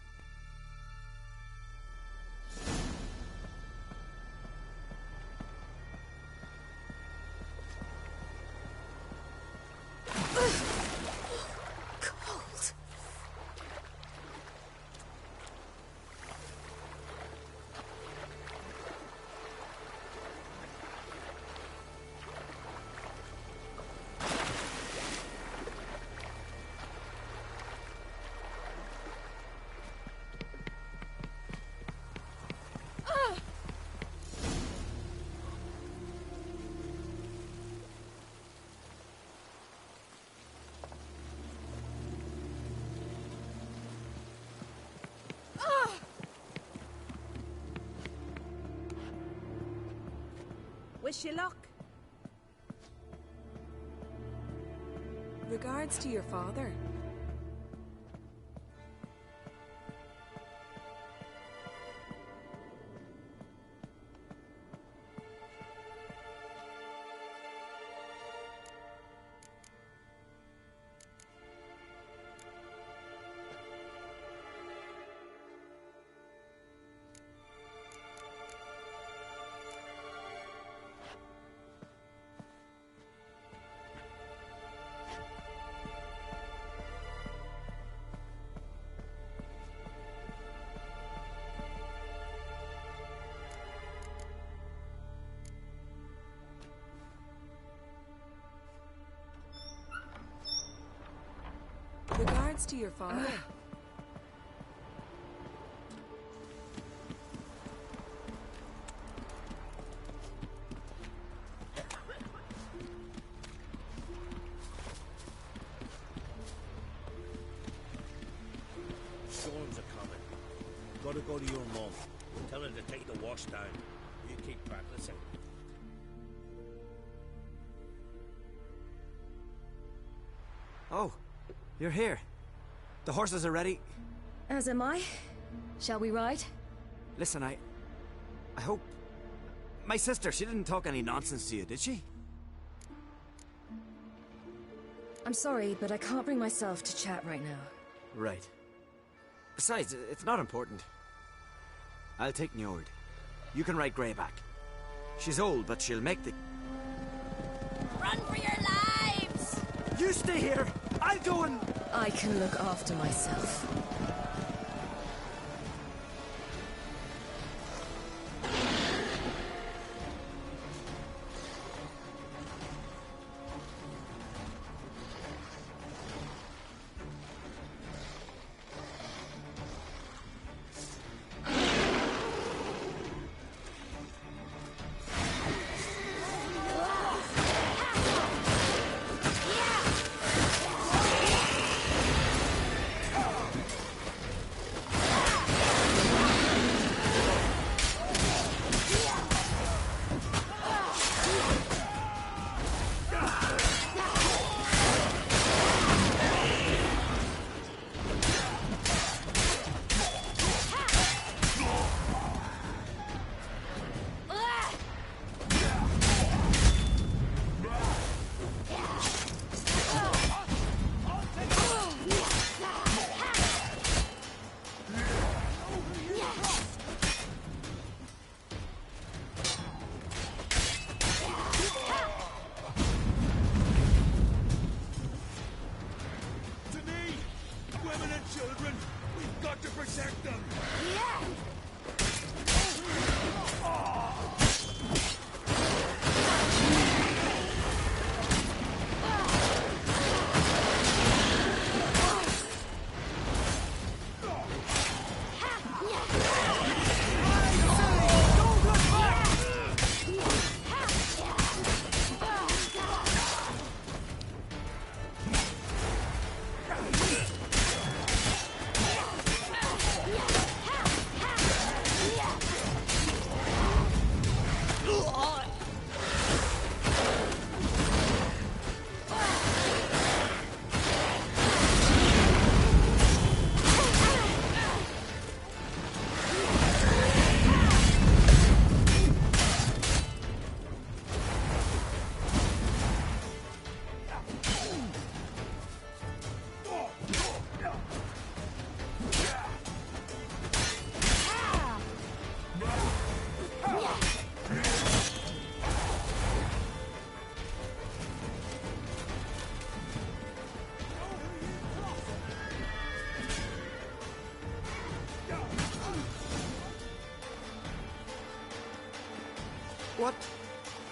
Cold. Wish you luck. Regards to your father. Regards to your father. Storms are coming. Gotta go to your mum. Tell her to take the wash down. You keep practicing. Oh, you're here. The horses are ready. As am I. Shall we ride? Listen, I hope... My sister, she didn't talk any nonsense to you, did she? I'm sorry, but I can't bring myself to chat right now. Right. Besides, it's not important. I'll take Njord. You can ride Greyback. She's old, but she'll make the... Run for your lives! You stay here! I'll go and... I can look after myself.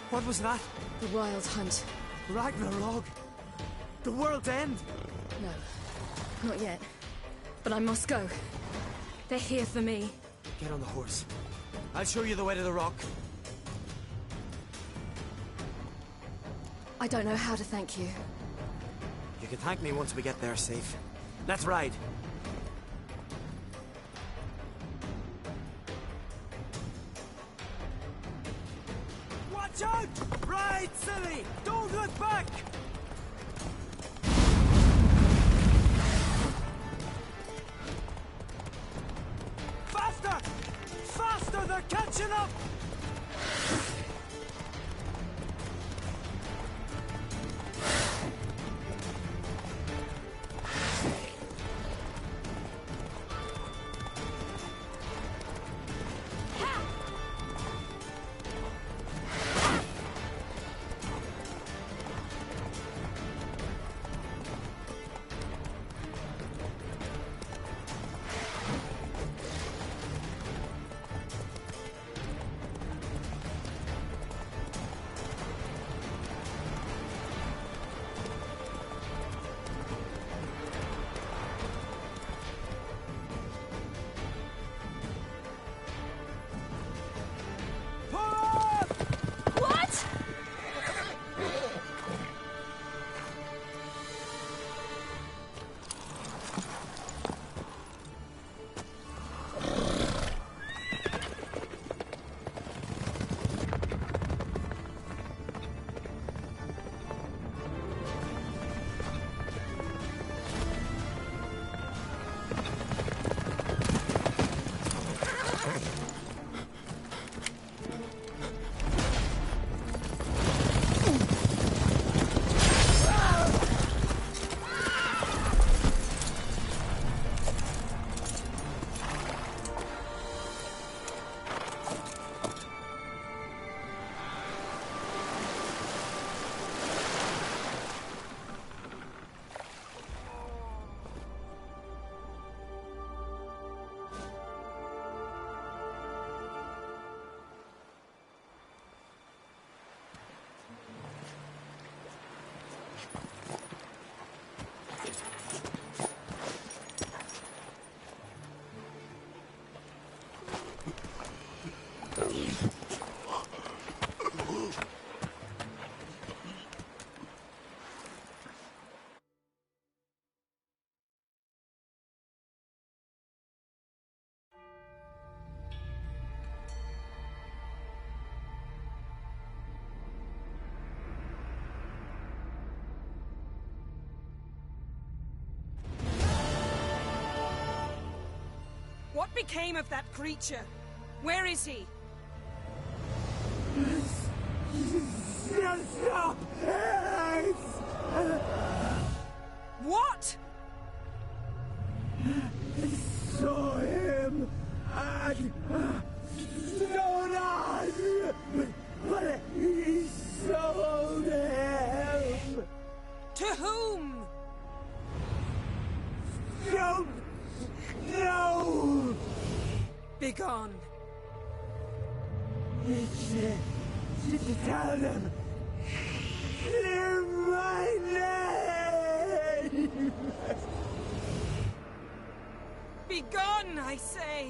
What was that? The Wild Hunt. Ragnarok? The world's end? No, not yet. But I must go. They're here for me. Get on the horse. I'll show you the way to the rock. I don't know how to thank you. You can thank me once we get there safe. Let's ride. Watch Watch out! Right, silly! Don't look back! Faster! Faster! They're catching up! What became of that creature? Where is he? Stop! What? Saw him and stood on, but he sold him. To whom? Don't know. Begone. Tell them. Clear my name. Begone, I say.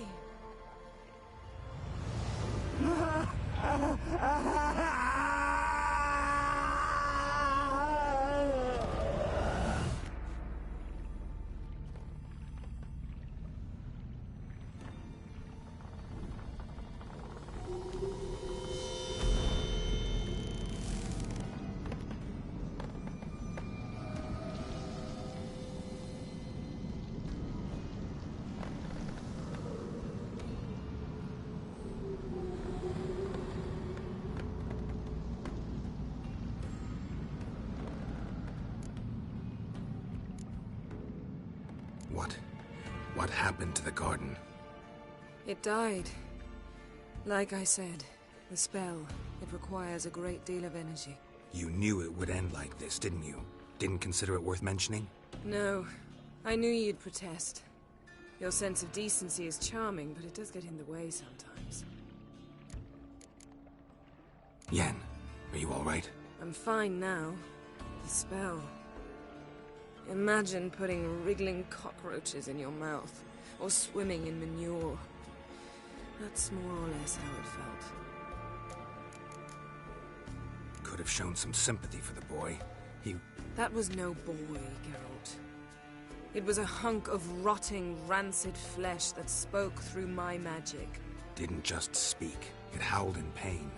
What happened to the garden? It died. Like I said, the spell, it requires a great deal of energy. You knew it would end like this, didn't you? Didn't consider it worth mentioning? No. I knew you'd protest. Your sense of decency is charming, but it does get in the way sometimes. Yen, are you all right? I'm fine now. The spell. Imagine putting wriggling cockroaches in your mouth, or swimming in manure. That's more or less how it felt. Could have shown some sympathy for the boy. That was no boy, Geralt. It was a hunk of rotting, rancid flesh that spoke through my magic. Didn't just speak. It howled in pain.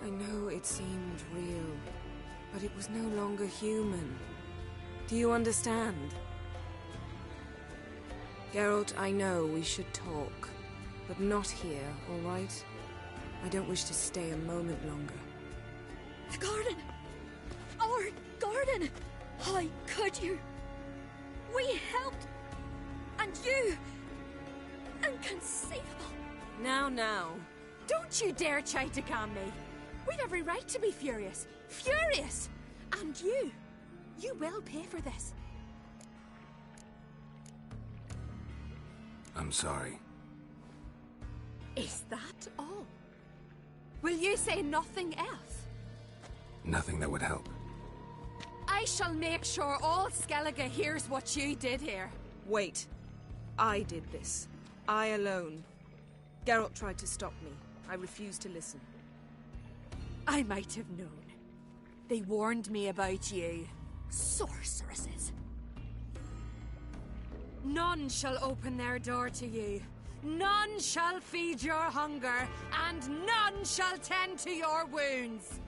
I know it seemed real, but it was no longer human. Do you understand? Geralt, I know we should talk, but not here, all right? I don't wish to stay a moment longer. The garden! Our garden! How could you? We helped! And you! Inconceivable! Now. Don't you dare try to calm me! We've every right to be furious! Furious! And you! You will pay for this. I'm sorry. Is that all? Will you say nothing else? Nothing that would help. I shall make sure all Skellige hears what you did here. Wait. I did this. I alone. Geralt tried to stop me. I refused to listen. I might have known. They warned me about you. Sorceresses. None shall open their door to you. None shall feed your hunger, and none shall tend to your wounds.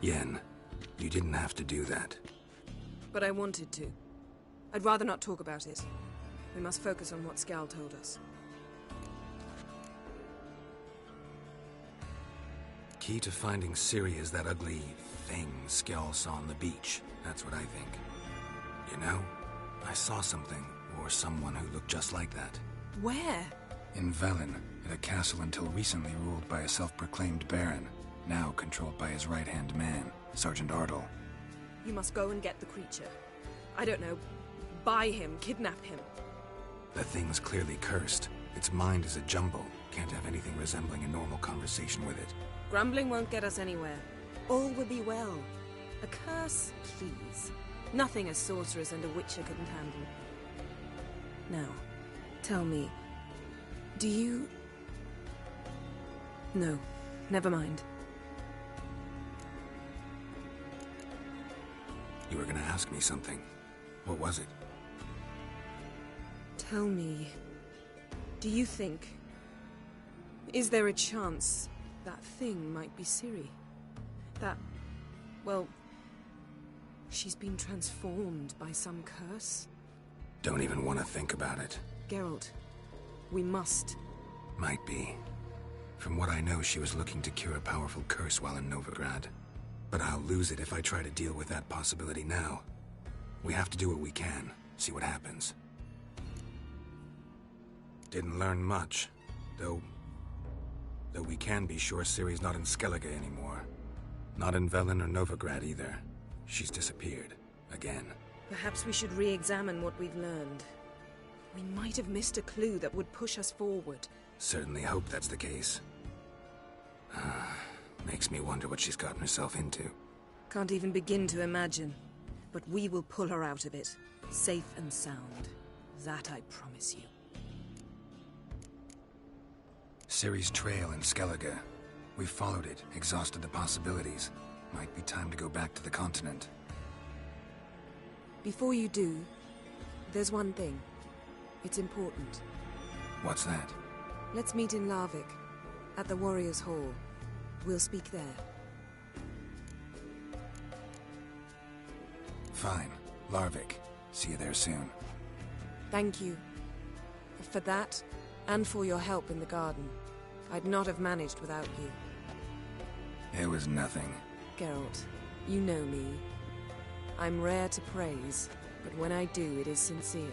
Yen, you didn't have to do that. But I wanted to. I'd rather not talk about it. We must focus on what Skjal told us. Key to finding Ciri is that ugly thing Skjal saw on the beach. That's what I think. You know, I saw something, or someone who looked just like that. Where? In Velen, at a castle until recently ruled by a self-proclaimed baron, now controlled by his right-hand man, Sergeant Ardle. You must go and get the creature. I don't know. Buy him, kidnap him. The thing's clearly cursed. Its mind is a jumble. Can't have anything resembling a normal conversation with it. Grumbling won't get us anywhere. All will be well. A curse, please. Nothing a sorceress and a witcher couldn't handle. Now, tell me, do you... No, never mind. You were gonna ask me something. What was it? Tell me, do you think... Is there a chance that thing might be Ciri? That... well... she's been transformed by some curse? Don't even want to think about it. Geralt, we must. Might be. From what I know, she was looking to cure a powerful curse while in Novigrad. But I'll lose it if I try to deal with that possibility now. We have to do what we can, see what happens. Didn't learn much, though we can be sure Ciri's not in Skellige anymore. Not in Velen or Novigrad either. She's disappeared. Again. Perhaps we should re-examine what we've learned. We might have missed a clue that would push us forward. Certainly hope that's the case. Makes me wonder what she's gotten herself into. Can't even begin to imagine. But we will pull her out of it. Safe and sound. That I promise you. Ciri's trail in Skellige. We followed it, exhausted the possibilities. Might be time to go back to the continent. Before you do, there's one thing. It's important. What's that? Let's meet in Larvik, at the Warriors' Hall. We'll speak there. Fine. Larvik. See you there soon. Thank you. For that, and for your help in the garden. I'd not have managed without you. It was nothing. Geralt, you know me. I'm rare to praise, but when I do, it is sincere.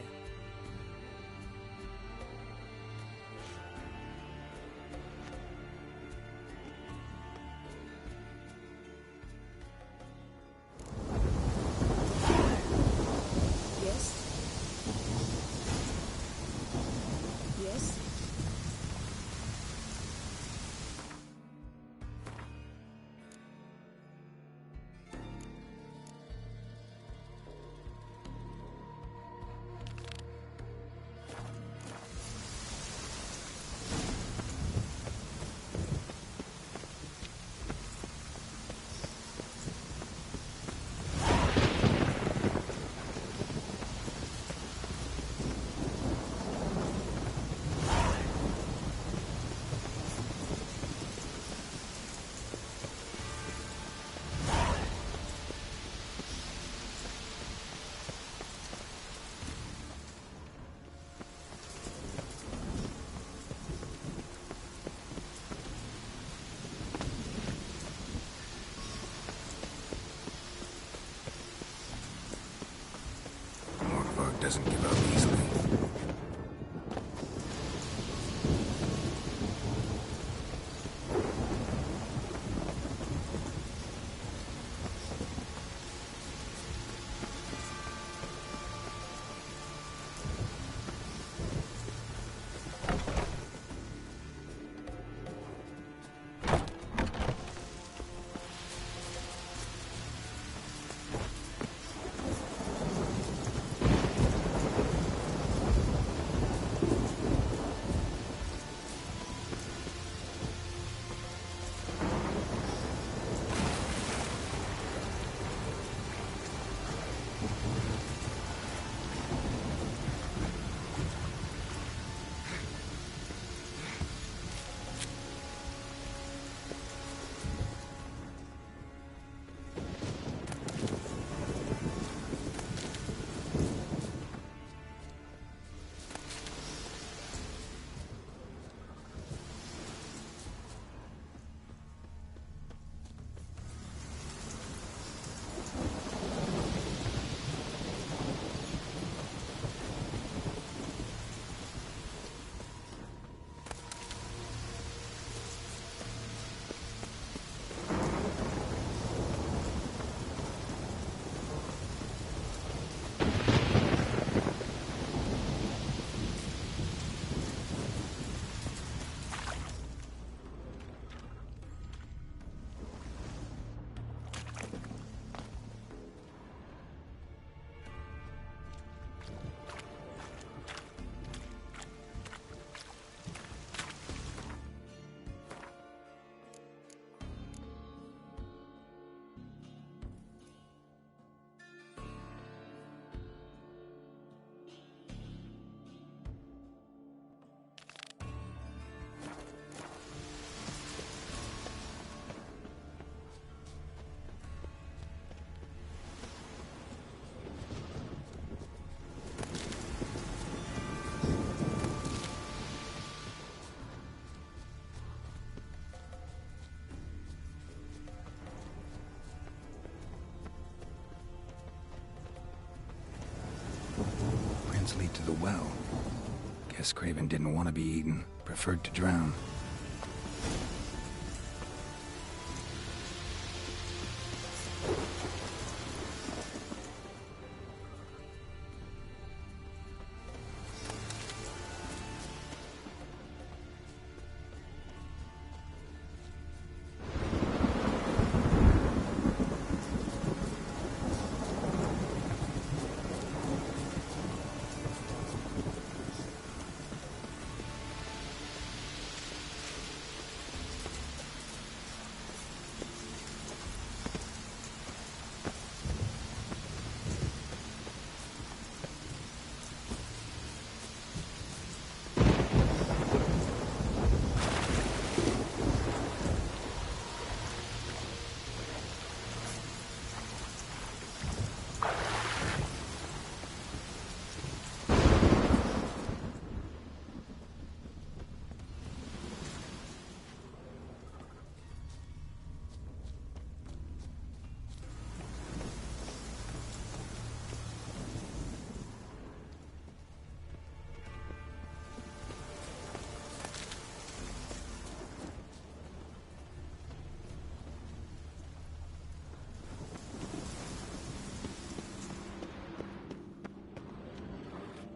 to the well. Guess Craven didn't want to be eaten, preferred to drown.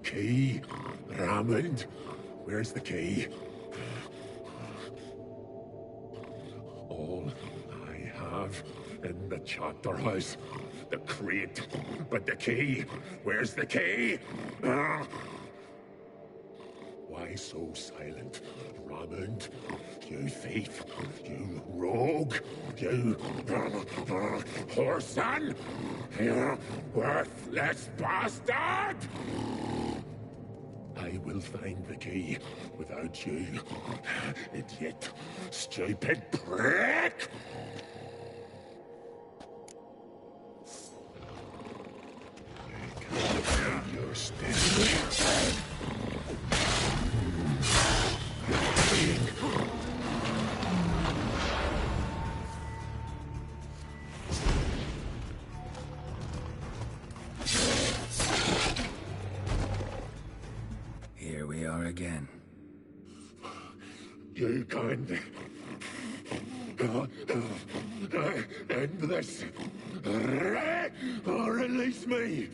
Key? Raymond? Where's the key? All I have in the chapter house. The crate. But the key? Where's the key? Why so silent, Raymond? You thief. You rogue. You whoreson. You worthless bastard! I will find the key without you, idiot, stupid prick! I can't find your spirit. Here we are again. You can end this, or release me.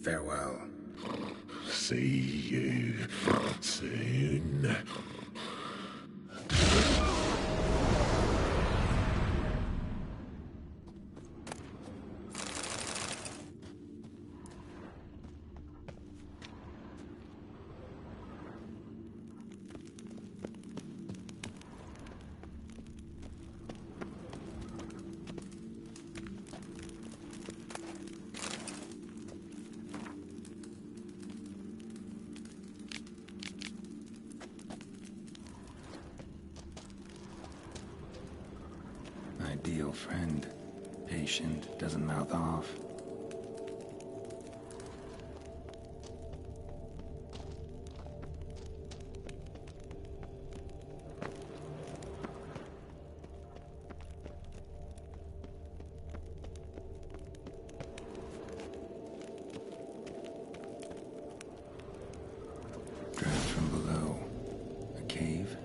Farewell. See you soon. Ideal friend. Patient, doesn't mouth off. Draft from below. A cave?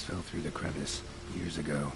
fell through the crevice years ago.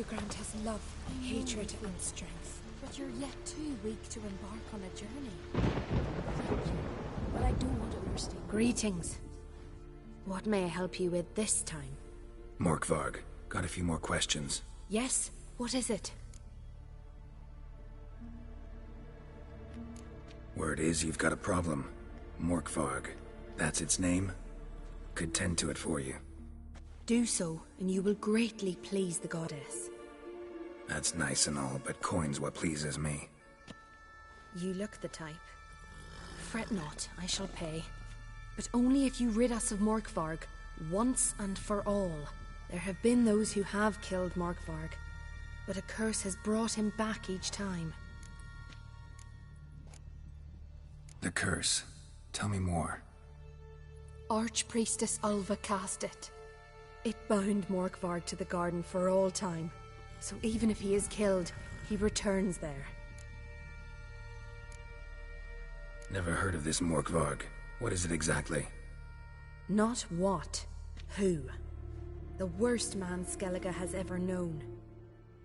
who grant us love, hatred, and strength. But you're yet too weak to embark on a journey. Thank you, but I don't want to overstay. Greetings. What may I help you with this time? Morkvarg, got a few more questions. Yes? What is it? Word is you've got a problem. Morkvarg, that's its name? Could tend to it for you. Do so, and you will greatly please the goddess. That's nice and all, but coin's what pleases me. You look the type. Fret not, I shall pay. But only if you rid us of Morkvarg, once and for all. There have been those who have killed Morkvarg, but a curse has brought him back each time. The curse. Tell me more. Archpriestess Ulva cast it. It bound Morkvarg to the garden for all time. So even if he is killed, he returns there. Never heard of this Morkvarg. What is it exactly? Not what, who. The worst man Skellige has ever known.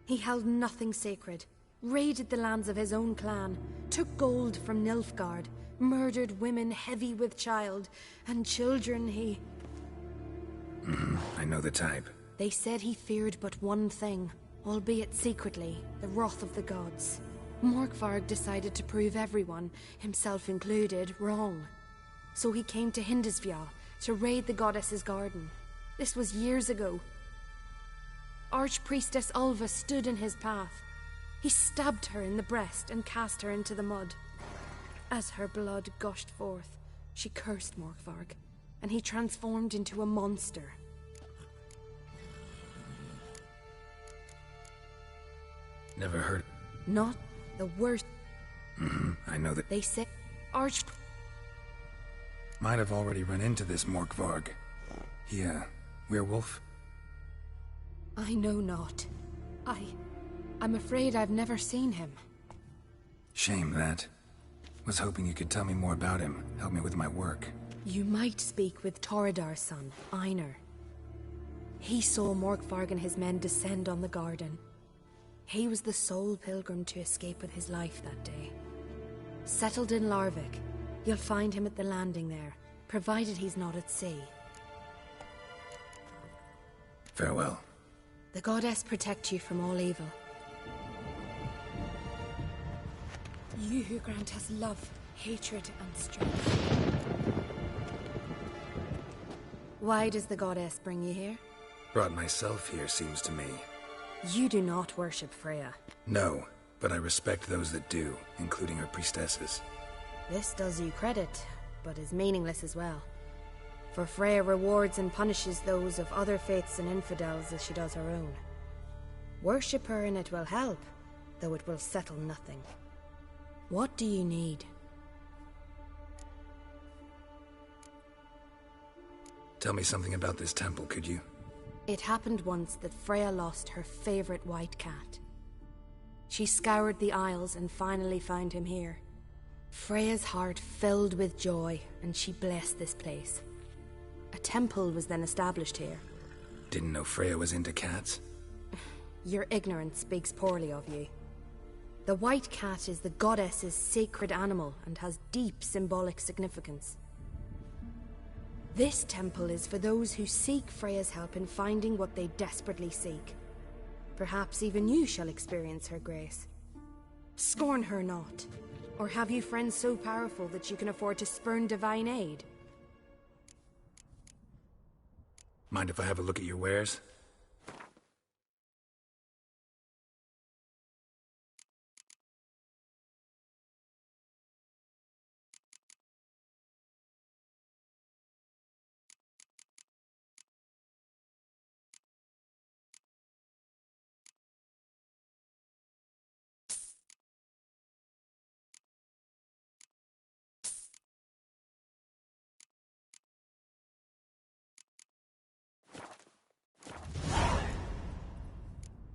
He held nothing sacred, raided the lands of his own clan, took gold from Nilfgaard, murdered women heavy with child, and children he... I know the type. They said he feared but one thing, albeit secretly, the wrath of the gods. Morkvarg decided to prove everyone, himself included, wrong. So he came to Hindisfjall to raid the goddess's garden. This was years ago. Archpriestess Ulva stood in his path. He stabbed her in the breast and cast her into the mud. As her blood gushed forth, she cursed Morkvarg, and he transformed into a monster. Never heard. Not the worst. I know that. They say Might have already run into this Morkvarg. He, werewolf? I know not. I'm afraid I've never seen him. Shame that. Was hoping you could tell me more about him, help me with my work. You might speak with Torridar's son, Einar. He saw Morkvarg and his men descend on the garden. He was the sole pilgrim to escape with his life that day. Settled in Larvik, you'll find him at the landing there, provided he's not at sea. Farewell. The goddess protect you from all evil. You who grant us love, hatred, and strength. Why does the goddess bring you here? Brought myself here, seems to me. You do not worship Freya. No, but I respect those that do, including her priestesses. This does you credit, but is meaningless as well. For Freya rewards and punishes those of other faiths and infidels as she does her own. Worship her and it will help, though it will settle nothing. What do you need? Tell me something about this temple, could you? It happened once that Freya lost her favorite white cat. She scoured the Isles and finally found him here. Freya's heart filled with joy, and she blessed this place. A temple was then established here. Didn't know Freya was into cats? Your ignorance speaks poorly of you. The white cat is the goddess's sacred animal and has deep symbolic significance. This temple is for those who seek Freya's help in finding what they desperately seek. Perhaps even you shall experience her grace. Scorn her not. Or have you friends so powerful that you can afford to spurn divine aid? Mind if I have a look at your wares?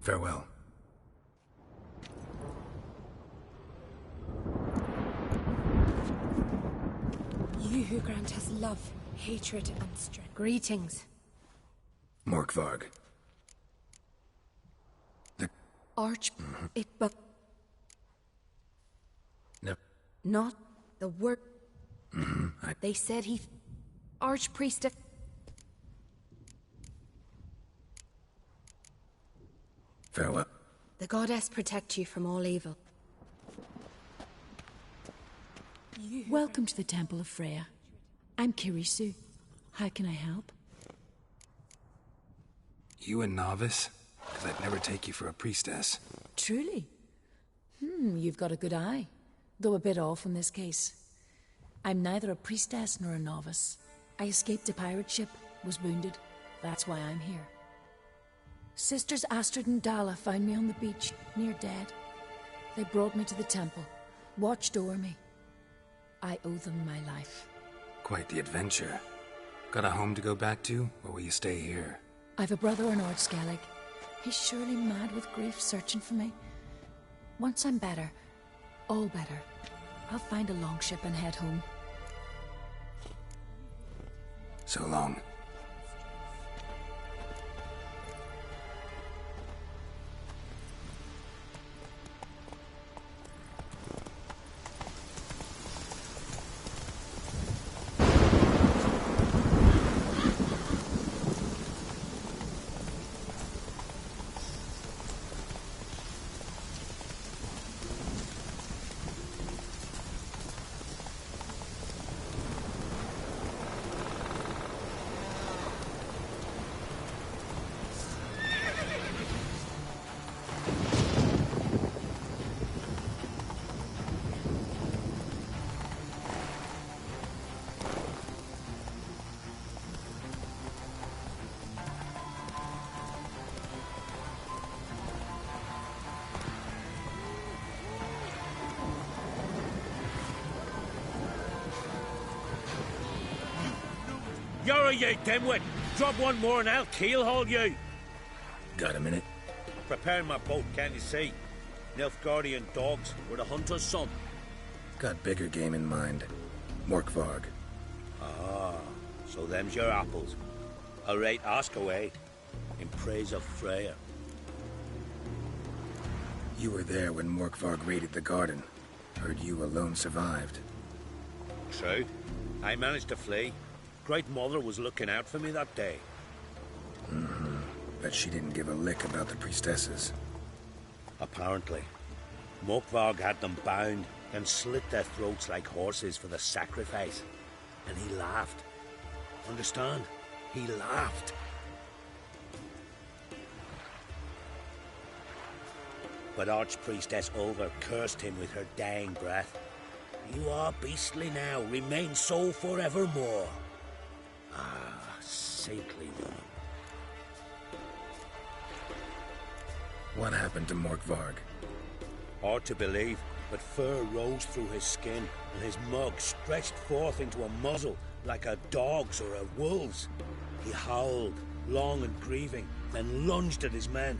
Farewell. You who grant us love, hatred, and strength. Greetings. Morkvarg. But... No. Not the word... They said he... Archpriest... Farewell. The goddess protect you from all evil. Welcome to the Temple of Freya. I'm Kirisu. How can I help? You a novice? Because I'd never take you for a priestess. Truly? You've got a good eye. Though a bit off in this case. I'm neither a priestess nor a novice. I escaped a pirate ship, was wounded. That's why I'm here. Sisters Astrid and Dala found me on the beach, near dead. They brought me to the temple, watched over me. I owe them my life. Quite the adventure. Got a home to go back to, or will you stay here? I've a brother in Ard Skellig. He's surely mad with grief searching for me. Once I'm better, all better, I'll find a longship and head home. So long. You're a ye dimwit! Drop one more and I'll keelhaul you! Got a minute? Preparing my boat, can't you see? Nilfgaardian dogs were the hunter's son. Got bigger game in mind. Morkvarg. Ah, so them's your apples. All right, ask away. In praise of Freya. You were there when Morkvarg raided the garden. Heard you alone survived. True. I managed to flee. Great Mother was looking out for me that day. But she didn't give a lick about the priestesses. Apparently. Morkvarg had them bound and slit their throats like horses for the sacrifice. And he laughed. Understand? He laughed. But Archpriestess Ulver cursed him with her dying breath. You are beastly now, remain so forevermore. Ah, saintly woman. What happened to Morkvarg? Hard to believe, but fur rose through his skin, and his mug stretched forth into a muzzle like a dog's or a wolf's. He howled, long and grieving, then lunged at his men.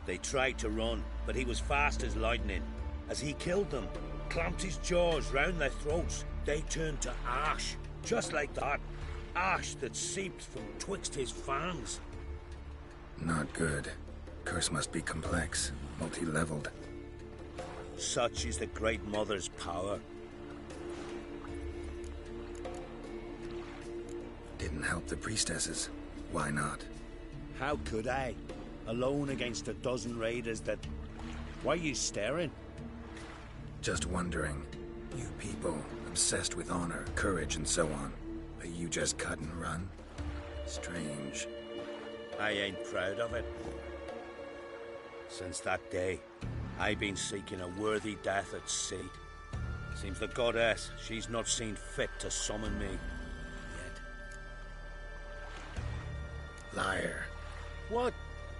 They tried to run, but he was fast as lightning. As he killed them, clamped his jaws round their throats, they turned to ash, just like that. Ash that seeped from twixt his fangs. Not good. Curse must be complex, multi-leveled. Such is the Great Mother's power. Didn't help the priestesses. Why not? How could I? Alone against a dozen raiders that... Why are you staring? Just wondering. You people, obsessed with honor, courage, and so on. But you just cut and run? Strange. I ain't proud of it. Since that day, I've been seeking a worthy death at sea. Seems the goddess, she's not seen fit to summon me yet. Liar. What?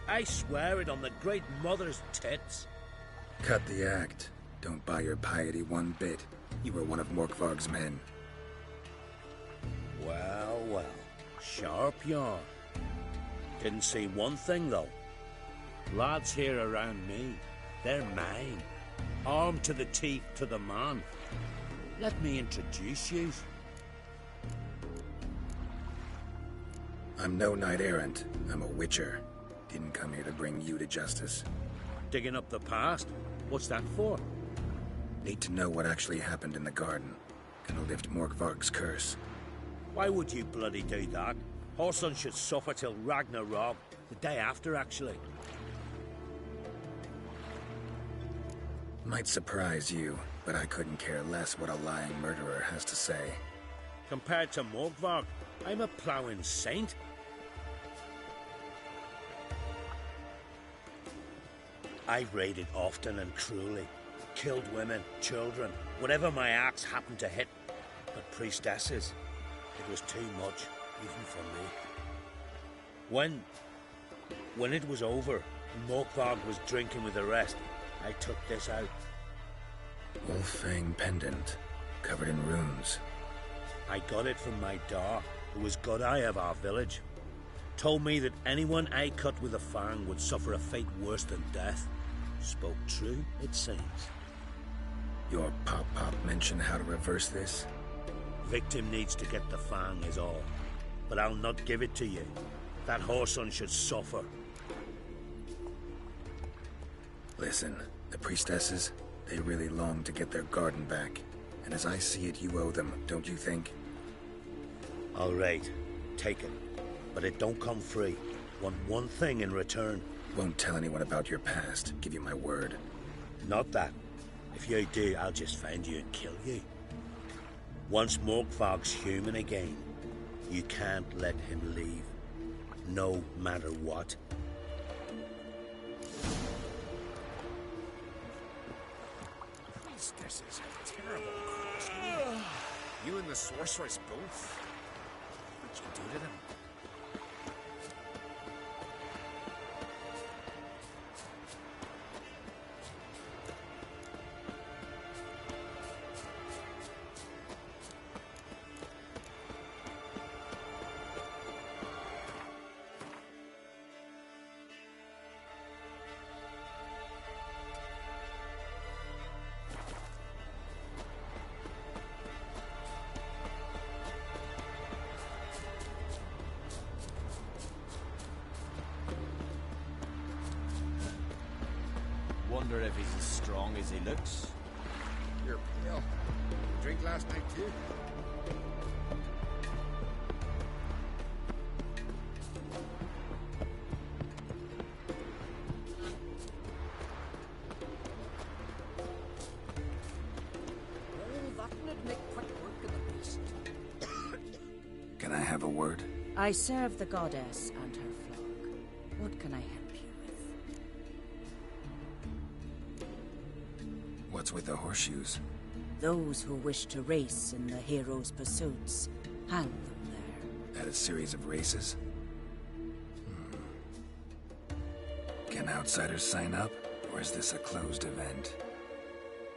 I swear it on the Great Mother's tits. Cut the act. Don't buy your piety one bit. You were one of Morkvarg's men. Well, well. Sharp yarn. Didn't see one thing, though. Lads here around me, they're mine. Armed to the teeth to the man. Let me introduce you. I'm no knight-errant. I'm a witcher. Didn't come here to bring you to justice. Digging up the past? What's that for? Need to know what actually happened in the garden. Gonna lift Morkvarg's curse. Why would you bloody do that? Horson should suffer till Ragnarok. The day after, actually. Might surprise you, but I couldn't care less what a lying murderer has to say. Compared to Morkvarg, I'm a ploughing saint. I've raided often and cruelly. Killed women, children, whatever my axe happened to hit. But priestesses, it was too much, even for me. When it was over, and Morkvarg was drinking with the rest, I took this out. Wolf-fang pendant, covered in runes. I got it from my da, who was god eye of our village. Told me that anyone I cut with a fang would suffer a fate worse than death. Spoke true, it seems. Your pop-pop mentioned how to reverse this? Victim needs to get the fang is all. But I'll not give it to you. That Horson should suffer. Listen, the priestesses, they really long to get their garden back. And as I see it, you owe them, don't you think? All right, take it. But it don't come free. Want one thing in return. Won't tell anyone about your past, give you my word. Not that. If you do, I'll just find you and kill you. Once Morkvarg's human again, you can't let him leave. No matter what. Priestesses are terrible. You and the sorceress both? What'd you do to them? Wonder if he's as strong as he looks. You're pale. Drink last night too? Can I have a word? I serve the goddess and her flock. What can I help you with? What's with the horseshoes? Those who wish to race in the hero's pursuits, hang them there. At a series of races? Can outsiders sign up, or is this a closed event?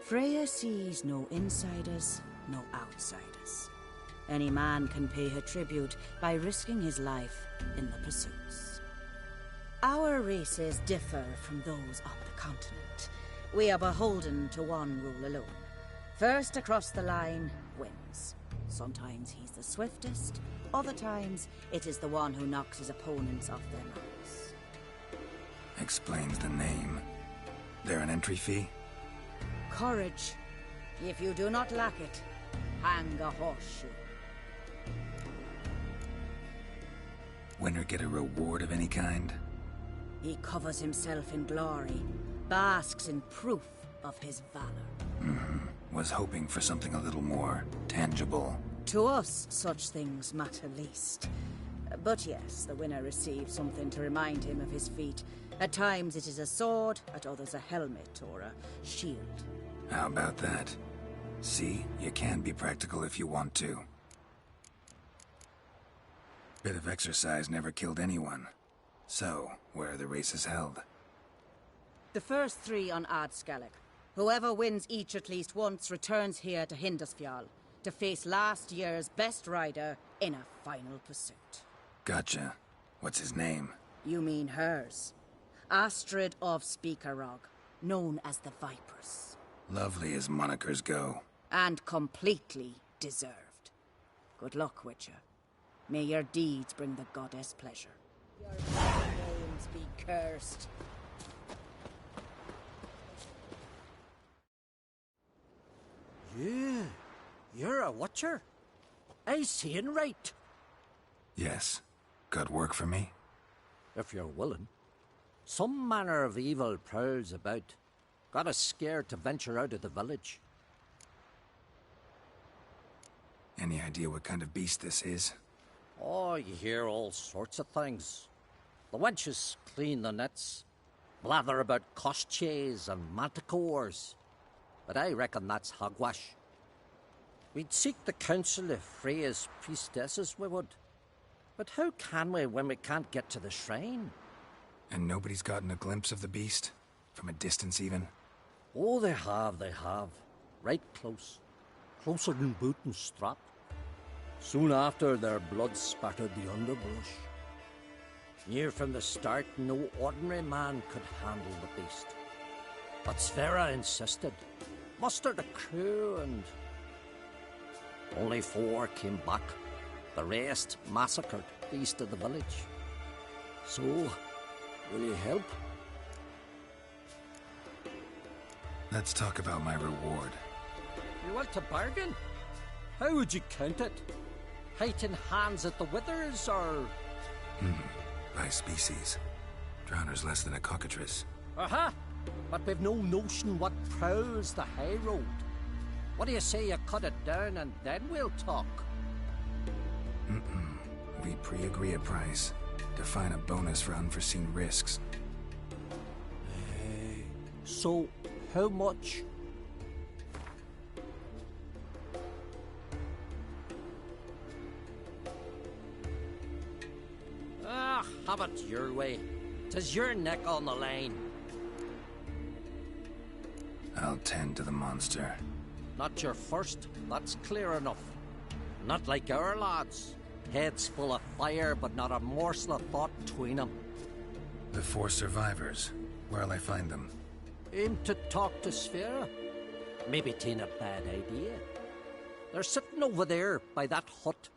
Freya sees no insiders, no outsiders. Any man can pay her tribute by risking his life in the pursuits. Our races differ from those on the continent. We are beholden to one rule alone. First across the line wins. Sometimes he's the swiftest, other times it is the one who knocks his opponents off their mounts. Explains the name. There an entry fee? Courage. If you do not lack it, hang a horseshoe. Winner get a reward of any kind? He covers himself in glory, basks in proof of his valor. Was hoping for something a little more tangible. To us, such things matter least. But yes, the winner receives something to remind him of his feat. At times it is a sword, at others a helmet or a shield. How about that? See, you can be practical if you want to. Bit of exercise never killed anyone. So, where are the races held? The first 3 on Adscalec. Whoever wins each at least once returns here to Hindusfjall to face last year's best rider in a final pursuit. Gotcha. What's his name? You mean hers. Astrid of Speakerrog, known as the Vipress. Lovely as monikers go. And completely deserved. Good luck, Witcher. May your deeds bring the goddess pleasure. Your names be cursed. You're a watcher? I seeing right? Yes. Got work for me? If you're willing. Some manner of evil prowls about. Got us scared to venture out of the village. Any idea what kind of beast this is? Oh, you hear all sorts of things. The wenches clean the nets, blather about koshchays and manticores. But I reckon that's hogwash. We'd seek the counsel of Freya's priestesses, we would. But how can we when we can't get to the shrine? And nobody's gotten a glimpse of the beast? From a distance, even? Oh, they have. Right close. Closer than boot and strap. Soon after, their blood spattered the underbrush. Near from the start, no ordinary man could handle the beast. But Sfera insisted. Mustered a crew and... Only 4 came back. The rest massacred east of the village. So, will you help? Let's talk about my reward. You want to bargain? How would you count it? Height in hands at the withers, or...? By species. Drowner's less than a cockatrice. Aha! But we've no notion what prowls the high road. What do you say you cut it down and then we'll talk? We pre-agree a price. Define a bonus for unforeseen risks. So, how much? Have it your way. 'Tis your neck on the line. I'll tend to the monster. Not your first, that's clear enough. Not like our lads. Heads full of fire, but not a morsel of thought between them. The 4 survivors. Where'll I find them? Aim to talk to Sfera. Maybe 'tain't a bad idea. They're sitting over there by that hut.